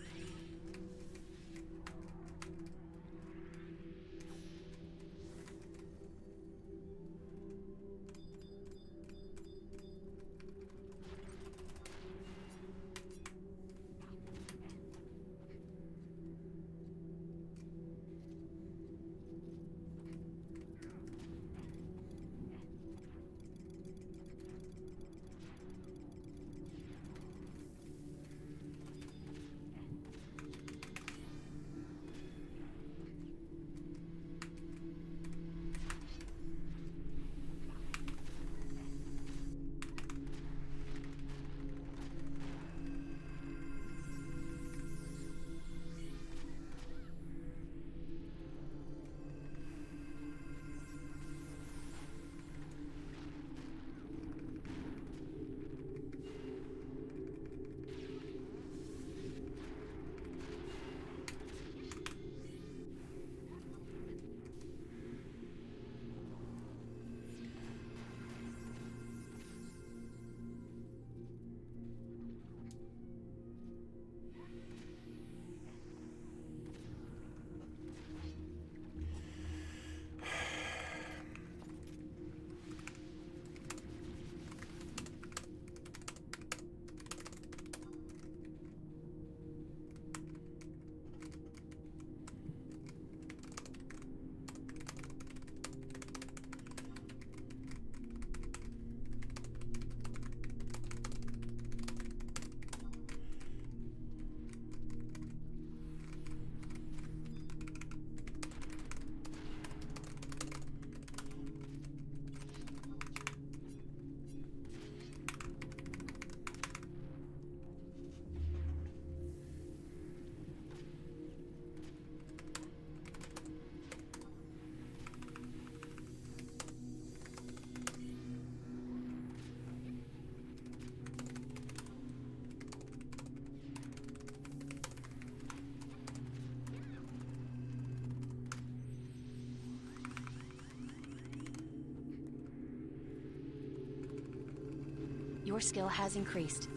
Your skill has increased.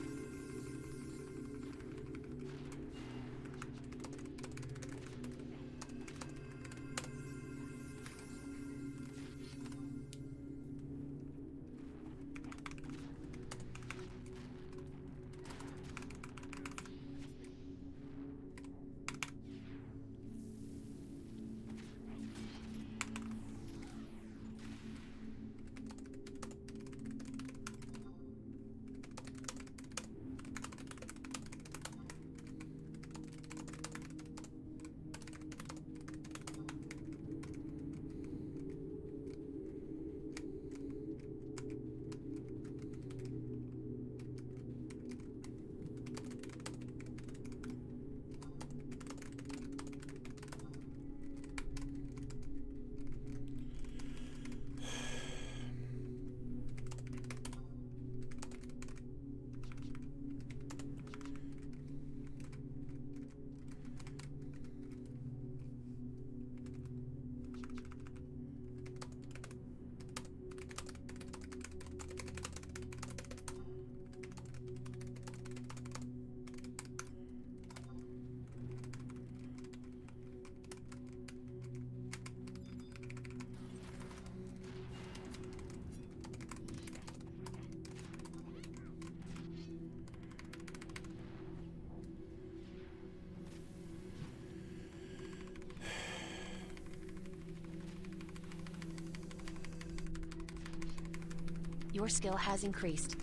Your skill has increased.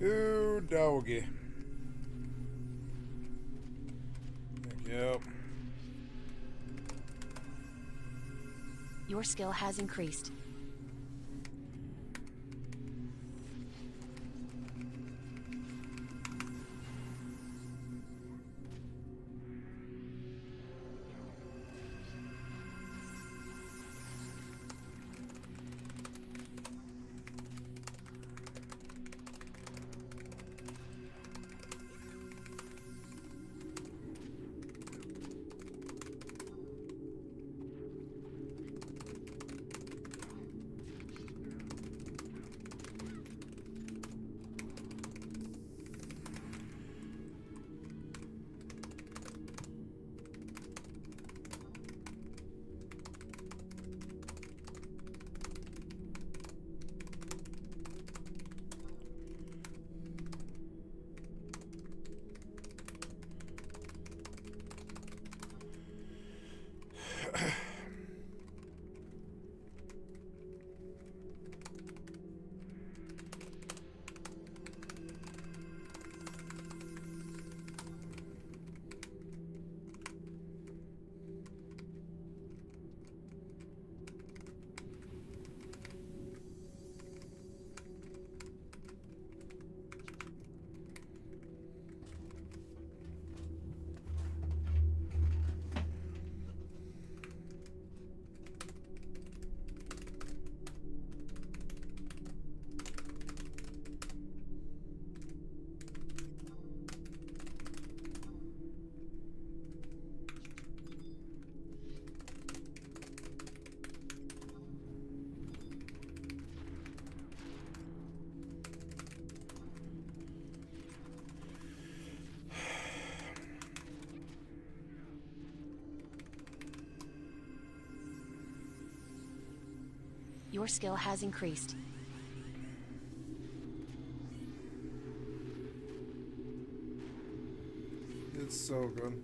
Ooh, doggy. Yep. Your skill has increased. Your skill has increased. It's so good.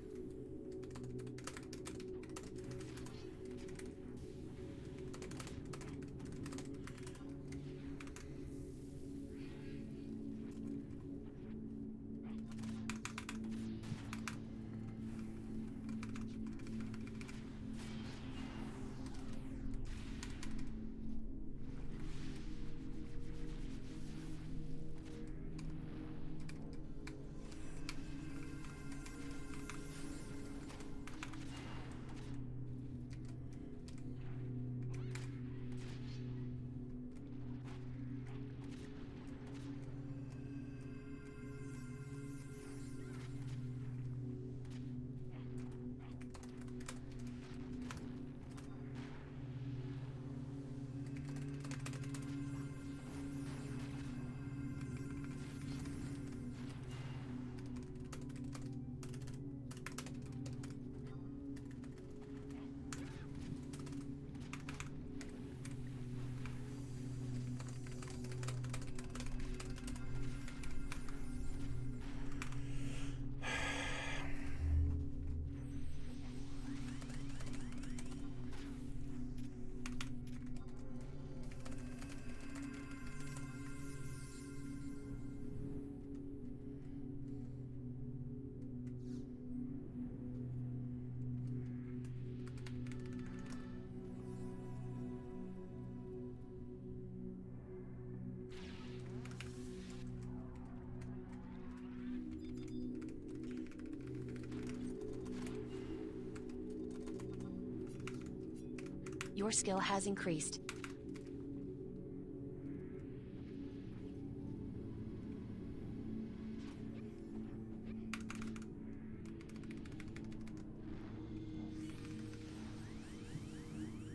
Your skill has increased.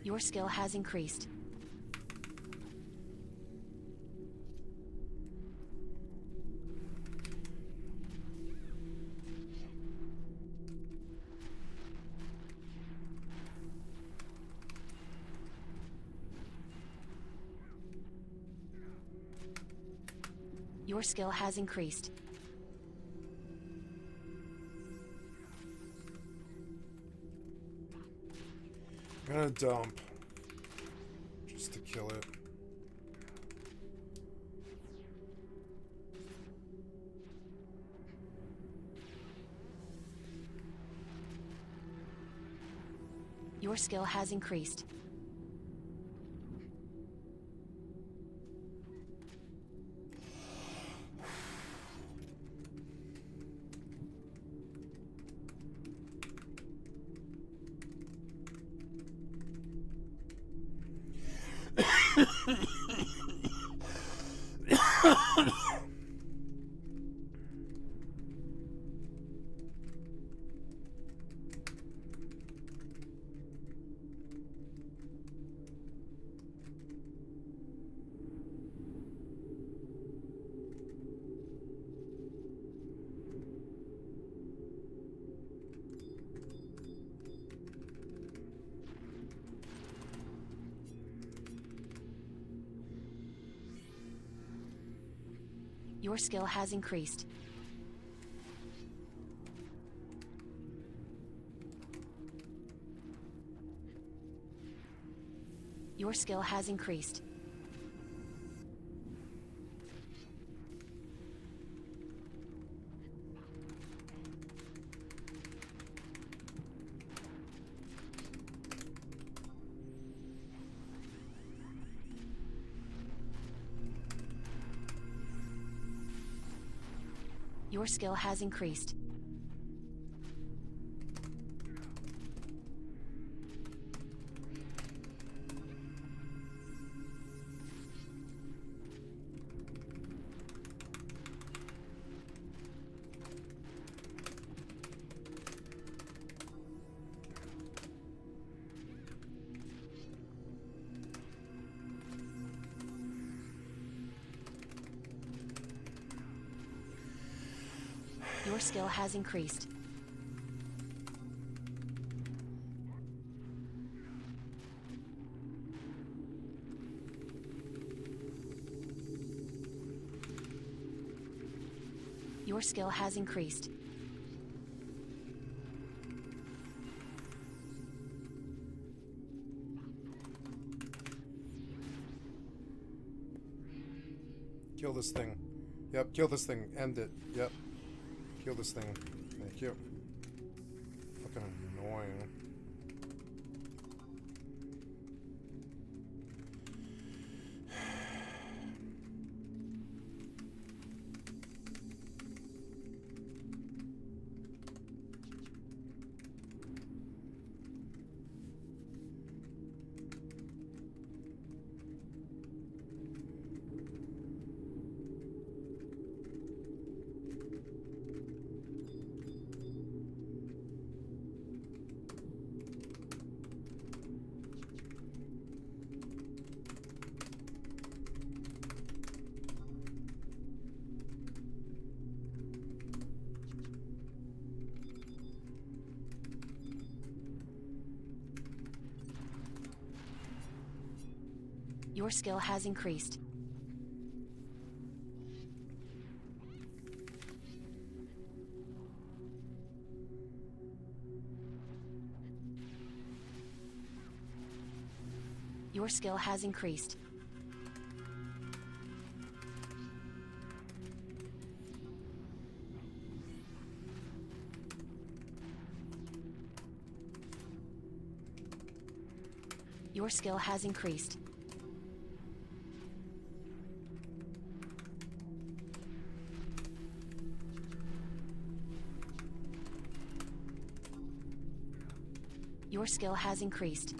Your skill has increased. Your skill has increased. I'm gonna dump. Just to kill it. Your skill has increased. Your skill has increased. Your skill has increased. Your skill has increased. Your skill has increased. Your skill has increased. Kill this thing. Yep, kill this thing. End it. Yep. Kill this thing. Thank you. Fucking annoying. Your skill has increased. Your skill has increased. Your skill has increased. Your skill has increased.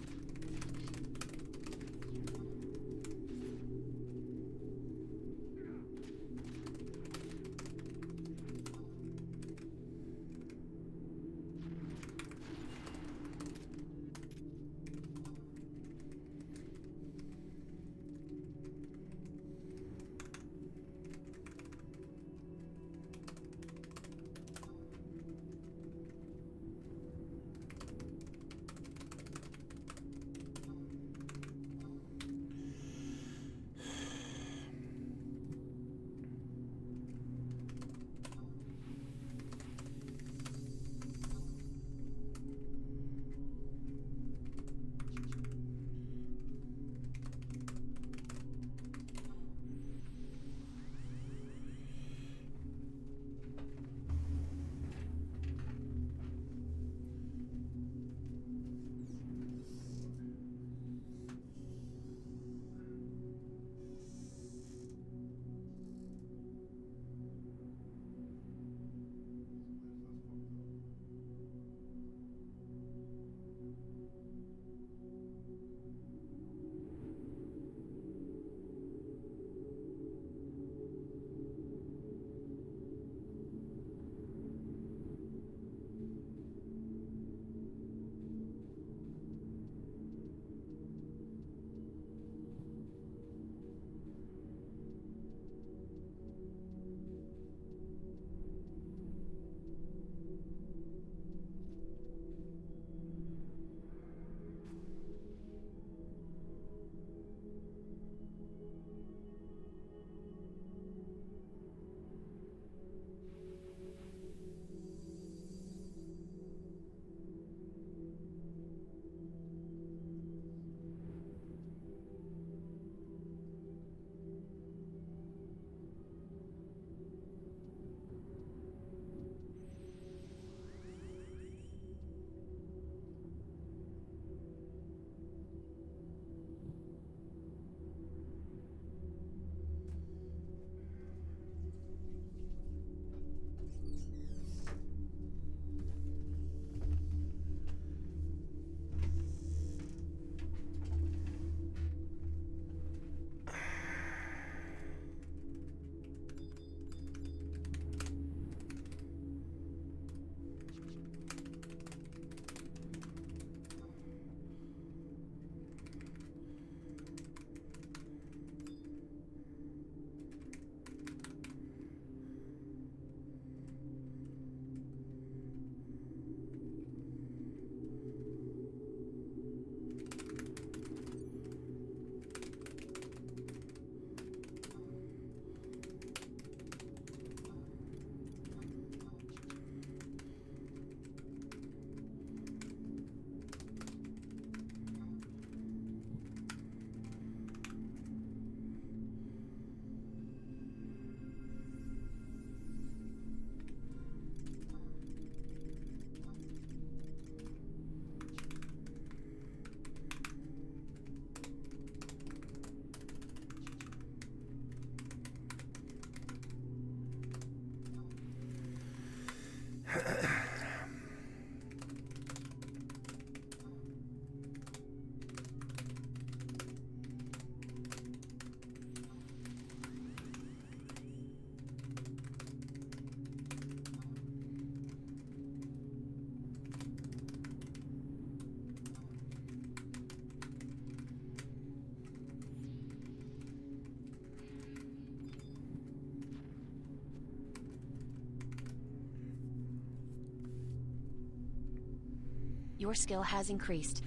Your skill has increased.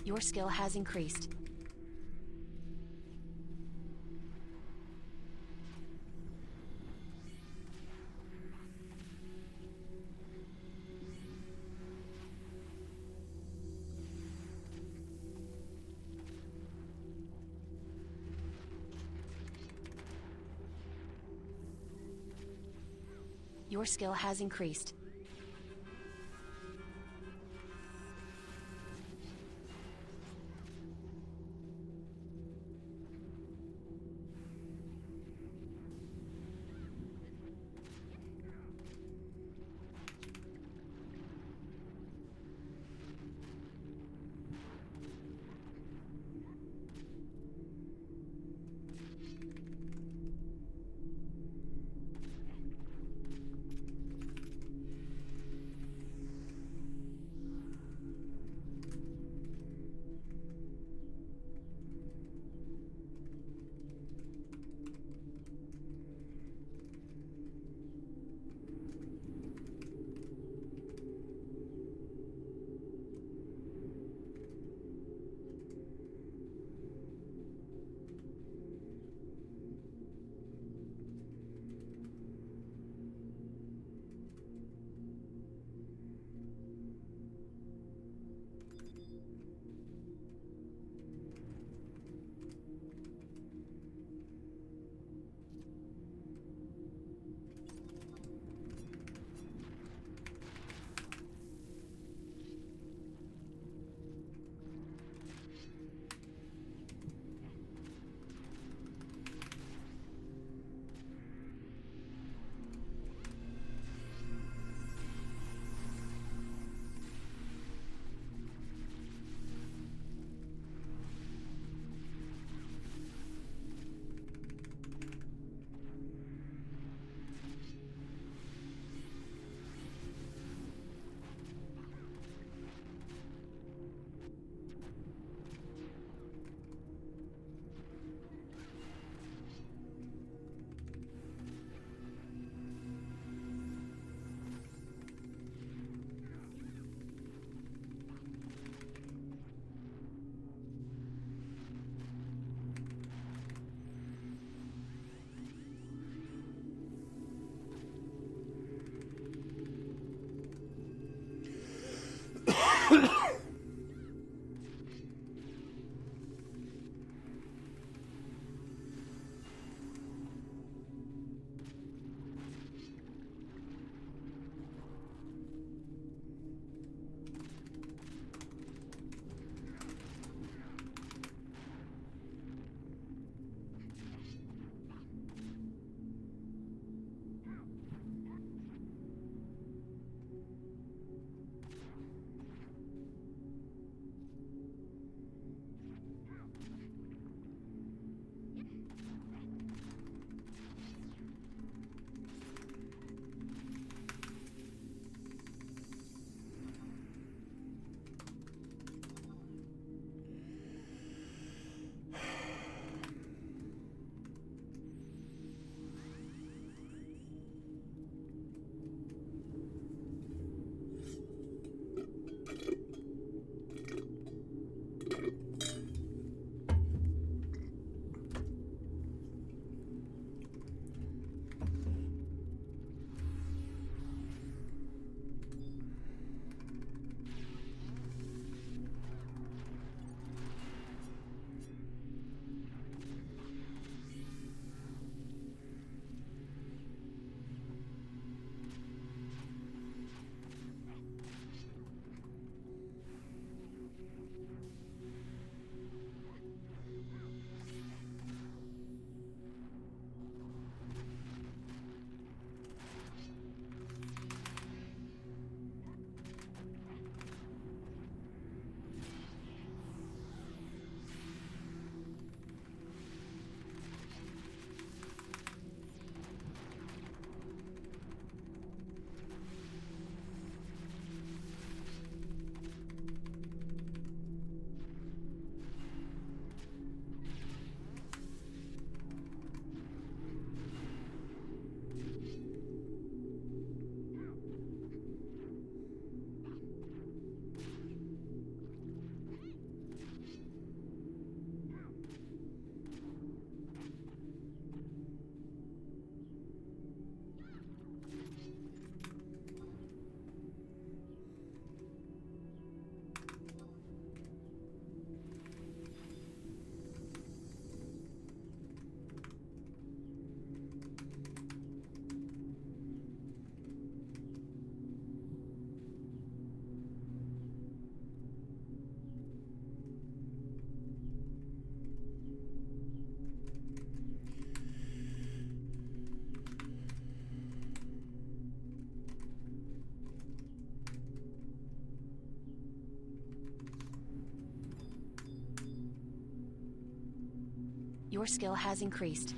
Your skill has increased. Your skill has increased. Your skill has increased.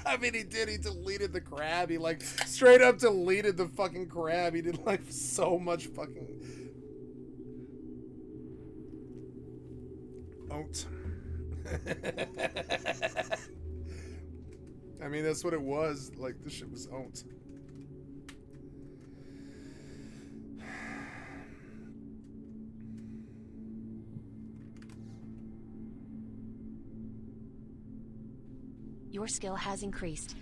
I mean, he did. He deleted the crab. He, like, straight up deleted the fucking crab. He did, like, so much fucking... Oat. I mean, that's what it was. Like, this shit was oat. Your skill has increased.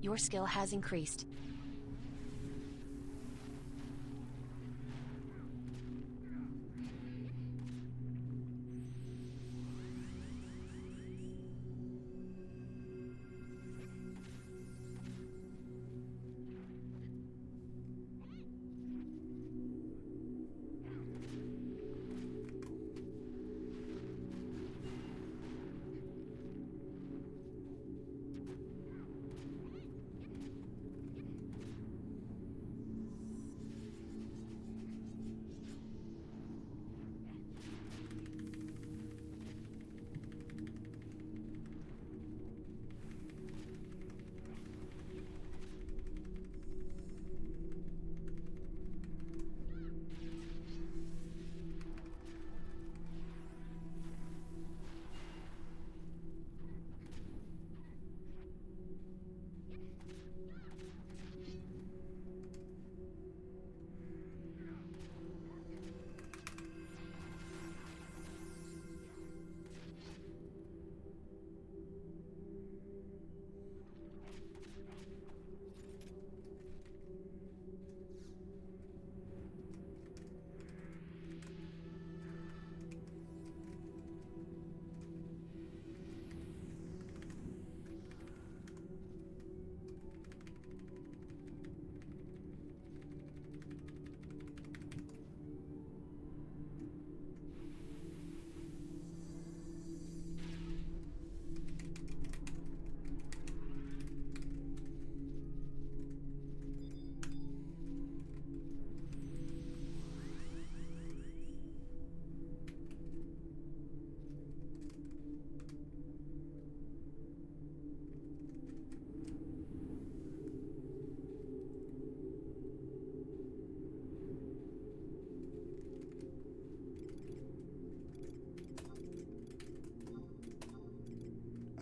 Your skill has increased.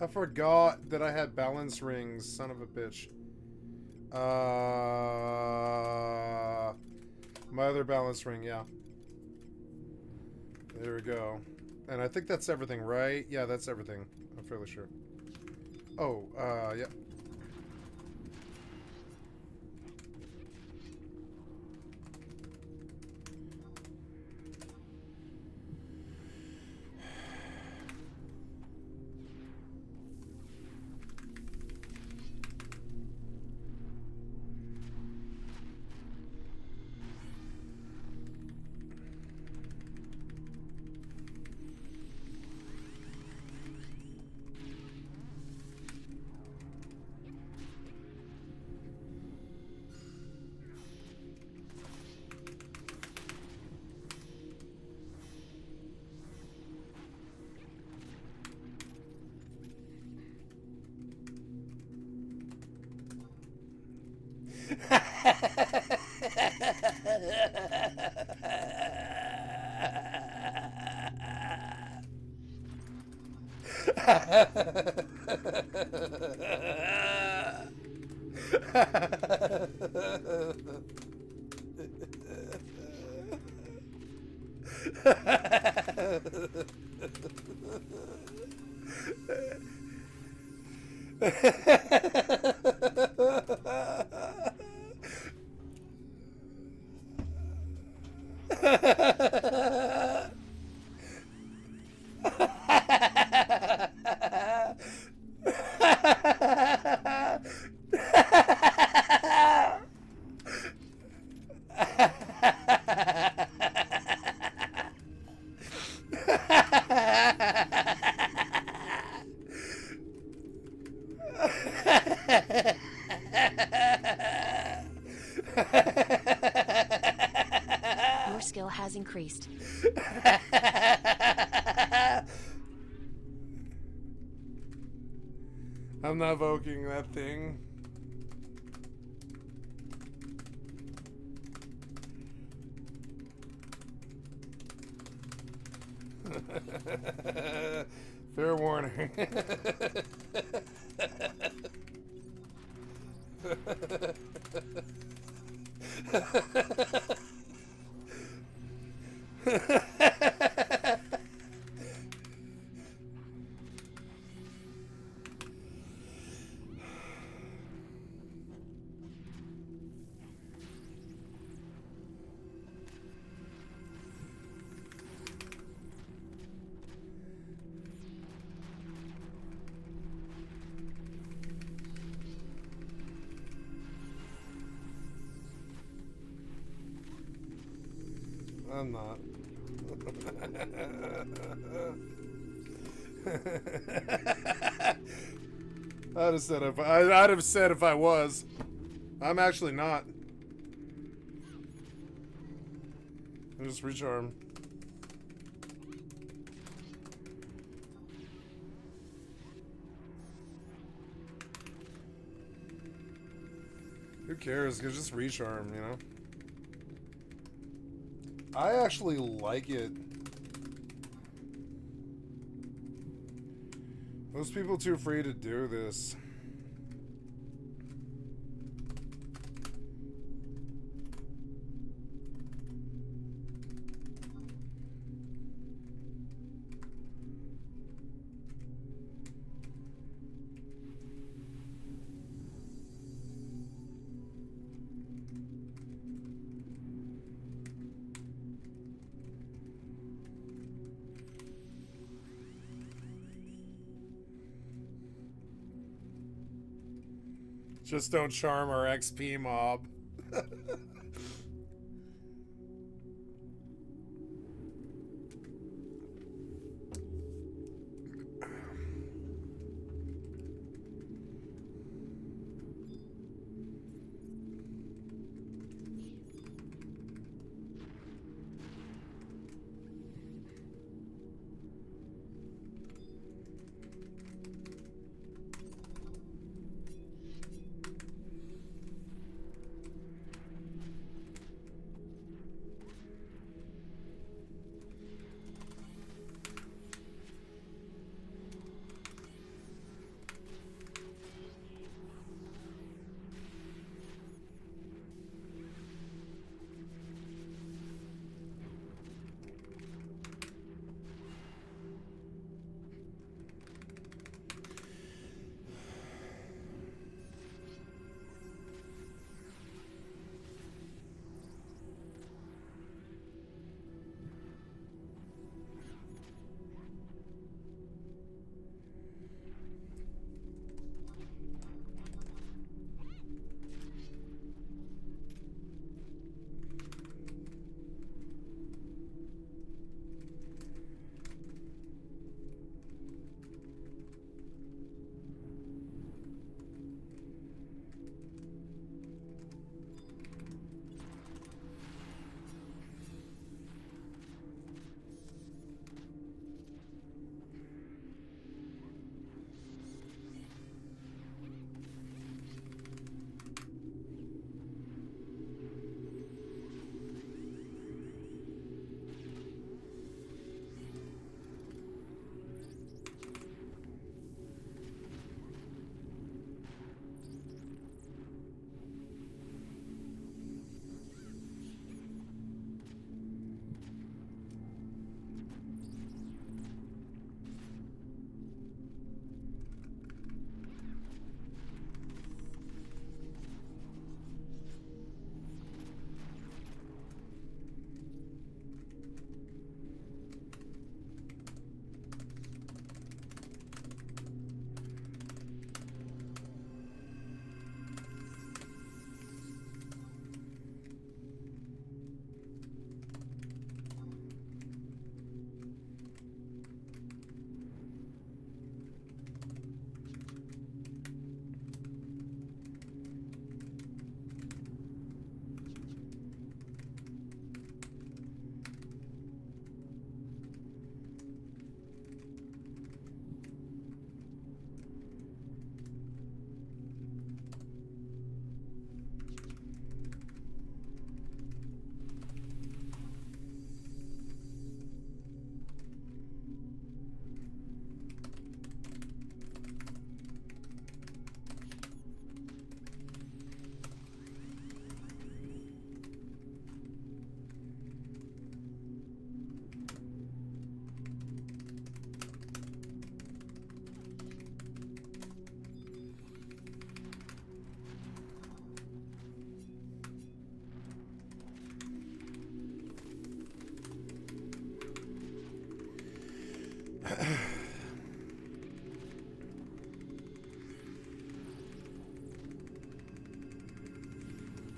I forgot that I had balance rings, son of a bitch. My other balance ring, yeah. There we go. And I think that's everything, right? Yeah, that's everything. I'm fairly sure. Oh, yeah. Your skill has increased. I'm not evoking that thing. Fair warning. I'm not. I'd have said if I was. I'm actually not. I just recharm. Who cares? Just recharm, you know? I actually like it. Most people too free to do this. Just don't charm our XP mob.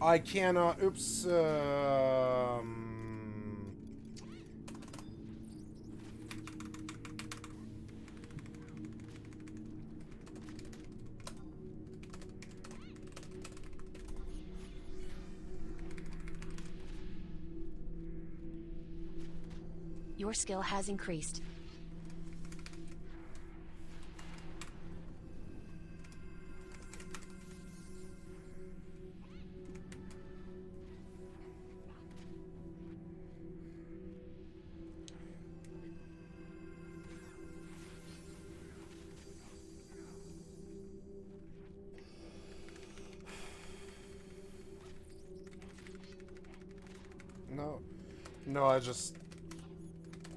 I cannot. Oops. Your skill has increased. No, I just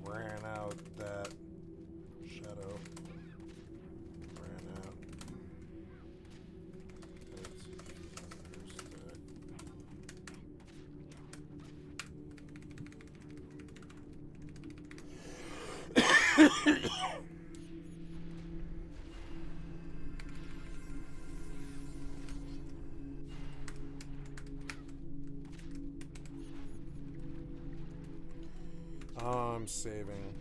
ran out that shadow. Ran out. I'm saving.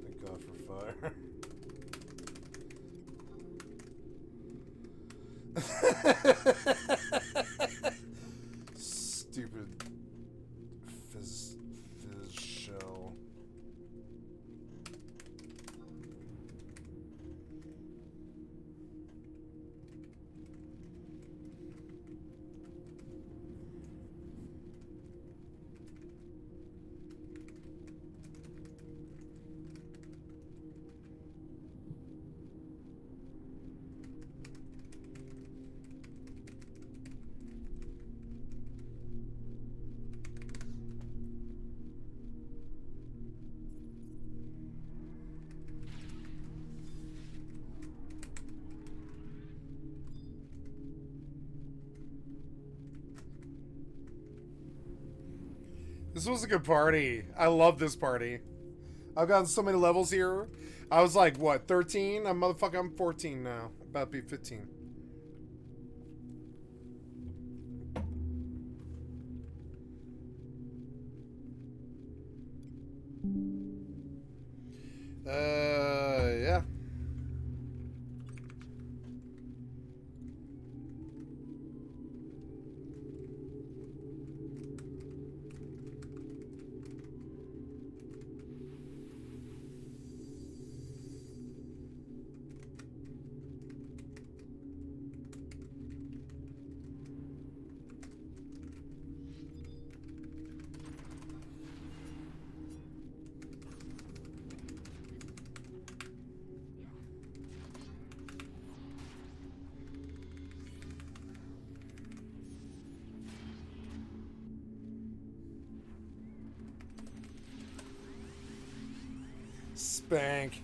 Thank God for fire. Stupid fizz shell. This was a good party. I love this party. I've gotten so many levels here. I was like, what, 13? I'm 14 now. About to be 15. Yeah. Spank.